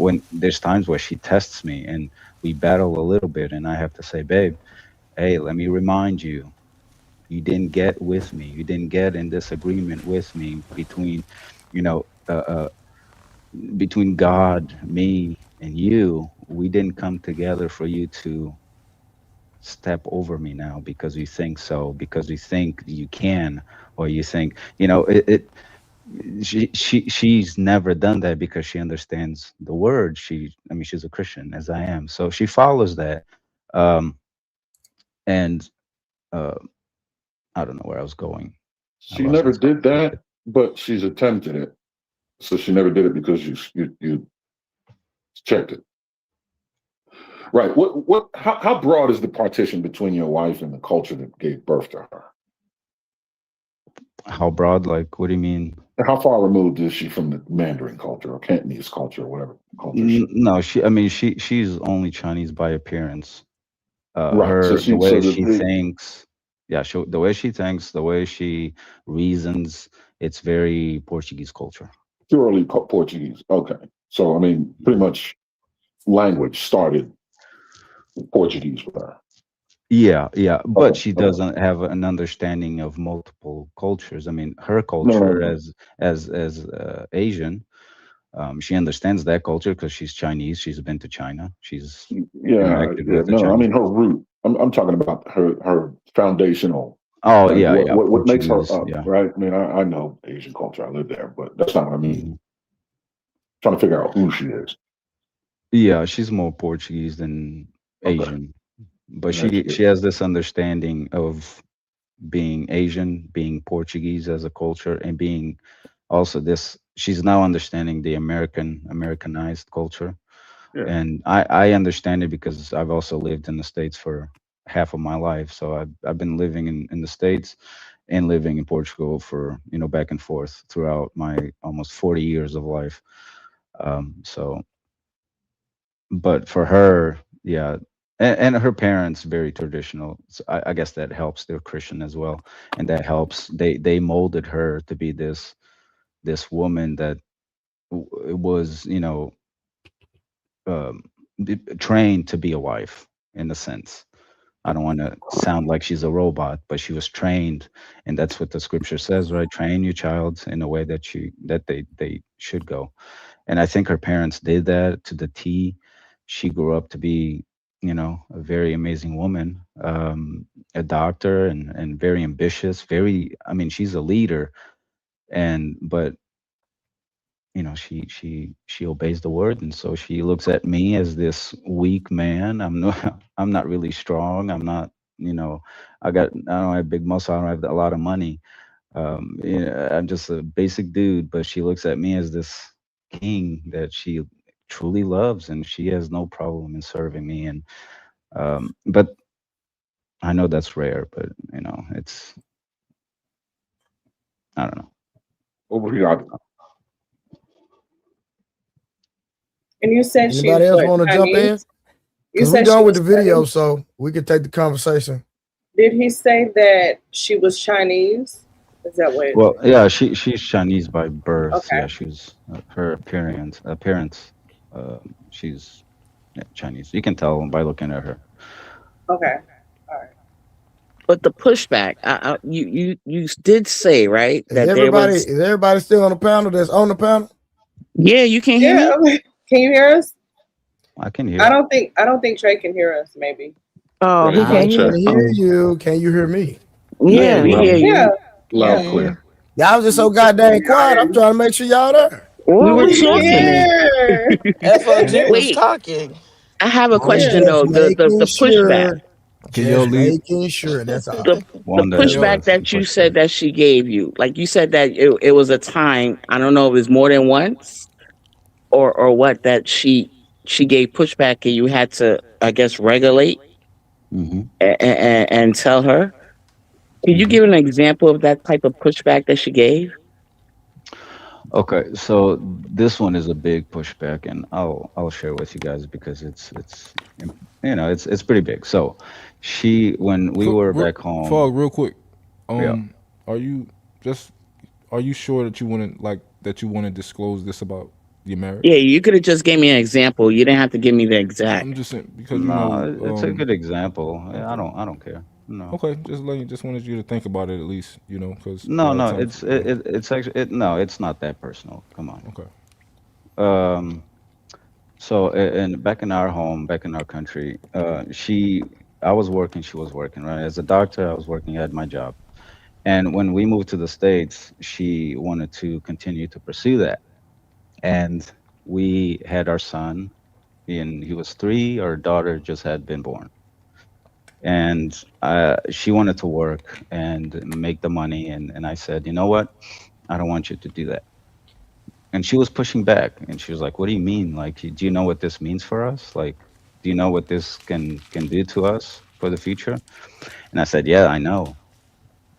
when there's times where she tests me and we battle a little bit, and I have to say, babe, hey, let me remind you, you didn't get with me, you didn't get in this agreement with me between you know uh, uh, between God, me, and you. We didn't come together for you to step over me now because you think so, because you think you can, or you think she's never done that because she understands the word. She's a Christian as I am, so she follows that. um and uh I don't know where I was going. I She lost my never track did a little that, bit. but she's attempted it. So she never did it because you checked it. Right. How broad is the partition between your wife and the culture that gave birth to her? How broad? Like, what do you mean? And how far removed is she from the Mandarin culture or Cantonese culture or whatever culture No, she's only Chinese by appearance. Right. So The she way so she the thinks, yeah, the way she thinks, the way she reasons, it's very Portuguese culture. purely Portuguese. Okay. So I mean, pretty much language started Portuguese with her. Yeah, yeah, but Okay. she Okay. doesn't have an understanding of multiple cultures. I mean, her No, no, culture no. as Asian, she understands that culture because she's Chinese. She's been to China. She's Yeah, interacted yeah. with the No, I Chinese mean her people. root. I'm talking about her foundational, Oh, like yeah, yeah, what makes her Portuguese. up, Yeah. right? I mean, I know Asian culture. I live there, but that's not what I mean. Mhm. Trying to figure out who she is. Yeah, she's more Portuguese than Okay, Asian, but that's she good. has this understanding of being Asian, being Portuguese as a culture, and being also this. She's now understanding the Americanized culture, Yeah, and I understand it because I've also lived in the States for half of my life. So I've been living in the States and living in Portugal for back and forth throughout my almost 40 years of life. So but for her, yeah, and her parents very traditional. So I guess that helps. They're Christian as well, and that helps. They molded her to be this woman that was um, trained to be a wife in a sense. I don't want to sound like she's a robot, but she was trained, and that's what the scripture says, right? Train your child in a way that they should go. And I think her parents did that to the T. She grew up to be, a very amazing woman, a doctor, and very ambitious. Very, I mean, she's a leader, and but she obeys the word, and so she looks at me as this weak man. I'm not I'm not really strong. I'm not, I don't have big muscle. I don't have a lot of money. I'm just a basic dude, but she looks at me as this king that she truly loves, and she has no problem in serving me. And but I know that's rare, but it's I don't know. over here. And you said she's Anybody else what, want to jump in? Chinese? You Because we said she done with the was video, Chinese? so we can take the conversation. Did he say that she was Chinese? Is that what? Well, yeah, she's Chinese by birth. Okay. Yeah, she's her appearance. She's Chinese. You can tell by looking at her. Okay. All right. But the pushback, you did say, right, Is that there everybody was. is everybody still on the panel that's on the panel? Yeah, you can't hear Yeah. me. Okay. Can you hear us? I can I hear. don't think I don't think Trey can hear us. Maybe. Oh, Right, he I mic can't hear can check. me. hear Oh, you. Can you hear me? Yeah, yeah, we hear loud, Yeah. you. loud, Yeah. clear. Y'all was just so goddamn quiet. I'm trying to make sure y'all there. We were We talking. here. FOG was Wait, talking. I have a I'm question Yeah. just though. The making the pushback, sure. Can y'all Just leave? making sure. That's all. the Wanda Can has y'all? pushback some that you said pushback. that she gave you, like you said that it was a time. I don't know if it was more than once or what that she she gave pushback and you had to, I guess, regulate Hmm. and tell her. Can you Hmm. give an example of that type of pushback that she gave? Okay, so this one is a big pushback, and I'll share with you guys because it's pretty big. So, she when we were back home, Fog, real quick. yeah. Are you just are you sure that you wouldn't like that you want to disclose this about your Yeah, marriage? you could have just gave me an example. You didn't have to give me the exact. I'm just saying because No, it's a good example. I okay. don't care. No. Okay, just wanted you to think about it at least, because a No, lot of no, times, it's actually no, it's not that personal. Come on. okay. Um, so and back in our home, back in our country, I was working, she was working, right? As a doctor, I was working at my job. And when we moved to the States, she wanted to continue to pursue that. And we had our son, and he was 3. Our daughter just had been born. And she wanted to work and make the money. And I said, you know what? I don't want you to do that. And she was pushing back, and she was like, what do you mean? Like, do you know what this means for us? Like, do you know what this can do to us for the future? And I said, yeah, I know.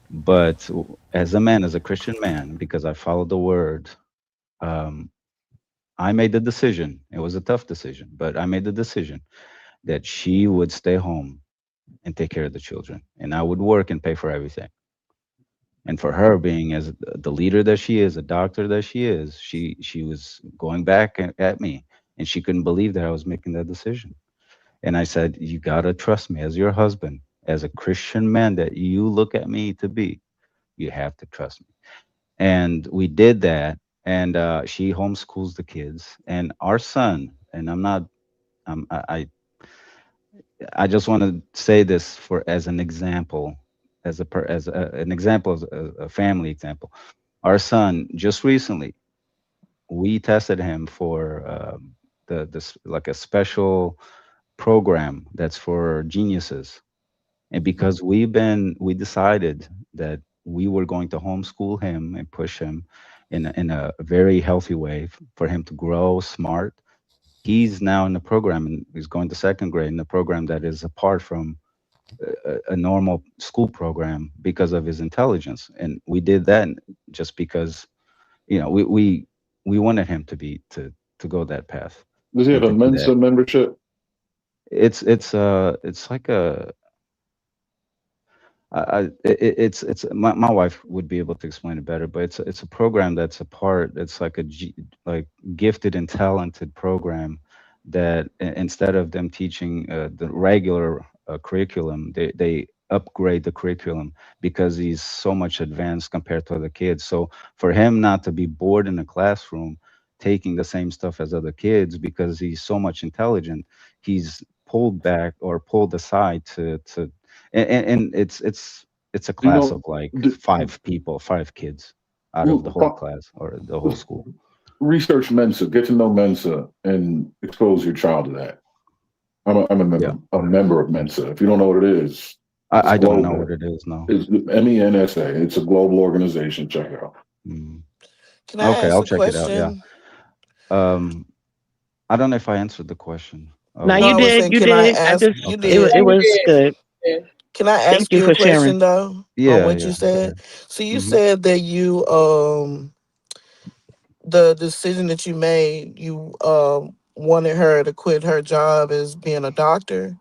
But as a man, as a Christian man, because I followed the word, um, I made the decision. It was a tough decision, but I made the decision that she would stay home and take care of the children, and I would work and pay for everything. And for her, being as the leader that she is, a doctor that she is, she was going back at me, and she couldn't believe that I was making that decision. And I said, you gotta trust me as your husband, as a Christian man that you look at me to be. You have to trust me. And we did that. And she homeschools the kids, and our son. And I'm not. I just want to say this for as an example, an example, as a family example. Our son just recently, we tested him for the this like a special program that's for geniuses. And because we decided that we were going to homeschool him and push him in a very healthy way for him to grow smart. He's now in the program, and he's going to second grade in a program that is apart from a normal school program because of his intelligence. And we did that just because, we wanted him to go that path Does he have and a to do that. Mensa membership? It's like a it's my wife would be able to explain it better, but it's a program that's a part. It's like like gifted and talented program that instead of them teaching the regular curriculum, they upgrade the curriculum because he's so much advanced compared to other kids. So for him not to be bored in a classroom taking the same stuff as other kids because he's so much intelligent, he's pulled back or pulled aside to and it's a You class know, of like d- 5 people, 5 kids out of the whole class or the whole school. research Mensa, get to know Mensa, and expose your child to that. I'm Yeah, a member of Mensa. If you don't know what it is, it's I don't know what global. it is. No. It's MENSA. It's a global organization. Check it out. Mm. Can I Okay, ask I'll a check it out. Yeah. question? um I don't know if I answered the question. No, No, you I was did. saying, You can I did. I ask? just You Okay. did. it Yeah, you was did. good. Yeah. Can I Thank ask you you a for sharing. question though on Yeah, what you yeah, go said? ahead. So you Hmm. said that you the decision that you made, you wanted her to quit her job as being a doctor.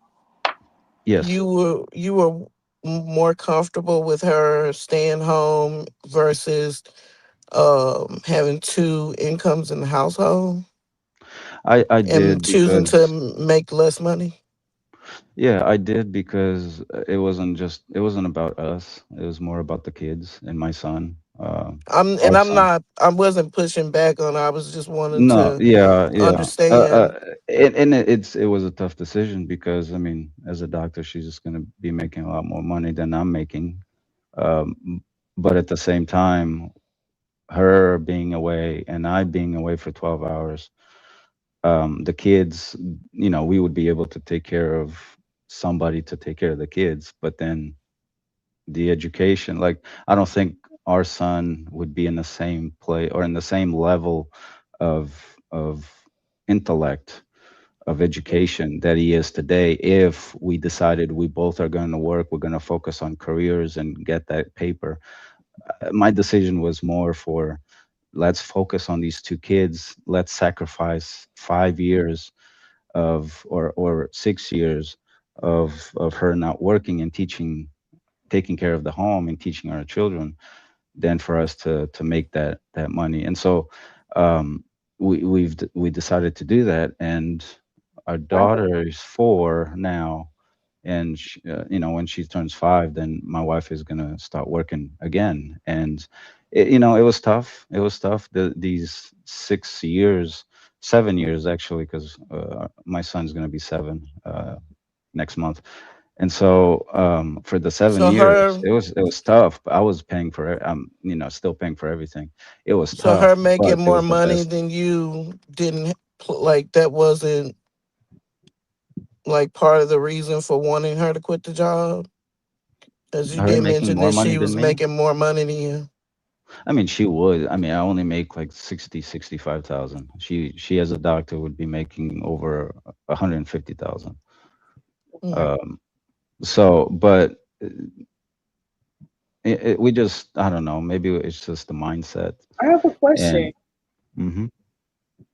Yes. You were more comfortable with her staying home versus having two incomes in the household I and did choosing to because make less money. yeah, I did because it wasn't about us. It was more about the kids and my son. I'm Our I'm son. not I wasn't pushing back on. I was just wanting No, to yeah, yeah. understand. And it was a tough decision because I mean, as a doctor, she's just going to be making a lot more money than I'm making. But at the same time, her being away and I being away for 12 hours, the kids, we would be able to take care of somebody to take care of the kids. But then the education, like, I don't think our son would be in the same play or in the same level of intellect of education that he is today if we decided we both are going to work, we're going to focus on careers and get that paper. My decision was more for let's focus on these two kids, let's sacrifice 5 years of or 6 years of her not working and teaching, taking care of the home and teaching our children, than for us to make that money. And so we decided to do that. And our daughter is 4 now, and when she turns 5, then my wife is gonna start working again. And it was tough. It was tough. These 6 years, 7 years actually, because my son's gonna be 7 next month. And so for the seven So years, her, it was tough. But I was paying for it. I'm still paying for everything. It was so her tough, but making it more was the money best. than you didn't like. That wasn't like part of the reason for wanting her to quit the job, as you Her did making mention more that money she than was me. making more money than you. I mean, she would. I mean, I only make like 65,000. She as a doctor would be making over 150,000. Mm. Um, so, but we just, I don't know. Maybe it's just the mindset. I have a question. And hmm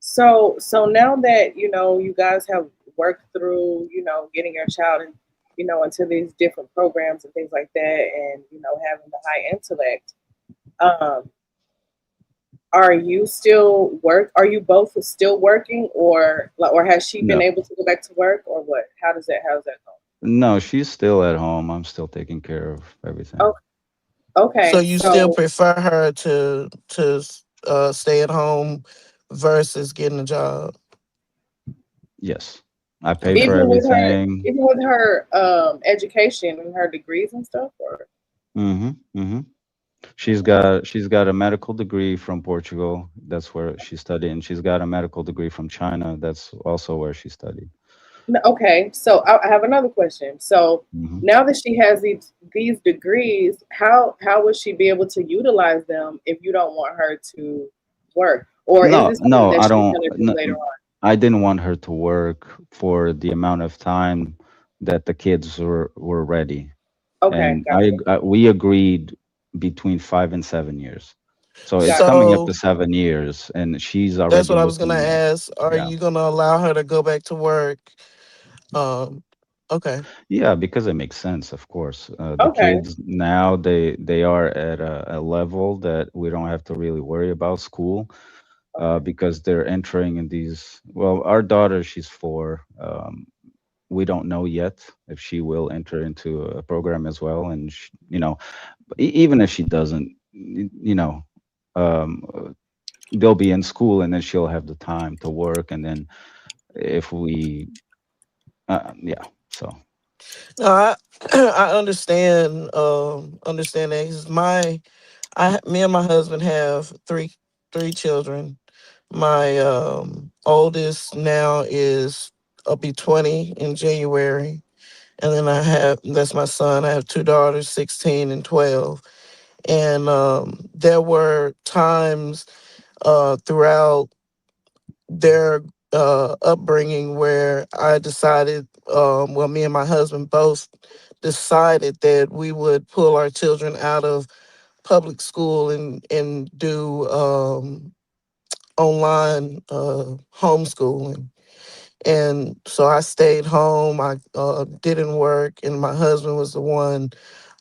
So now that you guys have worked through getting your child and into these different programs and things like that, and having the high intellect, um, are you still work? Are you both still working, or has she been no, able to go back to work, or what? How does that go? no, she's still at home. I'm still taking care of everything. Oh, So okay. you still So prefer her to stay at home versus getting a job? Yes, I pay for even with her, everything. even with her education and her degrees and stuff, or hmm hmm she's got a medical degree from Portugal. That's where she studied, and she's got a medical degree from China. That's also where she studied. no, okay. So I have another question. So hmm now that she has these degrees, how would she be able to utilize them if you don't want her to work, or is No, this something no, that I she's don't. gonna do No, later on? I didn't want her to work for the amount of time that the kids were ready, Okay, and gotcha, we agreed between 5 and 7 years. So it's gotcha. coming up to So 7 years, and she's that's already what I was gonna looking at. ask. Are Yeah, you gonna allow her to go back to work? Um, okay. yeah, because it makes sense, of course. The Okay, kids now they are at a level that we don't have to really worry about school, okay, because they're entering in these. Well, our daughter, she's 4. We don't know yet if she will enter into a program as well, and even if she doesn't, um, they'll be in school, and then she'll have the time to work, and then if we yeah, so No, I I understand that. 'Cause me and my husband have three children. My oldest now is I'll be 20 in January, and then that's my son. I have two daughters, 16 and 12. And there were times throughout their upbringing where I decided, well, me and my husband both decided that we would pull our children out of public school and do online homeschooling. And so I stayed home. I didn't work, and my husband was the one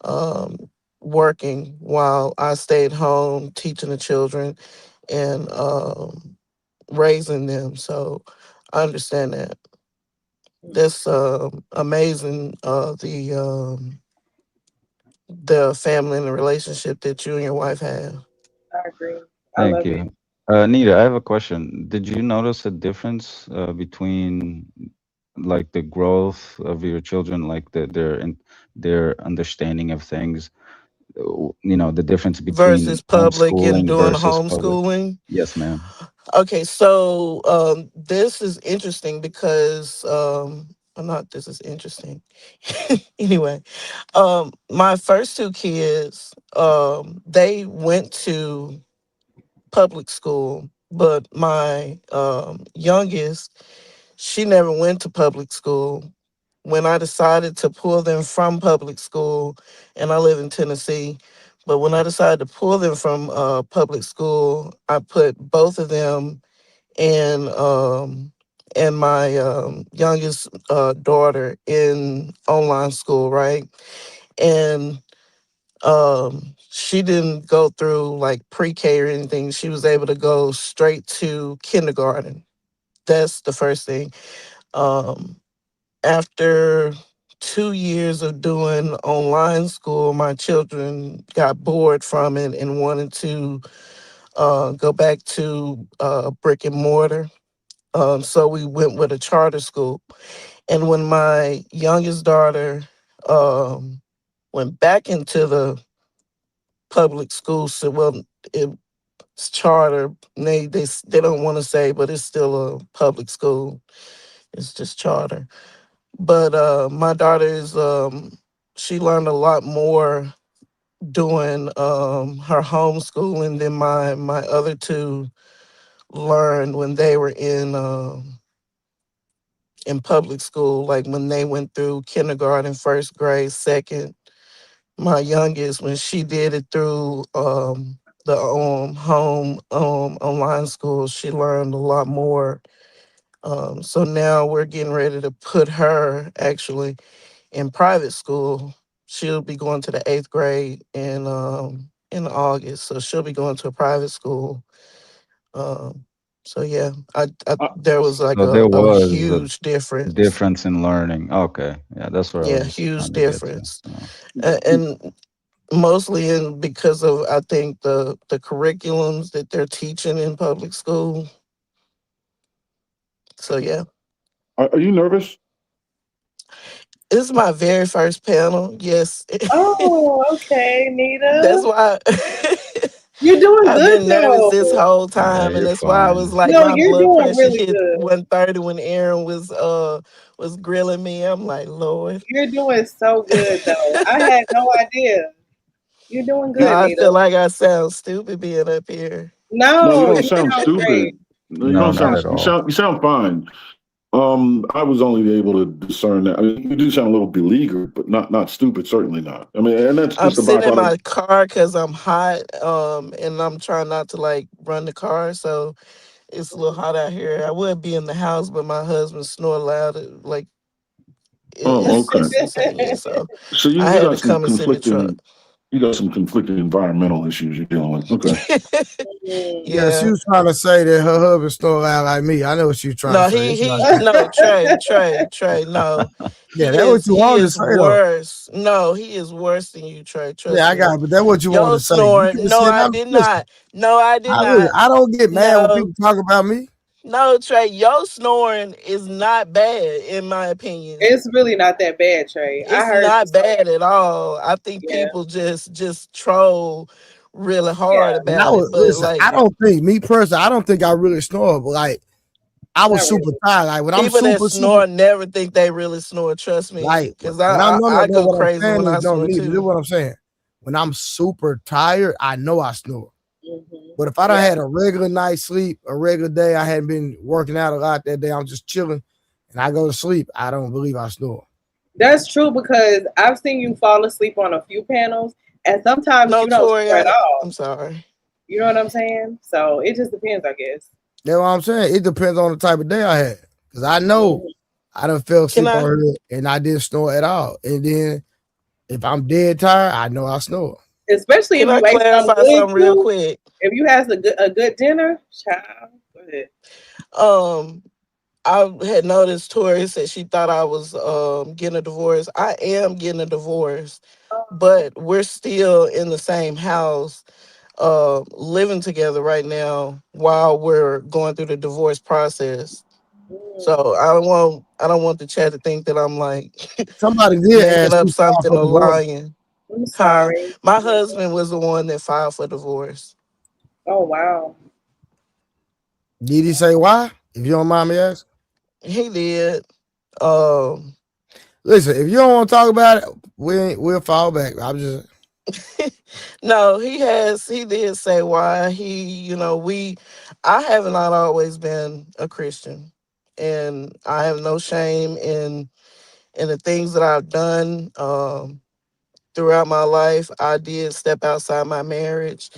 um, working while I stayed home teaching the children and raising them. So I understand that. That's amazing. The family and the relationship that you and your wife have. I agree. I thank love it. you. Nita, I have a question. Did you notice a difference between like the growth of your children, like their understanding of things? The difference between Versus public and homeschooling doing versus public. homeschooling. Yes, ma'am. Okay, so this is interesting because not this is interesting. Anyway, my first two kids, they went to public school, but my youngest, she never went to public school. When I decided to pull them from public school, and I live in Tennessee, but when I decided to pull them from public school, I put both of them and my youngest daughter in online school, right? And she didn't go through like pre-K or anything. She was able to go straight to kindergarten. That's the first thing. Um, After 2 years of doing online school, my children got bored from it and wanted to go back to brick and mortar. So we went with a charter school. And when my youngest daughter um, went back into the public school, so well, it's charter. They don't want to say, but it's still a public school. It's just charter. But my daughter is she learned a lot more doing her homeschooling than my other two learned when they were in public school, like when they went through kindergarten, first grade, second. My youngest, when she did it through the home online school, she learned a lot more. So now we're getting ready to put her actually in private school. She'll be going to the 8th grade in August, so she'll be going to a private school. Um, so yeah, I there was like So there a was a huge difference. difference in learning. Okay, yeah, that's what I Yeah, was huge trying to get to. difference. And mostly in because of I think the curriculums that they're teaching in public school. So yeah, Are you nervous? this is my very first panel. Yes, Oh, okay, that's Nita. why You're doing I've good been nervous this though. whole Yeah, time, and you're that's why I was fine. like No, my you're blood doing pressure really hit good. 130 when Aaron was grilling me. I'm like, Lord. You're doing so good though. I had no idea. You're doing No, good, I feel Nita. like I sound stupid being up here. No, you No, don't you sound sound great. stupid. No, you No, don't not sound. at all. You sound fine. I was only able to discern that. I mean, you do sound a little beleaguered, but not stupid. Certainly not. I mean, and that's I'm just a sitting in byproduct. my car because I'm hot, and I'm trying not to like run the car, so it's a little hot out here. I would be in the house, but my husband snore loud, like Oh, okay. it's insane. So So I you had got to some come and sit in the truck. conflicting. You got some conflicting environmental issues you're dealing with. Okay. Yeah, she Yeah. was trying to say that her husband stole out like me. I know what she was trying to No, say. It's not he that. no Trey. No, Yeah, that's what you he wanted to is say though. worse. No, he is worse than you, Trey. Yeah, Trust I me. got it, but that's what you wanted Yo to say. You could snoring. have No, said, I "I'm did listen." not. No, I did not. I don't get mad when No, people talk about me. no, Trey. Yo snoring is not bad in my opinion. It's really not that bad, Trey. I It's heard you not say, bad at all. I think yeah, people just troll really hard yeah, And I about it. was But listen. like I don't think me personally. I don't think I really snore. But like I was not super really. tired. Like when I'm people that super. snore never think they really snore. Trust me, Like because when I'm no, no, I no. go What I'm crazy saying when is I don't snore need. This is too. what I'm saying. When I'm super tired, I know I snore. But if I don't Yeah, had a regular night's sleep, a regular day, I hadn't been working out a lot that day. I'm just chilling, and I go to sleep. I don't believe I snore. that's true because I've seen you fall asleep on a few panels, and sometimes No, you don't Tori, snore at all. I'm sorry. You know what I'm saying? So it just depends, I guess. That's what I'm saying. It depends on the type of day I had, because I know Mhm. I done fell Can asleep I on here and I didn't snore at all. And then if I'm dead tired, I know I snore. Especially can if I you ate something clarify good something real too. quick? If you had a good dinner, child. Go ahead. Um, I had noticed Tori said she thought I was getting a divorce. I am getting a divorce, but we're still in the same house, living together right now while we're going through the divorce process. So I don't want the chat to think that I'm like Somebody did making ask up who filed something for or divorce. lying. I'm Huh? sorry. My husband was the one that filed for divorce. Oh wow. Did he say why? If you don't mind me asking. He did. Um, Listen, if you don't want to talk about it, we'll fall back. I'm just no, he did say why. I have not always been a Christian. and I have no shame in the things that I've done throughout my life. I did step outside my marriage,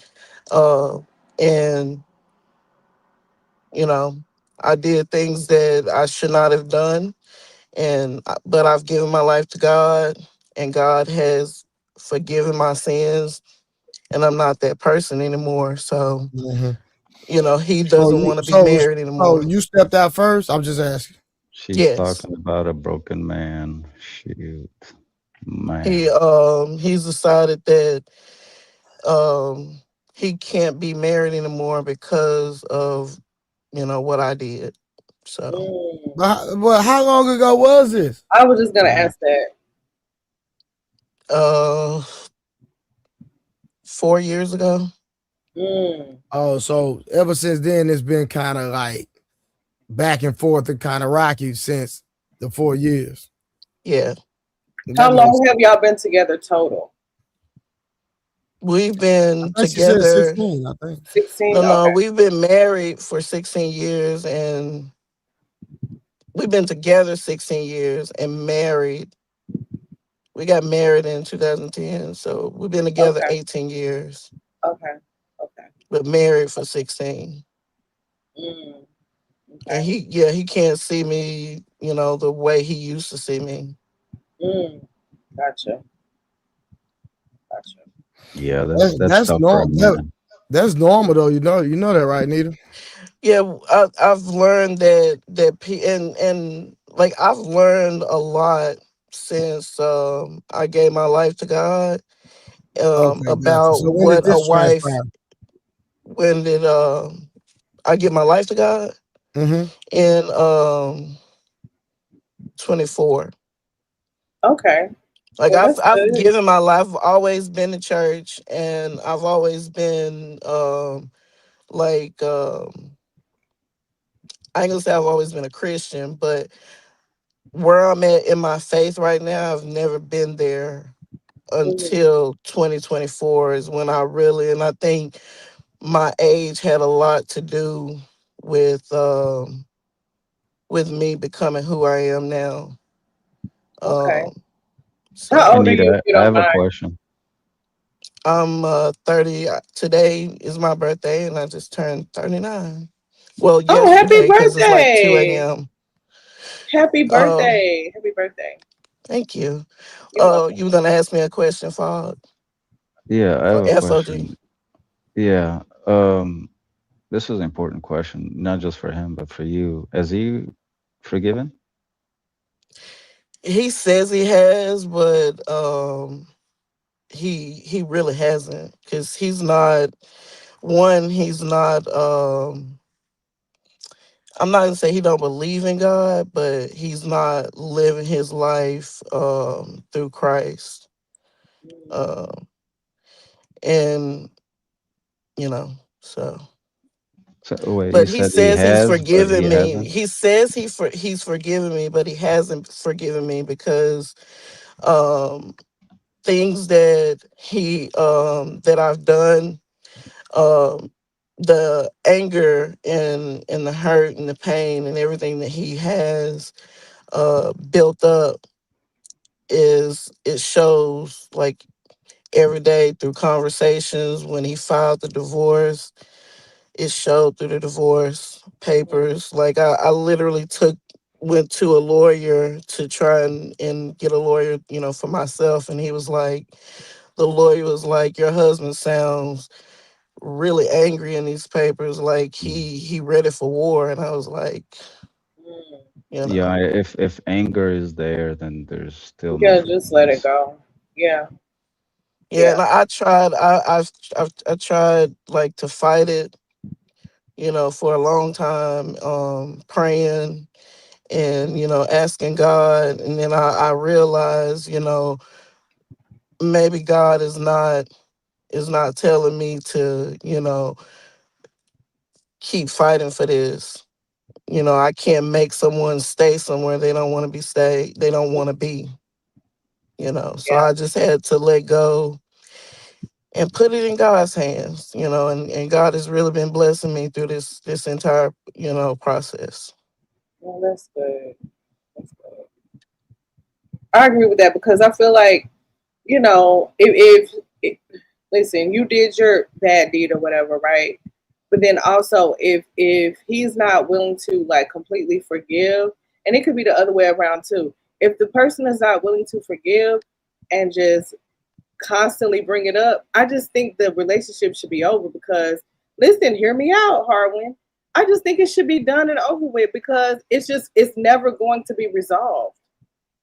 and you know, I did things that I should not have done, but I've given my life to God, and God has forgiven my sins, and I'm not that person anymore. So, Mhm. He So doesn't you want to be so married so anymore. you stepped out first. I'm just asking. She's Yes. talking about a broken man. Shoot, He man. he's decided that um he can't be married anymore because of what I did. So Mm. But how long ago was this? I was just gonna ask that. uh 4 years ago. Mm. Oh, so ever since then it's been kind of like back and forth and kind of rocky since the 4 years. Yeah. That How makes long have y'all been together total? We've I been think she said together. 16, I think. 16? No, Okay. we've been married for 16 years, and we've been together 16 years and married. We got married in 2010, so we've been together Okay. 18 years, Okay. Okay. but married for 16. Mm. And Okay. he can't see me, the way he used to see me. Mm. Gotcha. Gotcha. Yeah, That, that's that's tough for a normal. man. That's normal though. You know that, right, Nita? Yeah, I've learned and like I've learned a lot since I gave my life to God, Okay, gotcha. about So when did what a this wife. transpire? When did I give my life to God? Mm-hmm. In 24. Okay. Like Well, I've that's I've good. given my life. I've always been to church, and I've always been like I ain't gonna say I've always been a Christian, but where I'm at in my faith right now, I've never been there Mhm. until 2024 is when I really, and I think my age had a lot to do with with me becoming who I am now. Okay. Um, How so old are you, if Anita, you I don't have a mind? question. I'm 30. Today is my birthday, and I just turned 39. Well, Oh, happy yesterday because it's like 2 birthday. a.m. Happy Uh, birthday. Happy birthday. Thank you. You're welcome. You were gonna ask me a question, Fog Yeah, I have or a FOG? question. Yeah, this is an important question, not just for him, but for you. Has he forgiven? He says he has, but he really hasn't, because he's not one. He's not. I'm not gonna say he don't believe in God, but he's not living his life through Christ. Mm. Um, and you know, so. So wait, you But he said he says he's has, but he forgiven me. hasn't. He says he's forgiven me, but he hasn't forgiven me because um things that I've done, um the anger and the hurt and the pain and everything that he has built up, is it shows like every day through conversations. When he filed the divorce, it showed through the divorce papers. Like I literally went to a lawyer to try and get a lawyer, for myself. And the lawyer was like, your husband sounds really angry in these papers, like he ready for war. And I was like, Mm. you Yeah, know, if anger is there, then there's still no Yeah, just let it forgiveness. go. Yeah. yeah. And Yeah. I tried, I tried like to fight it, for a long time, praying and asking God. And then I realized, maybe God is not telling me to, keep fighting for this. I can't make someone stay somewhere they don't want to they don't want to be. So Yeah. I just had to let go and put it in God's hands. And God has really been blessing me through this entire process. Well, that's good. That's good. I agree with that because I feel like, if listen, you did your bad deed or whatever, right? But then also, if he's not willing to like completely forgive, and it could be the other way around too. If the person is not willing to forgive and just constantly bring it up, I just think the relationship should be over because listen, hear me out, Harwin. I just think it should be done and over with because it's never going to be resolved.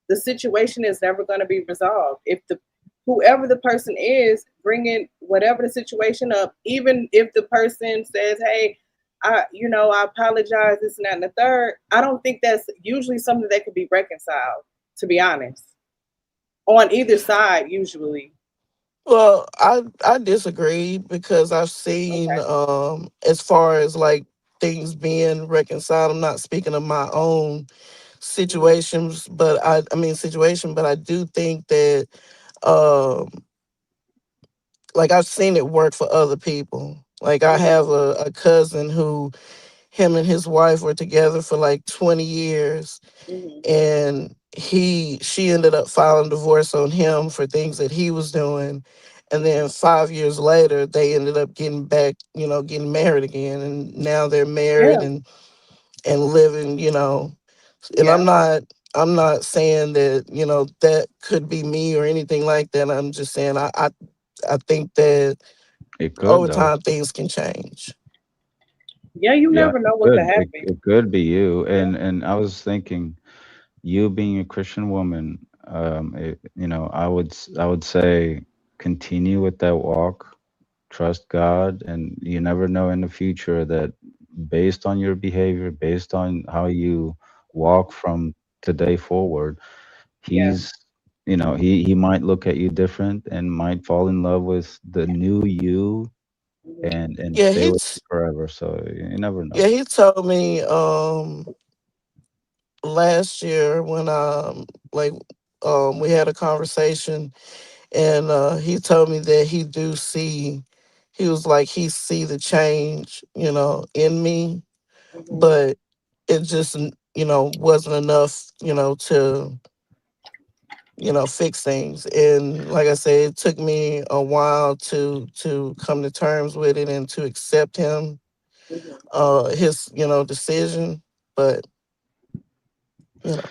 The situation is never going to be resolved. If the whoever the person is bringing whatever the situation up, even if the person says, "Hey, I apologize," this and that and the third, I don't think that's usually something that could be reconciled. To be honest, on either side, usually. Well, I disagree because I've seen Okay. as far as like things being reconciled. I'm not speaking of my own Mhm. situations, but I do think that um like I've seen it work for other people. Like I Mhm. have a cousin who him and his wife were together for like 20 years, Mhm. and she ended up filing divorce on him for things that he was doing, and then 5 years later they ended up getting back, getting married again, and now they're married Yeah. and living, and Yeah. I'm not saying that, that could be me or anything like that. I'm just saying I think that It could over though. time things can change. Yeah. You Yeah, never it know what could could. happen. It could be you. Yeah. And I was thinking, you being a Christian woman, I would say continue with that walk, trust God, and you never know in the future that based on your behavior, based on how you walk from today forward, Yeah. he's he might look at you different and might fall in love with the new you Mhm. and Yeah, stay with you forever. So you never know. he told me last year when like we had a conversation, and he told me that he was like he see the change, in me, Mhm. but it just wasn't enough, to fix things. And like I said, it took me a while to come to terms with it and to accept Mhm. his decision. But you know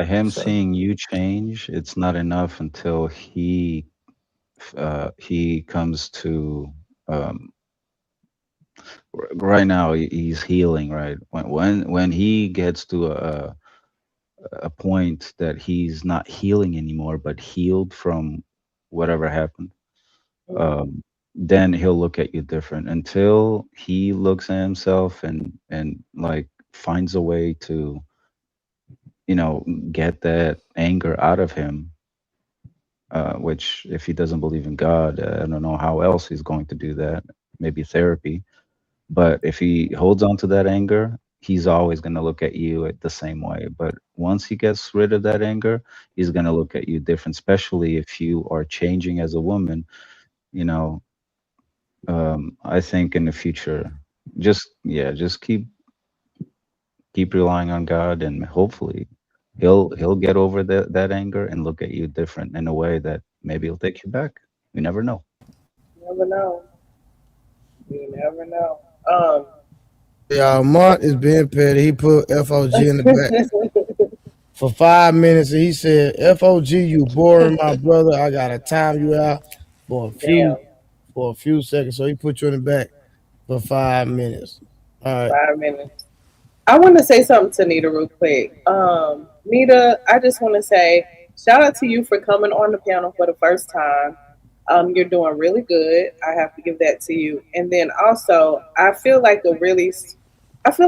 Him so seeing you change, it's not enough until he comes to um, right now he's healing, right? When he gets to a point that he's not healing anymore but healed from whatever happened, Mhm. um, then he'll look at you different. Until he looks at himself and like finds a way to you know get that anger out of him, which if he doesn't believe in God, I don't know how else he's going to do that. Maybe therapy. But if he holds on to that anger, he's always going to look at you the same way. But once he gets rid of that anger, he's going to look at you different, especially if you are changing as a woman. You know, I think in the future, just keep relying on God, and hopefully, he'll get over that anger and look at you different in a way that maybe he'll take you back. You never know. Never know. You never know. Yeah, Mont is being petty. He put FOG in the back for 5 minutes, and he said, "FOG, you boring my brother. I gotta time you out for a few Damn. for a few seconds." So he put you in the back for 5 minutes. All right. 5 minutes. I want to say something to Nita real quick. Nita, I just want to say shout out to you for coming on the panel for the first time. You're doing really good. I have to give that to you. And then also, I feel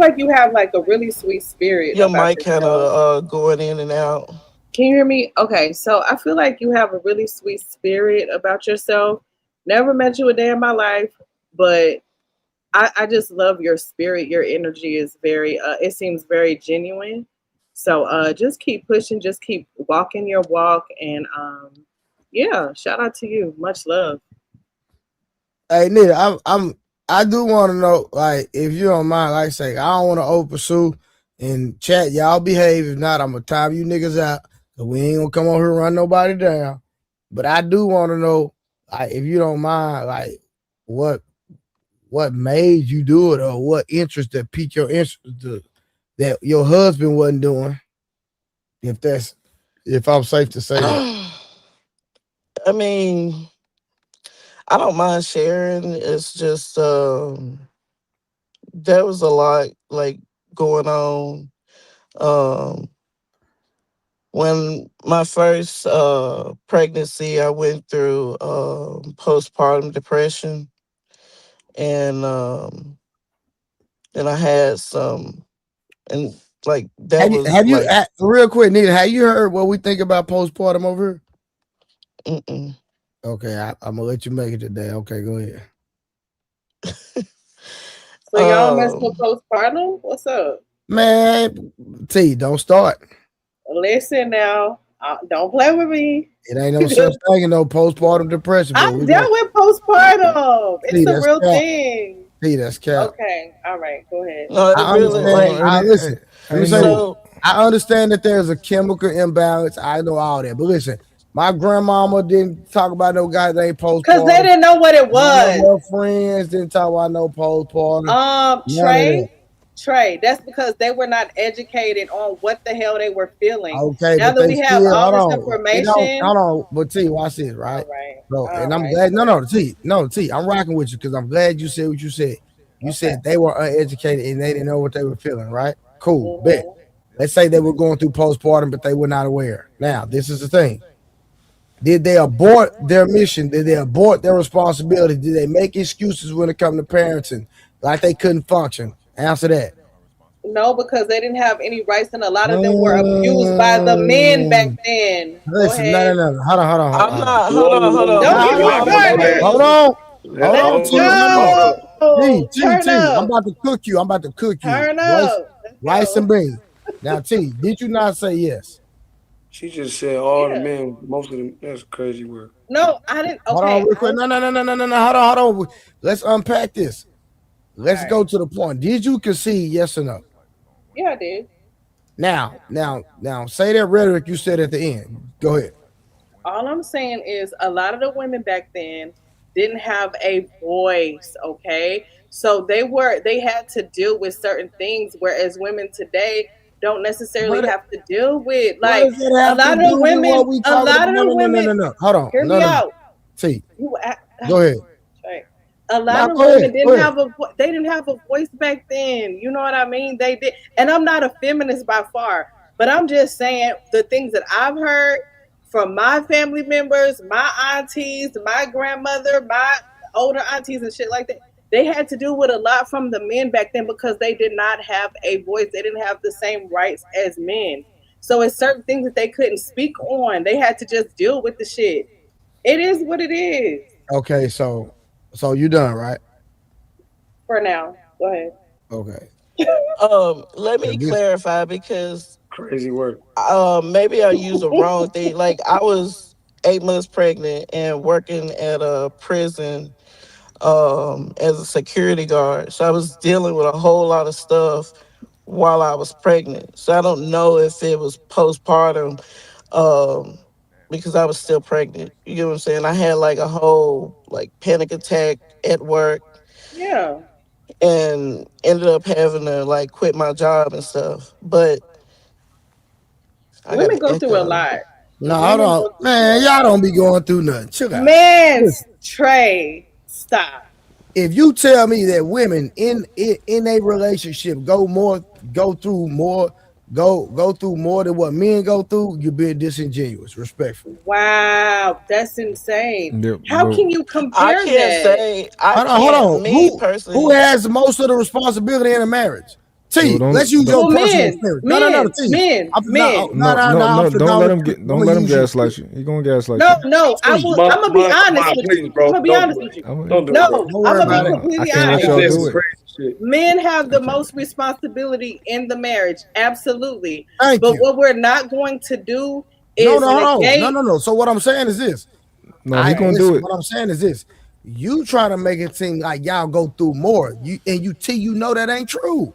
like you have like a really sweet spirit your about mic kind of yourself. going in and out. Can you hear me? Okay, so I feel like you have a really sweet spirit about yourself. Never met you a day in my life, but I just love your spirit. Your energy is it seems very genuine. So just keep pushing, just keep walking your walk, and yeah, shout out to you. Much love. Hey, Nita, I do want to know, like, if you don't mind, like, say, I don't want to over pursue, In chat, y'all behave. If not, I'm gonna time you niggas out. So we ain't gonna come on here and run nobody down. But I do want to know, like, if you don't mind, like, what made you do it, or what interest that piqued your interest that your husband wasn't doing. If I'm safe to say that. I mean, I don't mind sharing. It's just there was a lot like going on. When my first pregnancy, I went through postpartum depression, and then I had some, and like that was Have you like, real quick, Nita? Have you heard what we think about postpartum over here? Mm-mm. Okay, I'm gonna let you make it today. Okay, go ahead. So y'all mess with postpartum? What's up? Man, T, don't start. Listen now, don't play with me. It ain't no such thing in no postpartum depression. I've dealt with postpartum. It's a real thing. See, that's cap. Okay, all right, go ahead. No, it I really understand. like. Listen, let me say So I understand that there's a chemical imbalance. I know all that, but listen, my grandmama didn't talk about no guy that ain't postpartum because they didn't know what it was. None of her friends didn't talk about no postpartum. Trey, that's because they were not educated on what the hell they were feeling. Okay, now but that they we have still, all hold this on. information, Hold on, but T, watch this, right? All right. So, and I'm glad. T, I'm rocking with you because I'm glad you said what you said. You said they were uneducated and they didn't know what they were feeling, right? Cool, bet. Let's say they were going through postpartum, but they were not aware. Now, this is the thing. Did they abort their mission? Did they abort their responsibility? Did they make excuses when it comes to parenting, like they couldn't function? Answer that. No, because they didn't have any rights, and a lot of them were abused by the men back then. Listen, Go ahead. no. Hold on. I'm not. Hold on. Don't get me started. Hold on. Let's T. go. Turn I'm up. about to cook you. Turn up. Rice and beans. Now, T, did you not say yes? She just said all the men, most of them. That's crazy work. No, I didn't. Okay. Hold on, real quick. No. Hold on. Let's unpack this. Let's go to the point. Did you concede yes or no? Yeah, I did. Now, say that rhetoric you said at the end. Go ahead. All I'm saying is a lot of the women back then didn't have a voice, okay? So they had to deal with certain things, whereas women today don't necessarily have to deal with like a lot of women. No. Hold on. Hear me out. T. Go ahead. Right. A lot of women didn't have they didn't have a voice back then. You know what I mean? They did. And I'm not a feminist by far, but I'm just saying the things that I've heard from my family members, my aunties, my grandmother, my older aunties and shit like that. They had to deal with a lot from the men back then because they did not have a voice. They didn't have the same rights as men. So it's certain things that they couldn't speak on. They had to just deal with the shit. It is what it is. Okay, so you done, right? For now. Go ahead. Okay. Let me clarify because crazy work. Maybe I used the wrong thing. Like I was 8 months pregnant and working at a prison as a security guard. So I was dealing with a whole lot of stuff while I was pregnant. So I don't know if it was postpartum because I was still pregnant. You get what I'm saying? I had like a whole like panic attack at work. Yeah. And ended up having to like quit my job and stuff. But women go through a lot. No, hold on. Man, y'all don't be going through nothing. Chill out. Man, Trey, stop. If you tell me that women in a relationship go through more than what men go through, you're being disingenuous, respectfully. Wow, that's insane. How can you compare I can't that? say. Hold on. Me personally, who has most of the responsibility in a marriage? T, let's use your personal experience. No, T. No, don't let him gaslight you. He gonna gaslight you. No, I'm gonna be honest with you. I'm gonna be honest with you. No, I'm gonna be completely honest. Men have the most responsibility in the marriage, absolutely. But what we're not going to do is no. So what I'm saying is this. No, he gonna do it. What I'm saying is this. You trying to make it seem like y'all go through more. You know that ain't true.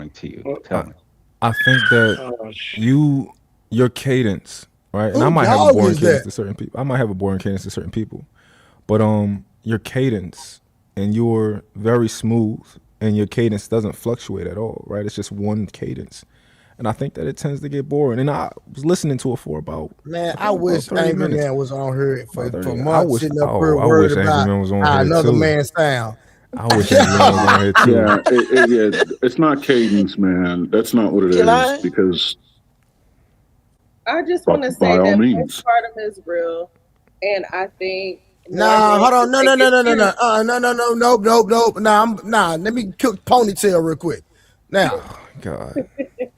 boring to you? Well, Tell me. I think that oh, sh- your cadence right? And I Who might have a dog boring is cadence that? to certain people. I might have a boring cadence to certain people, but your cadence and you're very smooth, and your cadence doesn't fluctuate at all, right? It's just one cadence, and I think that it tends to get boring. And I was listening to it for about Man, I about wish 30 Angry minutes. Man was on here About for 30. I months, wish. sitting up here Oh, I worried wish Angry about Man was on how here another too. man sound. I wish Angry Man was on here too. Yeah, it's not cadence, man. That's not what it Can is. I? Because I just want to by say all that means, postpartum is real, and I think Nah, Norman hold on. should No, take no, no, it no, no, no. seriously. Nope. Nah. Let me cook ponytail real quick. Now, God.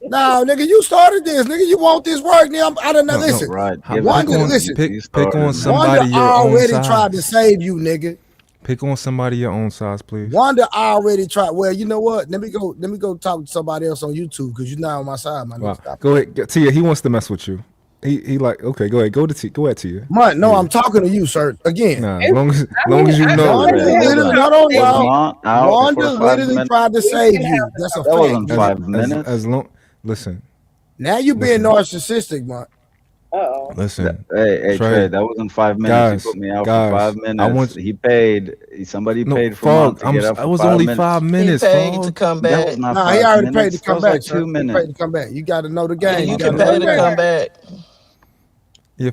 nah, nigga, you started this, nigga. You want this work? Now, I don't know. No, Listen, Right. Give it pick Wanda, to on him. listen. You pick started, on man. Wanda somebody your own already tried to size. save you, nigga. Pick on somebody your own size, please. Wanda already tried. Well, you know what? Let me go talk to somebody else on YouTube because you're not on my side, my nigga. Wow. Stop. Go ahead, Tia. He wants to mess with you. He like, okay. Go ahead. Go ahead, Tia. No, Yeah. I'm talking to you, sir. Again. Nah, as It's, long as I mean, you I know. would Wanda love to have a literally, hold on, Was y'all. conversation. Mont out Wanda for 5 literally minutes? tried to We save can have you. a That's a That fact. wasn't conversation. 5 minutes. As long. Listen. Now you being Listen. narcissistic, man. Uh-oh. Listen. Hey, Trey, Trey. that wasn't 5 minutes. You Guys. put me out for 5 I minutes. want. He paid. Somebody No, paid for Mont Fog. to get out I for was 5 only minutes. 5 minutes, He paid to Fog. come That back. was not Nah, he 5 already paid to minutes. That come was back, like sir. 2 He paid to minutes. come back. You got to know the Yeah, game. you You got can to know pay the to game. come back.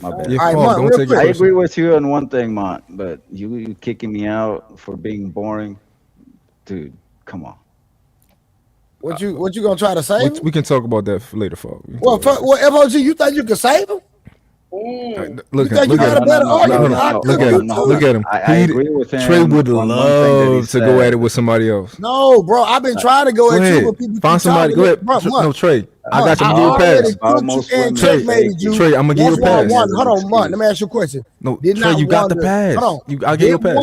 My bad. Your All right, Fog. Mont, Don't real take it I quick. agree personal. with you on one thing, Mont, but you kicking me out for being boring, dude. Come on. What you gonna try to save him? We can talk about that later, Fog. Well, FOG, you think you can save him? You Look think you got a better argument? I Look cook at you him. Look too. at him. I agree with Trey him would on one thing that he love to go at said. it with somebody else. No, bro, I've been trying to go Go at you, but ahead. people Find keep somebody. talking. Go ahead. Bro, No, Trey. I got you. I'm I gonna give you a already pass. About cooked you most and women Trey. checkmated fake you. Trey, I'm gonna give you That's a why using pass. it Wanda. as Hold an on, Mont. Let me excuse. ask you a question. No, Did Trey, not you got the Wanda? pass. Hold on. I'll give you a pass.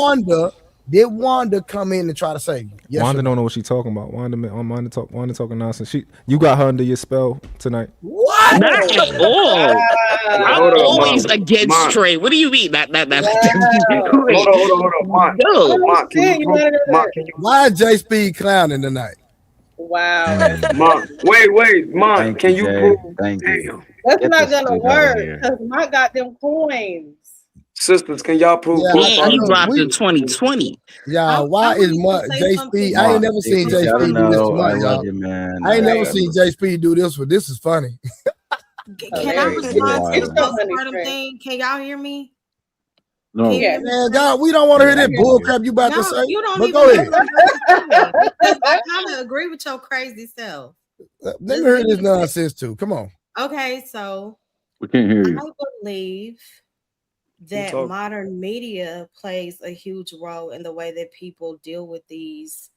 Did Wanda come in and try to save you? Yes Wanda or no? don't know what she's talking about. Wanda talking nonsense. You got her under your spell tonight. What? Not at all. Wow. I'm Hold up, always Mont. against Mont. Trey. What do you mean? Wow. Wait. Hold on, Mont. I don't Mont, can you understand. You prove? wanted Mont, to. can you? Why is J Speed clowning tonight? Wow, that's Mm. Mont, wait, Mont, Thank you, can you Jay. prove? Thank you. Damn, that's Get not this gonna dude out of work here. because I got them coins. sisters, can y'all prove Yeah, Man, I he postpartum know. is dropped in We 2020. y'all. I Why is wanted to say J something Speed? I ain't Mont, never you, seen you J gotta Speed do this to know I Mont, love y'all. you, man. I ain't never Right. seen J Speed do this. But this is funny. Can I Hilarious. You're respond to the It's wild. so funny, postpartum friend. thing? Can y'all hear me? Can no. you Yeah. hear me? Man, Trey? God, we don't want to Yeah, hear I that hear bull you. crap you about to Y'all, say. you don't But even go know ahead. what I'm about to say because I kind of agree with your crazy self. Let me Just hear give this me a second. nonsense too. Come on. Okay, so We can't hear you. I believe that talk? modern media plays a huge role in the way that people deal with these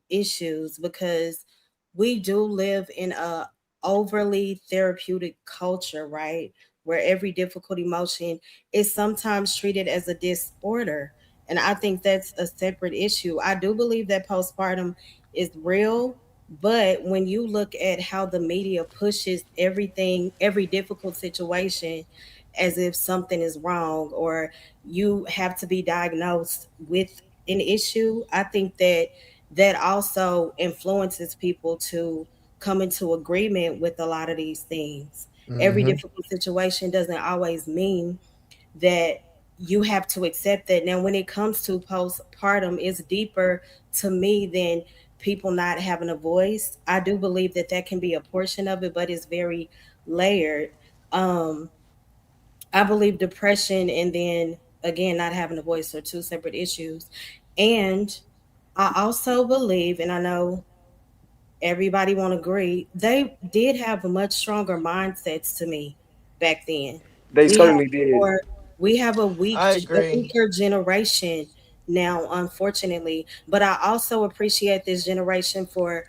issues because we do live in a overly therapeutic culture, right? Where every difficult emotion is sometimes treated as a disorder. And I think that's a separate issue. I do believe that postpartum is real, but when you look at how the media pushes everything, every difficult situation, as if something is wrong or you have to be diagnosed with an issue, I think that that also influences people to come into agreement with a lot of these things. Every Mm-hmm. difficult situation doesn't always mean that you have to accept that. Now, when it comes to postpartum, it's deeper to me than people not having a voice. I do believe that that can be a portion of it, but it's very layered. Um, I believe depression and then again not having a voice are two separate issues. And I also believe, and I know everybody won't agree, they did have a much stronger mindsets to me back then. They We have certainly did. more, we have I a agree. weaker generation now, unfortunately. But I also appreciate this generation for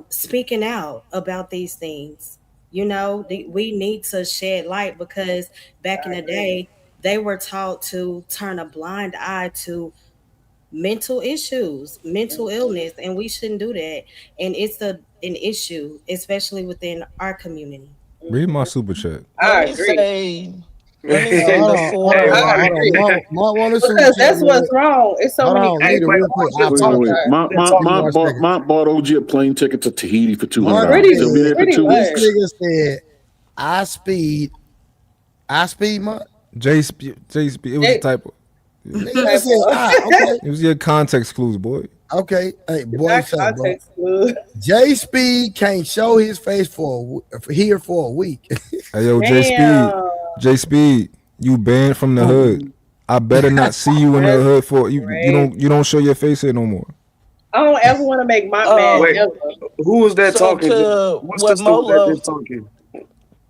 speaking out about these things. You know, we need to shed light because back in I the agree. day, they were taught to turn a blind eye to mental issues, mental illness, and we shouldn't do that. And it's an issue, especially within our community. Read my Mhm. super chat. Let I me agree. say, let me say hey, before. I Hold on. agree. Mark want to super Because chat that's real. what's wrong. It's so Hold many on, hey, leader, wait, real crazy quick. people I on Wait. apologize. postpartum. Mont, Give Mont, me Mont, one bought, second. Mont bought OG a plane ticket to Tahiti for Mark $200. Pretty, He'll be said, there for pretty 2 much. weeks. this nigga said, I speed. I speed my J Speed. It was a typo. nigga. I said, okay. It was your context clues, boy. Okay, hey, boy, Not say, bro. context clues. J Speed can't show his face here for a week. Hey yo, Damn. J Speed, you banned from the hood. I better not see you in the That's hood for you. crazy. You don't show your face here no more. I don't ever want to make my man Wait, ever. who was that So talking? to What's the what Mo stuff that Love, is talking?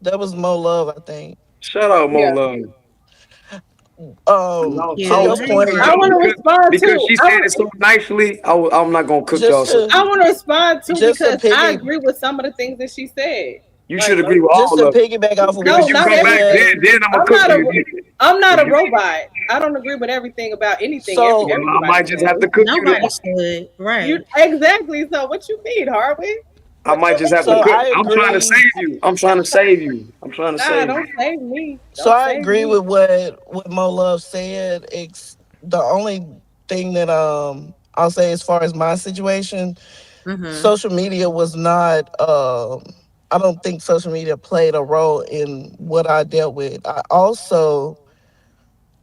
that was Mo Love, I think. Shout out Mo Yeah. Love. To your point, I want to respond because too. she said it so nicely. I'm not gonna cook y'all. just to I want to respond too just to because I piggy agree with some of the things that she said. You Like, should agree with just all to of it. piggyback off of Because what no, you she not come back, said. then I'm gonna I'm cook not you. I'm not If a you robot. I don't agree with everything about anything. So I Everybody might just have says. to cook you Nobody then. should. Right. You exactly. So what you mean, Harvey? I What might you just have to so mean? cook. I I'm trying to agree. save you. I'm trying to save you. I'm trying to Nah, save don't you. save me. So Don't I save agree me. with what Mo Love said. The only thing that I'll say as far as my situation, Mm-hmm. social media was not I don't think social media played a role in what I dealt with. I also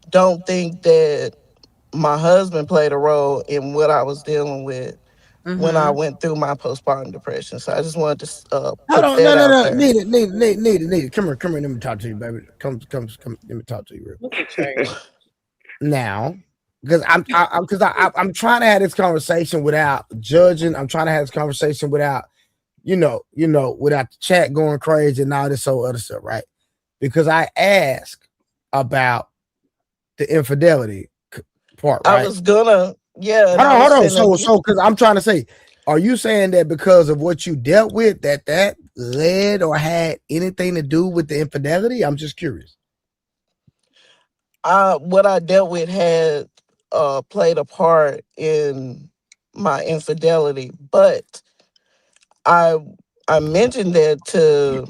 don't think that my husband played a role in what I was dealing with when I Mm-hmm. went through my postpartum depression. So I just wanted to Hold put on, no, that no, out no, there. need it. Come here. Let me talk to you, baby. Come. Let me talk to you real Look quick. at Trey. Now, because I'm trying to have this conversation without judging. I'm trying to have this conversation without, without the chat going crazy and all this other stuff, right? Because I asked about the infidelity part, I right? was gonna, yeah, and I Hold was on. finna So, because I'm trying to say, are you saying that because of what you dealt with, that led or had anything to do with the infidelity? I'm just curious. what I dealt with had played a part in my infidelity, but I I mentioned that to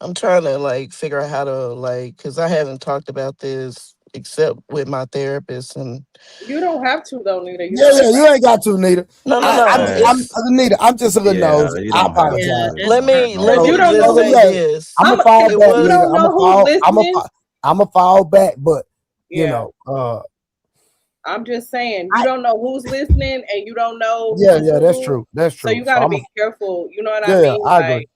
I'm trying to like figure out how to because I haven't talked about this except with my therapist and You don't have to though, Nita. You Yeah, don't you ain't got to, Nita. no, I'm it's Nita. I'm just a little Yeah, nosy. you I don't have Yeah, apologize. to. it's let because So, you me don't just know say who. yeah, this. I'm I'm gonna fall It because back, you Nita. don't was know who's listening. I'm gonna fall back, but Yeah, I'm just saying you don't know who's listening and you don't know yeah, who's that's who. true. That's So true. you So got to be careful. You know what I yeah, mean? I agree. Like,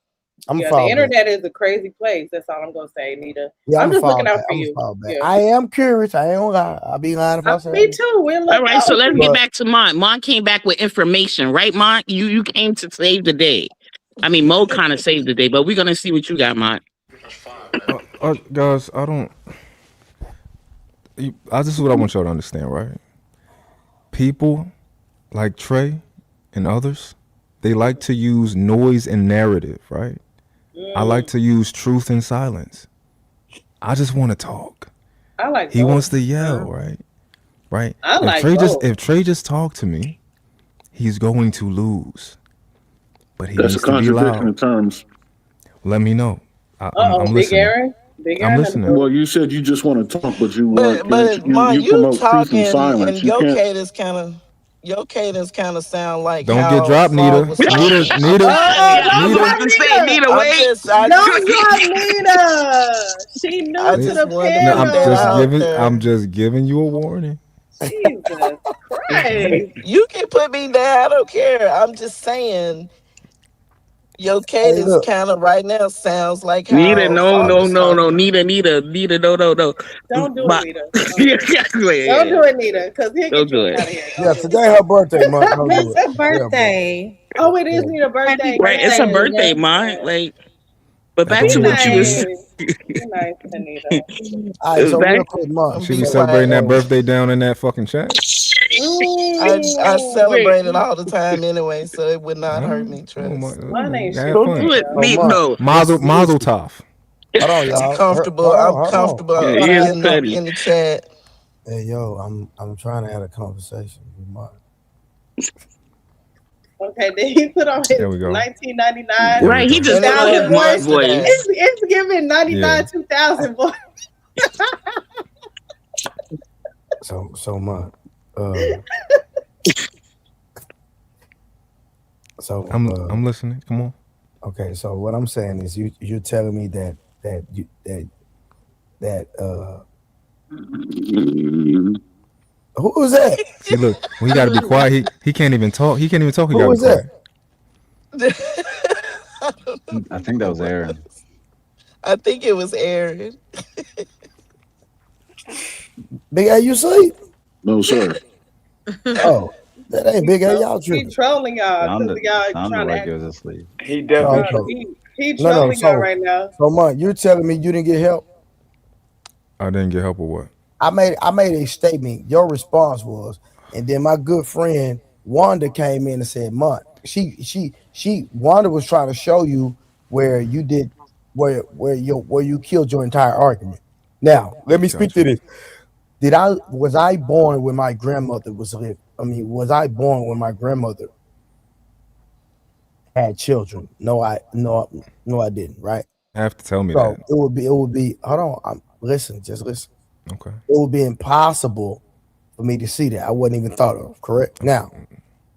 I'm gonna yeah, the fall back. internet is a crazy place. That's all I'm gonna say, Nita. Yeah, I'm I'm gonna just fall looking out back. for you. Yeah, I am curious. I ain't gonna lie. I'll be lying if I say me I too. We'll All look right, so out. let's get but back to Mon. Mon came back with information, right, Mon? You came to save the day. I mean, Mo kind of saved the day, but we're gonna see what you got, Mon. Guys, I don't. This is what I want y'all to understand, right? People like Trey and others, they like to use noise and narrative, right? I like to use truth and silence. I just want to talk. I like He both. wants to yell, right? Right? I like both. If Trey just talked to me, he's going to lose. But he That's a needs to be contradiction loud. in terms. Let me know. I'm Big listening. Aaron. Big I'm Aaron in the listening. Well, building. you said you just want to talk, but you weren't. but Ma, You you promote truth and talking silence. and You can't. your cadence kind of sound like Don't get how dropped, Frog Nita. was talking. I'm just Oh, saying. don't I was drop about to say, Nita. Nita, I'm wait. just I Don't drop Nita. She new I to just the wanted to No, put that out I'm there. just giving you a warning. Jesus Christ. You can put me down. I don't care. I'm just saying your hey, cadence look, kind of right now sounds like Nita, how no, Frog no, was no, no. talking. Nita, no, no, no. Don't do it, But Nita. Don't do it. Don't yeah, do it, Nita, because he'll don't get you do up it. out of here. yeah, Don't do today her birthday month. Don't do When's it. her Today her birthday. birthday? Oh, it is Yeah. Nita's Happy birthday. Right, it's her birthday, Yay. birthday, Nita. man. Like, but Happy back Be to what you birthday. was. nice. Be nice to Nita. All right, so real Back. quick, Monk. I'm She be was So celebrating that quiet. birthday down in that fucking chat. I Wait, celebrate it all the time anyway, so it would not hurt Oh, me. oh my, Trust. Mine ain't have shit don't for do fun. it, so Nita. real. Monk, No. Mazel tov. hold on, I'm y'all. comfortable. I'm Hold on. comfortable I'm Yeah, trying to he have is a petty. in the chat. Hey, yo, I'm trying to have a conversation with Monk. Okay, then he put on his There we go. 1999, There we Right, he go. just And put it on his was 2000 Mark voice. yesterday. voice. It's giving 99, Yeah. 2000 voice. So Monk, So I'm listening. Come on. okay, so what I'm saying is you're telling me that who was that? See, look, when he got to be quiet, he can't even talk. He can't even talk. He Who got to be was that? quiet. I think that was Aaron. I think it was Aaron. Big A, you sleep? No, sir. Oh, that ain't Big A. Y'all He tripping. trolling y'all because y'all Sounded trying to like act. it was asleep. He No, definitely so He no. trolling y'all So right now. Mon, you're telling me you didn't get help? I didn't get help or what? I made a statement. Your response was, and then my good friend Wanda came in and said, "Mon, she Wanda was trying to show you where you did where you killed your entire argument." Now, let me speak to Gotcha. this. Was I born when my grandmother was living? I mean, was I born when my grandmother had children? No, I didn't. Right. Have to tell me So that. it would be. Hold on. Listen, just listen. Okay. It would be impossible for me to see that. I wasn't even thought of. Correct. Now,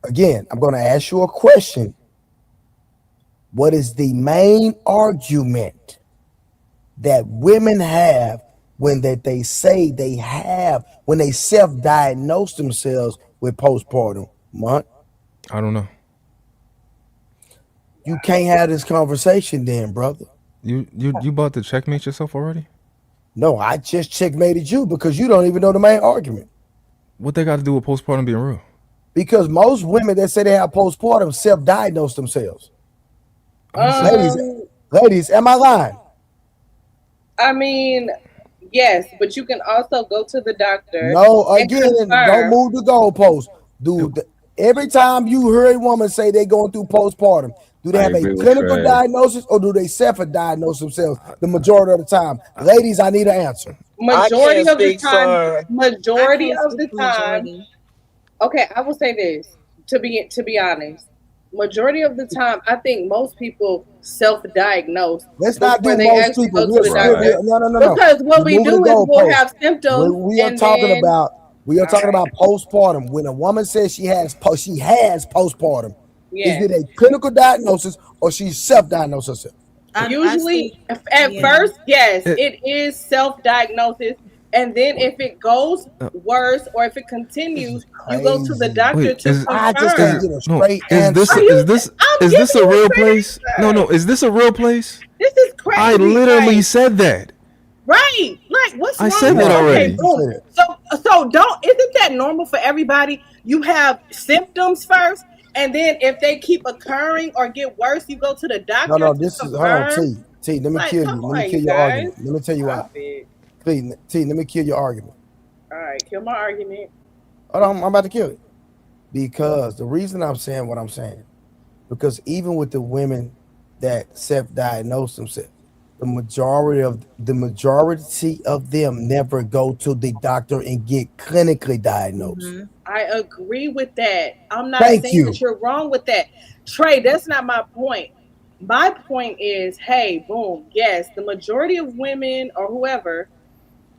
again, I'm going to ask you a question. What is the main argument that women have when they say they have when they self-diagnose themselves with postpartum? Month. I don't know. You can't have this conversation then, brother. You about to checkmate yourself already? No, I just checkmated you because you don't even know the main argument. What they got to do with postpartum being real? Because most women that say they have postpartum self-diagnose themselves. Ladies, Um, ladies, am I lying? I mean, yes, but you can also go to the doctor No, and again, don't confirm. move the goalpost. Dude, every time you hear a woman say they're going through postpartum, do they I have a agree with clinical Trey. diagnosis or do they self-diagnose themselves the majority of the time? Ladies, I need an answer. I Majority can't of the speak time, for. I majority can't of speak the for time. majority. Okay, I will say this to be honest. Majority of the time, I think most people self-diagnose Let's not before do they most actually people. go to We're the still Right. doctor. no. Because what You're we moving the do is we'll goalpost. have symptoms We are and talking then about all right, postpartum. When a woman says she has postpartum, is yes. it a clinical diagnosis or she self-diagnosed herself? I Usually, see. at Yeah. first, yes, It, it is self-diagnosis, and then if it goes uh, worse or if it This is continues, you go to the crazy. doctor wait, to is I just is can't it confirm. get a no? straight Is this Are answer. you? I'm is giving this a you a real straight place? No. answer. Is this a real place? This is I crazy. literally said that. Like, what's I wrong said with? that No, you Okay, already. didn't say boom. that. So don't. Isn't that normal for everybody? You have symptoms first, and then if they keep occurring or get worse, you go to the No, doctor no, to this is hold on, confirm. T. Let me Like, kill come you. Let me on, kill you your guys. argument. Let me tell you why. Stop it. T, let me kill your argument. All right, kill my argument. Hold on, I'm about to kill it. Because the reason I'm saying what I'm saying, because even with the women that self-diagnose themselves, the majority of them never go to the doctor and get clinically diagnosed. Hmm. I agree with that. I'm not Thank saying that you. you're wrong with that. Trey, that's not my point. My point is, hey, boom, yes, the majority of women or whoever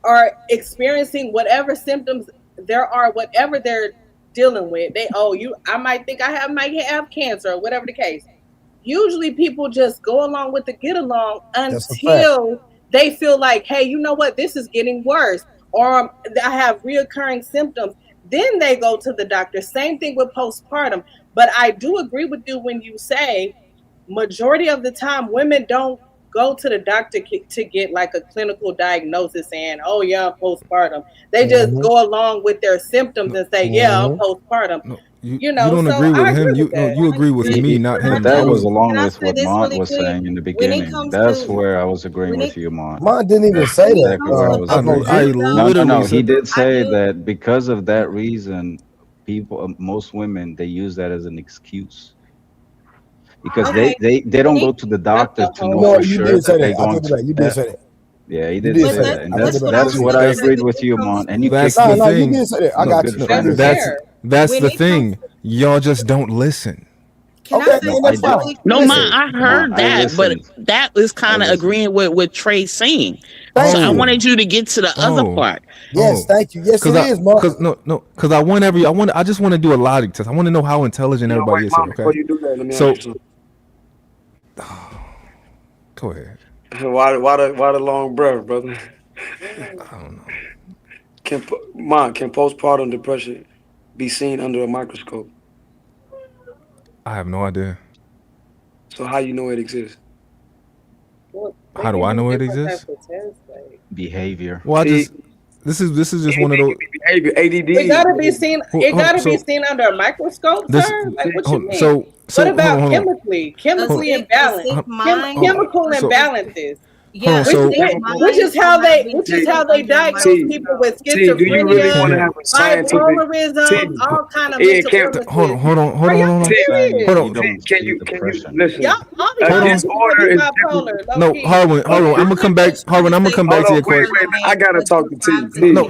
are experiencing whatever symptoms there are, whatever they're dealing with. I might have cancer or whatever the case. Usually people just go along with the get along That's a fact. until they feel like, hey, you know what, this is getting worse, or I have reoccurring symptoms. Then they go to the doctor. Same thing with postpartum. But I do agree with you when you say majority of the time women don't go to the doctor to get like a clinical diagnosis saying, oh yeah, I'm postpartum. They just Mm-hmm. go along with their symptoms and say, yeah, I'm Mm-hmm. postpartum. No, you don't So agree with I agree him. with No, that. you agree with me, not I But him. I that think. goes was along Can I with say what this Mont really was quick? saying in the When it beginning. comes That's to where I was agreeing when it with you, Mont. Mine didn't even That's say when it that. exactly comes where I to was I agreeing. postpartum though, No, literally no. He said that. did I say do. that because of that reason, people, most women, they use that as an excuse because Okay. they When don't it go to the That's doctor a to know whole No, for you sure did different. say that they're that. I going take it to. back. You did say that. Yeah, he You did did but say say that, that. that and I take that's it that's back. what I You that's was did. what gonna I That's say. agreed When with it you, comes Mont. And you to that's kicked No, the me. no, you thing. did say that. I No, got good you. You That's did friend. say that. That's fair. that's when the it comes thing. to Y'all just don't listen. Can Okay, I say then No, I that's something did. fine. really No, quick? Listen, I Ma, heard I that, but listened. that is I kind of listened. agreeing with what Trey's saying. So thank I you. wanted you to get to the other Oh, part. Yes, oh, thank you. Yes, cause it I, is, Mark. cause no, cause I just want to do a logic test. I want to know how intelligent No, everybody wait, is mom, here. before Okay, you do that, let me ask so you something. go ahead. Why the long breath, brother? I don't know. Can postpartum depression be seen under a microscope? I have no idea. So how you know it exists? Well, they How do give I you know it different types exists? of tests. Like, Behavior. Well, I See, just this is just one of it those. could be behavior, it ADD. gotta be seen. Hold, It hold on, gotta be so seen under a microscope, this sir. Like, what you hold, mean? What hold on, about hold on, chemically? A hold Chemically sick, a imbalanced. sick on, mind, Chemical so imbalances. hold yeah, on, a Which so sick which, which mind is how cannot they be which is T, how seen they under a diagnose T, people with microscope. Do you really schizophrenia, want to can have a scientific bipolarism, T? all kind of Yeah, mental can illnesses? hold Are on, y'all hold T, on, Saying hold serious? you on. don't see Can you depression. listen? All of A Hold y'all on. people might disorder be is different. bipolar, low No, key. Hold on. I'm gonna come back. Just trying Harwin, to I'm gonna say come Hold back to on, your something wait, question. wait. I like gotta what talk you to find T. to T, be T, No.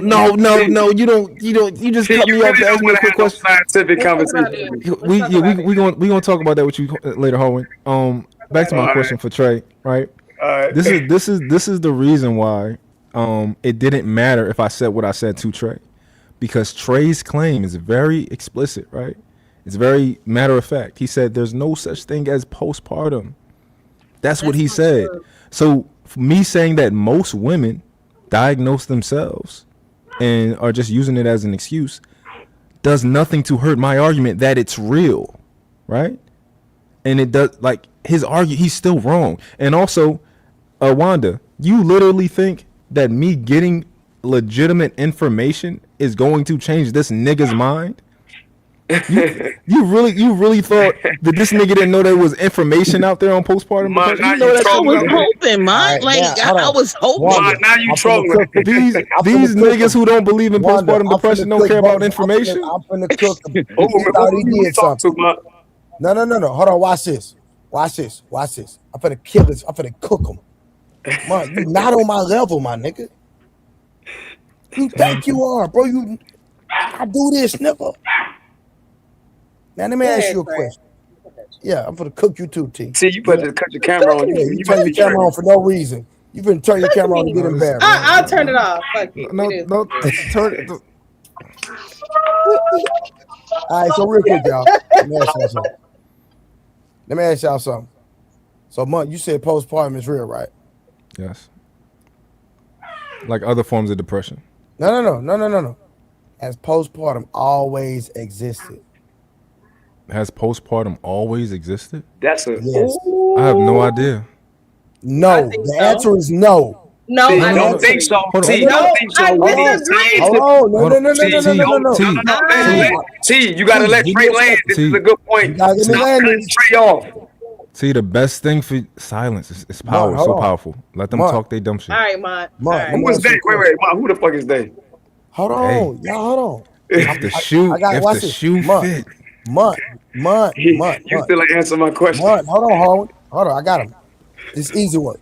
You just T. cut You me off really to ask don't me want a to quick have no question. scientific Let's talk conversation about it. with me. Let's talk about it. We gonna talk about that with you later, Harwin. Talk Back about to it. my All right, question for Trey. Right. all right. This is the reason why it didn't matter if I said what I said to Trey, because Trey's claim is very explicit. Right. It's very matter of fact. He said there's no such thing as postpartum. That's what that's he not said. true. So me saying that most women diagnose themselves and are just using it as an excuse does nothing to hurt my argument that it's real, right? And it does, like, his argument, he's still wrong. And also, Wanda, you literally think that me getting legitimate information is going to change this nigga's mind? You really thought that this nigga didn't know there was information out there on postpartum Ma, depression? now You you know that I shit was was out trolling. there. hoping, All man. right, Like now hold I on. was Ma, hoping. Wanda, now you I'm finna trolling. cook them. I'm These finna cook niggas them. who don't believe in Wanda, postpartum I'm depression finna don't cook care about both. information. I'm finna cook them. Oh, He thought he who you did talk to, something. Ma? No. Hold on. Watch this. Watch this. Watch this. I'm finna kill this. I'm finna cook them. Man, you not on my level, my nigga. You think you are, bro. I do this, nigga. Now let me Go ask ahead, you a Trey. question. Yeah, I'm finna cook you too, T. See, you You, better cut your camera on. yeah, you You turn better your be camera on training. for no reason. You finna turn your Cook camera on to me. get No, this embarrassed. I'll turn it off. Fuck it. It is what it is. turn it. All right, so real quick, y'all. Let me ask y'all something. So, Monk, you said postpartum is real, right? Yes, like other forms of depression. No. Has postpartum always existed? Has postpartum always existed? That's a. Yes. I have no Ooh, idea. I No. think The so. answer is no. No, T, No, I no, no, don't no. think disagree. so. Hold on, T, No. don't No, think I so. We Hold need on. disagree. Hold scientific. on. hold on. T, T, don't. No, T, let. T, I T, you gotta Please, let give Trey me a land. second. This is a T, good You point. gotta let me Stop land cutting this. Trey off. T. The best thing for silence is Monk, power. hold So on. powerful. Let them Monk, talk they dumb All shit. right, Mont. All Monk, let right. me Who is ask you they? a Wait, question. Ma, who the fuck is they? Hold Hey, on. Y'all, hold on. if the I got, watch the this. shoe Monk, fit, Monk, Monk, Monk, You Monk, still ain't answer my question. Monk. Hold on, Howard. Hold on. I got him. It's easy work.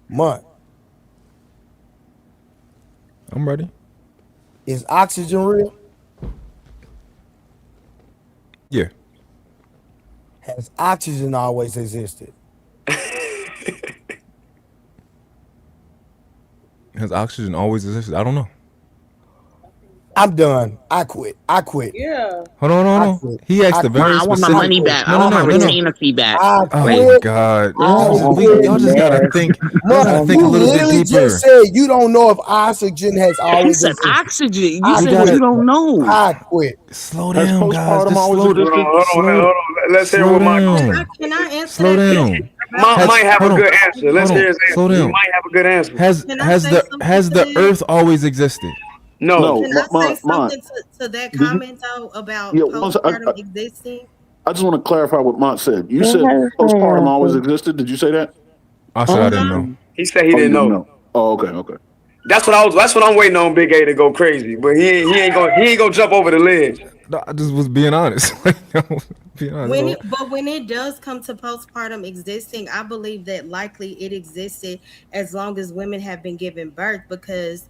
Monk, I'm ready. is oxygen real? Yeah. Has oxygen always existed? Has oxygen always existed? I don't know. I'm done. I quit. Yeah. Hold I on. quit. He asked I a quit. very I want my I specific. money quit. back. I want I my quit. retainer fee back. I Oh Wait. my quit. god. I Y'all quit. just gotta Nasty. think. Y'all Monk, gotta think a you little bit literally just deeper. said you don't know if oxygen has He always said existed. oxygen. You I We said you quit. gotta don't know. I quit. slow Has down, guys. postpartum Just always slow, Hold on, existed? hold on, slow, hold on. Let's hear slow what my down. Can I answer Slow that down. question about Mont Has might have a hold on, good answer. Let's hold hear on. his Slow answer. He down. might have a good answer. Can I say something Has to the that? Earth always existed? No. No, Can I say Mont. something to that Do you? comment though about Yeah. postpartum existing? I just want to clarify what Mont said. You said postpartum always existed. Did you say that? I said I didn't know. He said he Oh, you didn't didn't know. know. Oh, okay, okay. That's what I'm waiting on Big A to go crazy. But he ain't gonna jump over the ledge. No, I just was being honest. Being honest. When So, it does come to postpartum existing, I believe that likely it existed as long as women have been giving birth, because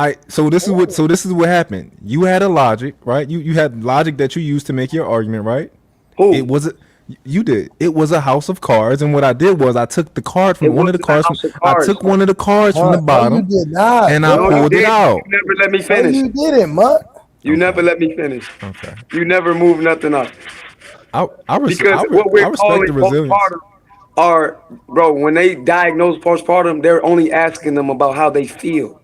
So this is what happened. You had a logic, right? You had logic that you used to make your argument, right? It Who? was you did. It was a house of cards, and what I did was I took the card It from one of the wasn't a cards. house of I cards. took one of the cards from the Mutt, no, you bottom, did not, and I No, you bro. pulled it did. out. You never let me No, finish. you didn't, Mutt. You never let me finish. Okay. You never moved nothing up. Because what I we're respect calling the resilience. postpartum are, bro, when they diagnose postpartum, they're only asking them about how they feel.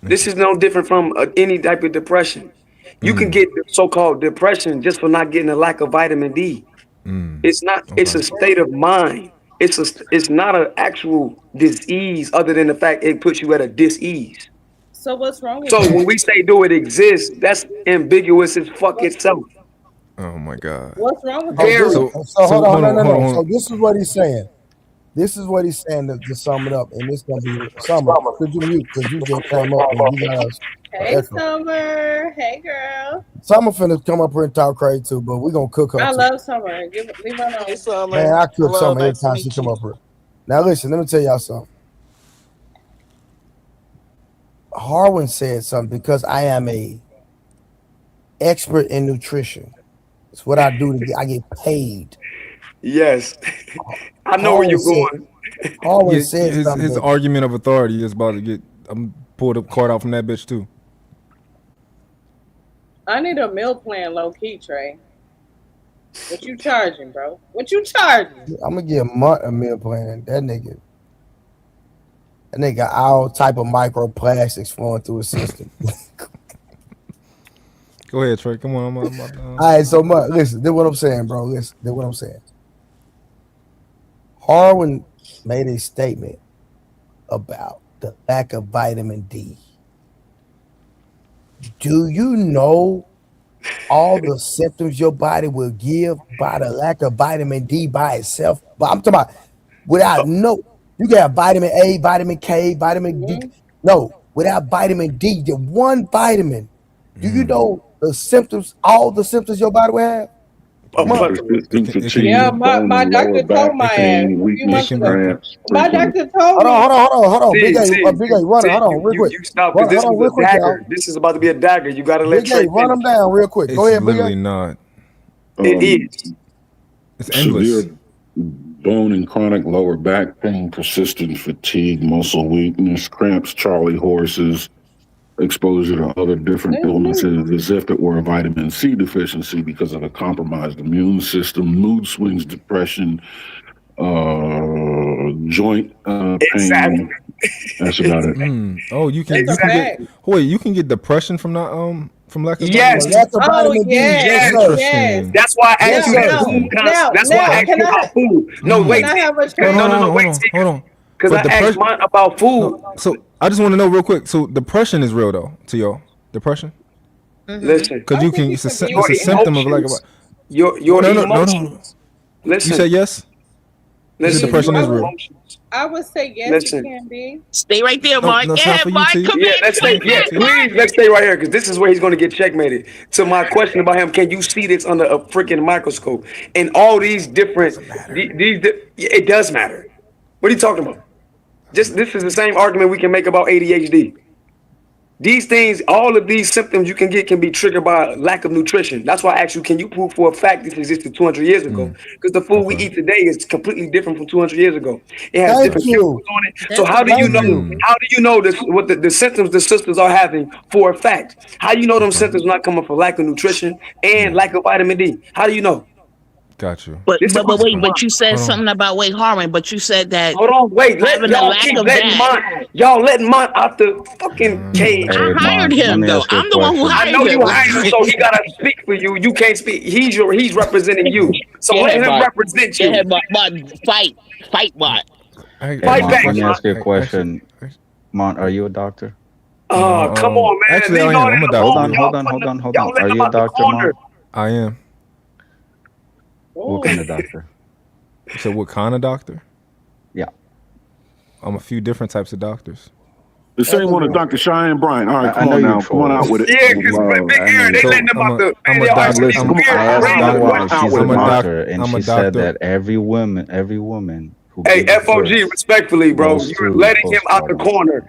This is no different from any type of depression. You can get so-called depression just for not getting a lack of vitamin D. It's not. It's Okay. a state of mind. It's not an actual disease, other than the fact it puts you at a dis-ease. So what's wrong with So that? when we say do it exist, that's ambiguous as fuck itself. Oh my God. What's wrong with Oh, that? Very. so hold on, no, no, hold no. on. So this is what he's saying. This is what he's saying to sum it up, and this gonna be Summer. Could you mute? Because you just came up and you got us Hey, echo. Summer. Hey, girl. Summer finna come up here and talk crazy too, but we gonna cook her I too. love Summer. Leave her Hey, alone. Man, Summer. I cook Hello, Summer every nice to time she meet come you. up here. Now listen, let me tell y'all something. Harwin said something because I am a expert in nutrition. It's what I do I get paid. Yes. I know where Harwin you're said going. Harwin Yeah, said something his that argument of authority is about to get. I'm pulled a card out from that bitch too. I need a meal plan, low key, Trey. What you charging, bro? What you charging? I'm gonna give Mutt a meal plan. That nigga got all type of microplastics flowing through his system. Go ahead, Trey. Come on. I'm All right, so Mutt, listen, this what I'm saying, bro. Listen, this what I'm saying. Harwin made a statement about the lack of vitamin D. Do you know all the symptoms your body will give by the lack of vitamin D by itself? But I'm talking about without no, you got vitamin A, vitamin K, vitamin D. Mm-hmm. No, without vitamin D, the one vitamin. Do you know the symptoms, all the symptoms your body will have? A Month. plethora. Persistent It can Yeah, fatigue, bone my and lower doctor told back my it can ass pain, a few it months weakness, can ago. cramps, My frequent. doctor told Hold me. on, hold on. Big See, A, see, Big A, run it. Hold on, real quick. you stop because this Hold on, was real a quick, y'all. dagger. This is about to be a dagger. You gotta let Big Trey A, run them finish. down real quick. Go It's ahead, Big A. literally not. It is. It's Severe endless. bone and chronic lower back pain, persistent fatigue, muscle weakness, cramps, Charlie horses, exposure to other different That's me. illnesses as if it were a vitamin C deficiency because of a compromised immune system, mood swings, depression, joint Exactly. pain. That's about it. Oh, That's you a can get fact. wait. You can get depression from not from lack of vitamin Yes. The D. lack of Oh vitamin D, yes, yes, Yes. sir. yes. Interesting. That's why I asked Yes, Now, you that sir. now, food now, That's why I now, asked can you I about food. No, can wait. I have a No, Trey no, no, No, hold wait. on, hold on. Because I But asked depression. mine about No, food. so I just want to know real quick. So depression is real though to y'all. Depression, Mm-hmm. Listen, because I you think can. it can be your It's a symptom of lack of. emotions, your No, no, no, no. emotions. You said Listen, yes. You said listen, depression your I is would real. emotions. I would say yes, it Listen. can be. Stay right there, No, Mark. no, Go it's not ahead, for you, Mark. T. Come Yeah, in. let's It's stay. not Fight for you, Yeah, back, T. please, Mark. let's stay right here because this is where he's going to get checkmated. To my question about him, can you see this under a freaking microscope? And all these different, Doesn't matter. yeah, it does matter. What are you talking about? Just this is the same argument we can make about ADHD. These things, all of these symptoms you can get can be triggered by lack of nutrition. That's why I asked you, can you prove for a fact this existed 200 years ago? Because the food we Okay, eat today is completely different from 200 years ago. It has Thank different got you. you. chemicals on it. So how do Definitely. you Thank know? you. How do you know this? What the symptoms the sisters are having for a fact? How do you know them Okay, symptoms not coming from lack of nutrition and lack of vitamin D? How do you know? got you. But This is but my but wait, Okay, but you said hold on. something about Wade Harmon, but you said that hold on, wait. Let having a y'all lack keep of letting that. mine out the fucking cage. I Hey, hired Mon, let him me though. ask you a I'm the one who question. I hired know him. you hired him, so he gotta speak for you. You can't speak. He's representing you. So Go let ahead, him Mark. represent Go you. ahead, Mark. Fight, Mark. Hey, Fight Mon, back, let me Actually, ask you a man. question. Mon, are you a doctor? no. Come on, man. Actually, I Leave all am. I'm a that Hold doctor. alone. on, Yeah, hold on, hold on, hold Y'all on. Are letting him you a out the doctor, corner. Mon? I am. What Oh, kind of doctor? You said what kind of doctor? Yeah. I'm a few different types of doctors. The That same one as nigga. Dr. Cheyenne Bryant. All right, I come know on you now. Come on out trolling. with it. Yeah, because Big I know Aaron, you they So letting trolling. him out the I'm man. a They Now asking doctor. these listen, I'm a come on. I weird, asked Come on, random come Dawn on if out she's questions. with a I'm it. a doc. doctor, and I'm a she said doctor. that every woman who Hey, gives FOG, birth respectfully, bro, goes you're through letting him out the postpartum. corner.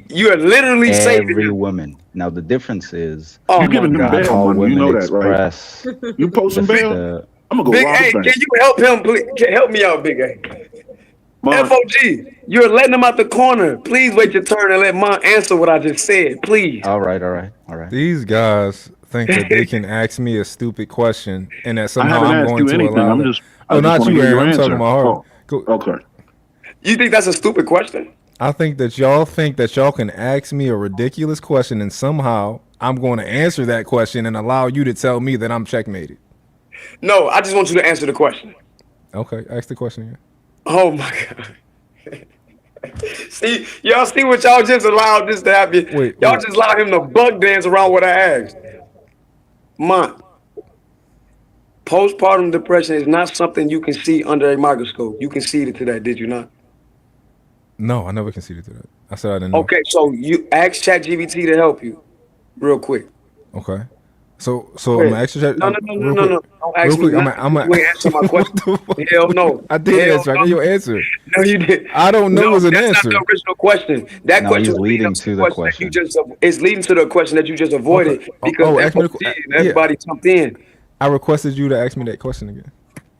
You're literally saving Every him. woman. Now the difference is Oh You my giving them God. not bail all money. You women know that, right? express You posting the Big, bail? the I'm going to go Big rob a A, bank. can you help him, please? Help me out, Big A. Mon, FOG, you're letting him out the corner. Please wait your turn and let Mom answer what I just said. Please. all right, all right, all right. These guys think that they can ask me a stupid question and that I somehow haven't I'm asked going you to anything. allow that. I No, just not want to you, hear Aaron. your I'm talking answer. about her. Oh, okay. You think that's a stupid question? I think that y'all can ask me a ridiculous question and somehow I'm going to answer that question and allow you to tell me that I'm checkmated. No, I just want you to answer the question. Okay, ask the question again. Oh my God. See, y'all see what y'all just allowed this to happen. Wait, Y'all wait. just allowed him to bug dance around what I asked. Mont, postpartum depression is not something you can see under a microscope. You conceded to that, did you not? No, I never conceded to that. I said I didn't know. Okay, so you ask ChatGPT to help you real quick. Okay. So Go I'm ahead. gonna ask you that No, no, no, no, real no, quick. no. Don't Real ask me quick, nothing I'm because a you ain't answering my what question. the fuck? Hell no. I did Hell answer. I no. gave you an answer. No, you did. I don't know No, was an that's not the answer. original question. That No, question he's was leading up leading to the to the question that you question. just it's leading to the question that you just Okay. avoided Oh, because ask me the FOG and yeah. everybody jumped in. I requested you to ask me that question again.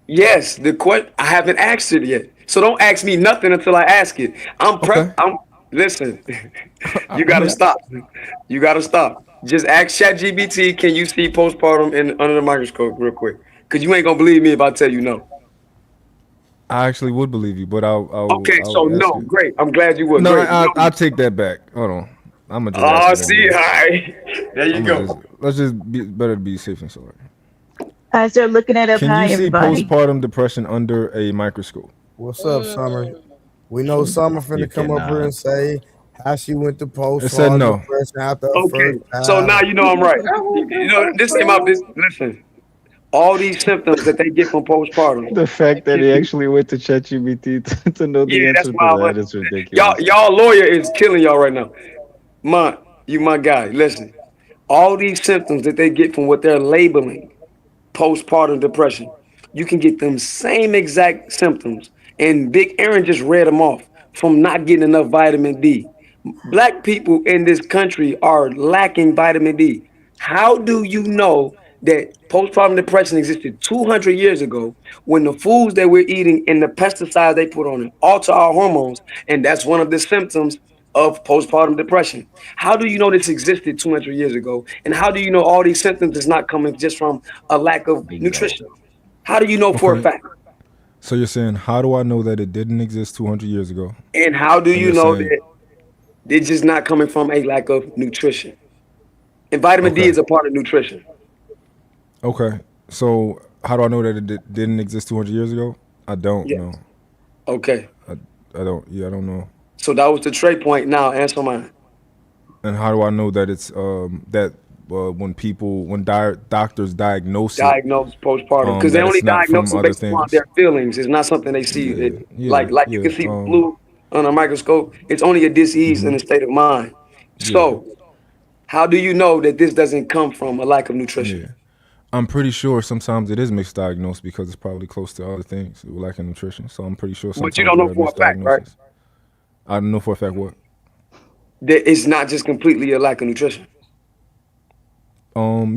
Yes, the question I haven't asked it yet. So don't ask me nothing until I ask it. Okay. I'm listen, you I gotta mean, stop. You gotta stop. Just ask ChatGPT, can you see postpartum in under the microscope real quick? Cause you ain't gonna believe me if I tell you no. I actually would believe you, but Okay, so I'll ask no, it. great. I'm glad you would. No, Great. No. I'll take that back. Hold on. I'm gonna just ask Oh, it see, anyway. all right. There you I'm gonna go. just let's just be better to be safe than sorry. I started looking that up. Can Hi, you see everybody. postpartum depression under a microscope? What's up, Summer? We know Summer You finna come up here cannot. and say how she went to It said postpartum no. depression after her Okay, first so now child. you know I'm right. You know, this ain't my business. Listen, all these symptoms that they get from postpartum. The fact that can he be- actually went to ChatGPT to know the Yeah, that's answer to why I that went. is Y'all, ridiculous. y'all lawyer is killing y'all right now. You my guy. Listen, all these symptoms that they get from what they're labeling postpartum depression. You can get them same exact symptoms. And Big Aaron just read them off from not getting enough vitamin D. Black people in this country are lacking vitamin D. How do you know that postpartum depression existed 200 years ago when the foods that we're eating and the pesticides they put on it alter our hormones? And that's one of the symptoms of postpartum depression. How do you know this existed 200 years ago? And how do you know all these symptoms is not coming just from a lack of Bingo. nutrition? How do you know for a Okay. fact? So you're saying how do I know that it didn't exist 200 years ago? And how do And you you're know saying that it's just not coming from a lack of nutrition? And vitamin D okay, is a part of nutrition. okay. So how do I know that it didn't exist 200 years ago? I don't Yes. know. Okay. I, I don't. Yeah, I don't know. So that was the trade point. Now answer mine. And how do I know that it's that when people when doctors diagnose it, Diagnose postpartum because they that only it's not from diagnose it other based upon things? their feelings. It's not something they see. Yeah, yeah, Like you yeah. can see the flu on a microscope. It's only a disease in a state of mind. Yeah, So how do you know that this doesn't come from a lack of nutrition? yeah. I'm pretty sure sometimes it is misdiagnosed because it's probably close to other things, lacking nutrition. So I'm pretty sure But you sometimes don't there know are for a fact, right? misdiagnoses. I don't know for a fact what. That it's not just completely a lack of nutrition.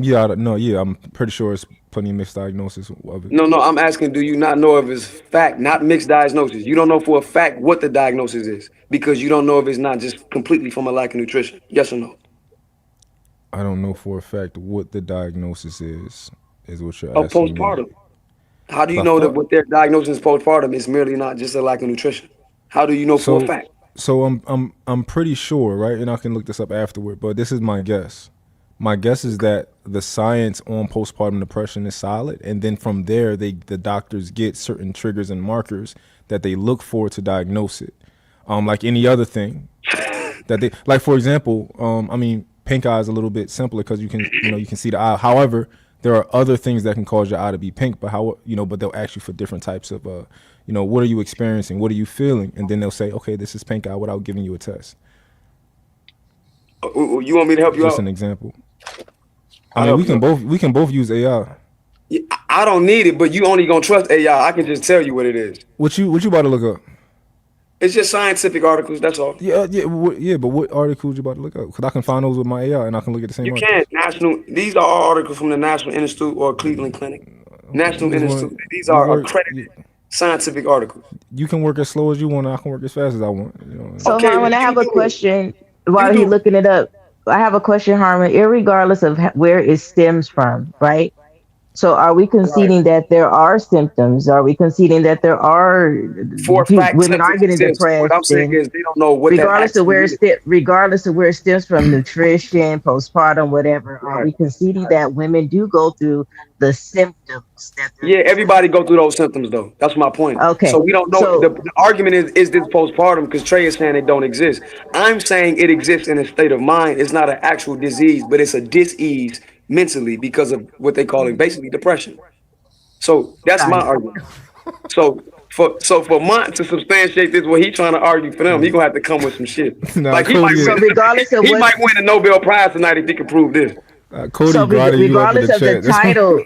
Yeah, no, yeah, I'm pretty sure it's plenty of misdiagnosis of it. No, no, I'm asking, do you not know if it's fact, not mixed diagnosis? You don't know for a fact what the diagnosis is because you don't know if it's not just completely from a lack of nutrition. Yes or no? I don't know for a fact what the diagnosis is what you're Of asking me. postpartum. How do 'Cause you I know that thought what they're diagnosing as postpartum is merely not just a lack of nutrition? How do you know for a so. fact? So I'm pretty sure, right? And I can look this up afterward, but this is my guess. My guess is that the science on postpartum depression is solid, and then from there, the doctors get certain triggers and markers that they look for to diagnose it. Like any other thing that they like. For example, I mean, pink eye is a little bit simpler because you can see the eye. However, there are other things that can cause your eye to be pink, but but they'll ask you for different types of what are you experiencing, what are you feeling, and then they'll say, okay, this is pink eye without giving you a test. You want me to help you Just out? an example. I I'll mean, help you out. we can both use AI. Yeah, I don't need it, but you only gonna trust AI. I can just tell you what it is. What you about to look up? It's just scientific articles. That's all. Yeah, but what articles you about to look up? Because I can find those with my AI and I can look at the same You articles. can't. These are all articles from the National Institute or Cleveland Clinic. Okay, National you just Institute. want These you are work. accredited scientific articles. You can work as slow as you want. And I can work as fast as I want. So, Okay, well, Harmon, I you have a do it. question You while do he's it. looking it up. I have a question, Harmon, irregardless of where it stems from, right? So are we Right. conceding that there are symptoms? Are we conceding that there are For a fact, women are symptoms getting exist. What I'm depressed saying and is they don't know what that regardless of actually where is. regardless of where it stems from, nutrition, postpartum, whatever, are Right. we conceding that women do go through the symptoms that they're Yeah, everybody go through those symptoms though. That's my point. So okay. we don't know. So The argument is this postpartum? Because Trey is saying it don't exist. I'm saying it exists in a state of mind. It's not an actual disease, but it's a dis-ease mentally because of what they call it, basically depression. So that's got my it. argument. So for Mont to substantiate this, what he trying to argue for them, he gonna have to come with some shit. Nah, Like he might Cody. So win. regardless of He what might win a Nobel Prize tonight if he can prove this. Cody so grinding you up in regardless the of the chat. That's what, title,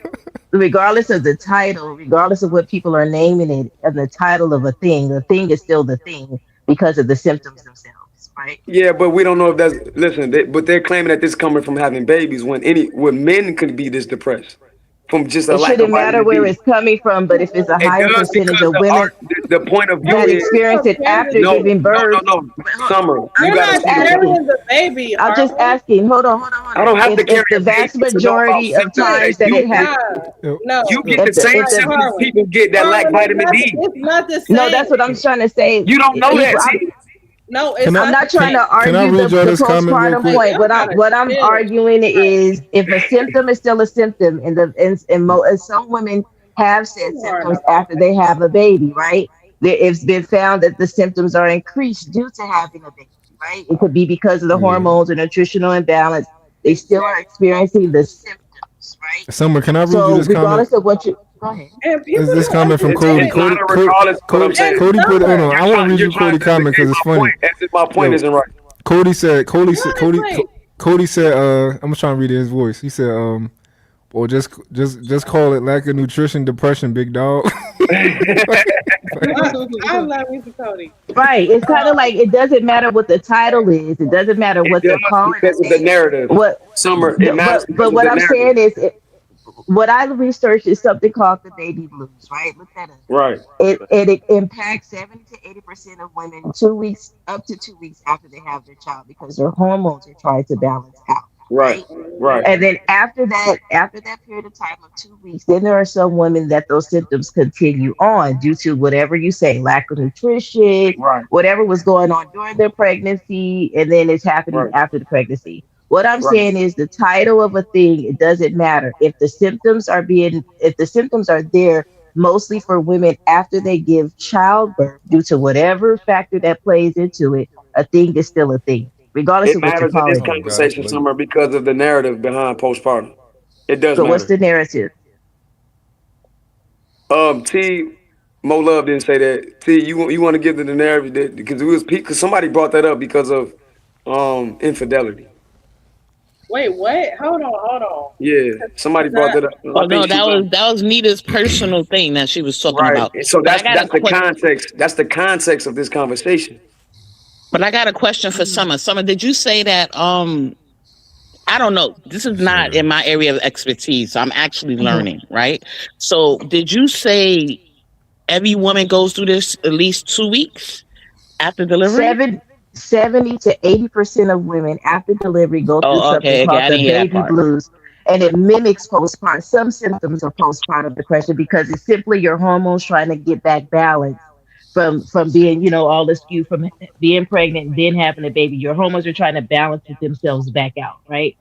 regardless of the title, regardless of what people are naming it and the title of a thing, the thing is still the thing because of the symptoms themselves, right? Yeah, but we don't know if that's listen. But they're claiming that this coming from having babies when men could be this depressed from just a It lack of shouldn't matter vitamin where D. it's coming from, but if it's a It higher does percentage because of women the point of view that is experience it after no, giving no, no, birth, no. Summer, you We're got to not just see the point. asking. carrying the baby, I'm are just we? asking. I Hold on. don't have to carry If the a baby vast to know about majority of symptoms Wait, times that that you it get. happens, no, You get the same if the symptoms Carlin. people get that lack Carlin, vitamin D. it's not the no, same. that's what I'm trying to say. You don't know that, T. No, can it's I I'm not not the trying can same. to can I argue read y'all the this comment real postpartum quick? point. Y'all gotta What I'm chill. arguing is if a symptom is still a symptom, and some women have said You are in the symptoms right after they have a baby, right? It's been found that the symptoms are increased due to having a baby, right? It could be because of the Yeah. hormones or nutritional imbalance. They still are Exactly. experiencing the symptoms, right? Summer, can I read you So this comment? regardless of what you go ahead. And Is people this don't comment from Cody? It's understand. not Cody, a Cody, regardless of what I'm Cody, And saying. Cody put. Hold Summer, on, I want to read You're you trying Cody to comment negate because it's my point funny. as if my point Yo, isn't right. Cody said. what is like? Cody said. I'm trying to read his voice. He said. Or just call it lack of nutrition, depression, big dog. I'm not Mr. Cody. Right. It's kind of like it doesn't matter what the title is. It doesn't matter It what they're does calling the because of the thing. narrative. What Summer, it no, matters because but of what the I'm narrative. saying is what I researched is something called the baby blues, right? Look that up. Right, It impacts 70 to 80% of women 2 weeks up to 2 weeks after they have their child because their hormones are trying to balance out, right, right? right. And then after that period of time of 2 weeks, then there are some women that those symptoms continue on due to whatever you say, lack of nutrition, Right, whatever was going on during their pregnancy, and then it's happening right, after the pregnancy. What I'm right. saying is the title of a thing, it doesn't matter. If the symptoms are there mostly for women after they give childbirth due to whatever factor that plays into it, a thing is still a thing, regardless It of what you're matters in this calling it. Oh God, that's conversation, late. Summer, because of the narrative behind postpartum. It does So what's matter. the narrative? T, Mo Love didn't say that. T, you want to give the narrative that because it was because somebody brought that up because of infidelity. Wait, what? Hold on. Yeah, somebody 'Cause brought that up. I Oh think no, she left. that was Nita's personal thing that she was talking Right. about. And so But I that's got a that's the question. context. That's the context of this conversation. But I got a question for Mm. Summer. Summer, did you say that? I don't know. This is not Sure. in my area of expertise. So I'm actually Mhm. learning, right? So did you say every woman goes through this at least 2 weeks after delivery? Seven, 70 to 80% of women after delivery go through Oh, something okay. called I the didn't hear that baby part. blues. And it mimics postpartum, some symptoms of postpartum depression because it's simply your hormones trying to get back balance from being, all askew from being pregnant and then having a baby. Your hormones are trying to balance themselves back out, right?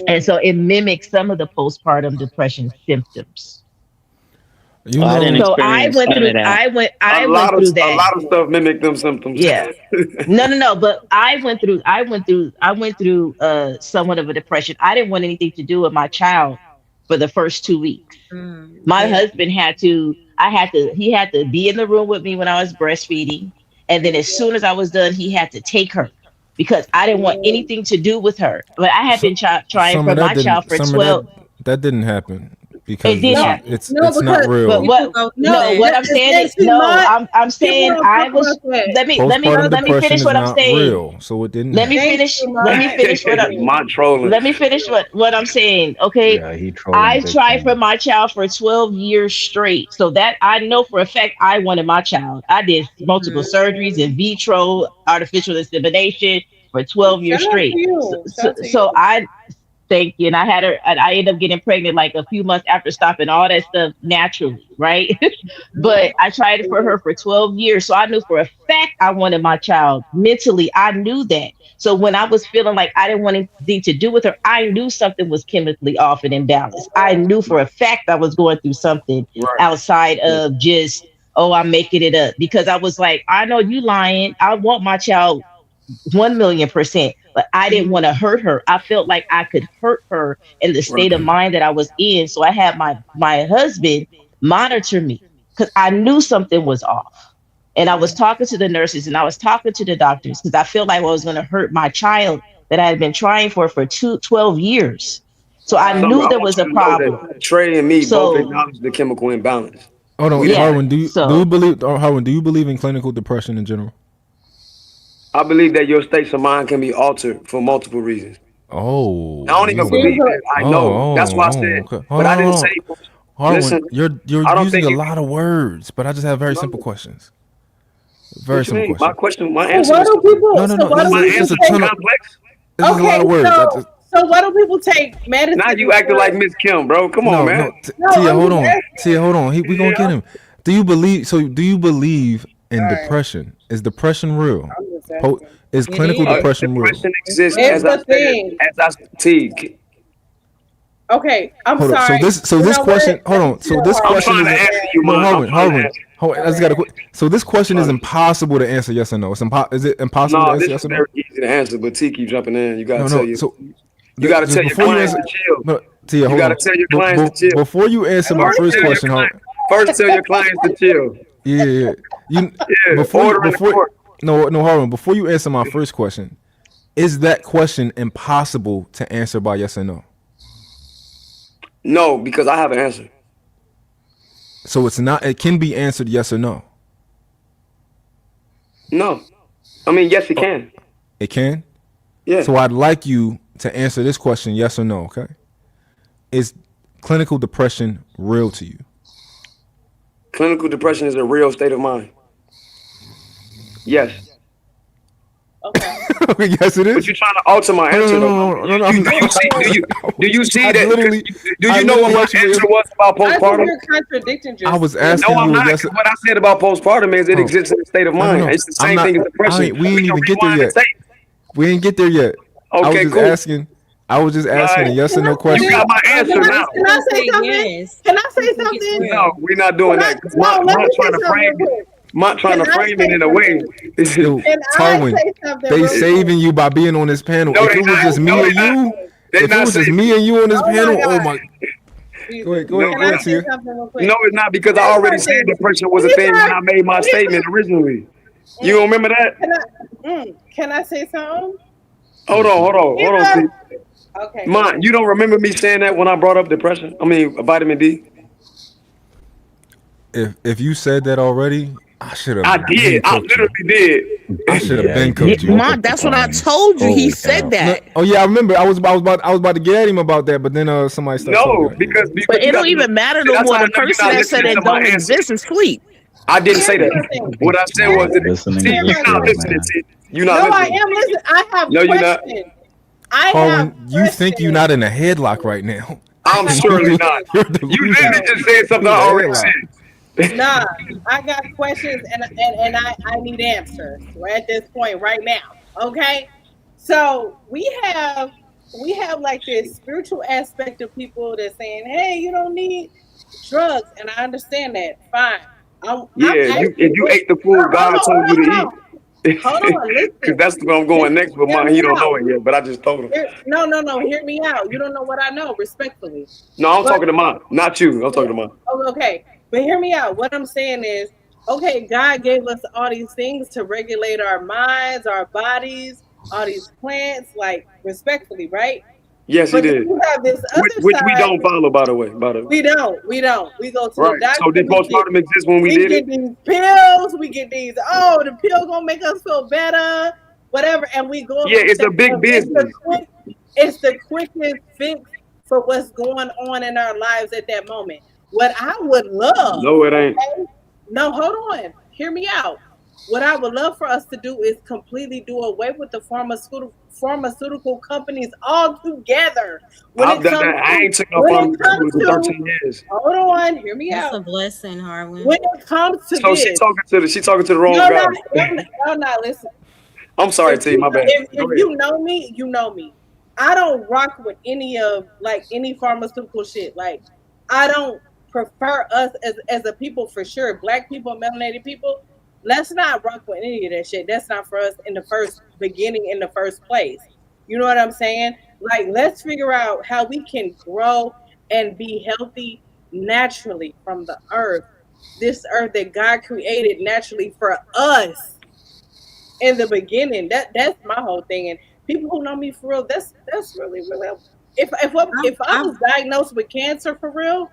And Mm. so it mimics some of the postpartum depression symptoms. You Oh, I didn't know, So experience any of that. I went through A that. lot of stuff mimic them symptoms. Yeah. No, but I went through somewhat of a depression. I didn't want anything to do with my child for the first 2 weeks. My Yeah. husband he had to be in the room with me when I was breastfeeding. And then as soon as I was done, he had to take her because I didn't want Mm. anything to do with her. But I had been trying some for of that my child didn't. for Some of 12. that didn't happen It because did this No, is happen. no, it's not because But real. People what go through no, that. what I'm saying and is see no, my I'm people saying don't I talk was about that. Postpartum let me depression finish is what I'm not saying. real, so it didn't Let me happen. Thank finish. you, Let my. me finish what I, My trolling. let me finish what I'm saying. Okay. Yeah, he trolling I big tried for time. my child for 12 years straight. So that I know for a fact I wanted my child. I did multiple surgeries in vitro, artificial insemination for 12 Shout years out to straight. So, you. Shout so, out to so you. I Thank you. And I had her, and I ended up getting pregnant like a few months after stopping all that stuff naturally, right? But I tried it for her for 12 years. So I knew for a fact I wanted my child. Mentally, I knew that. So when I was feeling like I didn't want anything to do with her, I knew something was chemically off and imbalanced. I knew for a fact I was going through something Right. outside of just, oh, I'm making it up. Because I was like, I know you lying. I want my child 1,000,000%, but I didn't want to hurt her. I felt like I could hurt her in the state of mind that I was in. So I had my husband monitor me because I knew something was off. And I was talking to the nurses and I was talking to the doctors because I felt like I was going to hurt my child that I had been trying for 12 years. So I Summer, knew I there want was you a to know problem. that Trey and me both So acknowledge the chemical imbalance. Hold on, We didn't yeah, Harwin. Do you so believe? Harwin, do you believe in clinical depression in general? I believe that your states of mind can be altered for multiple reasons. Oh, I don't you even don't believe? believe that. I know. That's why I said, Okay. but Hold I on, didn't hold say. on. Harwin, Listen, you're I don't using think a you lot can. of words, but I just have very No. simple questions. Very What you simple mean? My question. question, my So answer why was do simple. people? No, no, So no. why Was do my people It's a answer ton of. take? complex? It's just a lot Okay, of words. so why do people take Now medicine you acting like for? Miss Kim, bro. Come on, No, man. no. No, Tia, I'm hold just on. Tia, asking. hold on. We gonna get Yeah. him. Do you believe? So, do you believe in All right, depression? Is depression real? I'm just asking. Is It clinical is. depression real? Depression exists It's as I the said, thing. T. Okay, I'm Hold on. So sorry. You this know what? question. Hold Let me on. So chill this I'm hard. question trying to isn't. answer you, No, man. I'm Harwin. trying to Harwin. answer you. Harwin. My I just got a bad. quick. So this question is Uh, impossible to answer. Yes or no? Is it impossible to no, answer this yes is or very no? easy to answer, but T keep jumping in. No, no. So You gotta just tell your before you clients answer. to chill. No, Tia, You hold gotta on. tell your clients to chill. Before you answer I my like First first tell it. your question, client first tell your clients to chill. yeah, yeah. You Yeah, order in the before court. no, Harwin. Before you answer my first question, is that question impossible to answer by yes or no? No, because I have an answer. So it's not. It can be answered yes or no. No. I mean, yes, it can. It can. Yeah. So I'd like you to answer this question yes or no. Okay. Is clinical depression real to you? Clinical depression is a real state of mind. Yes. Okay. Yes, it But is. you're trying to alter my No, answer no, though. no, no, no. I'm Do you not. see I that literally, do I you know what literally my asked you for answer your. was about I think postpartum? you're contradicting I was No, asking yourself. I'm you a not. yes. 'Cause what I said about postpartum is it Oh, exists in a state of no, no, mind. no. It's the I'm same not. thing as depression. We We ain't can even get there rewind the yet. tape. We ain't get there yet. I was Okay, just cool. asking. I was just All asking right. a yes or Can I no say You this? got question. my Some answer now. people Can I just say say something? yes. Can I say People get something? No, thrilled. we're not doing that. 'Cause No, let Mont me say trying to something real frame it. quick. Mont trying Can to I frame it say in a way. something? Yo, Can I Tarwin, say something they real quick? saving you by being on this panel. No, If they it was not. just No, me they and not. you, They if it not was just saving me you. and you on this Oh my panel, oh God. my. Jesus. Go ahead, Can go I ahead, say Tia. something real No, quick? it's not because I This already said person, depression was a thing when I made my statement anytime, originally. You don't remember that? can I say something? Hold on, T. Okay, go Mont, ahead. you don't remember me saying that when I brought up depression? I mean, vitamin D? If you said that already, I should I have did. been I cooked you. literally did. I should have Yeah, he been did cooked you. multiple That's what I times. told you. He Holy said cow. No, that. oh yeah, I remember. I was about to get at him about that, but then somebody started No, talking. because But you it got don't to know. even matter See, no that's more. how I The know you're person not that said listening to it my don't answer. exist is sleep. I didn't say Here's that. my thing. What I said was No, that listening T, is you're a not skill, listening, man. T. You're not No, I listening. am listening. I have No, you're not. questions. I have Harwin, you think you're questions. not in a headlock right now? I I'm have surely not. questions. You're You literally delusional. just said something You're I in a already headlock. said. Nah, I got questions and I need answers. We're at this point right now. Okay. So we have like this spiritual aspect of people that's saying, hey, you don't need drugs. And I understand that. Fine. I'm Yeah, if actually you ate the food God told you to eat. hold on, Because listen. that's where I'm going next with Hear mine. me He don't out. know it yet, but I just told him. No, hear me out. You don't know what I know, respectfully. No, I'm But talking to mine, not you. I'm talking to mine. okay, but hear me out. What I'm saying is, okay, God gave us all these things to regulate our minds, our bodies, all these plants, like respectfully, right? Yes, he But then did. you have this other Which we side. don't follow, by the way. By the way. We don't. We go to the Right. doctor. So did postpartum exist when we We did it? get these pills. We get these. Oh, the pill gonna make us feel better, whatever. And we go Yeah, along with it's that a big because business. it's the quickest fix for what's going on in our lives at that moment. What I would love, No, it ain't. okay? No, hold on. Hear me out. What I would love for us to do is completely do away with the pharmaceutical companies altogether. When I've it done comes that. I to ain't took no when it pharmaceuticals comes in to 13 years. hold on, hear me That's a out. blessing, Harwin. When it comes to So this, she talking to the wrong y'all guy. not y'all not listening. I'm sorry, T. My bad. If Go ahead. you know me, you know me. I don't rock with any of like any pharmaceutical shit. Like I don't prefer us as a people for sure. Black people, melanated people, let's not rock with any of that shit. That's not for us in the first beginning in the first place. You know what I'm saying? Like let's figure out how we can grow and be healthy naturally from the earth. This earth that God created naturally for us in the beginning. That's my whole thing. And people who know me for real, that's really if I was diagnosed with cancer for real,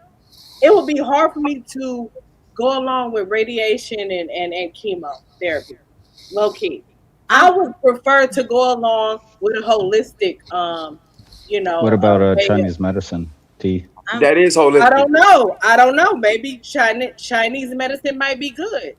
it would be hard for me to go along with radiation and chemotherapy. Low key. I would prefer to go along with a holistic What about way Chinese medicine? Tea. That is I holistic. don't know. I don't know. Maybe Chinese medicine might be good.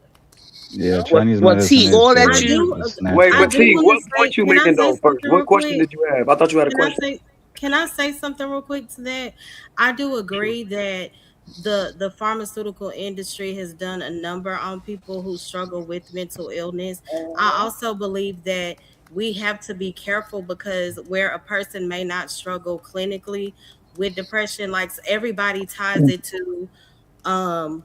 You Yeah, know? Chinese Well, medicine T, all that you is Wait, natural. but T, what point you Can I making say though first? something What real question quick? did you have? I thought you had a Can I question. say can I say something real quick to that? I do agree that the pharmaceutical industry has done a number on people who struggle with mental illness. I also believe that we have to be careful because where a person may not struggle clinically with depression, like everybody ties it to um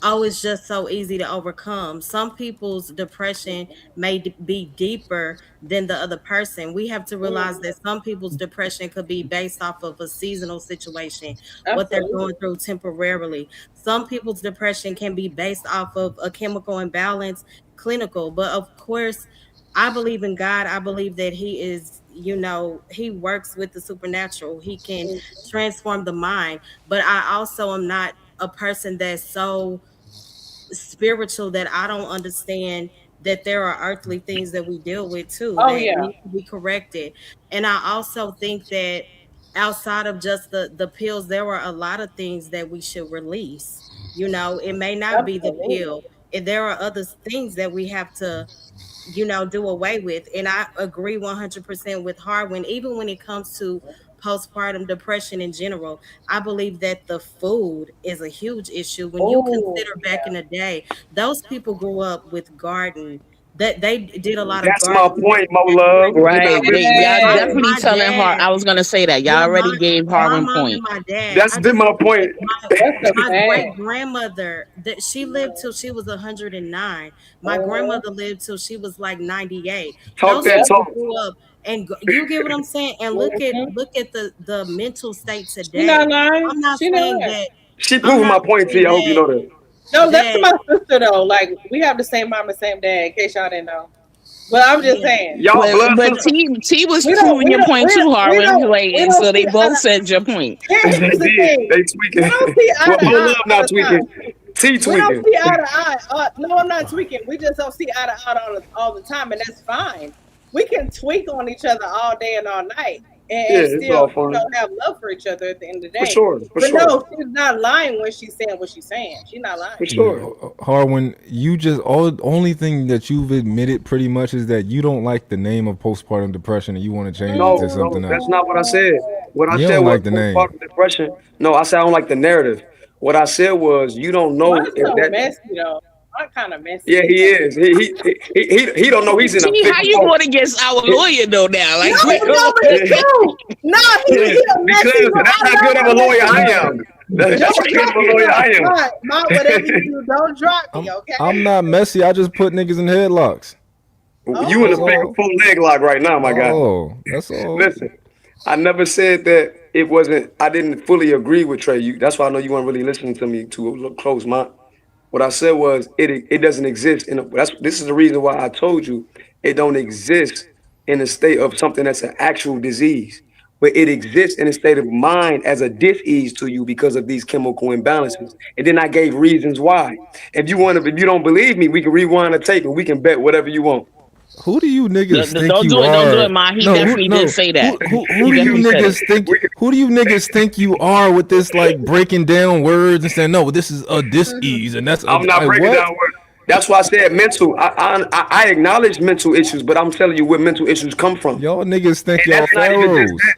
oh, it's just so easy to overcome. Some people's depression may be deeper than the other person. We have to realize that some people's depression could be based off of a seasonal situation, what they're Absolutely. going through temporarily. Some people's depression can be based off of a chemical imbalance, clinical. But of course, I believe in God. I believe that He is, He works with the supernatural. He can transform the mind. But I also am not a person that's so spiritual that I don't understand that there are earthly things that we deal with too Oh that yeah. need to be corrected. And I also think that outside of just the pills, there are a lot of things that we should release. It may not be the Absolutely. pill. And there are other things that we have to do away with. And I agree 100% with Harwin, even when it comes to postpartum depression in general. I believe that the food is a huge issue. When you Oh consider back yeah. in the day, those people grew up with garden. That they did a lot of That's my gardening point, Mo and Love. growing right. Y'all my Yes. definitely my telling her. dad, I was gonna say that. Y'all yeah, already gave my Harwin mom and point. my dad. That's I been just my think point. that my That's a my fact. great grandmother that she lived till she was 109. My Uh-huh. grandmother lived till she was like 98. Talk Those that Yep. people talk. grew up and you get what I'm saying. And look at Mhm. look at the mental state She not today. lying. I'm not She not saying lying. that. She I'm proving not my point, saying T. I hope you know that. No, that's that my sister though. Like we have the same mom and same dad. In case y'all didn't know. But I'm just yeah. saying. Y'all blood But sister? T was We don't proving we your don't point we too, Harwin. Like, we and don't so see they eye both to, said your point. They here's the did. thing. They We tweaking. don't see eye Well, to Mo eye Love all not the time. tweaking. T We don't tweaking. see eye to eye. No, I'm not tweaking. We just don't see eye to eye all the time, and that's fine. We can tweak on each other all day and all night, and Yeah, it's still, all fun. have love for each other at the end of the For day. sure. For But sure. no, she's not lying when she's saying what she's saying. She's not lying. For Yeah, sure. Harwin, you just only thing that you've admitted pretty much is that you don't like the name of postpartum depression and you want to change it to No, something that's else. not what I said. What I You said don't was like the name. postpartum depression. No, I said I don't like the narrative. What I said was you don't know Mine's if so that. messy though. I'm kind of Yeah, messy. he is. He don't know he's in a T, big how you fault. going against our He- lawyer though now? No, Like we no, but it's yeah, true. No, yeah, he a messy because little. that's I how good love of a a lawyer messy I lawyer. am. That's how Don't good of drop a me, lawyer I am. whatever you do, don't drop me, I'm okay? not messy. I just put niggas in headlocks. You in a That's Oh, big all. full leg lock right now, my guy. Oh, that's all. Listen, I never said that it wasn't. I didn't fully agree with Trey. That's why I know you weren't really listening to me too close, man. What I said was it doesn't exist this is the reason why I told you it don't exist in a state of something that's an actual disease. But it exists in a state of mind as a dis-ease to you because of these chemical imbalances. And then I gave reasons why. If you don't believe me, we can rewind the tape and we can bet whatever you want. Who do you niggas think Don't you do it. Don't do it, are? Ma. He No, definitely did say that. who He do you definitely said it. niggas think? Who do you niggas think you are with this like breaking down words and saying no, this is a dis-ease and that's a I'm not breaking what? down words. That's why I said mental. I acknowledge mental issues, but I'm telling you where mental issues come from. Y'all niggas think And y'all that's not even just pharaohs. that.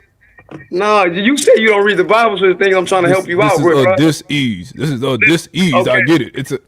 No, you say you don't read the Bible, so the thing I'm trying to help you This out is with, a bro. dis-ease. This is a dis-ease. I Okay. get it. It's a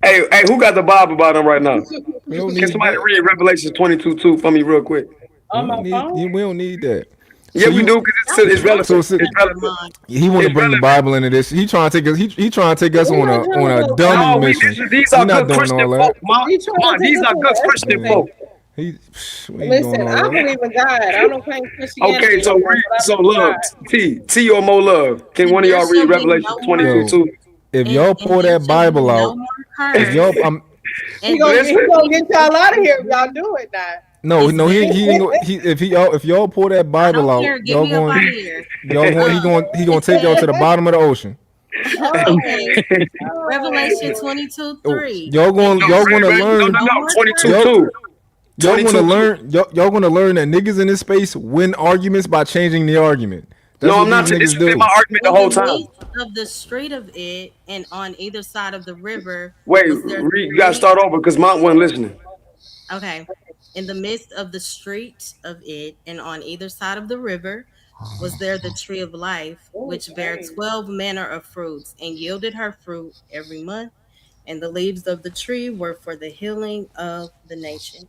Hey, who got the Bible by them right now? we don't Can need somebody that. read Revelation 22:2 for me real quick? On my phone? We don't need that. Yeah, So we you do because Don't it's don't so relevant. si- It's relevant. he want to It's bring the relevant. Bible into this. He trying to take us. He trying to take us We're on not trying on to a go dummy No, mission. these We are not good doing Christian all that. folk, man. He trying to Man, take these us are on good an Christian escapade. Man, folk. we ain't doing Listen, all I that. believe in God. I don't claim Okay, Christianity so no more, read. but I So believe in love, God. T or more love. Can and one of there y'all read shall be Revelation no more 22 Yo, 2? if y'all and pull there that shall be Bible no out, more if y'all curse. He And gonna there get he shall Listen. gonna be get y'all out of here if y'all do it now. no it's no very he ain't gonna, he if y'all pull that I Bible don't out, care. Get me up out of here. he going It to take y'all says, to the bottom of the ocean. Oh, okay, Revelation oh. 22 Oh, 3. No, y'all gonna learn No more 22 curse. y'all 2. y'all gonna 22 2. learn y'all gonna learn that niggas in this space win arguments by changing the argument. That's No, what I'm not. these This niggas has been my do. argument the In the whole time. midst of the street of it, and on either side of the river, Wait, was there the read, you got to tree. start over because Mont wasn't listening. Okay. In the midst of the street of it, and on either side of the river, was there the tree of life, Oh, which bare dang. 12 manner of fruits, and yielded her fruit every month. And the leaves of the tree were for the healing of the nation.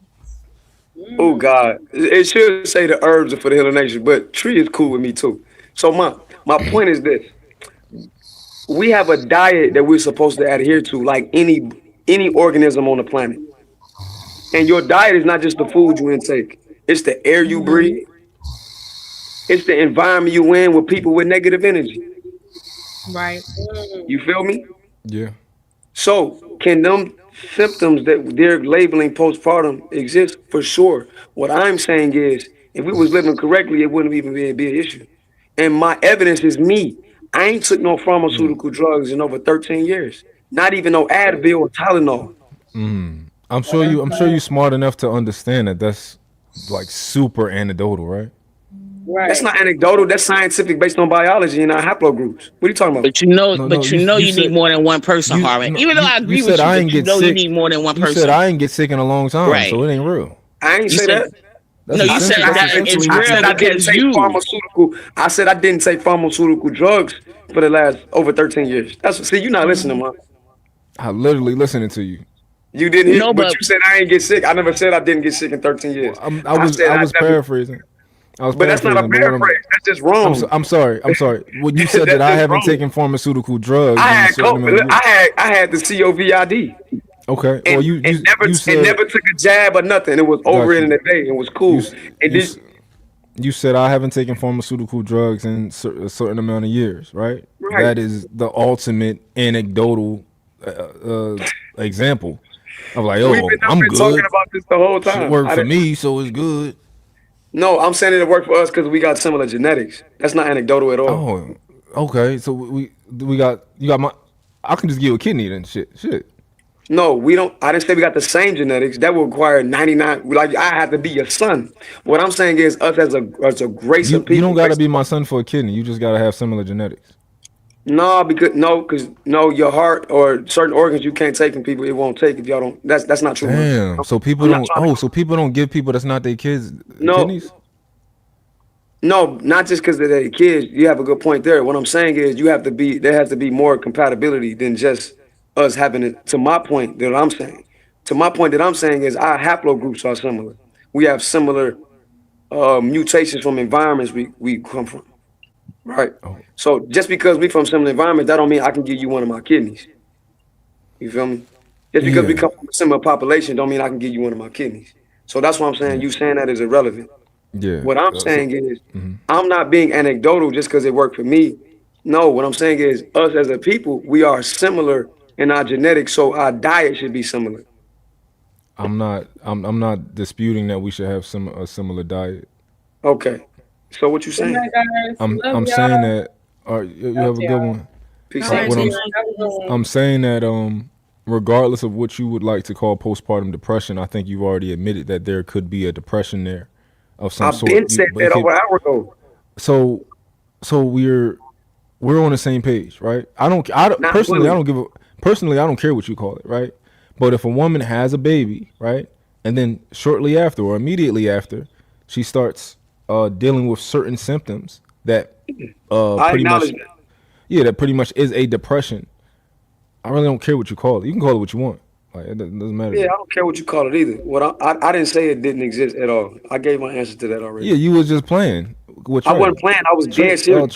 Oh Mm. God, it should say the herbs are for the healing nation, but tree is cool with me too. So my point is this: we have a diet that we're supposed to adhere to, like any organism on the planet. And your diet is not just the food you intake; it's the air you Mhm. breathe, it's the environment you in with people with negative energy. Right. You feel me? Yeah. So, can them symptoms that they're labeling postpartum exist? For sure. What I'm saying is, if we was living correctly, it wouldn't even be an issue. And my evidence is me. I ain't took no Yeah. pharmaceutical drugs in over 13 years. Not even no Advil or Tylenol. Oh, that's I'm sure you bad. smart enough to understand that that's like super anecdotal, right? That's Right. not anecdotal. That's scientific based on biology and our haplogroups. What are you talking about? No, You need more than one person, Harvey. Even though I you agree said with you, I but ain't you get know you sick. need more than one You said person. I ain't get sick in a long time, Right. so it ain't real. I ain't You say said that. That's no, you I said said I that haven't. it's I real said I didn't because take you pharmaceutical. I said I didn't take pharmaceutical drugs for the last over 13 years. That's see, you're not listening, man. I literally listening to you. You didn't hear, no, but but you said I ain't get sick. I never said I didn't get sick in 13 years. I said I I was never. paraphrasing. But that's not a But what paraphrase. That's just wrong. I'm sorry. I'm sorry. When you said that That's I just haven't wrong. taken pharmaceutical drugs I in a had certain amount of years. I had the COVID Okay. Well, and you and said never took a jab or nothing. It was over got it in you. a day. It was You cool. s- And you this s- you said I haven't taken pharmaceutical drugs in a certain amount of years, right? right. That is the ultimate anecdotal example of like, We've oh, been I've I'm been talking good. about this the whole Shit time. worked I for didn't. me, so it's good. No, I'm saying it worked for us because we got similar genetics. That's not anecdotal at all. Oh, okay. So we got you got my. I can just give you a kidney then. Shit. No, we don't. I didn't say we got the same genetics. That would require 99. Like I have to be your son. What I'm saying is us as a race of You don't people. got to be my son for a kidney. You just got to have similar genetics. No, because no, your heart or certain organs you can't take from people. It won't take if y'all don't. That's not true, man. Damn. So people I'm not don't. trying to. Oh, so people don't give people that's not their kids No, kidneys. no, not just because they're kids. You have a good point there. What I'm saying is you have to be. There has to be more compatibility than just us having it. To my point that I'm saying. To my point that I'm saying is our haplogroups are similar. We have similar mutations from environments we come from, right? Oh, So just because we from similar environments, that don't mean I can give you one of my kidneys. You feel me? Just because we yeah, come from a similar population, don't mean I can give you one of my kidneys. So that's what I'm saying. yeah, You saying that is irrelevant. yeah. What I'm So saying is, I'm not being anecdotal just because it worked for me. No, what I'm saying is, us as a people, we are similar in our genetics, so our diet should be similar. I'm not disputing that we should have a similar diet. Okay. So what you Good saying? night, guys. Love I'm saying y'all. that. All right, you Love have a good y'all. one. Peace All out. right, What good I'm night, Have a good guys. one. I'm saying that regardless of what you would like to call postpartum depression, I think you've already admitted that there could be a depression there of some I've sort. been said But it that could. over an hour ago. So we're on the same page, right? I don't Not personally I fully. don't give a personally I don't care what you call it, right? But if a woman has a baby, right, and then shortly after or immediately after, she starts dealing with certain symptoms that I pretty acknowledge much, that. yeah, that pretty much is a depression. I really don't care what you call it. You can call it what you want. Like it doesn't matter to Yeah, I me. don't care what you call it either. What I didn't say it didn't exist at all. I gave my answer to that already. Yeah, you was just playing with I Trey. wasn't playing. I was Trey, dead serious.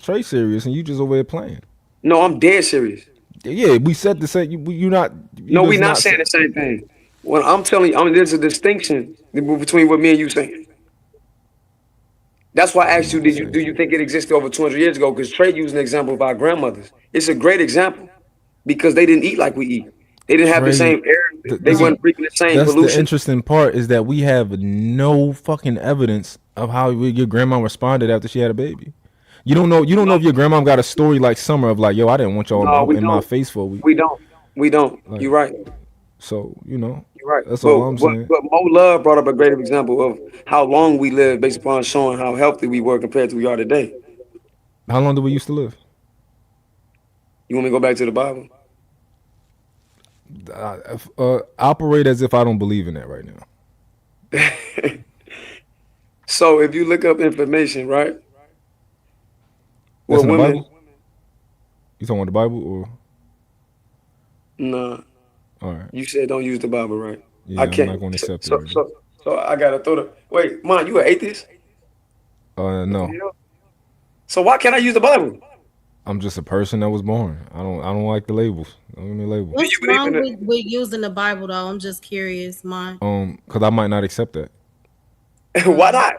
Trey serious, and you just over there playing. No, I'm dead serious. Yeah, we said the same. You not. You No, we just not not. saying the same thing. When I'm telling you, I mean, there's a distinction between what me and you saying. That's why I asked you, do you think it existed over 200 years ago? Because Trey used an example of our grandmothers. It's a great example because they didn't eat like we eat. They didn't have the Trey, same air. They this is weren't breathing the same that's the pollution. interesting part is that we have no fucking evidence of how your grandma responded after she had a baby. You don't know. You don't know if your grandma got a story like Summer of like, yo, I didn't want y'all No, we in my don't. face for a week. We don't. We don't. Like, You're right. so You're right. that's all I'm saying. But Mo Love brought up a great example of how long we lived based upon showing how healthy we were compared to we are today. How long do we used to live? You want me to go back to the Bible? Operate as if I don't believe in that right now. So if you look up information, right? That's Well, in the women. Bible. You talking about the Bible or? Nah. All right. You said don't use the Bible, right? Yeah, I I'm can't. not going to So, accept it so, right so, so I gotta throw the. Wait, Mom, you an atheist? now. No. So why can't I use the Bible? I'm just a person that was born. I don't like the labels. Don't give me labels. What's wrong with using the Bible though? I'm just curious, Mine. Because I might not accept that. Why not?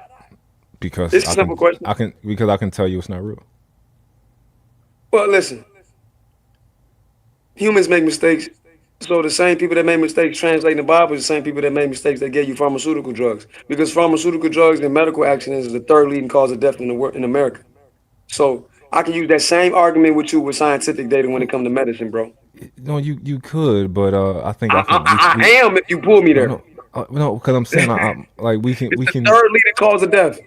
Because It's a simple question. I can tell you it's not real. Well, listen. Humans make mistakes. So the same people that made mistakes translating the Bible is the same people that made mistakes that gave you pharmaceutical drugs. Because pharmaceutical drugs and medical accidents is the third leading cause of death in the world in America. So I can use that same argument with you with scientific data when it comes to medicine, bro. No, you could, but I think I am if you pull me there. No, because I'm saying I'm like we can Third leading cause of death.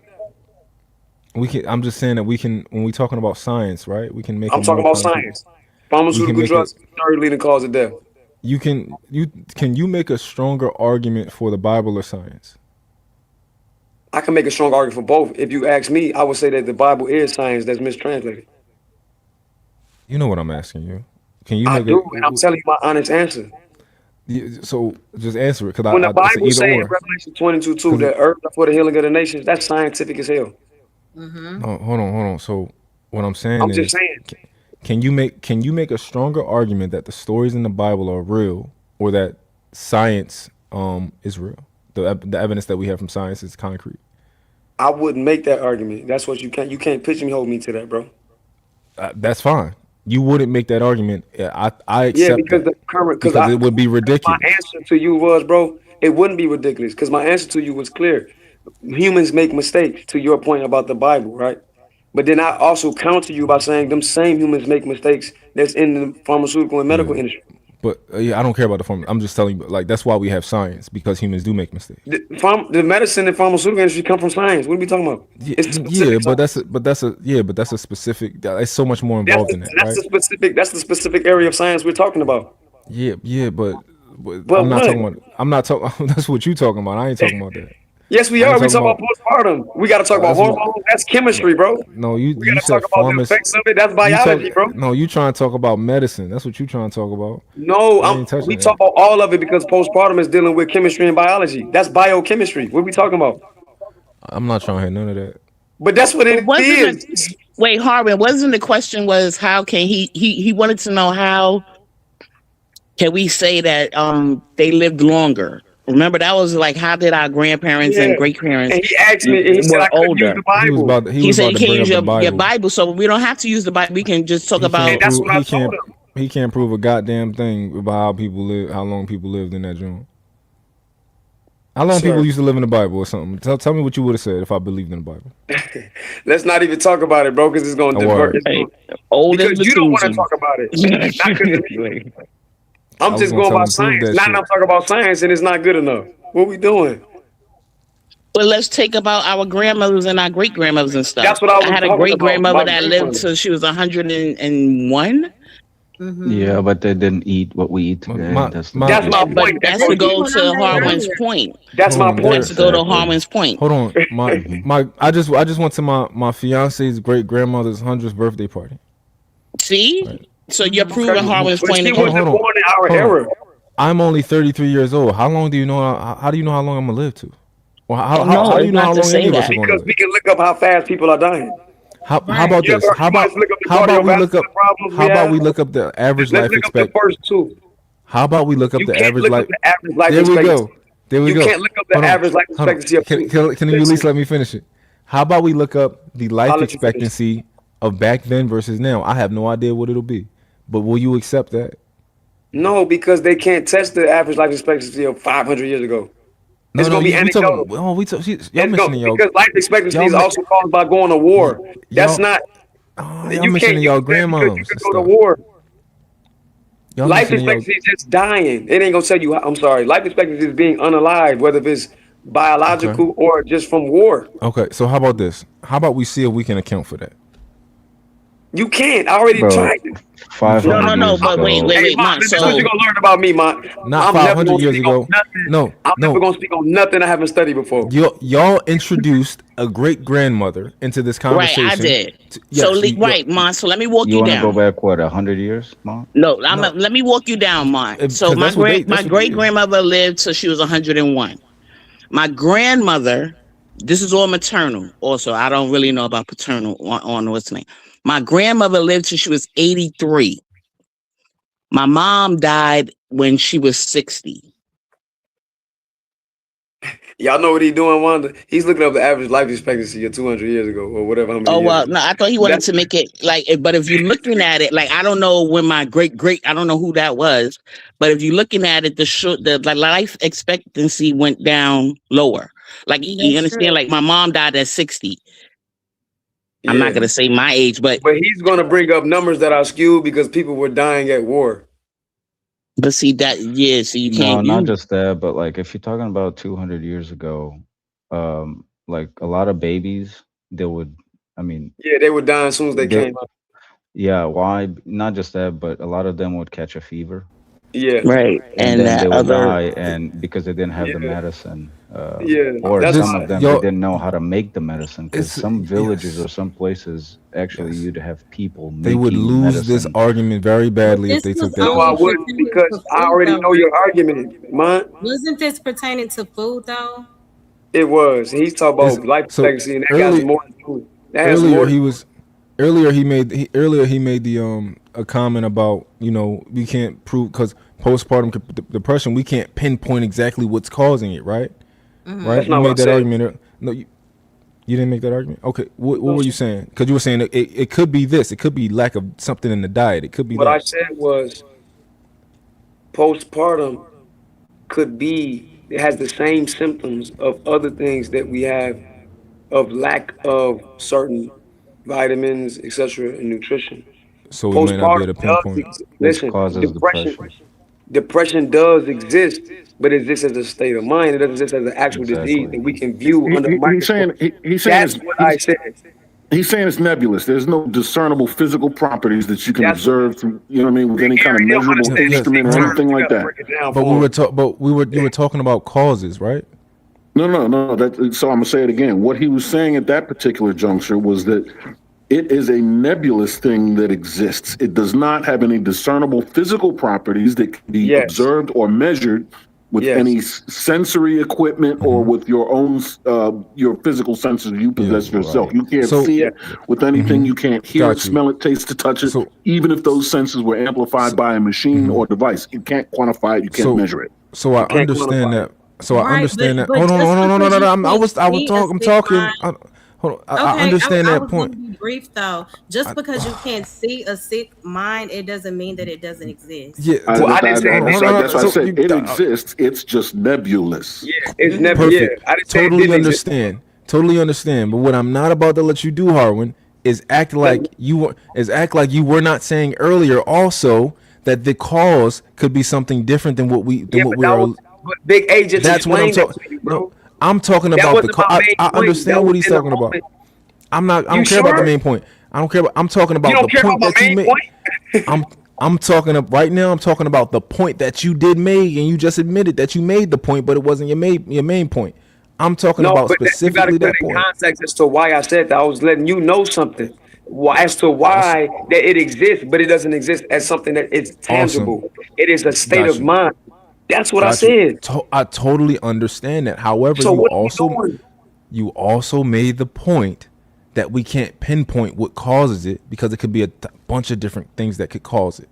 I'm just saying that we can when we talking about science, right? We can make. I'm talking about science. Pharmaceutical drugs, third leading cause of death. Can you make a stronger argument for the Bible or science? I can make a strong argument for both. If you ask me, I would say that the Bible is science that's mistranslated. You know what I'm asking you. Can you I make do, and I'm telling you my honest answer. So just answer it because When the it's Bible either says in or. Revelation 22:2 that earth is for the healing of the nations, that's scientific as hell. No, hold on. So what I'm saying I'm is, just saying. can you make a stronger argument that the stories in the Bible are real, or that science is real? The evidence that we have from science is concrete. I wouldn't make that argument. That's what you can't pigeonhole me to that, bro. That's fine. You wouldn't make that argument. I accept Yeah, because that the current because it would be ridiculous. My answer to you was, bro, it wouldn't be ridiculous because my answer to you was clear. Humans make mistakes, to your point about the Bible, right? But then I also counter you by saying them same humans make mistakes that's in the pharmaceutical and medical industry. But I don't care about the form. I'm just telling you, like that's why we have science because humans do make mistakes. The medicine and pharmaceutical industry come from science. What are we talking about? But that's a specific. It's so much more involved in that, right? That's the specific area of science we're talking about. Yeah, but I'm not talking about. I'm not talking. That's what you talking about. I ain't talking about that. Yes, we are. We talk about postpartum. We got to talk about hormones. That's chemistry, bro. No, we got to talk about the effects of it. That's biology, bro. No, you trying to talk about medicine. That's what you trying to talk about. No, we talk about all of it because postpartum is dealing with chemistry and biology. That's biochemistry. What are we talking about? I'm not trying to hear none of that. But that's what it is. Wait, Harvin, wasn't the question was how can he wanted to know how can we say that they lived longer? Remember that was like how did our grandparents and great parents and he asked me, and he said I couldn't use the Bible. He said you can't use your Bible, so we don't have to use the Bible. We can just talk about. And that's what I told him. He can't prove a goddamn thing about how people live, how long people lived in that joint. How long people used to live in the Bible or something? Tell me what you would have said if I believed in the Bible. Let's not even talk about it, bro, because it's going to divert. Because you don't want to talk about it. Not because of me. I'm just going by science. Now I'm talking about science, and it's not good enough. What we doing? Well, let's take about our grandmothers and our great grandmothers and stuff. That's what I was had a talking great about, grandmother my that grandmother. lived till she was 101. Yeah, but they didn't eat what we eat today. That's the big That's my issue. But point. that's to That's go to Harwin's point. That's my Hold on, point. That's to go to Exactly. Harwin's point. hold on. My Mhm. my I just went to my fiance's great grandmother's 100th birthday party. See? Right. So you're proving Who- Harwin's But point she Hold on, again. wasn't hold on, born in our hold on. era. I'm only 33 years old. How long do you know? How do you know how long I'm gonna live to? Well, Oh no, how do you it's know not how to long any say of us that. are gonna Because we live? can look up how fast people are dying. How about You this? ever you want us to look up the How about we look up cardiovascular problems we how about have? we look up the average Let's life look up the expect? first two. How about we look up You the can't average look up life? the average life There we expectancy. go. There we You go. can't look up Hold the on. average life Hold on. expectancy of two. Can you at least Listen, let me finish it? How about we look up the life I'll let you finish. expectancy of back then versus now? I have no idea what it'll be, but will you accept that? No, because they can't test the average life expectancy of 500 years ago. No, It's no, gonna be we talking. anecdotal. Oh, y'all It's going mentioning y'all, because life expectancy y'all, is also caused by going to war. That's y'all, not. y'all You can't mentioning use y'all that because you grandmoms could and go to stuff. war. Y'all Life mentioning y'all. expectancy is just dying. It ain't gonna tell you. I'm sorry. Life expectancy is being unalive, whether it's Okay. biological or just from war. Okay. So how about this? How about we see if we can account for that? You can't. I already Bro, tried it. No, five no, hundred no. years But wait, ago. wait, Hey, wait, Mont, man. this is what you're So gonna learn about me, Mont. Not I'm never 500 gonna years speak on ago. nothing. No, I'm never no. gonna speak on nothing I haven't studied before. Y'all introduced a great grandmother into this right, I conversation. did. So Yes, right, man. So let me walk You you want to go down. back what 100 years, Mom? No, no, let me walk you down, man. So because that's what they. my That's what. great Yeah. grandmother lived till she was 101. My grandmother, this is all maternal. Also, I don't really know about paternal on what's the name. My grandmother lived till she was 83. My mom died when she was 60. Y'all know what he's doing, Wanda? He's looking up the average life expectancy of 200 years ago or whatever, how many Oh years well, ago. no, I thought he wanted That's to make it like. But if you're looking at it, like I don't know when my great, I don't know who that was. But if you're looking at it, the life expectancy went down lower. Like you That's understand, true. like my mom died at 60. I'm not yeah. gonna say my age, But he's gonna bring up numbers that are skewed because people were dying at war. but see that yeah, so you No, can't not use. just that, but like if you're talking about 200 years ago, like a lot of babies, they would, I mean, Yeah, they were dying as soon as they they, came out. yeah, why? Not just that, but a lot of them would catch a fever, Yeah, Right, and and then they that would other die, and because they didn't have the yeah, medicine, yeah. or That's some This why. of them they y'all. didn't know how to make the medicine, because It's some villages or yes, some places actually yes. you'd have people They would making lose this medicine. argument very But badly if this they was took that No, I only position. wouldn't pertaining because to I food, already though, know your right? argument, man. Wasn't this pertaining to food, though? It was. He's talking Is about life so expectancy, and that has early more to do. That has earlier more to he do. was earlier he made the a comment about we can't prove because postpartum depression we can't pinpoint exactly what's causing it, right? Mm-hmm. Right, That's you not what I made that said. argument no, you didn't make that argument. Okay, what No, were you sir. saying? Because you were saying it could be this, it could be lack of something in the diet, it could be What I that. said was postpartum could be. It has the same symptoms of other things that we have of lack of certain vitamins, etc., and nutrition. So we might not be Postpartum able to does pinpoint. Which listen. causes depression. Depression does exist, but it exists as a state of mind. It doesn't exist as an actual disease Exactly. that we can view under a He's microscope. saying he's saying That's it's what I said. he's saying it's nebulous. There's no discernible physical properties that you can That's what observe through, you know what I mean, with any kind of Gary. He don't measurable No, understand these yes, instrument deep or hold on. terms. anything You like got to that. break it down But for him. you were talking about causes, right? No. So I'm gonna say it again. What he was saying at that particular juncture was that it is a nebulous thing that exists. It does not have any discernible physical properties that can be Yes, observed or measured with yes, any sensory equipment or Mm-hmm. with your own your physical senses you Yeah. possess yourself. Right. You can't So, see yes. it with anything. mm-hmm. You can't hear it, Got you. smell it, taste it, touch it. So, Even if those senses were amplified so, by a machine mm-hmm. or device, you can't quantify it. You can't so, measure it. so You I can't understand quantify it. that. So I Right, understand that. but Hold on, just hold on, no, no, because no, you no. can't see a I'm sick talking. mind. Hold on. I Okay, understand I that was going point. to be brief though. Just I, because you can't see a sick mind, it doesn't mean that it doesn't exist. yeah. Well, I didn't say Hold it on, didn't hold on, hold That's on. why I exist. So said you it exists. It's just nebulous. Yeah, it's never. Mm-hmm. Yeah, perfect. I didn't say it Totally didn't exist. understand. Totally understand. But what I'm not about to let you do, Harwin, is Let, act like you were not saying earlier also that the cause could be something different than yeah, but that was. But Big A just that's what I'm explained that talking. to you, No, bro. I'm talking That about the wasn't cause. my main I point. That understand was what he's in the talking about. moment. I You don't care about the sure? main point. I don't care about I'm talking You about the don't care about point my that you main made. point? I'm I'm talking up right now. I'm talking about the point that you did make, and you just admitted that you made the point, but it wasn't your main point. I'm talking No, about but that, you got to specifically put it that in point. context as to why I said that. I was letting you know something. Why, as to Awesome, why that it exists, but it doesn't exist as something that is awesome. tangible. It is a state Got of you, mind. That's what I got you. said. I totally understand that. However, So what are we doing? you also made the point that we can't pinpoint what causes it because it could be a bunch of different things that could cause it.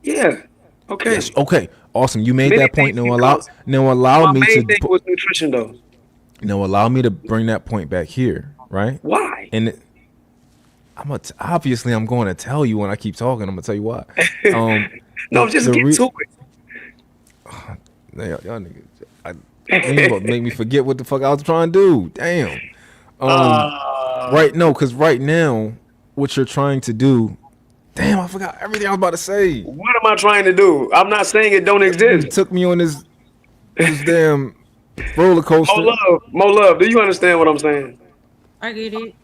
Yeah. Yes. Okay. Okay. Awesome. You made Many that point. things can cause. Now allow My me main to thing was nutrition, though. bring that point back here, right? Why? And obviously I'm going to tell you when I keep talking. I'm gonna tell you why. No, just get to Y'all niggas, man, you about to make me forget what the fuck I was trying to do. Damn. it. Right. No, because right now what you're trying to do. Damn, I forgot everything I was about to say. What am I trying to do? I'm not saying it don't You exist. took me on this damn roller More coaster. love, more love. Do you understand what I'm saying? I get it.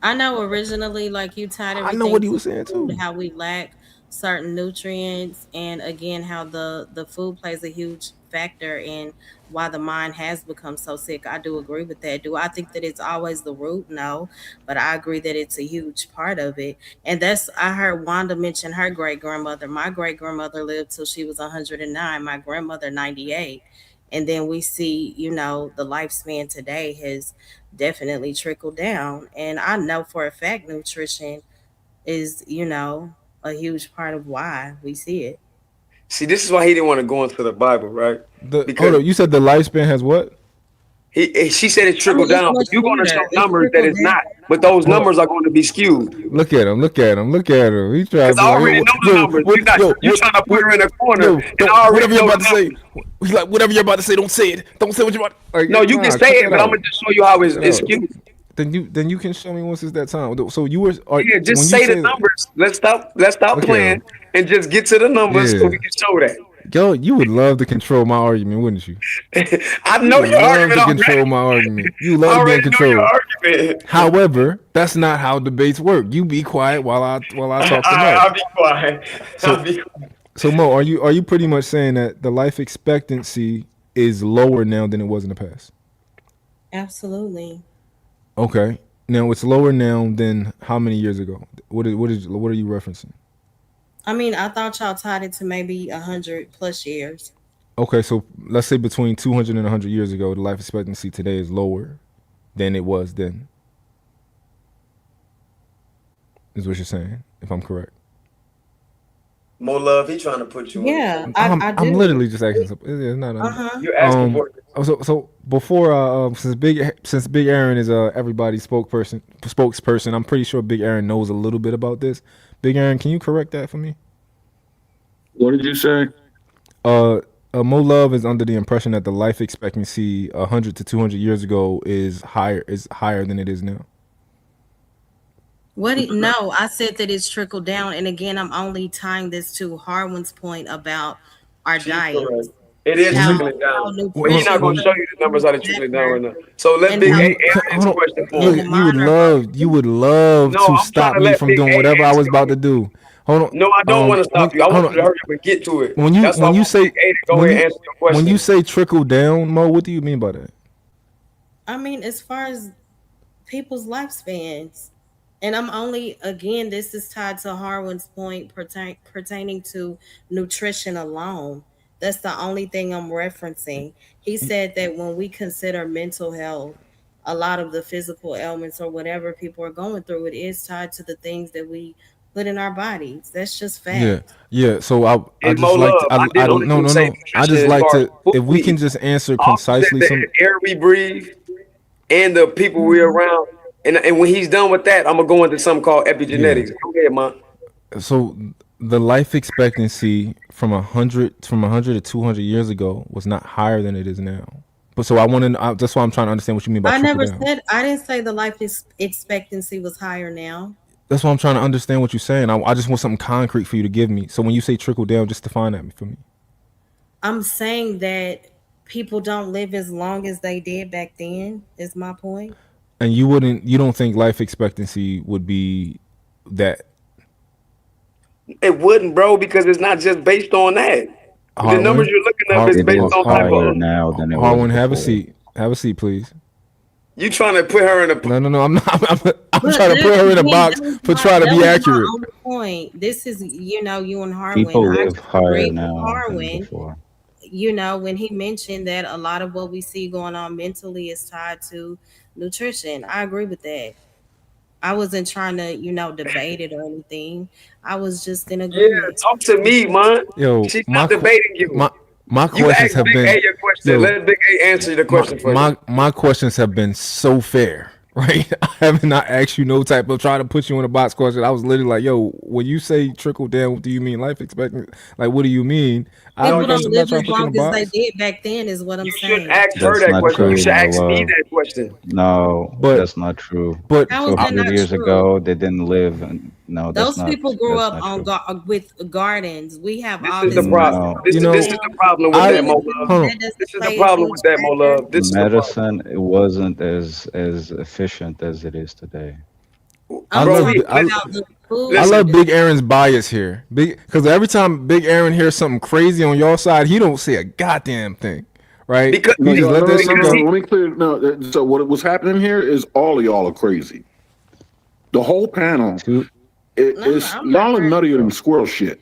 I know originally, like you tied I know everything what he to was saying food, too. how we lack certain nutrients, and again, how the food plays a huge factor in why the mind has become so sick. I do agree with that. Do I think that it's always the root? No, but I agree that it's a huge part of it. And that's I heard Wanda mention her great grandmother. My great grandmother lived till she was 109. My grandmother 98. And then we see, the lifespan today has definitely trickle down. And I know for a fact nutrition is, a huge part of why we see it. See, this is why he didn't want to go into the Bible, right? Hold Because up, you said the lifespan has what? she said it I mean, trickled it's down, but much you're going to show shorter. It's numbers that trickle it's down. not. But those Hold numbers up. are going to be skewed. Look at him, look at him, look at him. He trying Because to be I like, already know the numbers. You're not. You're trying to put her in a corner, and I already whatever you're know about the to say. numbers. He's like, whatever you're about to say, don't say it. Don't say what you're about. Like, No, you can nah, say cut it, that but I'm out. gonna just show you how Cut that it's out. skewed. Then you can show me once it's that time. So you were Yeah, just when you say the say that. numbers. Let's stop Look at playing him. and just get to the numbers so Yeah. we can show that. Yo, you would love to control my argument, wouldn't you? I You know would your love argument to control my already. argument. You I love to be in already know control. your argument. However, that's not how debates work. You be quiet while I talk some more. I'll be quiet. I'll So be quiet. so Mo, are you pretty much saying that the life expectancy is lower now than it was in the past? Absolutely. Okay. Now it's lower now than how many years ago? What are you referencing? I mean, I thought y'all tied it to maybe 100 plus years. Okay, so let's say between 200 and 100 years ago, the life expectancy today is lower than it was then. Is what you're saying, if I'm correct. More love. He trying to put you in the Yeah, corner. I I'm do. literally just asking something. It's not. Uh-huh. You're asking for it. So before since Big Aaron is everybody's spokesperson, I'm pretty sure Big Aaron knows a little bit about this. Big Aaron, can you correct that for me? What did you say? Uh, Mo Love is under the impression that the life expectancy 100 to 200 years ago is higher than it is now. No, I said that it's trickled down. And again, I'm only tying this to Harwin's point about our She's diet. correct. It is When How you trickling down, but he's not nutrition going when to you show plays you a the numbers huge how they trickling down factor right now. So let and Big when how A you answer his hold on, question for in him. the look, mind are broken. you would love No, to I'm trying stop to me let from Big doing A whatever I answer was about you. to do. Hold No, I don't want to when stop you. I hold want you to on hurry up and get to it. when you That's why I when you want say Big A to go when ahead and you answer your when you question. say trickle down, Mo, what do you mean by that? I mean, as far as people's lifespans. And I'm only, again, this is tied to Harwin's point pertaining to nutrition alone. That's the only thing I'm referencing. He said that when we consider mental health, a lot of the physical ailments or whatever people are going through, it is tied to the things that we put in our bodies. That's just Yeah, fact. yeah. So I And Mo just like to Love, I I didn't only no just no say no. I nutrition just as like far as to food if we we can eat. just answer I also said concisely the some. air we breathe and the people we're Mhm. around. And when he's done with that, I'm gonna go into something called Yeah. epigenetics. Go ahead, man. So the life expectancy from 100 to 200 years ago was not higher than it is now. But so I want to. That's why I'm trying to understand what you mean by trickle down. I didn't say the expectancy was higher now. That's why I'm trying to understand what you're saying. I just want something concrete for you to give me. So when you say trickle down, just define that for me. I'm saying that people don't live as long as they did back then, is my point. And you don't think life expectancy would be that It wouldn't, bro, because it's not just based on that. The numbers Harwin, you're looking up is It based is on type higher of. now than it was Harwin, have a before. seat. Have a seat, please. You trying to put her in a. No, no, no. I'm not. I'm But trying to put that her in a again, box for trying to that be was my accurate. only point. This is, you and Harwin. People I live just higher agree with now than Harwin. before. When he mentioned that a lot of what we see going on mentally is tied to nutrition. I agree with that. I wasn't trying to, debate it or anything. I was just in Yeah, agreement. talk to me, man. Yo, She's not debating you. my You questions ask have Big been, A your question. yo, Let Big A answer the my question for you. my questions have been so fair, right? I have not asked you no type of trying to put you in a box question. I was literally like, yo, when you say trickle down, do you mean life expectancy? Like, what do you mean? No, People you don't I'm not live trying as to put you in long a as they box. did back then, is what I'm you shouldn't saying. ask her That's that not question. You true, should my ask me love. that question. No, But that's not true. but How is that 200 not years true? ago, they didn't live. And no, Those people grew that's up not on true. with gardens. We have This all is the this problem. medicine No, This you is know, this is the around. problem with You I that, mean to Mo tell Love. me hold on. that doesn't This is the play a problem with huge that, Mo factor? Love. This is the problem, medicine it wasn't as efficient as it is today. I I'm bro. love talking We about listen, the food I listen. love industry. Big Aaron's bias here, because every time Big Aaron hears something crazy on your side, he don't say a goddamn thing, right? Because No, He just y'all, let no, that no, no, shit because no. go. he Let me clear. No, so what's happening here is all of y'all are crazy. The whole panel Two is I'm not y'all are crazy. nuttier than squirrel shit.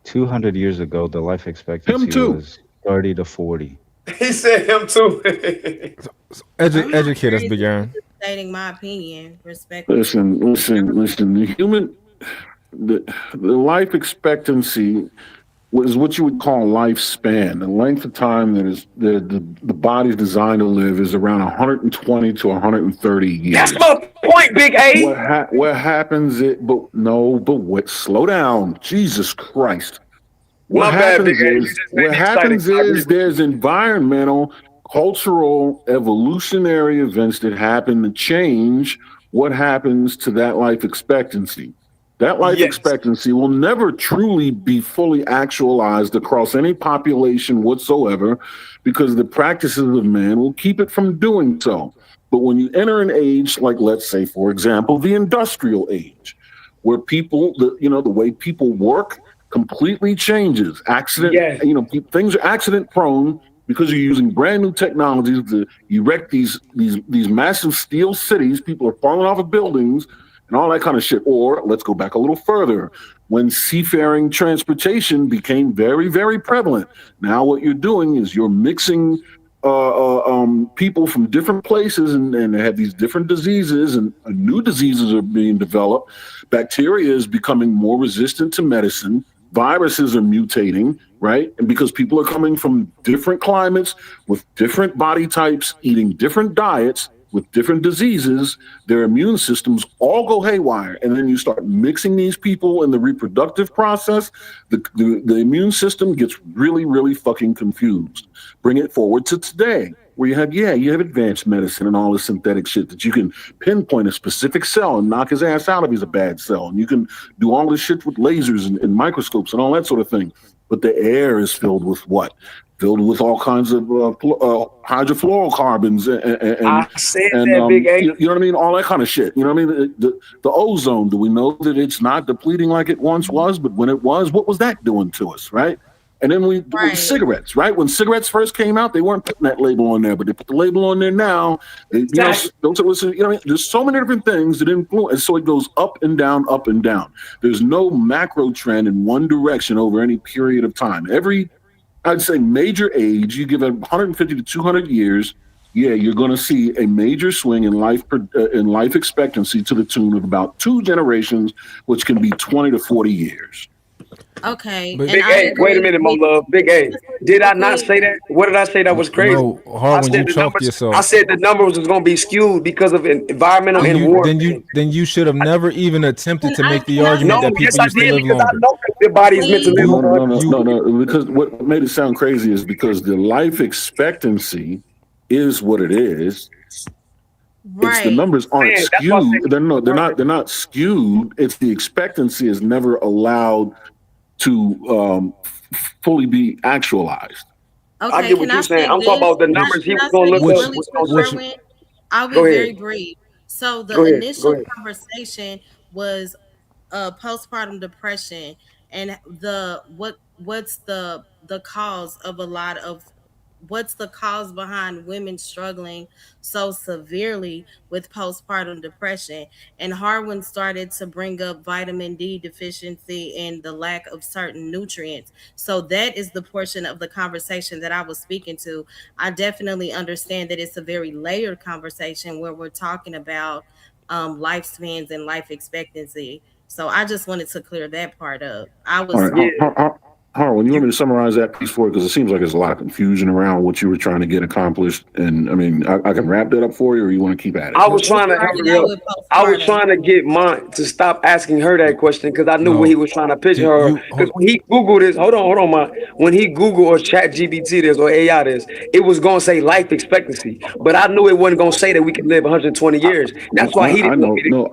200 years ago, the life Him expectancy too. was 30 to 40. he said him too. I'm not Educate us, Big crazy. I'm Aaron. just stating my opinion respectfully. Listen, listen, listen. The life expectancy was what you would call lifespan. The length of time that is the body's designed to live is around 120 to 130 That's years. my point, Big A. What happens? But what? Slow down, Jesus Christ. My bad, Big A. You just made What me excited. happens I agree is with you. there's environmental, cultural, evolutionary events that happen to change what happens to that life expectancy. That life Yes. expectancy will never truly be fully actualized across any population whatsoever because the practices of man will keep it from doing so. But when you enter an age like, let's say, for example, the industrial age, where the way people work completely changes. Yes. Things are accident prone because you're using brand new technologies to erect these massive steel cities. People are falling off of buildings and all that kind of shit. Or let's go back a little further. When seafaring transportation became very, very prevalent, now what you're doing is you're mixing people from different places, and they have these different diseases, and new diseases are being developed. Bacteria is becoming more resistant to medicine. Viruses are mutating, right? And because people are coming from different climates with different body types, eating different diets with different diseases, their immune systems all go haywire. And then you start mixing these people in the reproductive process, the immune system gets really, really fucking confused. Bring it forward to today, where you have advanced medicine and all this synthetic shit that you can pinpoint a specific cell and knock his ass out if he's a bad cell. And you can do all this shit with lasers and microscopes and all that sort of thing. But the air is filled with what? Filled with all kinds of hydrofluorocarbons I said and that, Big A. you know what I mean? All that kind of shit. You know what I mean? The ozone. Do we know that it's not depleting like it once was? But when it was, what was that doing to us, right? And then with Right. cigarettes, right? When cigarettes first came out, they weren't putting that label on there, but they put the label on there now. Exactly. Don't listen. You know, what I mean? There's so many different things that influence, and so it goes up and down, up and down. There's no macro trend in one direction over any period of time. I'd say major age, you give it 150 to 200 years, yeah, you're going to see a major swing in life expectancy to the tune of about two generations, which can be 20 to 40 years. Okay, But and Big I A. Wait a agree minute, Mo with Love. Big A. Did real I not quick. say that? What did I say that was crazy? no, I Harwin, you said the chalked numbers. I yourself. said the numbers was gonna be skewed because of environmental Then and you then warfare. you then you should have never even attempted to make the Can I argument No, say that yes, people I used to did live because I longer. know that their body is meant to please? live No, on no, no, no, no, 120. no. Because what made it sound crazy is because the life expectancy is what it is. It's the Right. numbers aren't Man, that's why I said skewed. They're no, they're not. warfare. They're not skewed. It's the expectancy is never allowed to fully be actualized. I Okay, get can what I you're saying. say I'm talking this? about the Can I, numbers he can was I gonna say look this up Which really was quick, gonna say. which Harwin? I'll be Go ahead. very brief. So Go the ahead. Go initial ahead. conversation was postpartum depression and what's the cause of a lot of what's the cause behind women struggling so severely with postpartum depression. And Harwin started to bring up vitamin D deficiency and the lack of certain nutrients. So that is the portion of the conversation that I was speaking to. I definitely understand that it's a very layered conversation where we're talking about lifespans and life expectancy. So I just wanted to clear that part up. I All was right, Harlan, you want me to summarize that piece for you? Because it seems like there's a lot of confusion around what you were trying to get accomplished. And I mean, I can wrap that up for you, or you want to keep at it? I was trying to help her. I was trying to get mine to stop asking her that question because I knew what he was trying to pitch her. Because when he Googled this, hold on, man. When he Googled or Chat GBT this or AI this, it was gonna say life expectancy, but I knew it wasn't gonna say that we could live 120 years. That's why he I didn't want me to. know.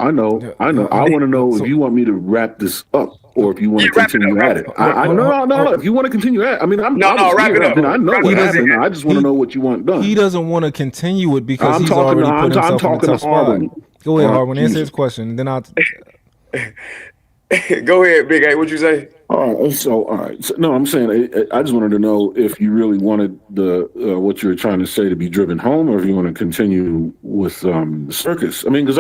I want to know if you want me to wrap this up or if you want to continue at it. No. If you want to continue at it, I mean, I was wrap here. it up. I know what happened. I just want to know what you want done. He doesn't want to continue it because I'm he's talking already to- put I'm himself in a talking tough to Harwin. spot. Go ahead, All right, Harwin. Answer Jesus. his question. Then I'll. Go ahead, Big A. What you say? All right. So, no, I'm saying I just wanted to know if you really wanted the what you were trying to say to be driven home, or if you want to continue with the circus. I mean, because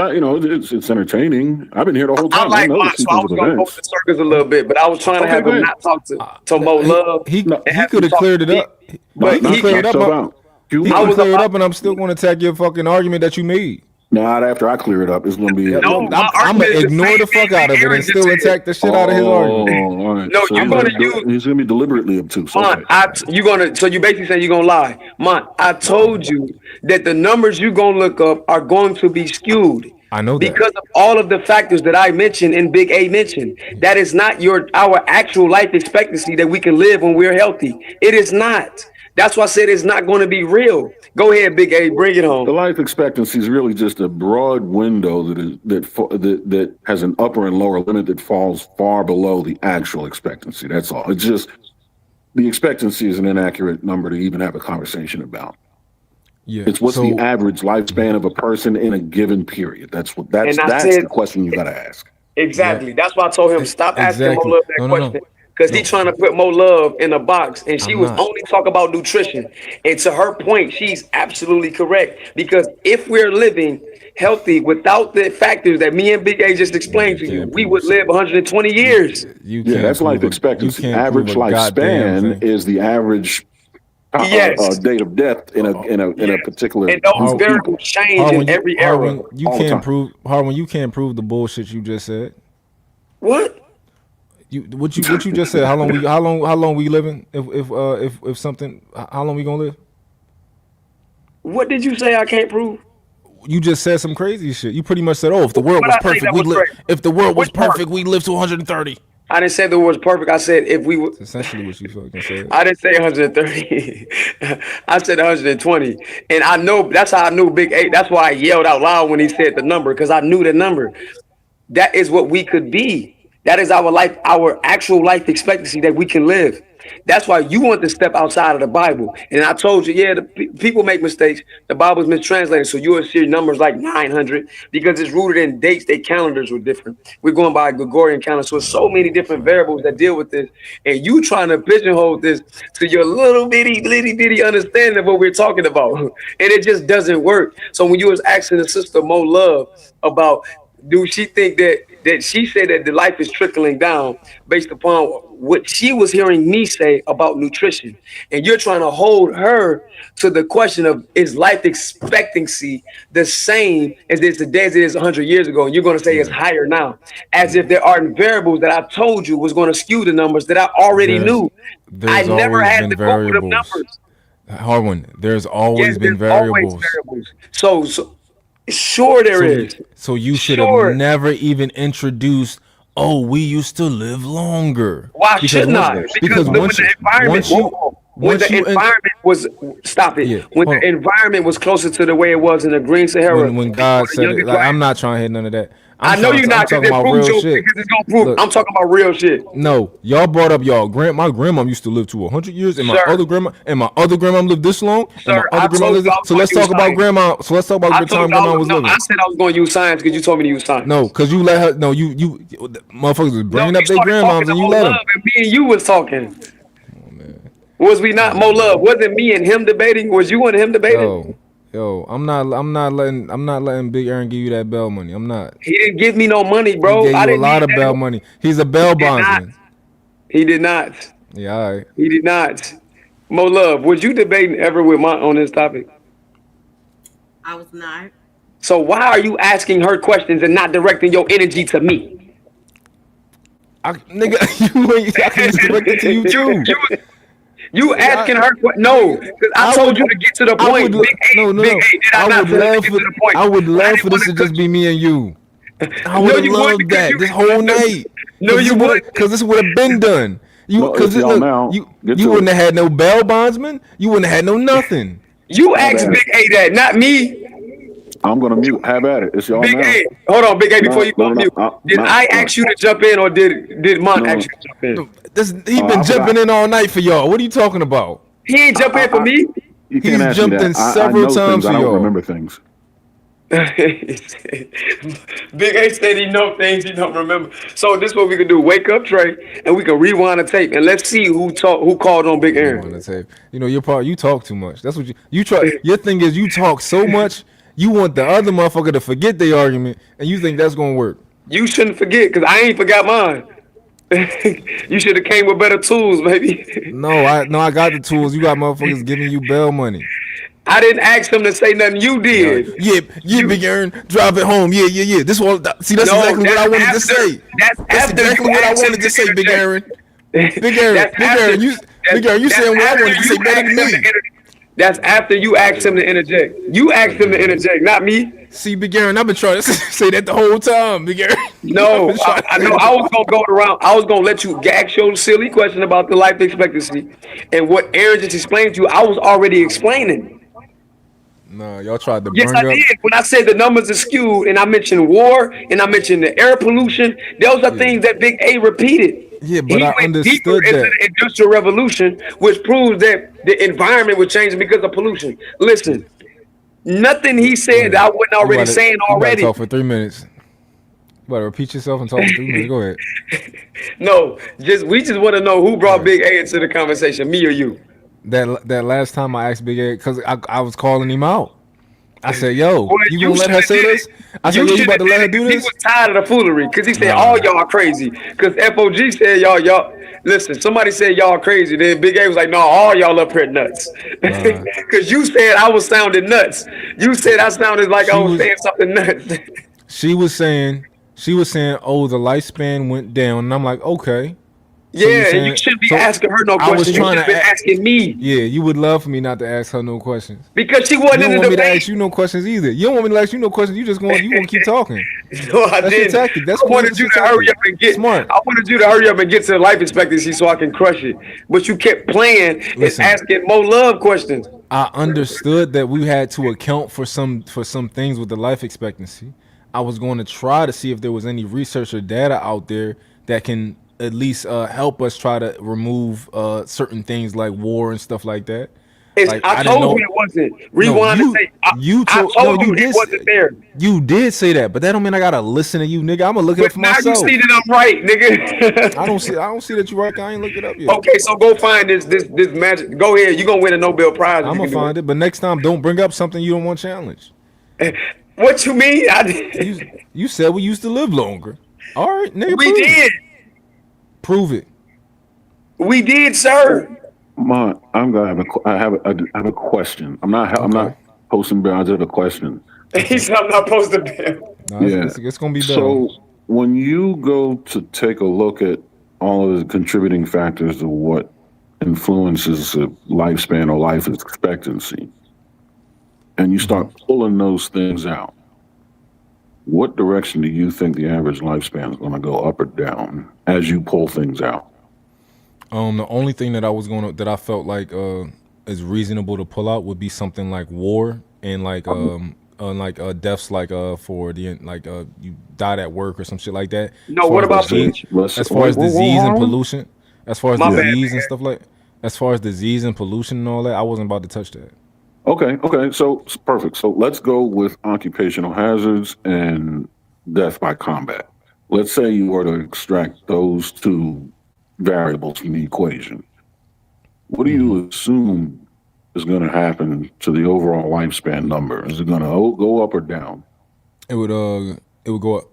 it's entertaining. I've been here the whole time. I know the So I sequence was of gonna go with events. the circus a little bit, but I was trying to Okay, have go him ahead. not talk to Mo Love. He and have could him have talk cleared to it me. up. But he cleared it up. He could have cleared it up, and I'm still going to attack your fucking argument that you made. Not after I clear it up. It's going to be. I'm gonna ignore the fuck out of it and still attack the shit out of his argument. All right. No, So you're gonna use. he's going to be deliberately obtuse. Mon, you gonna so you basically saying you're gonna lie. Mon, I told you that the numbers you're gonna look up are going to be skewed. I know that. Because of all of the factors that I mentioned and Big A mentioned. That is not our actual life expectancy that we can live when we're healthy. It is not. That's why I said it's not going to be real. Go ahead, Big A, bring it home. The life expectancy is really just a broad window that has an upper and lower limit that falls far below the actual expectancy. That's all. It's just the expectancy is an inaccurate number to even have a conversation about. Yeah. It's what's the average lifespan of a person in a given period. That's the question you got to ask. Exactly. That's why I told him stop asking Mo Exactly. Love that question. Because he's trying to put Mo Love in a box, and she was only talking about nutrition. And to her point, she's absolutely correct. Because if we're living healthy without the factors that me and Big A just explained to you, we would live 120 years. That's life expectancy. Average lifespan is the average date of death in a particular. And those variables change in every era. Harwin, you can't prove the bullshit you just said. What? What you just said? How long we living? If something, how long we gonna live? What did you say? I can't prove. You just said some crazy shit. You pretty much said, "Oh, if the world was perfect, we live. If the world was perfect, we live to 130." I didn't say the word perfect. I said if we were. That's essentially what you fucking said. I didn't say 130. I said 120. And I know that's how I knew Big 8. That's why I yelled out loud when he said the number, because I knew the number. That is what we could be. That is our actual life expectancy that we can live. That's why you want to step outside of the Bible. And I told you, people make mistakes. The Bible's mistranslated. So you will see numbers like 900 because it's rooted in dates. Their calendars were different. We're going by a Gregorian calendar. So it's so many different variables that deal with this. And you trying to pigeonhole this to your little bitty understanding of what we're talking about. And it just doesn't work. So when you was asking the sister Mo Love about, do she think that she said that the life is trickling down based upon what she was hearing me say about nutrition, and you're trying to hold her to the question of, is life expectancy the same as it is today as it is 100 years ago, and you're going to say it's higher now, as if there are variables that I told you was going to skew the numbers that I already knew. I never had to go with the numbers. Harwin, there's always been variables. So sure there is. So you should have never even introduced, oh, we used to live longer. Why shouldn't I? Because when the environment was when the environment was closer to the way it was in the Green Sahara. When God said it, like, I'm not trying to hit none of that. I know you're I'm not because talking it about proves real you shit. because it's gonna prove. Look, I'm talking about real shit. no, y'all brought up my grandma used to live to 100 years, and my Sir, other grandma lived this long, and sir, my I other grandma told lived you I this. was So gonna let's use talk about science. grandma. So let's talk about I the told time you grandma was no. I living. said I was gonna use science because you told me to use science. No, because you let her. No, you motherfuckers was No, bringing you up their started talking grandmoms, to and you Mo let Love, them. and me and you was talking. Oh man, Was we not? come Mo on, Love man. wasn't me and him debating. Was you and him debating? Yo, I'm not letting Big Aaron give you that bail money. I'm not. He didn't give me no money, He bro. gave I you a didn't lot need of that. bail money. He's a He bail did not. bondsman. He did not. Yeah, all right. He did not. Mo Love, was you debating ever with my on this topic? I was not. So why are you asking her questions and not directing your energy to me? Nigga, I can just direct it to you too. You Nigga, asking her no, nigga, because I told you to get to the I would, point. Big A, did I I not would tell you to love get for, to the point? I would But I love didn't for want this to to cut just be me and you. I you. would No, have you would loved because that you. this whole night, No, you would. cause this would have been done. You, Well, cause if this, y'all look, now get you to wouldn't it. have had no bail bondsman. You wouldn't have had no nothing. You Have asked at Big it. A that, not me. I'm gonna mute. Have at it. It's y'all Big now. A, hold on, Big A, before No, you go no, on no, mute. no, Did no, I no, ask you to jump in, or did Mont no. ask you to jump in? No, he been I jumping forgot. in all night for y'all. What are you talking about? He ain't jump in for I, me. you can't He's ask me jumped that. in I several know things. times I for don't y'all. remember things. Big A said he know things he don't remember. So this is what we can do: wake up Trey, and we can rewind the tape, and let's see who called on Big Rewind the Aaron. tape. You know, you talk too much. That's what you try. Your thing is you talk so much. You want the other motherfucker to forget the argument, and you think that's gonna work. You shouldn't forget, cause I ain't forgot mine. You should have came with better tools, baby. I got the tools. You got motherfuckers giving you bail money. I didn't ask him to say nothing. You Yeah, did. yeah, You Big Aaron, drive it home. Yeah. This one, see, that's no. exactly what I wanted to say. That's That's after you exactly what I asked him wanted to to say, Big interject. Aaron. Big Aaron, That's after. Big Aaron, you That's saying what I after wanted to you say better asked than him to me. That's after you asked him to interject. You asked him to interject, not me. See, Big Aaron, I've been trying to say that the whole time, Big Aaron. I've No, been trying to I say know. that I the was gonna go around. I was gonna let you ask your silly question about the life expectancy, and what Aaron just explained to you. I was already explaining. No, y'all tried to Yes, I bring up. did. When I said the numbers are skewed, and I mentioned war, and I mentioned the air pollution, those are Yeah, things that Big A repeated. yeah, He but I went deeper understood into that. the Industrial Revolution, which proves that the environment was changing because of pollution. Listen, nothing he Go said that ahead. I wasn't already saying You about to already. talk for 3 minutes. You about to repeat yourself and talk for 3 minutes. Go ahead. No, we just want to know who All brought right. Big A into the conversation, me or you. That last time I asked Big A, because I was calling him out. I said, "Yo, Well, you you gonna let should her have say did it. this?" I said, You "Yo, you should about have to did let her it do because he was this?" tired of the foolery. Because he said, all Nah. y'all crazy. Because FOG said, y'all, listen, somebody said y'all crazy. Then Big A was like, no, all y'all up here nuts. Nah. Because you said I was sounding nuts. You said I sounded like I She was was saying something nuts. she was saying she was saying, "Oh, the lifespan went down," and I'm like, "Okay." So you're Yeah, and you saying shouldn't be so? asking her no I was question. You trying should to. have been asking me. Yeah, you would love for me not to ask her no questions. Because she You wasn't don't in the want me to ask debate. you no questions either. You don't want me to ask you no questions. You gonna keep talking. No, I That's your didn't. tactic. That's I cool. wanted That's you your to hurry tactic. up and get. Smart. I wanted you to hurry up and get to the life expectancy so I can crush it. But you kept playing and Listen, asking more love questions. I understood that we had to account for some things with the life expectancy. I was going to try to see if there was any research or data out there that can at least help us try to remove certain things like war and stuff like that. Like I I didn't told you know. it wasn't. No, Rewind the tape. you I told no, told you it wasn't there. you did say that, but that don't mean I gotta listen to you, nigga. I'm gonna look it But up for now you myself. see that I'm right, nigga. I don't see that you're right. I ain't looked it up yet. Okay, so go find this magic. Go ahead. You're gonna win a Nobel Prize if I'm you gonna can do find it, but next time don't bring up something you don't want challenged. it. What you mean? You said we used to live longer. All right, nigga, We prove it. did. Prove it. We did, sir. I'm gonna have I have a question. I'm Okay. not posting bear. I just have a question. He said I'm not supposed to be. No, Yeah. it's gonna be better. So when you go to take a look at all of the contributing factors of what influences the lifespan or life expectancy, and you start pulling those things out, what direction do you think the average lifespan is going to go, up or down, as you pull things out? The only thing that I felt like is reasonable to pull out would be something like war and like like deaths like for the you died at work or some shit like that. No, As far what as about disease, pollution? as far as disease and pollution, as far as My bad, disease and man. stuff like, as far as disease and pollution and all that, I wasn't about to touch that. Okay. So perfect. So let's go with occupational hazards and death by combat. Let's say you were to extract those two variables from the equation. What do you assume is going to happen to the overall lifespan number? Is it going to go up or down? It would go up.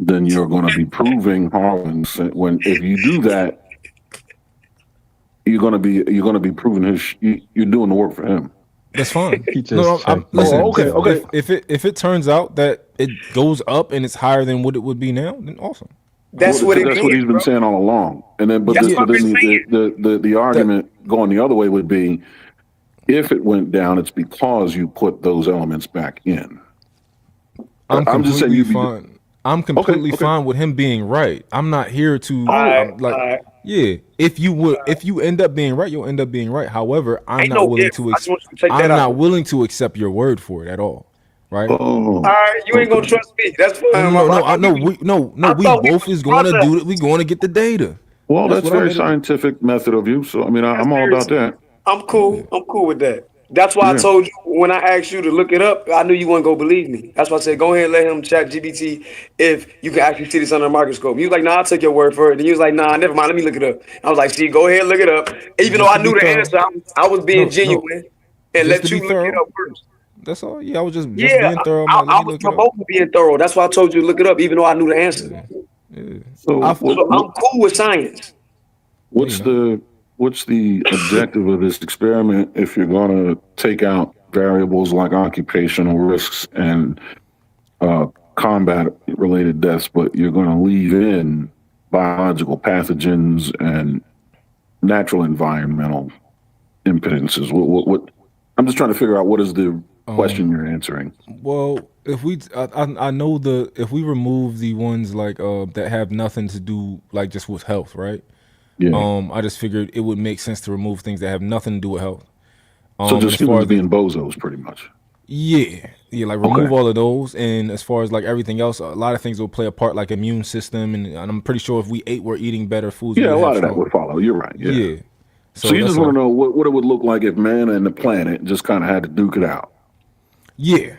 Then you're going to be proving Harlan's when if you do that, you're going to be proving you're doing the work for him. That's fine. He just No, checked. listen. Okay. If it turns out that it goes up and it's higher than what it would be now, then awesome. That's Well, what it that's is, what he's been bro. saying all along. And then, That's what I've been saying. the argument going the other way would be, if it went down, it's because you put those elements back in. I'm just saying completely fine. I'm completely fine with him being right. I'm not here to yeah. If you end up being right, you'll end up being right. However, I'm not willing to accept your word for it at all. Right? All right, you ain't gonna trust me. That's fine. No, We both is going to do it. We're going to get the data. Well, that's very scientific method of you. So I mean, I'm all about that. I'm cool. I'm cool with that. That's why I told you when I asked you to look it up, I knew you wouldn't go believe me. That's why I said, go ahead and let him chat GBT if you can actually see this under a microscope. He was like, nah, I'll take your word for it. And he was like, nah, never mind, let me look it up. I was like, see, go ahead and look it up. Even though I knew the answer, I was being genuine and let you look it up first. That's all. Yeah, I was just being thorough. I was promoting being thorough. That's why I told you to look it up, even though I knew the answer. So I'm cool with science. What's the objective of this experiment if you're going to take out variables like occupational risks and combat related deaths, but you're going to leave in biological pathogens and natural environmental impedances? What I'm just trying to figure out what is the question you're answering. Well, if I know if we remove the ones like that have nothing to do like just with health, right? Yeah. I just figured it would make sense to remove things that have nothing to do with health. So just humans being bozos, pretty much. Yeah, like remove all of those, and as far as like everything else, a lot of things will play a part, like immune system, and I'm pretty sure if we're eating better foods. Yeah, a lot of that would follow. You're right. Yeah. So you just want to know what it would look like if man and the planet just kind of had to duke it out. Yeah.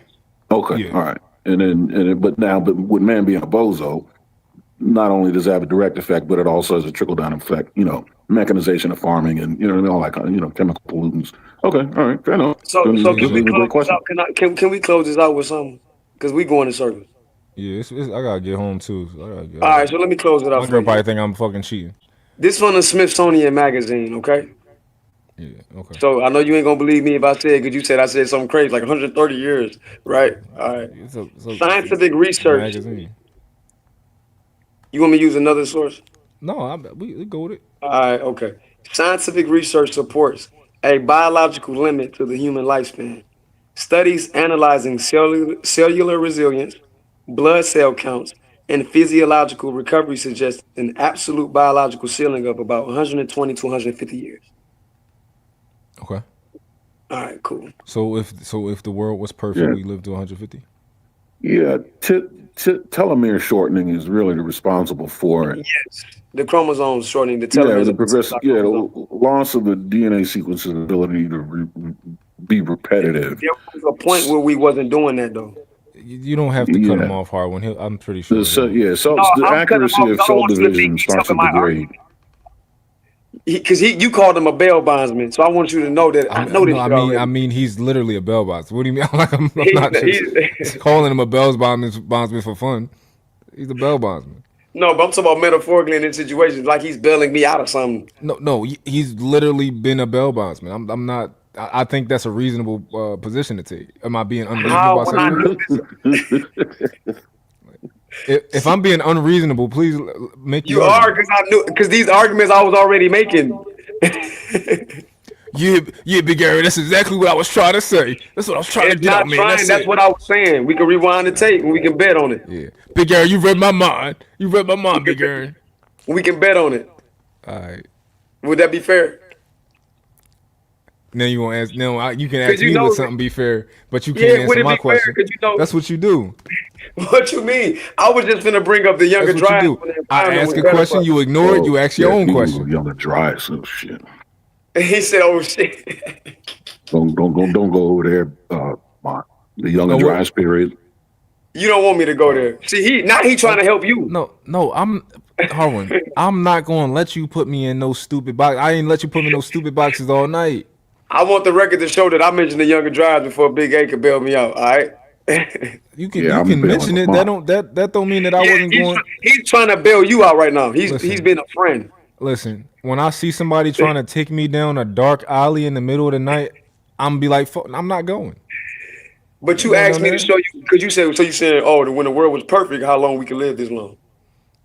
Okay. Yeah. All right. But with man being a bozo, not only does it have a direct effect, but it also has a trickle down effect. Mechanization of farming and all that kind of chemical pollutants. Okay. All right. Fair enough. So can we close this out? Can we close this out with something? Because we going in circles. Yeah, I gotta get home too. So all right, so let me close it out. My girl probably think I'm fucking cheating. This from the Smithsonian Magazine, okay? Yeah, okay. So I know you ain't gonna believe me if I said, because you said I said something crazy, like 130 years, right? All right. Scientific research. Magazine. You want me to use another source? No, we go with it. All right, okay. Scientific research supports a biological limit to the human lifespan. Studies analyzing cellular resilience, blood cell counts, and physiological recovery suggest an absolute biological ceiling of about 120 to 150 years. Okay. All right, cool. So if the world was perfect, we lived to 150? Yeah, telomere shortening is really responsible for it. Yes, the chromosomes shortening, the telomeres. The loss of the DNA sequence's ability to be repetitive. There was a point where we wasn't doing that though. You don't have to cut him off hard when I'm pretty sure. The accuracy of cell division starts to degrade. Because you called him a bail bondsman, so I want you to know that I know this. I mean, he's literally a bail bondsman. What do you mean? I'm not just calling him a bail bondsman for fun. He's a bail bondsman. No, but I'm talking about metaphorically in this situation, like he's bailing me out of something. No, he's literally been a bail bondsman. I'm not. I think that's a reasonable position to take. Am I being unreasonable by saying that? If I'm being unreasonable, please make you are, because these arguments I was already making. Yeah, Big Gary, that's exactly what I was trying to say. That's what I was trying to get out, man. That's what I was saying. We can rewind the tape and we can bet on it. Yeah, Big Gary, you read my mind. Big Gary. We can bet on it. All right. Would that be fair? Now you won't ask. No, you can Because ask you me know, what something be fair, but you can't yeah, would answer it my be fair? question. Because you know That's what you do. what you mean. I was just gonna bring up the That's younger what you drive do. when the I environment ask was a better question, for. you ignore it, Oh, you ask your yeah, own he gonna go question. young and dry. So shit. He said, "Oh shit." Don't go over there. The young Oh, and dry what? spirit. You don't want me to go there. See, he trying to help you. No, I'm Harwin. I'm not gonna let you put me in no stupid box. I ain't let you put me in no stupid boxes all night. I want the record to show that I mentioned the younger drive before Big A could bail me out. All right. Yeah, You I'm can bailing mention him it. out. That don't mean that I Yeah, wasn't going. he's trying to bail you out right now. He's Listen, been a friend. listen. When I see somebody trying to take me down a dark alley in the middle of the night, I'm be like, "Fuck, I'm not going. But Ain't you going asked down me to there." show you because you said so. You said, "Oh, when the world was perfect, how long we could live this long?"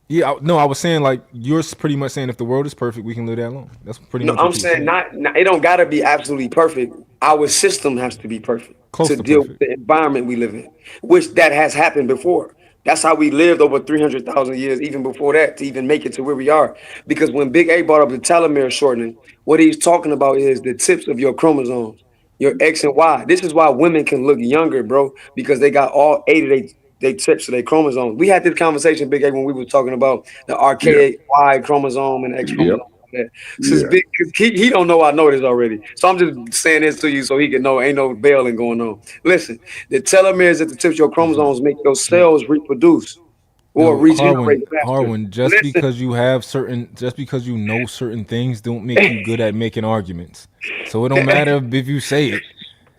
Yeah, no, I was saying like you're pretty much saying if the world is perfect, we can live that long. That's pretty No, much I'm what you were saying saying. not. It don't gotta be absolutely perfect. Our system has to be perfect Close to to deal with perfect. the environment we live in, which that has happened before. That's how we lived over 300,000 years, even before that, to even make it to where we are. Because when Big A brought up the telomere shortening, what he's talking about is the tips of your chromosomes, your X and Y. This is why women can look younger, bro, because they got all 8 of they tips of their chromosomes. We had this conversation, Big A, when we were talking about the Yeah. archaic Y chromosome and X Yep. chromosome. Yeah. Since Yeah. Big, cause he don't know I know this already, so I'm just saying this to you so he can know ain't no bailing going on. Listen, the telomeres at the tips of your Listen, chromosomes make your cells reproduce or no, regenerate faster. Harwin, Listen, just because you know certain things don't make you good at making arguments. So it don't matter if you say it.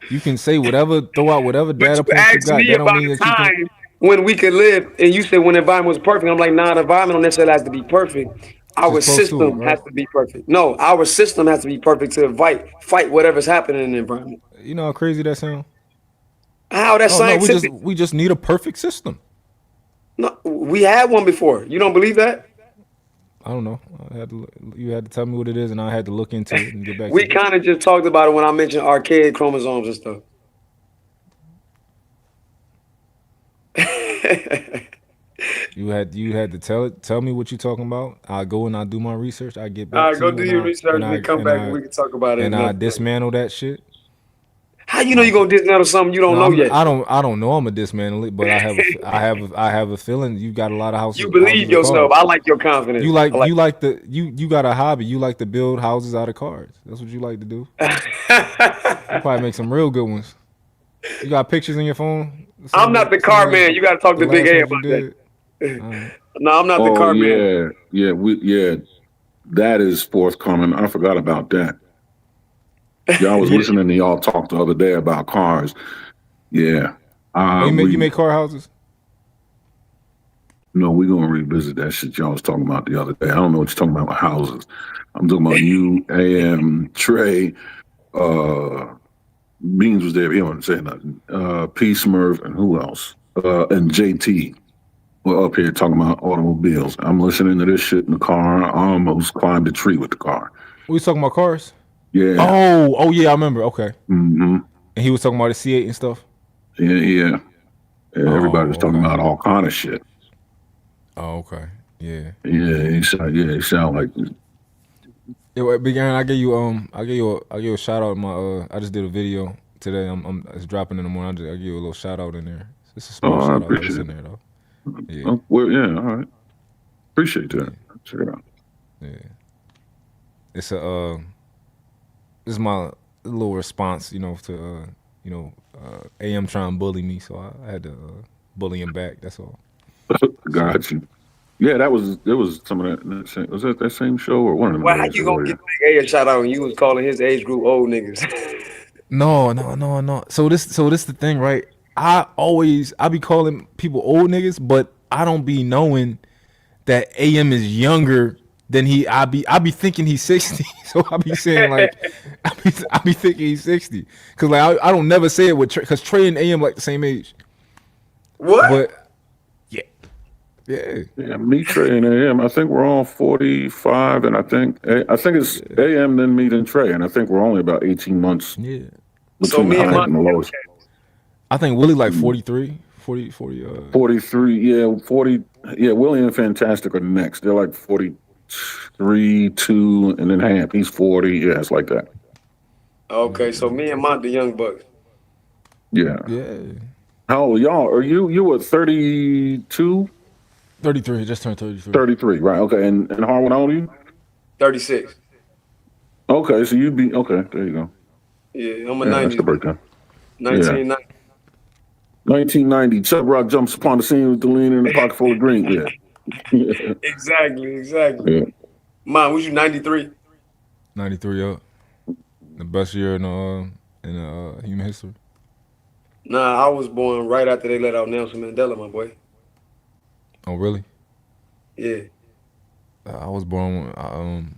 You can say whatever, throw out whatever but data you points you asked got. me That don't about mean that a you can. time when we could live, and you said when the environment was perfect. I'm like, nah, the environment don't necessarily has to be perfect. Our Just close to it, system has right? to be perfect. No, our system has to be perfect to fight whatever's happening in the environment. You know how crazy that sounds? How that's Oh no, scientific? we just need a perfect system. No, we had one before. You don't believe that? I don't know. You had to tell me what it is, and I had to look into it and get back to We you. kind of just talked about it when I mentioned archaic chromosomes and stuff. You had to tell me what you're talking about. I go and I do my research. I get All back right, to go you, do your research and then come back and we can talk about it and I another day. dismantle that shit. How you know you're gonna dismantle something you don't No, know yet? I don't know I'm a dismantle it, but I have a feeling you got a lot of You houses believe of yourself. cards. I like your confidence. I like. You got a hobby. You like to build houses out of cards. That's what you like to do. You probably make some real good ones. You got pictures in your phone? I'm not the car man. You got to talk The to Big last A ones you about did? that. All right. No, I'm not the Oh car man. yeah. That is forthcoming. I forgot about that. Yeah, I was Yeah. listening to y'all talk the other day about cars. Yeah. Oh, you We make car houses? No, we're gonna revisit that shit y'all was talking about the other day. I don't know what you're talking about with houses. I'm talking about you, AM, Trey, Beans was there, he wasn't saying nothing. P Smurf and who else? And JT were up here talking about automobiles. I'm listening to this shit in the car. I almost climbed a tree with the car. We was talking about cars? Yeah. Oh yeah, I remember. Okay. Mm-hmm. And he was talking about the C8 and stuff. Yeah. Everybody was Oh, talking okay. about all kind of shit. Oh, okay. Yeah. Yeah, he sound like Yeah, Big Aaron, I gave you a shout out in my I just did a video today. It's dropping in the morning. I give you a little shout out in there. It's a small I shout out, but it's appreciate in it. there though. Yeah. Oh, well, yeah, all right. Appreciate that. Check it out. Yeah. It's this is my little response, to AM trying to bully me, so I had to bully him back. That's all. Got you. Yeah, there was some of that. Was that same show or one of them Well, how days you gonna earlier? get Big A shout out when you was calling his age group old niggas? No. So this the thing, right? I be calling people old niggas, but I don't be knowing that AM is younger than I be thinking he's 60. So I be saying like I be thinking he's 60. Cause like I don't never say it with Trey, cause Trey and AM like the same age. What? But Yeah, me, Trey, and AM. I think we're all 45, and I think it's AM, then me, then Trey, and I think we're only about 18 months between the me and highest my and the lowest. I think Willie like 43, 40. 43, yeah, 40. Yeah, Willie and Fantastic are next. They're like 43, 2, and then half. He's 40. Yeah, it's like that. Okay, so me and Mont the young bucks. Yeah. Yeah. How old are y'all? Are you were 32? 33, just turned 33. 33, right. Okay. And Harlan, how old are you? 36. Okay, so you'd be okay, there you go. Yeah, I'm a Yeah, that's 90s the baby. breakdown. Yeah. 1990. 1990, Chuck Rock jumps upon the scene with the lean in a pocket full of green. Yeah. Exactly. Yeah. Mom, was you 93? 93 up. The best year in human history. Nah, I was born right after they let out Nelson Mandela, my boy. Oh, really? Yeah. I was born.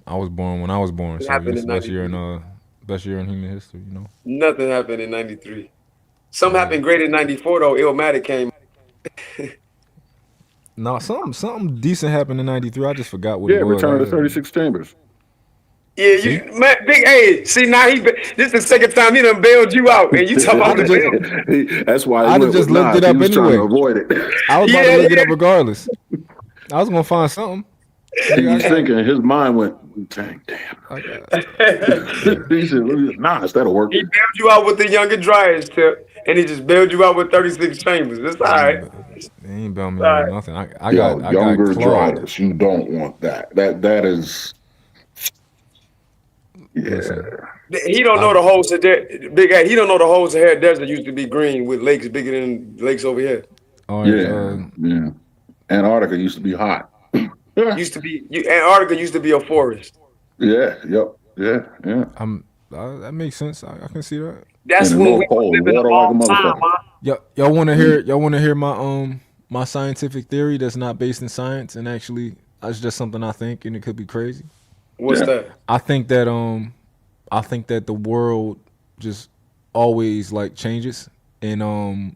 I was born when I was born. It So I happened guess in the 93. best year in human history. You know. Nothing happened in 93. Something Yeah. happened great in 94, though. Illmatic came. No, something decent happened in '93. I just forgot what Yeah, it was. Return of the 36 Chambers. Yeah, See, man, Big A. See, now this is the second time he done bailed you out, and you talk about the bail. That's why he I'd have went just with looked it Nas. He up was trying to anyway. avoid it. I was about to Yeah, look it up regardless. I was gonna find something. He Nigga, was thinking, his mind went, dang, damn. I got. He said, Nas, that'll work. He bailed you out with the younger dryers tip, and he just bailed you out with 36 chambers. That's all right. They ain't bail me All out with right. nothing. Yo, I got younger clawed. dryers. You don't want that. That is, yeah. Listen, He don't know the holes that Big A. He don't know the holes of Hair Desert used to be green with lakes bigger than lakes over here. all right. Yeah. Antarctica used to be hot. Antarctica used to be a forest. Yeah, yep. Yeah. That makes sense. I can see that. That's And the when we North were Pole, living water a like a long time, motherfucker. man. Y'all want to hear? Y'all want to hear my scientific theory that's not based in science and actually it's just something I think and it could be crazy. What's that? I think that the world just always like changes and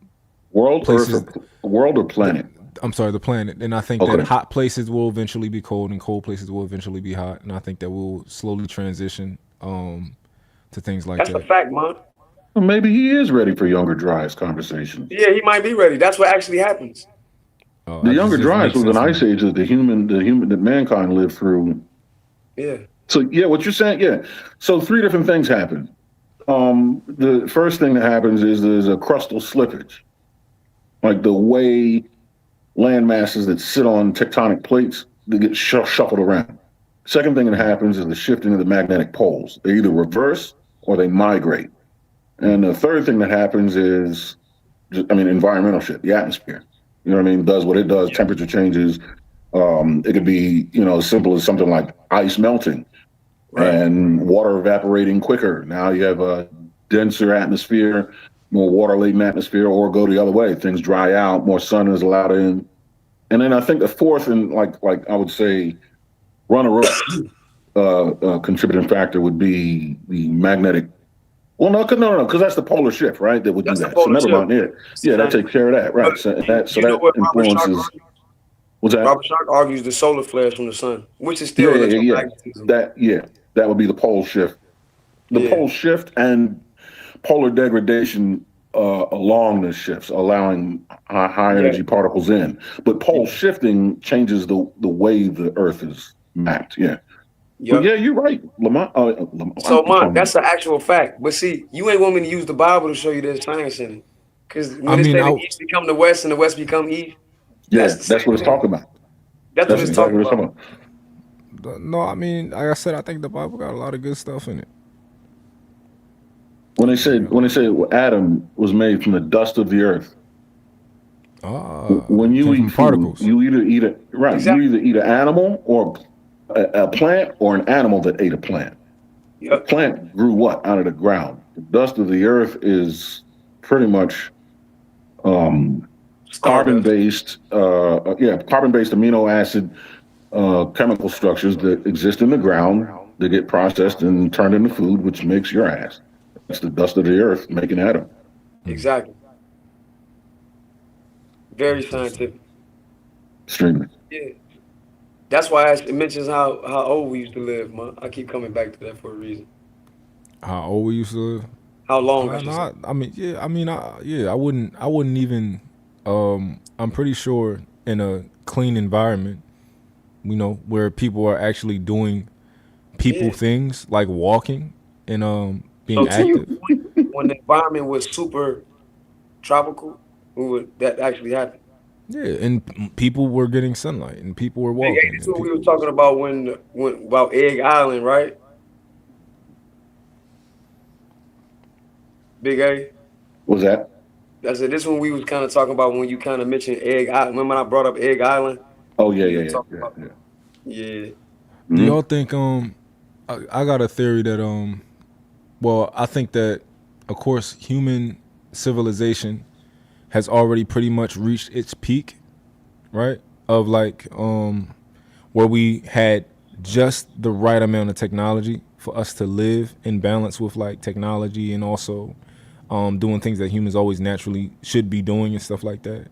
World, places. Earth, world or planet? I'm sorry, the planet. And I think that hot places will eventually be cold and cold places will eventually be hot. And I think that we'll slowly transition to things like That's that. a fact, man. Well, maybe he is ready for younger dryas conversations. Yeah, he might be ready. That's what actually happens. The younger dryas was an ice age that that mankind lived through. Yeah. So yeah, what you're saying, yeah. So three different things happen. The first thing that happens is there's a crustal slippage, like the way land masses that sit on tectonic plates, they get shuffled around. Second thing that happens is the shifting of the magnetic poles. They either reverse or they migrate. And the third thing that happens is, environmental shit, the atmosphere. You know what I mean? Does what it does, temperature changes. It could be, as simple as something like ice melting and water evaporating quicker. Now you have a denser atmosphere, more water-laden atmosphere, or go the other way. Things dry out, more sun is allowed in. And then I think the fourth and like I would say runner-up contributing factor would be the magnetic. Well, no, because that's the polar shift, right? That would do that. So never mind. Yeah, that takes care of that, right? So that influences. What's that? Robert Shark argues the solar flares from the sun, which is still electromagnetism. That would be the pole shift. The pole shift and polar degradation along the shifts, allowing high energy particles in. But pole shifting changes the way the Earth is mapped. Yeah. But yeah, you're right, Lamont. So, man, that's an actual fact. But see, you ain't want me to use the Bible to show you there's science in it. Because when they say the East become the West and the West become East, that's what it's talking about. That's what it's talking about. No, I mean, like I said, I think the Bible got a lot of good stuff in it. When they say Adam was made from the dust of the earth. When you eat food, you either eat you either eat an animal or a plant or an animal that ate a plant. The plant grew what out of the ground? The dust of the earth is pretty much carbon-based amino acid chemical structures that exist in the ground that get processed and turned into food, which makes your ass. That's the dust of the earth making Adam. Exactly. Very scientific. Extremely. Yeah. That's why it mentions how old we used to live, man. I keep coming back to that for a reason. How old we used to live? How long? I wouldn't even. I'm pretty sure in a clean environment, where people are actually doing things like walking and being So to your active. point, when the environment was super tropical, would that actually happen? Yeah, and people were getting sunlight, and people were Big A, walking, this is and what we people. was talking about when about Egg Island, right? Big A. Was that? I said this one we was kind of talking about when you kind of mentioned Egg Island. Remember I brought up Egg Island? Oh yeah, We yeah, was yeah, talking yeah, about yeah. yeah. Do Mm-hmm. y'all think I got a theory that well, I think that of course human civilization has already pretty much reached its peak, right? Of like where we had just the right amount of technology for us to live in balance with like technology and also doing things that humans always naturally should be doing and stuff like that.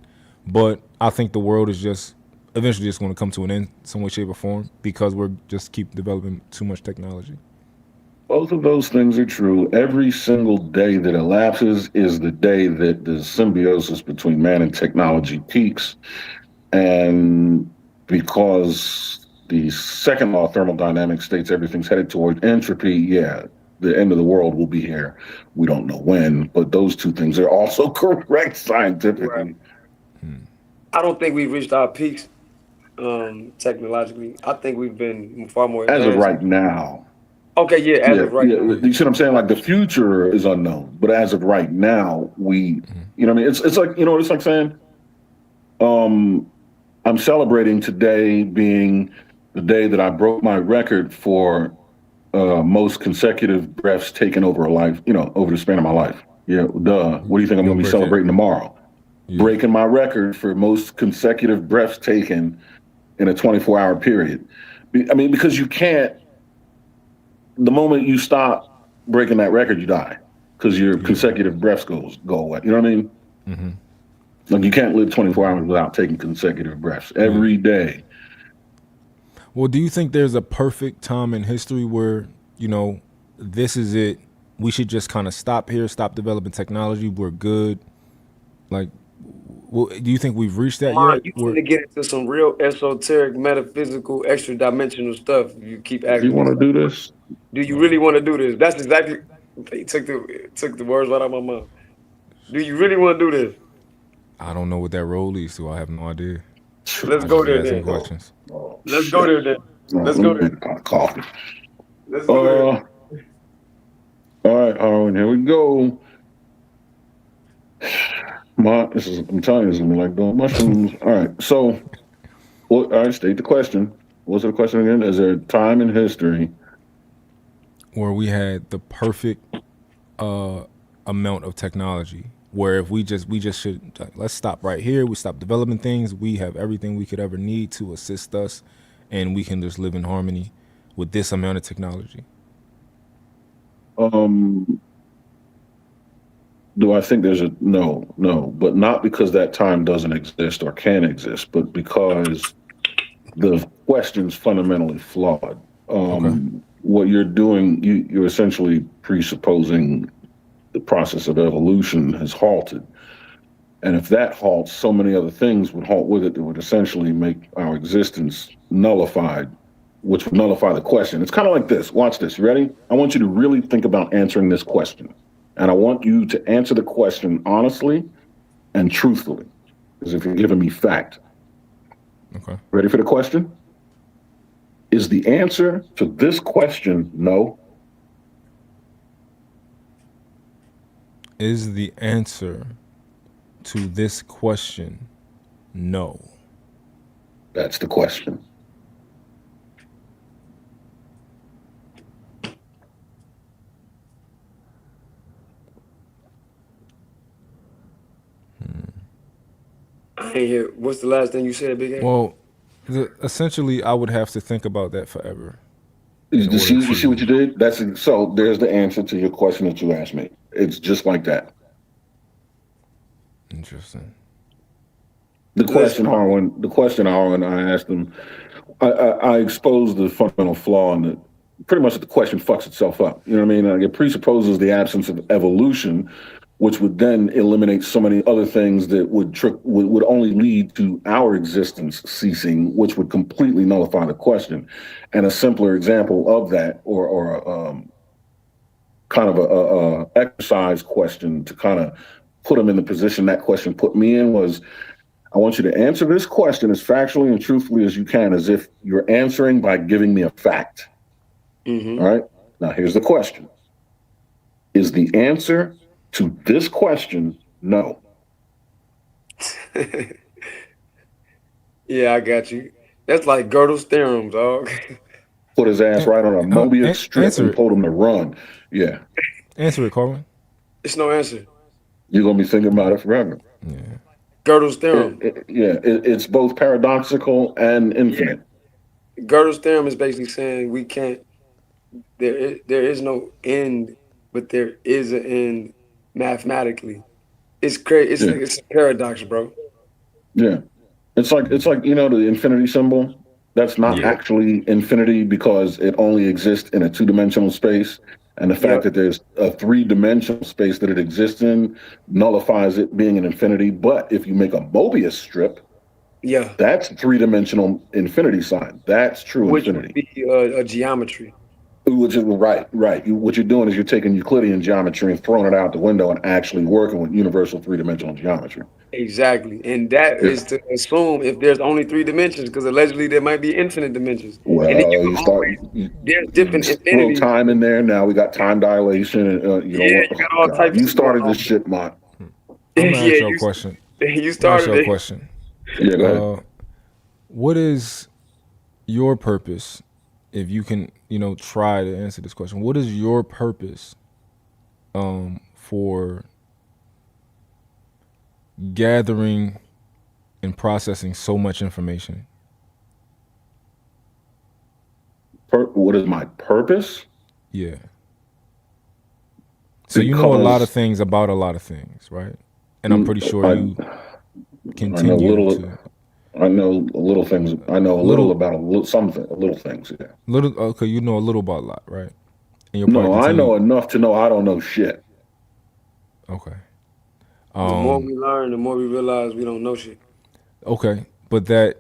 But I think the world is just eventually just going to come to an end some way, shape, or form because we're just keep developing too much technology. Both of those things are true. Every single day that elapses is the day that the symbiosis between man and technology peaks. And because the second law of thermodynamics states everything's headed toward entropy, yeah, the end of the world will be here. We don't know when, but those two things are also correct Right. scientifically. I don't think we've reached our peaks technologically. I think we've been far more As of advanced. right now, Okay, yeah, as yeah, of right yeah. now. You see what I'm saying? Like the future is unknown, but as of right now, you know, what I mean, it's like, you know, it's like saying, um, I'm celebrating today being the day that I broke my record for most consecutive breaths taken over a life, you know, over the span of my life. Yeah, duh. What do you think I'm You'll going to be break it. celebrating tomorrow? Yeah. Breaking my record for most consecutive breaths taken in a 24-hour period. I mean, because you can't, the moment you stop breaking that record, you die because your Yeah. consecutive breaths go away. You know what I mean? Mm-hmm. Like you can't live 24 hours without taking consecutive breaths Yeah. every day. Well, do you think there's a perfect time in history where, you know, this is it? We should just kind of stop here, stop developing technology. We're good. Like, well, do you think we've reached that Mine, yet? you Where tend to get into some real esoteric, metaphysical, extra dimensional stuff. You keep You asking me, want to do this? do you really want to do this? That's exactly he took the words right out of my mouth. Do you really want to do this? I don't know what that role leads to. I have no idea. Let's I go just be there asking then. questions. Oh, Let's go shit. there then. All right, Let's let go me there. make a pot of coffee. Let's go there. All right, Harlan, here we go. I'm telling you, this is gonna be like doing mushrooms. All right, so, all right, state the question. What's the question again? Is there a time in history? Where we had the perfect uh, amount of technology. Where if we just should like, let's stop right here. We stop developing things. We have everything we could ever need to assist us, and we can just live in harmony with this amount of technology. Um, do I think there's a no, but not because that time doesn't exist or can exist, but because the question's fundamentally flawed. Okay. What you're doing, you're essentially presupposing the process of evolution has halted. And if that halts, so many other things would halt with it that would essentially make our existence nullified, which would nullify the question. It's kind of like this. Watch this. You ready? I want you to really think about answering this question. And I want you to answer the question honestly and truthfully, as if you're giving me fact. Okay. Ready for the question? Is the answer to this question no? Is the answer to this question no? That's the question. I ain't hear. What's the last thing you said, Big A? Well, essentially, I would have to think about that forever in You order see, you see what to. you did? So there's the answer to your question that you asked me. It's just like that. Interesting. Listen, The question, Harlan, I asked him, I exposed the fundamental flaw in the pretty much the question fucks itself up. You know what I mean? Like it presupposes the absence of evolution, which would then eliminate so many other things that would only lead to our existence ceasing, which would completely nullify the question. And a simpler example of that, or kind of a exercise question to kind of put them in the position that question put me in was, I want you to answer this question as factually and truthfully as you can, as if you're answering by giving me a fact. Mm-hmm. All right. Now, here's the question. Is the answer to this question no? Yeah, I got you. That's like Gödel's theorem, dog. Put his ass right on a Mobius strip Answer and it. told him to run. Yeah. Answer it, Carlin. It's no answer. You're going to be thinking about it forever. Yeah. Gödel's theorem. It's both paradoxical and infinite. Gödel's theorem is basically saying we can't. There is no end, but there is an end mathematically. It's crazy. It's a paradox, bro. Yeah. It's like the infinity symbol. That's not Yeah. actually infinity because it only exists in a two-dimensional space. And the fact Yep. that there's a three-dimensional space that it exists in nullifies it being an infinity. But if you make a Mobius strip, Yeah. that's a three-dimensional infinity sign. That's true Which would infinity. be a geometry. Which is right. What you're doing is you're taking Euclidean geometry and throwing it out the window and actually working with universal three-dimensional geometry. Exactly. And that Yeah. is to assume if there's only three dimensions, because allegedly there might be infinite dimensions. And then you Well, can you start always, there's different throw infinities. time in there. Now we got time dilation. You know Yeah, what? you got Oh all God, types you of shit going started on. this shit, Mont. I'm gonna ask Yeah, y'all a question. you I'm gonna ask started y'all a it. question. Yeah, go ahead. What is your purpose? If you can, try to answer this question. What is your purpose for gathering and processing so much information? What is my purpose? Yeah. So you know a lot of Because things about a lot of things, right? And I'm pretty sure you I know continue to I know little things. I know a little little about something, little things. Yeah. little okay, you know a little about a lot, right? And you'll probably No, I continue. know enough to know I don't know shit. Okay. The more we learn, the more we realize we don't know shit. Okay, but that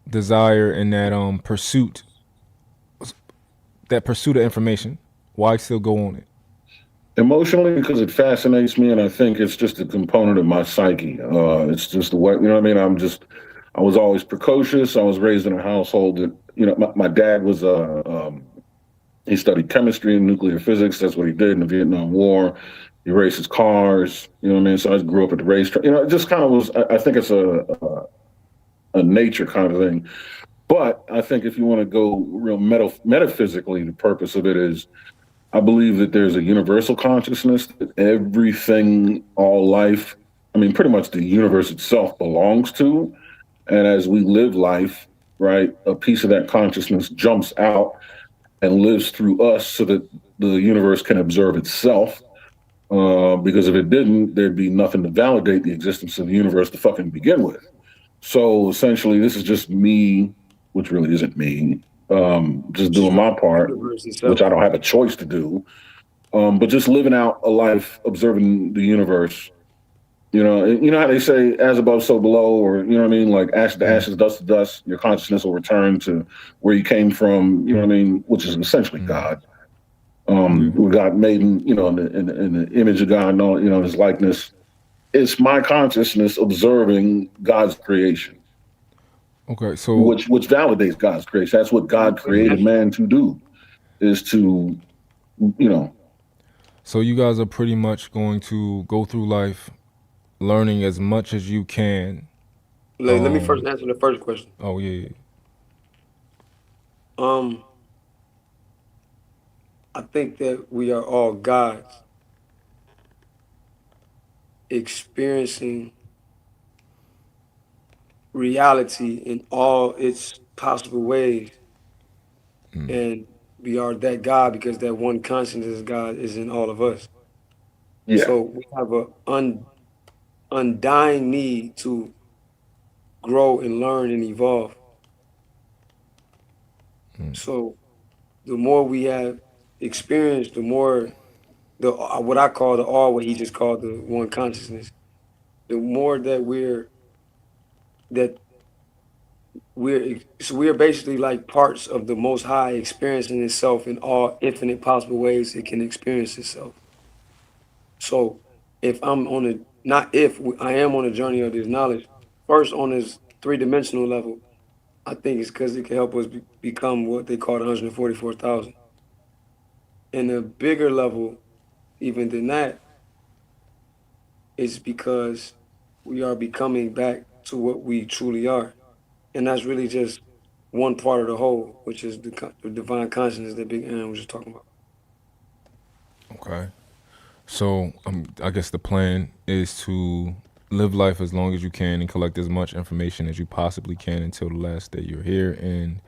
desire and that pursuit of information, why still go on it? Emotionally, because it fascinates me, and I think it's just a component of my psyche. It's just the way, you know what I mean? I was always precocious. I was raised in a household that, my dad was he studied chemistry and nuclear physics. That's what he did in the Vietnam War. He races cars, you know what I mean? So I grew up at the racetrack. It just kind of was, I think it's a nature kind of thing. But I think if you want to go real metaphysically, the purpose of it is I believe that there's a universal consciousness that everything, all life, I mean, pretty much the universe itself belongs to. And as we live life, right, a piece of that consciousness jumps out and lives through us so that the universe can observe itself. Because if it didn't, there'd be nothing to validate the existence of the universe to fucking begin with. So essentially, this is just me, which really isn't me, just doing my part, Universe which itself. I don't have a choice to do, but just living out a life observing the universe. You know how they say "as above, so below," or you know what I mean, like ash to ashes, dust to dust. Your consciousness will return to where you came from. You know what I mean, which is essentially God. We got made in the image of God, and all, His likeness. It's my consciousness observing God's creation, Okay, so which validates God's creation. That's what God created man to do, is to, you know. so you guys are pretty much going to go through life learning as much as you can. Let me first answer the first question. Oh yeah. I think that we are all gods experiencing reality in all its possible ways. And we are that God because that one consciousness God is in all of us. Yeah. So we have a undying need to grow and learn and evolve. So the more we have experienced, the more the what I call the all, what he just called the one consciousness, the more that we're basically like parts of the Most High experiencing itself in all infinite possible ways it can experience itself. So if I'm on a not if I am on a journey of this knowledge, first on this 3-dimensional level, I think it's because it can help us become what they call the 144,000. And a bigger level, even than that, is because we are becoming back to what we truly are. And that's really just one part of the whole, which is the divine consciousness that Big Aaron was just talking about. Okay. So I guess the plan is to live life as long as you can and collect as much information as you possibly can until the last day you're here. And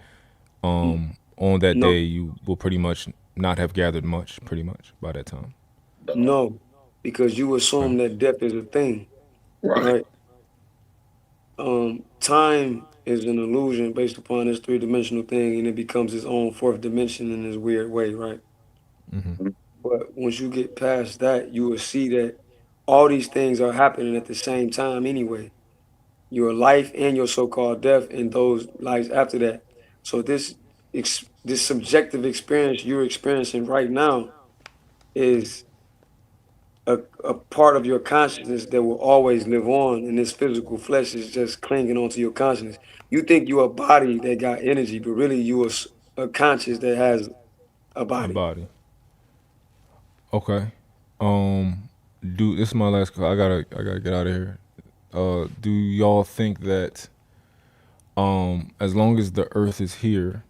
on that No, day, you will pretty much not have gathered much, pretty much by that time. no, because you Okay. assume that death is a thing, Right. right? Time is an illusion based upon this 3-dimensional thing, and it becomes its own 4th dimension in this weird way, right? But once you get past that, you will see that all these things are happening at the same time anyway. Your life and your so-called death and those lives after that. So this subjective experience you're experiencing right now is a part of your consciousness that will always live on, and this physical flesh is just clinging onto your consciousness. You think you're a body that got energy, but really you are a conscious that has a A body. body. Okay. This is my last call. I gotta get out of here. Do y'all think that as long as the earth is here,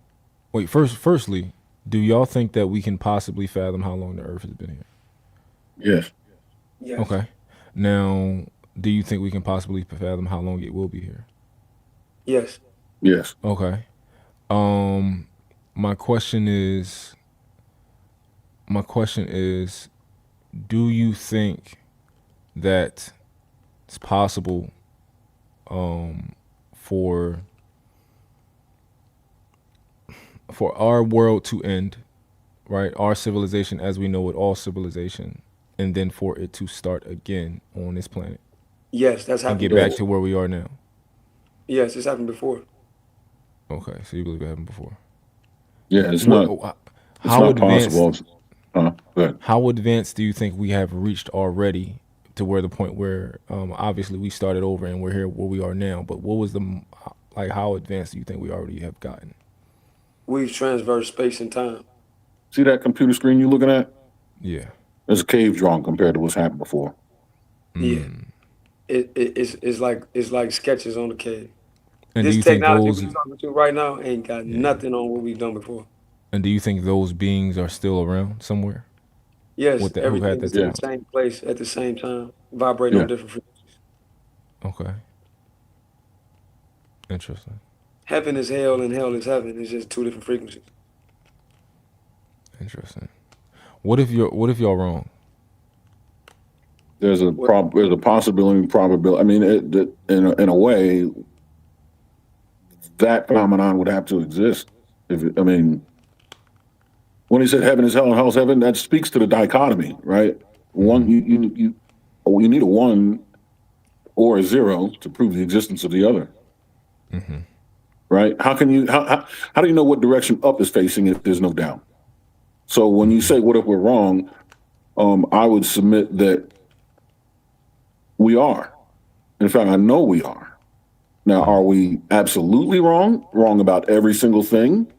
firstly, do y'all think that we can possibly fathom how long the earth has been here? Yes. Yes. Okay. Now, do you think we can possibly fathom how long it will be here? Yes. Yes. Okay. My question is do you think that it's possible for our world to end, right? Our civilization as we know it, all civilization, and then for it to start again on this planet Yes, that's and happened get back before. to where we are now? Yes, it's happened before. Okay, so you believe it happened before? Yeah, it's What? not. It's How not advanced? possible. Go ahead. How advanced do you think we have reached already to where the point where obviously we started over and we're here where we are now? But what was how advanced do you think we already have gotten? We've transversed space and time. See that computer screen you're looking at? Yeah. There's a cave drawing compared to what's happened before. Yeah. It's like sketches on the cave. And do This you think technology those? we talking to right now ain't got Yeah. nothing on what we've done before. And do you think those beings are still around somewhere? Yes, Who had everything that is in the technology? same place at the same time, vibrating Yeah. on different frequencies. Okay. Interesting. Heaven is hell and hell is heaven. It's just 2 different frequencies. Interesting. What if y'all wrong? There's a possibility, probability. I mean, in a way, that phenomenon would have to exist. When he said heaven is hell and hell is heaven, that speaks to the dichotomy, right? One, you need a 1 or a 0 to prove the existence of the other. Right? How do you know what direction up is facing if there's no down? So when you say, what if we're wrong? I would submit that we are. In fact, I know we are. Now, are we absolutely wrong? Wrong about every single thing?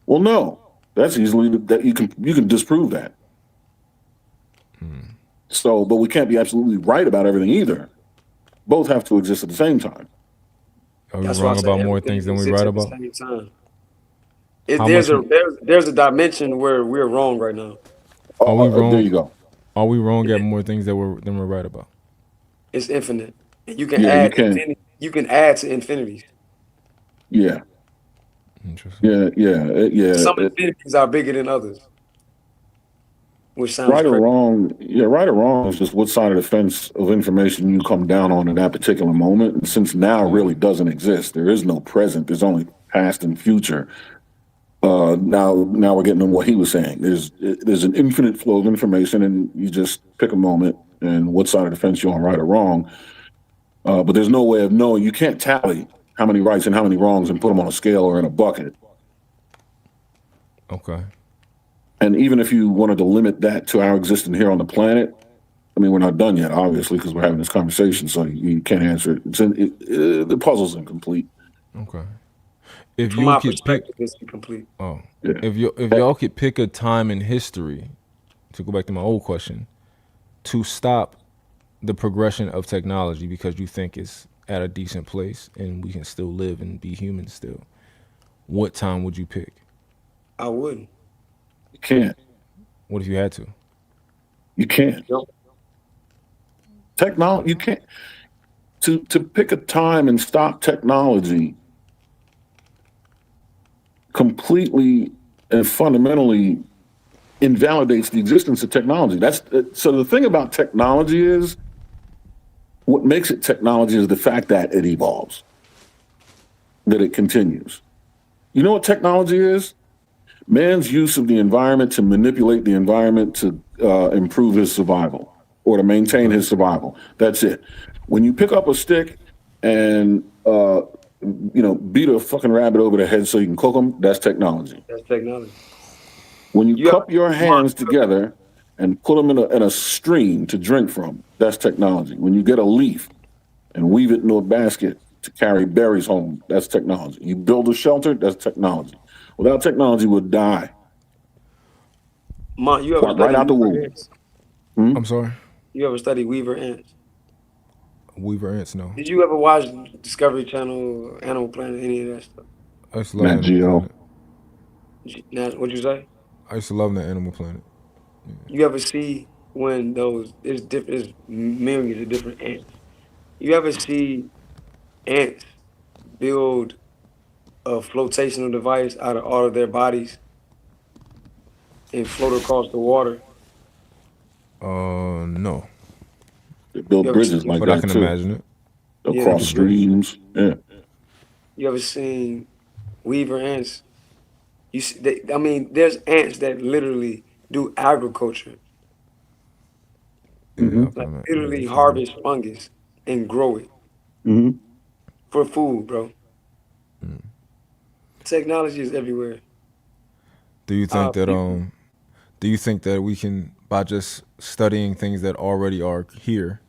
Well, no. That's easily that you can disprove that. So, but we can't be absolutely right about everything either. Both have to exist at the same time. Are we That's why I wrong say about more everything things than we exists right at the about? same time. How much? There's a dimension where we're wrong right now. Are we wrong? There you go. Are we wrong at more things than we're right about? It's infinite. And you can Yeah, add you can. infinity. You can add to infinities. Yeah. Interesting. Yeah. Some infinities are bigger than others. Which sounds Right or crazy. wrong, right or wrong is just what side of the fence of information you come down on in that particular moment. And since now really doesn't exist, there is no present. There's only past and future. Now we're getting to what he was saying. There's an infinite flow of information, and you just pick a moment and what side of the fence you're on, right or wrong. But there's no way of knowing. You can't tally how many rights and how many wrongs and put them on a scale or in a bucket. Okay. And even if you wanted to limit that to our existence here on the planet, I mean, we're not done yet, obviously, because we're having this conversation, so you can't answer it. The puzzle's incomplete. Okay. If From you my could pick, perspective, it's incomplete. oh, Yeah. if y'all could pick a time in history, to go back to my old question, to stop the progression of technology because you think it's at a decent place and we can still live and be human still, what time would you pick? I wouldn't. You can't. What if you had to? You can't. No. Technology, you can't. To pick a time and stop technology completely and fundamentally invalidates the existence of technology. So the thing about technology is, what makes it technology is the fact that it evolves, that it continues. You know what technology is? Man's use of the environment to manipulate the environment to improve his survival or to maintain his survival. That's it. When you pick up a stick and beat a fucking rabbit over the head so you can cook them, that's technology. That's technology. When you cup your hands together and put them in a stream to drink from, that's technology. When you get a leaf and weave it into a basket to carry berries home, that's technology. You build a shelter, that's technology. Without technology, we'll die. You ever Right out the Weaver womb. ants? I'm sorry? You ever study Weaver ants? Weaver ants, no. Did you ever watch Discovery Channel, Animal Planet, any of that stuff? I used to love Nat Animal Geo. Planet. What'd you say? I used to love that Animal Planet. You ever see when there's millions of different ants. You ever see ants build a flotational device out of all of their bodies and float across the water? No. They build bridges like But I that can too. imagine it. Across streams. Yeah. You ever seen Weaver ants? You see, there's ants that literally do agriculture. Like literally harvest fungus and grow it for food, bro. Technology is everywhere. Do you think that we can, by just studying things that already are here,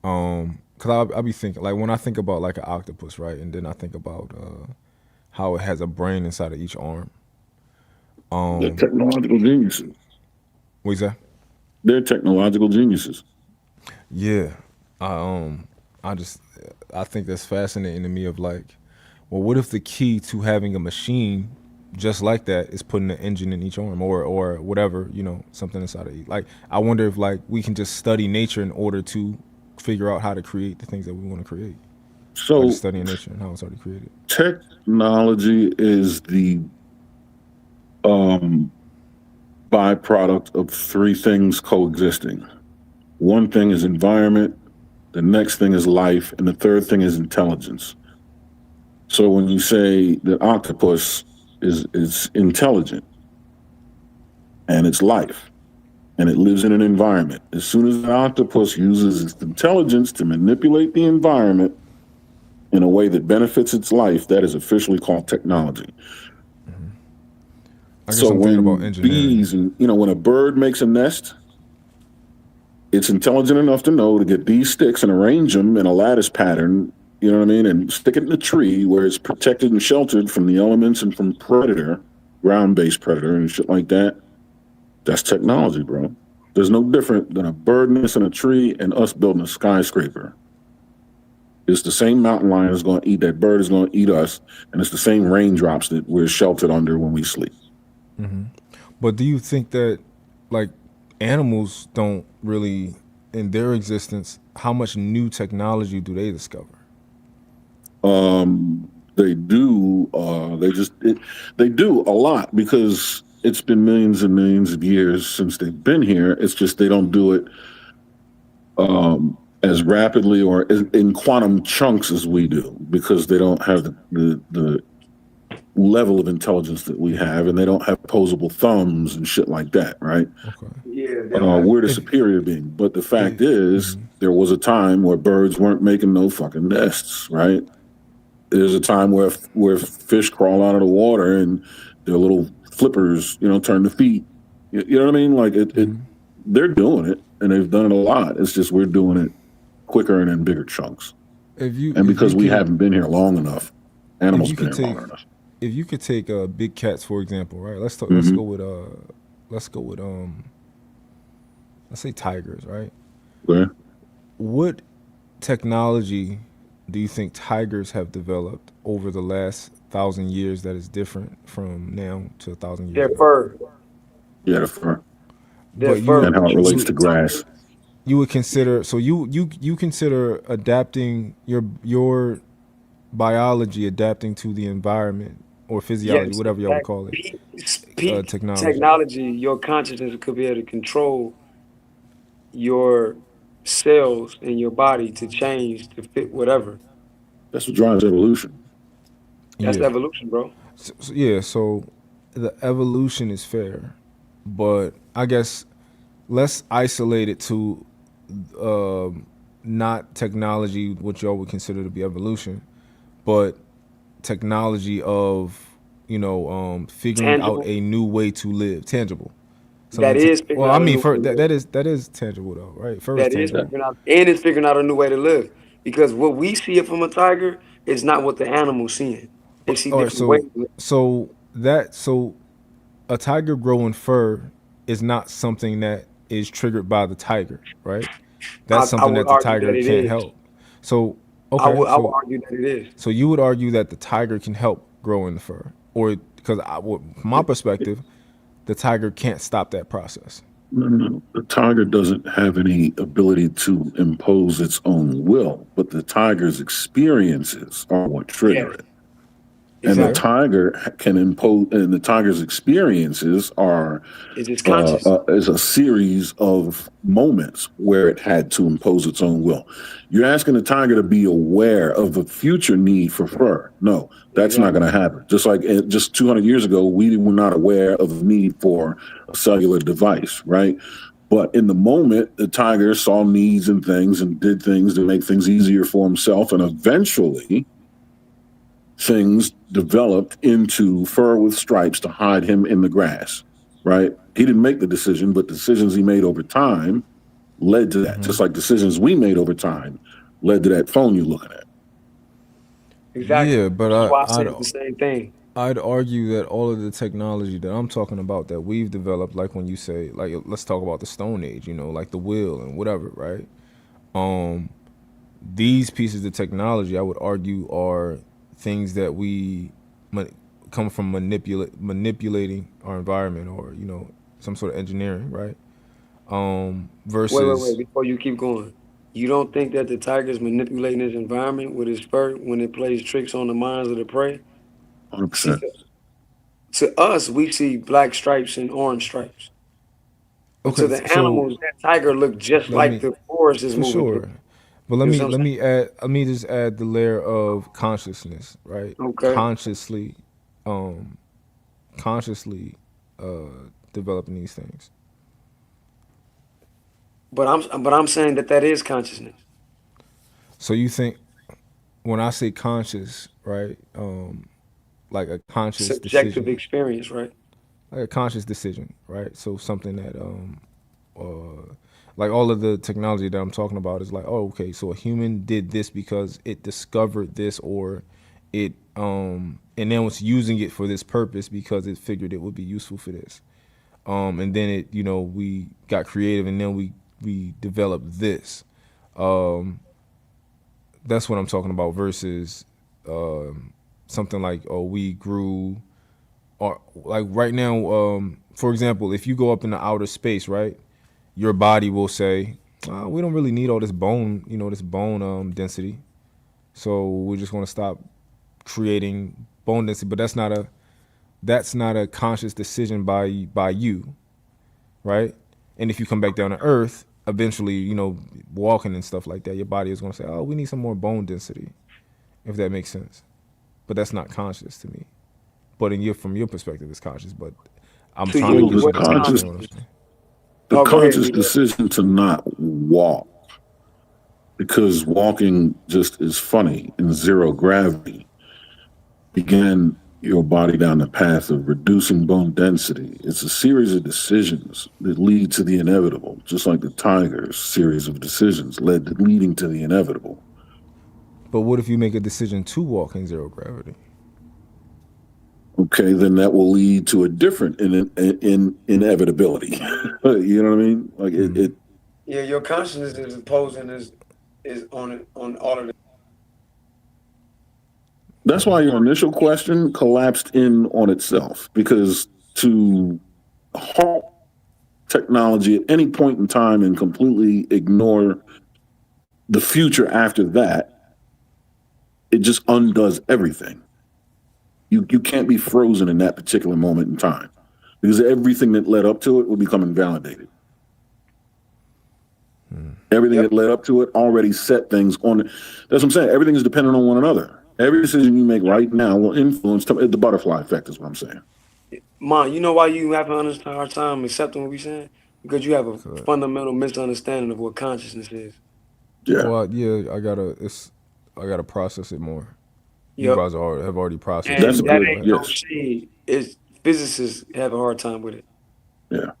because I'll be thinking, like when I think about like an octopus, right, and then I think about how it has a brain inside of each arm. They're technological geniuses. What's that? They're technological geniuses. Yeah, I think that's fascinating to me. Of like, well, what if the key to having a machine just like that is putting an engine in each arm, or whatever, something inside of each. Like, I wonder if like we can just study nature in order to figure out how to create the things that we want to create. So by just studying nature and how it's already created. Technology is the byproduct of three things coexisting. One thing is environment, the next thing is life, and the third thing is intelligence. So when you say that octopus is intelligent and it's life and it lives in an environment, as soon as the octopus uses its intelligence to manipulate the environment in a way that benefits its life, that is officially called technology. So when bees, when a bird makes a nest, it's intelligent enough to know to get these sticks and arrange them in a lattice pattern, you know what I mean, and stick it in a tree where it's protected and sheltered from the elements and from predator, ground-based predator and shit like that. That's technology, bro. There's no different than a bird nest in a tree and us building a skyscraper. It's the same mountain lion is going to eat that bird, is going to eat us, and it's the same raindrops that we're sheltered under when we sleep. Mm-hmm. But do you think that, like, animals don't really, in their existence, how much new technology do they discover? They do. They do a lot because it's been millions and millions of years since they've been here. It's just they don't do it as rapidly or in quantum chunks as we do because they don't have the level of intelligence that we have, and they don't have opposable thumbs and shit like that, right? Okay. Yeah, we're the superior being. But the fact is, there was a time where birds weren't making no fucking nests, right? there's a time where fish crawl out of the water and their little flippers, turn to feet. You know what I mean? Like they're doing it and they've done it a lot. It's just we're doing it quicker and in bigger chunks. And because we haven't been here long enough, animals been here long enough. If you could take big cats for example, right? Let's go with let's say tigers, right? Okay. What technology do you think tigers have developed over the last 1,000 years that is different from now to 1,000 years Their ago? fur. Yeah, the fur. But and how it relates to grass. You would consider you consider adapting your biology adapting to the environment or physiology, Yes, whatever y'all would call it. Peak Technology. technology, your consciousness could be able to control your cells in your body to change to fit whatever. That's what drives evolution. That's Yeah. evolution, bro. So the evolution is fair, but I guess let's isolate it to not technology, what y'all would consider to be evolution, but technology of figuring Tangible. out a new way to live, tangible. That is figuring well, I out a mean, new way to live. that is tangible though, right? Fur is That is tangible. figuring out, and it's figuring out a new way to live. Because what we see it from a tiger is not what the animal's seeing. They see All right, different ways. so a tiger growing fur is not something that is triggered by the tiger, right? That's I something would that the argue tiger that it can't is. help. So I okay, would so argue that it is. so you would argue that the tiger can help growing the fur, or because from my perspective, the tiger can't stop that process. No. The tiger doesn't have any ability to impose its own will, but the tiger's experiences are what trigger Yeah, it. And the exactly. tiger can impose, and the tiger's experiences are It's just conscious. is a series of moments where it had to impose its own will. You're asking the tiger to be aware of a future need for fur. No, that's not going to happen. Just like just 200 years ago, we were not aware of the need for a cellular device, right? But in the moment, the tiger saw needs and things and did things to make things easier for himself, and eventually things developed into fur with stripes to hide him in the grass, right? He didn't make the decision, but decisions he made over time led to that. Just like decisions we made over time led to that phone you're looking at. Exactly. Yeah, but That's why I said the same thing. I'd argue that all of the technology that I'm talking about that we've developed, like when you say, like, let's talk about the Stone Age, like the wheel and whatever, right? These pieces of technology, I would argue, are things that we come from manipulating our environment, or some sort of engineering, right? Versus Wait. Before you keep going, you don't think that the tiger's manipulating his environment with his fur when it plays tricks on the minds of the prey? 100%. See, to us, we see black stripes and orange stripes. But to okay, the so animals, that tiger looked just let like me the forest is for moving sure. through. But let You me know what I'm let me just add the layer of consciousness, right? Okay. Consciously developing these things. But I'm saying that is consciousness. So you think when I say conscious, right? Like a conscious Subjective decision, experience, right? like a conscious decision, right? So something that like all of the technology that I'm talking about is like, oh, okay, so a human did this because it discovered this, or it and then was using it for this purpose because it figured it would be useful for this. And then it, we got creative, and then we developed this. That's what I'm talking about. Versus something like, oh, we grew, or like right now, for example, if you go up in the outer space, right, your body will say, we don't really need all this bone, this bone density, so we're just going to stop creating bone density. But that's not a conscious decision by you, right? And if you come back down to earth, eventually, walking and stuff like that, your body is going to say, oh, we need some more bone density, if that makes sense. But that's not conscious to me. But from your perspective, it's conscious. But I'm To trying to you, get you what's to understand conscious? what I'm saying. The Oh, go ahead, conscious Nita. decision to not walk, because walking just is funny in zero gravity. began your body down the path of reducing bone density. It's a series of decisions that lead to the inevitable, just like the tiger's series of decisions leading to the inevitable. But what if you make a decision to walk in zero gravity? Okay, then that will lead to a different inevitability. You know what I mean? Like it. Yeah, your consciousness is imposing is on all of the. That's why your initial question collapsed in on itself, because to halt technology at any point in time and completely ignore the future after that, it just undoes everything. You can't be frozen in that particular moment in time, because everything that led up to it will become invalidated. Everything that led up to it already set things on. That's what I'm saying. Everything is dependent on one another. Every decision you make right now will influence the butterfly effect, is what I'm saying. Mom, you know why you have a hard time accepting what we're saying? Because you have a fundamental misunderstanding of what consciousness is. Yeah. Well, yeah, I gotta process it more. You Yep. guys have already processed And it. So that go ain't ahead. no shade. It's physicists have a hard time with it. Yeah.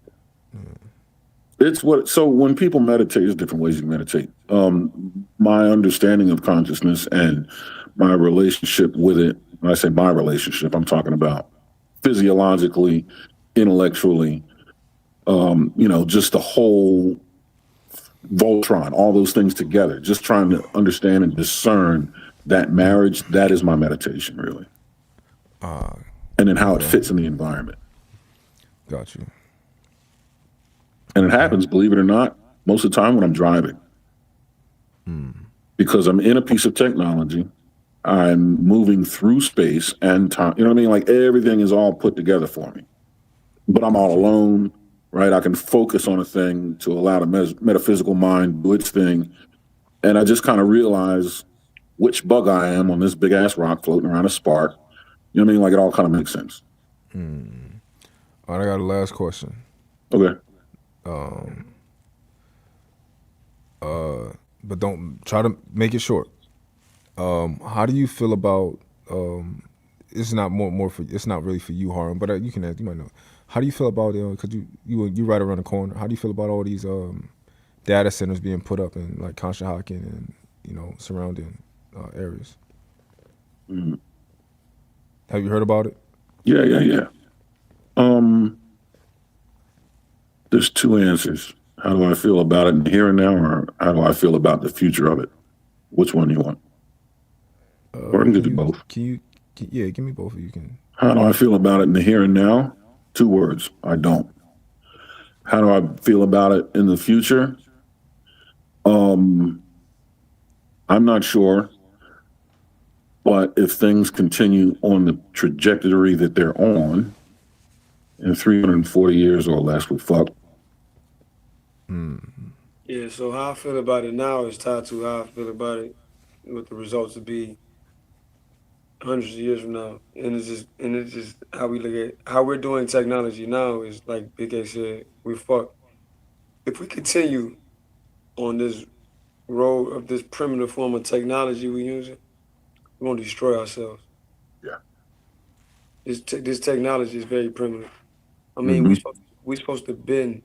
It's what, so when people meditate, there's different ways you meditate. My understanding of consciousness and my relationship with it, when I say my relationship, I'm talking about physiologically, intellectually, just the whole Voltron, all those things together, just trying to understand and discern that marriage, that is my meditation, really. And then how it fits in the environment. Got you. And it happens, believe it or not, most of the time when I'm driving. Because I'm in a piece of technology, I'm moving through space and time. You know what I mean? Like everything is all put together for me. But I'm all alone, right? I can focus on a thing to allow the metaphysical mind do its thing. And I just kind of realize which bug I am on this big ass rock floating around a spark. You know what I mean? Like it all kind of makes sense. All right, I got a last question. Okay. But don't try to make it short. How do you feel about it's not it's not really for you, Harm, but you can ask, you might know. How do you feel about because you right around the corner? How do you feel about all these data centers being put up in like Conshohocken and surrounding areas? Have you heard about it? Yeah. There's two answers. How do I feel about it in the here and now, or how do I feel about the future of it? Which one do you want? Or I can do both. Give me both. You can. How do I feel about it in the here and now? 2 words. I don't. How do I feel about it in the future? I'm not sure. But if things continue on the trajectory that they're on, in 340 years or less, we fuck. Yeah, so how I feel about it now is tied to how I feel about it, what the results will be hundreds of years from now. And it's just how we look at how we're doing technology now is like Big A said, we fuck. If we continue on this road of this primitive form of technology we're using, we're gonna destroy ourselves. Yeah. This technology is very primitive. I mean, we supposed to bend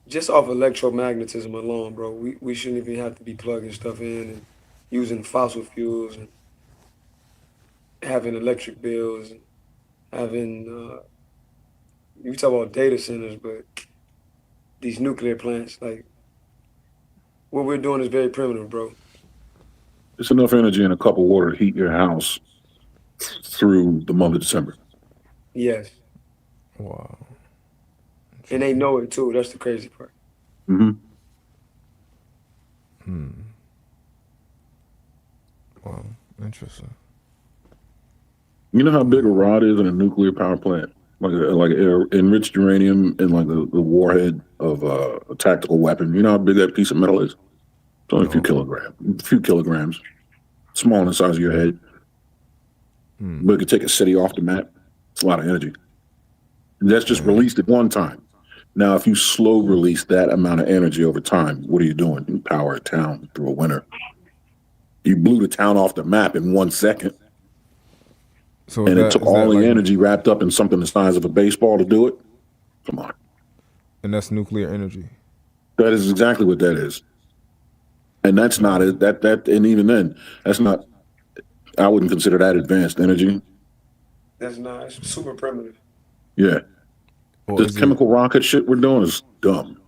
just off electromagnetism alone, bro. We shouldn't even have to be plugging stuff in and using fossil fuels and having electric bills and having you talk about data centers, but these nuclear plants, like what we're doing is very primitive, bro. It's enough energy in a cup of water to heat your house through the month of December. Yes. Wow. And they know it too. That's the crazy part. Wow. Interesting. You know how big a rod is in a nuclear power plant? Like enriched uranium and like the warhead of a tactical weapon. You know how big that piece of metal is? It's only a few kilograms. Small in the size of your head. But it could take a city off the map. It's a lot of energy. And that's just released at one time. Now, if you slow release that amount of energy over time, what are you doing? You power a town through a winter. You blew the town off the map in 1 second. So And it took is all that the like, energy wrapped up in something the size of a baseball to do it. Come on. and that's nuclear energy? That is exactly what that is. And that's not it. And even then, that's not, I wouldn't consider that advanced energy. That's not. It's super primitive. Yeah. Or This is it? chemical rocket shit we're doing is dumb.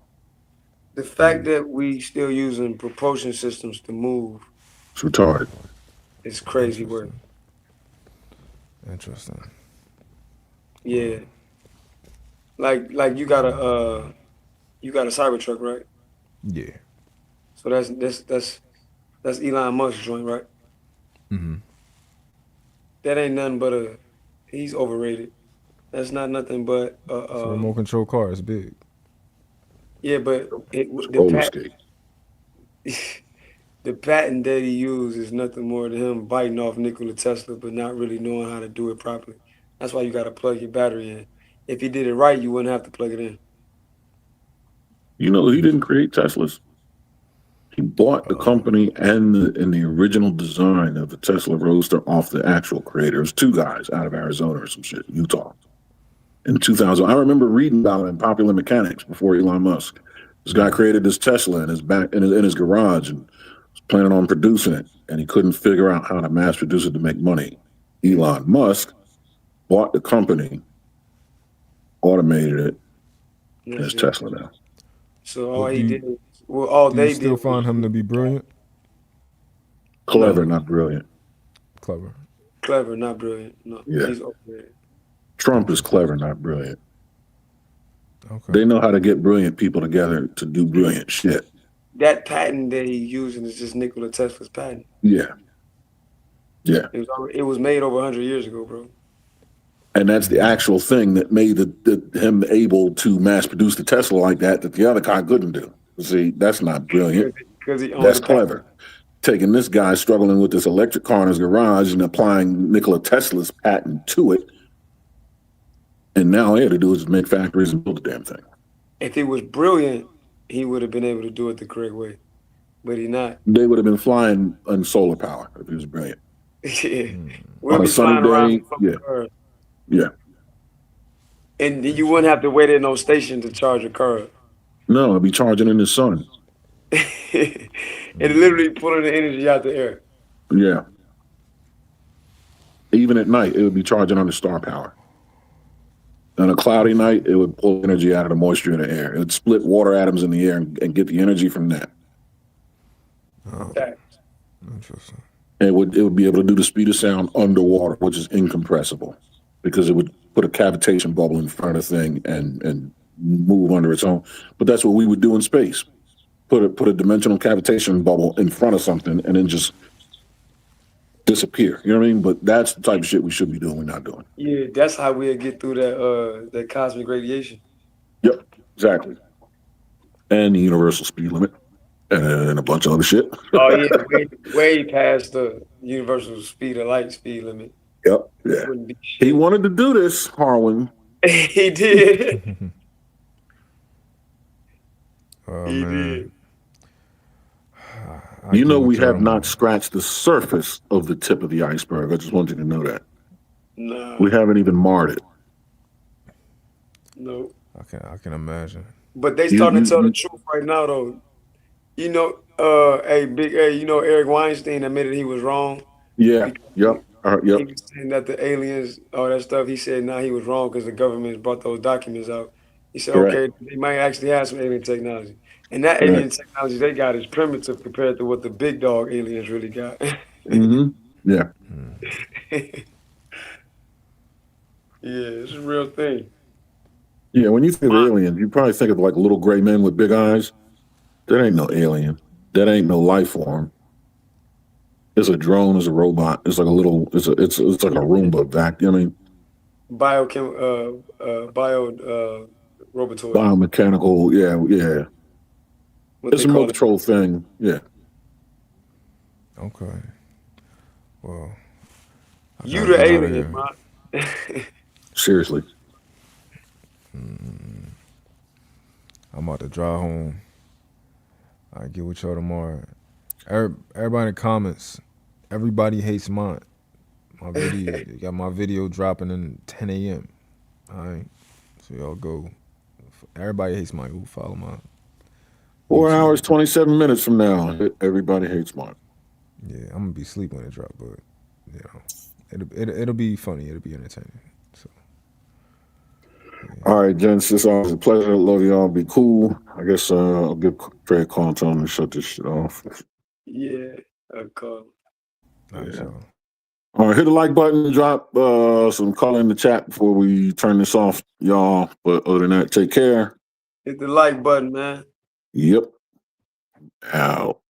The fact that we still using propulsion systems to move It's retarded. is crazy work. Interesting. Yeah. Like you got a Cybertruck, right? Yeah. So that's Elon Musk's joint, right? Mm-hmm. That ain't nothing but he's overrated. That's not nothing but It's a remote control car. It's big. yeah, but It's the roller patent skate. the patent that he used is nothing more than him biting off Nikola Tesla, but not really knowing how to do it properly. That's why you got to plug your battery in. If he did it right, you wouldn't have to plug it in. You know, he didn't create Teslas. He bought the company and the original design of the Tesla Roadster off the actual creators, two guys out of Arizona or some shit, Utah. In 2000, I remember reading about it in Popular Mechanics before Elon Musk. This guy created this Tesla in his back in his garage and was planning on producing it, and he couldn't figure out how to mass produce it to make money. Elon Musk bought the company, automated it, and That's it's it. Tesla now. So all But he did, well, all do you they did still find him to be brilliant? Clever, no, not brilliant. Clever. clever, not brilliant. No, Yeah. he's overrated. Trump is clever, not brilliant. Okay. They know how to get brilliant people together to do brilliant shit. That patent that he's using is just Nikola Tesla's patent. Yeah. Yeah. It was made over 100 years ago, bro. And that's the actual thing that made him able to mass produce the Tesla like that the other guy couldn't do. See, that's not brilliant. Because he owned That's the patent. clever. Taking this guy struggling with this electric car in his garage and applying Nikola Tesla's patent to it. And now all he had to do is make factories and build the damn thing. If he was brilliant, he would have been able to do it the correct way. But he's not. They would have been flying on solar power if he was brilliant. Yeah. We'll On a be sunny flying around day, from yeah. cars. Yeah. And you wouldn't have to wait at no station to charge a car. No, I'd be charging in the sun. It literally pulling the energy out the air. Yeah. Even at night, it would be charging under star power. On a cloudy night, it would pull energy out of the moisture in the air. It would split water atoms in the air and get the energy from that. Oh, interesting. And it would be able to do the speed of sound underwater, which is incompressible, because it would put a cavitation bubble in front of the thing and move under its own. But that's what we would do in space. Put a dimensional cavitation bubble in front of something and then just disappear. You know what I mean? But that's the type of shit we should be doing. We're not doing. Yeah, that's how we'll get through that cosmic radiation. Yep, exactly. And the universal speed limit and a bunch of other shit. Oh yeah, way past the universal speed of light speed limit. Yep. Yeah. He wanted to do this, Harwin. He did. Oh He man. did. You know, we have not scratched the surface of the tip of the iceberg. I just want you to know that. No. We haven't even marred it. No. I can imagine. But they starting to tell the truth right now, though. You know, you know, Eric Weinstein admitted he was wrong. Yeah. Yep. He was saying that the aliens, all that stuff. He said, nah, he was wrong because the government brought those documents out. He said, Correct. okay, they might actually have some alien technology. And that alien technology they got is primitive compared to what the big dog aliens really got. Mm-hmm. Yeah. Yeah, it's a real thing. Yeah, when you think of aliens, you probably think of like little gray men with big eyes. That ain't no alien. That ain't no life form. It's a drone, it's a robot. It's like a little, it's like a Roomba vacuum. I mean, robotoid. biomechanical, yeah. What It's they a call remote control thing, yeah. Okay. Well, You the alien, man. Seriously. I'm about to drive home. I'll get with y'all tomorrow. Everybody in the comments, everybody hates got my video dropping in 10 a.m. All right, so y'all go. Everybody hates Mike. Who follow my 4 hours, 27 minutes from now, everybody hates Mark. Yeah, I'm gonna be asleep when it drop, but you know, it'll be funny. It'll be entertaining. So. All right, gents, it's always a pleasure. Love y'all. Be cool. I guess I'll give Trey a call and tell him to shut this shit off. Yeah, of course. Yeah. All right, hit the like button, drop some color in the chat before we turn this off, y'all. But other than that, take care. Hit the like button, man. Yep. Out.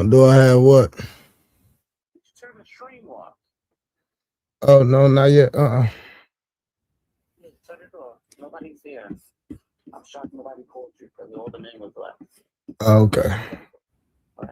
Do I have what? Oh no, not yet. Nobody's there. I'm shocked nobody called you because all the men was left. Okay.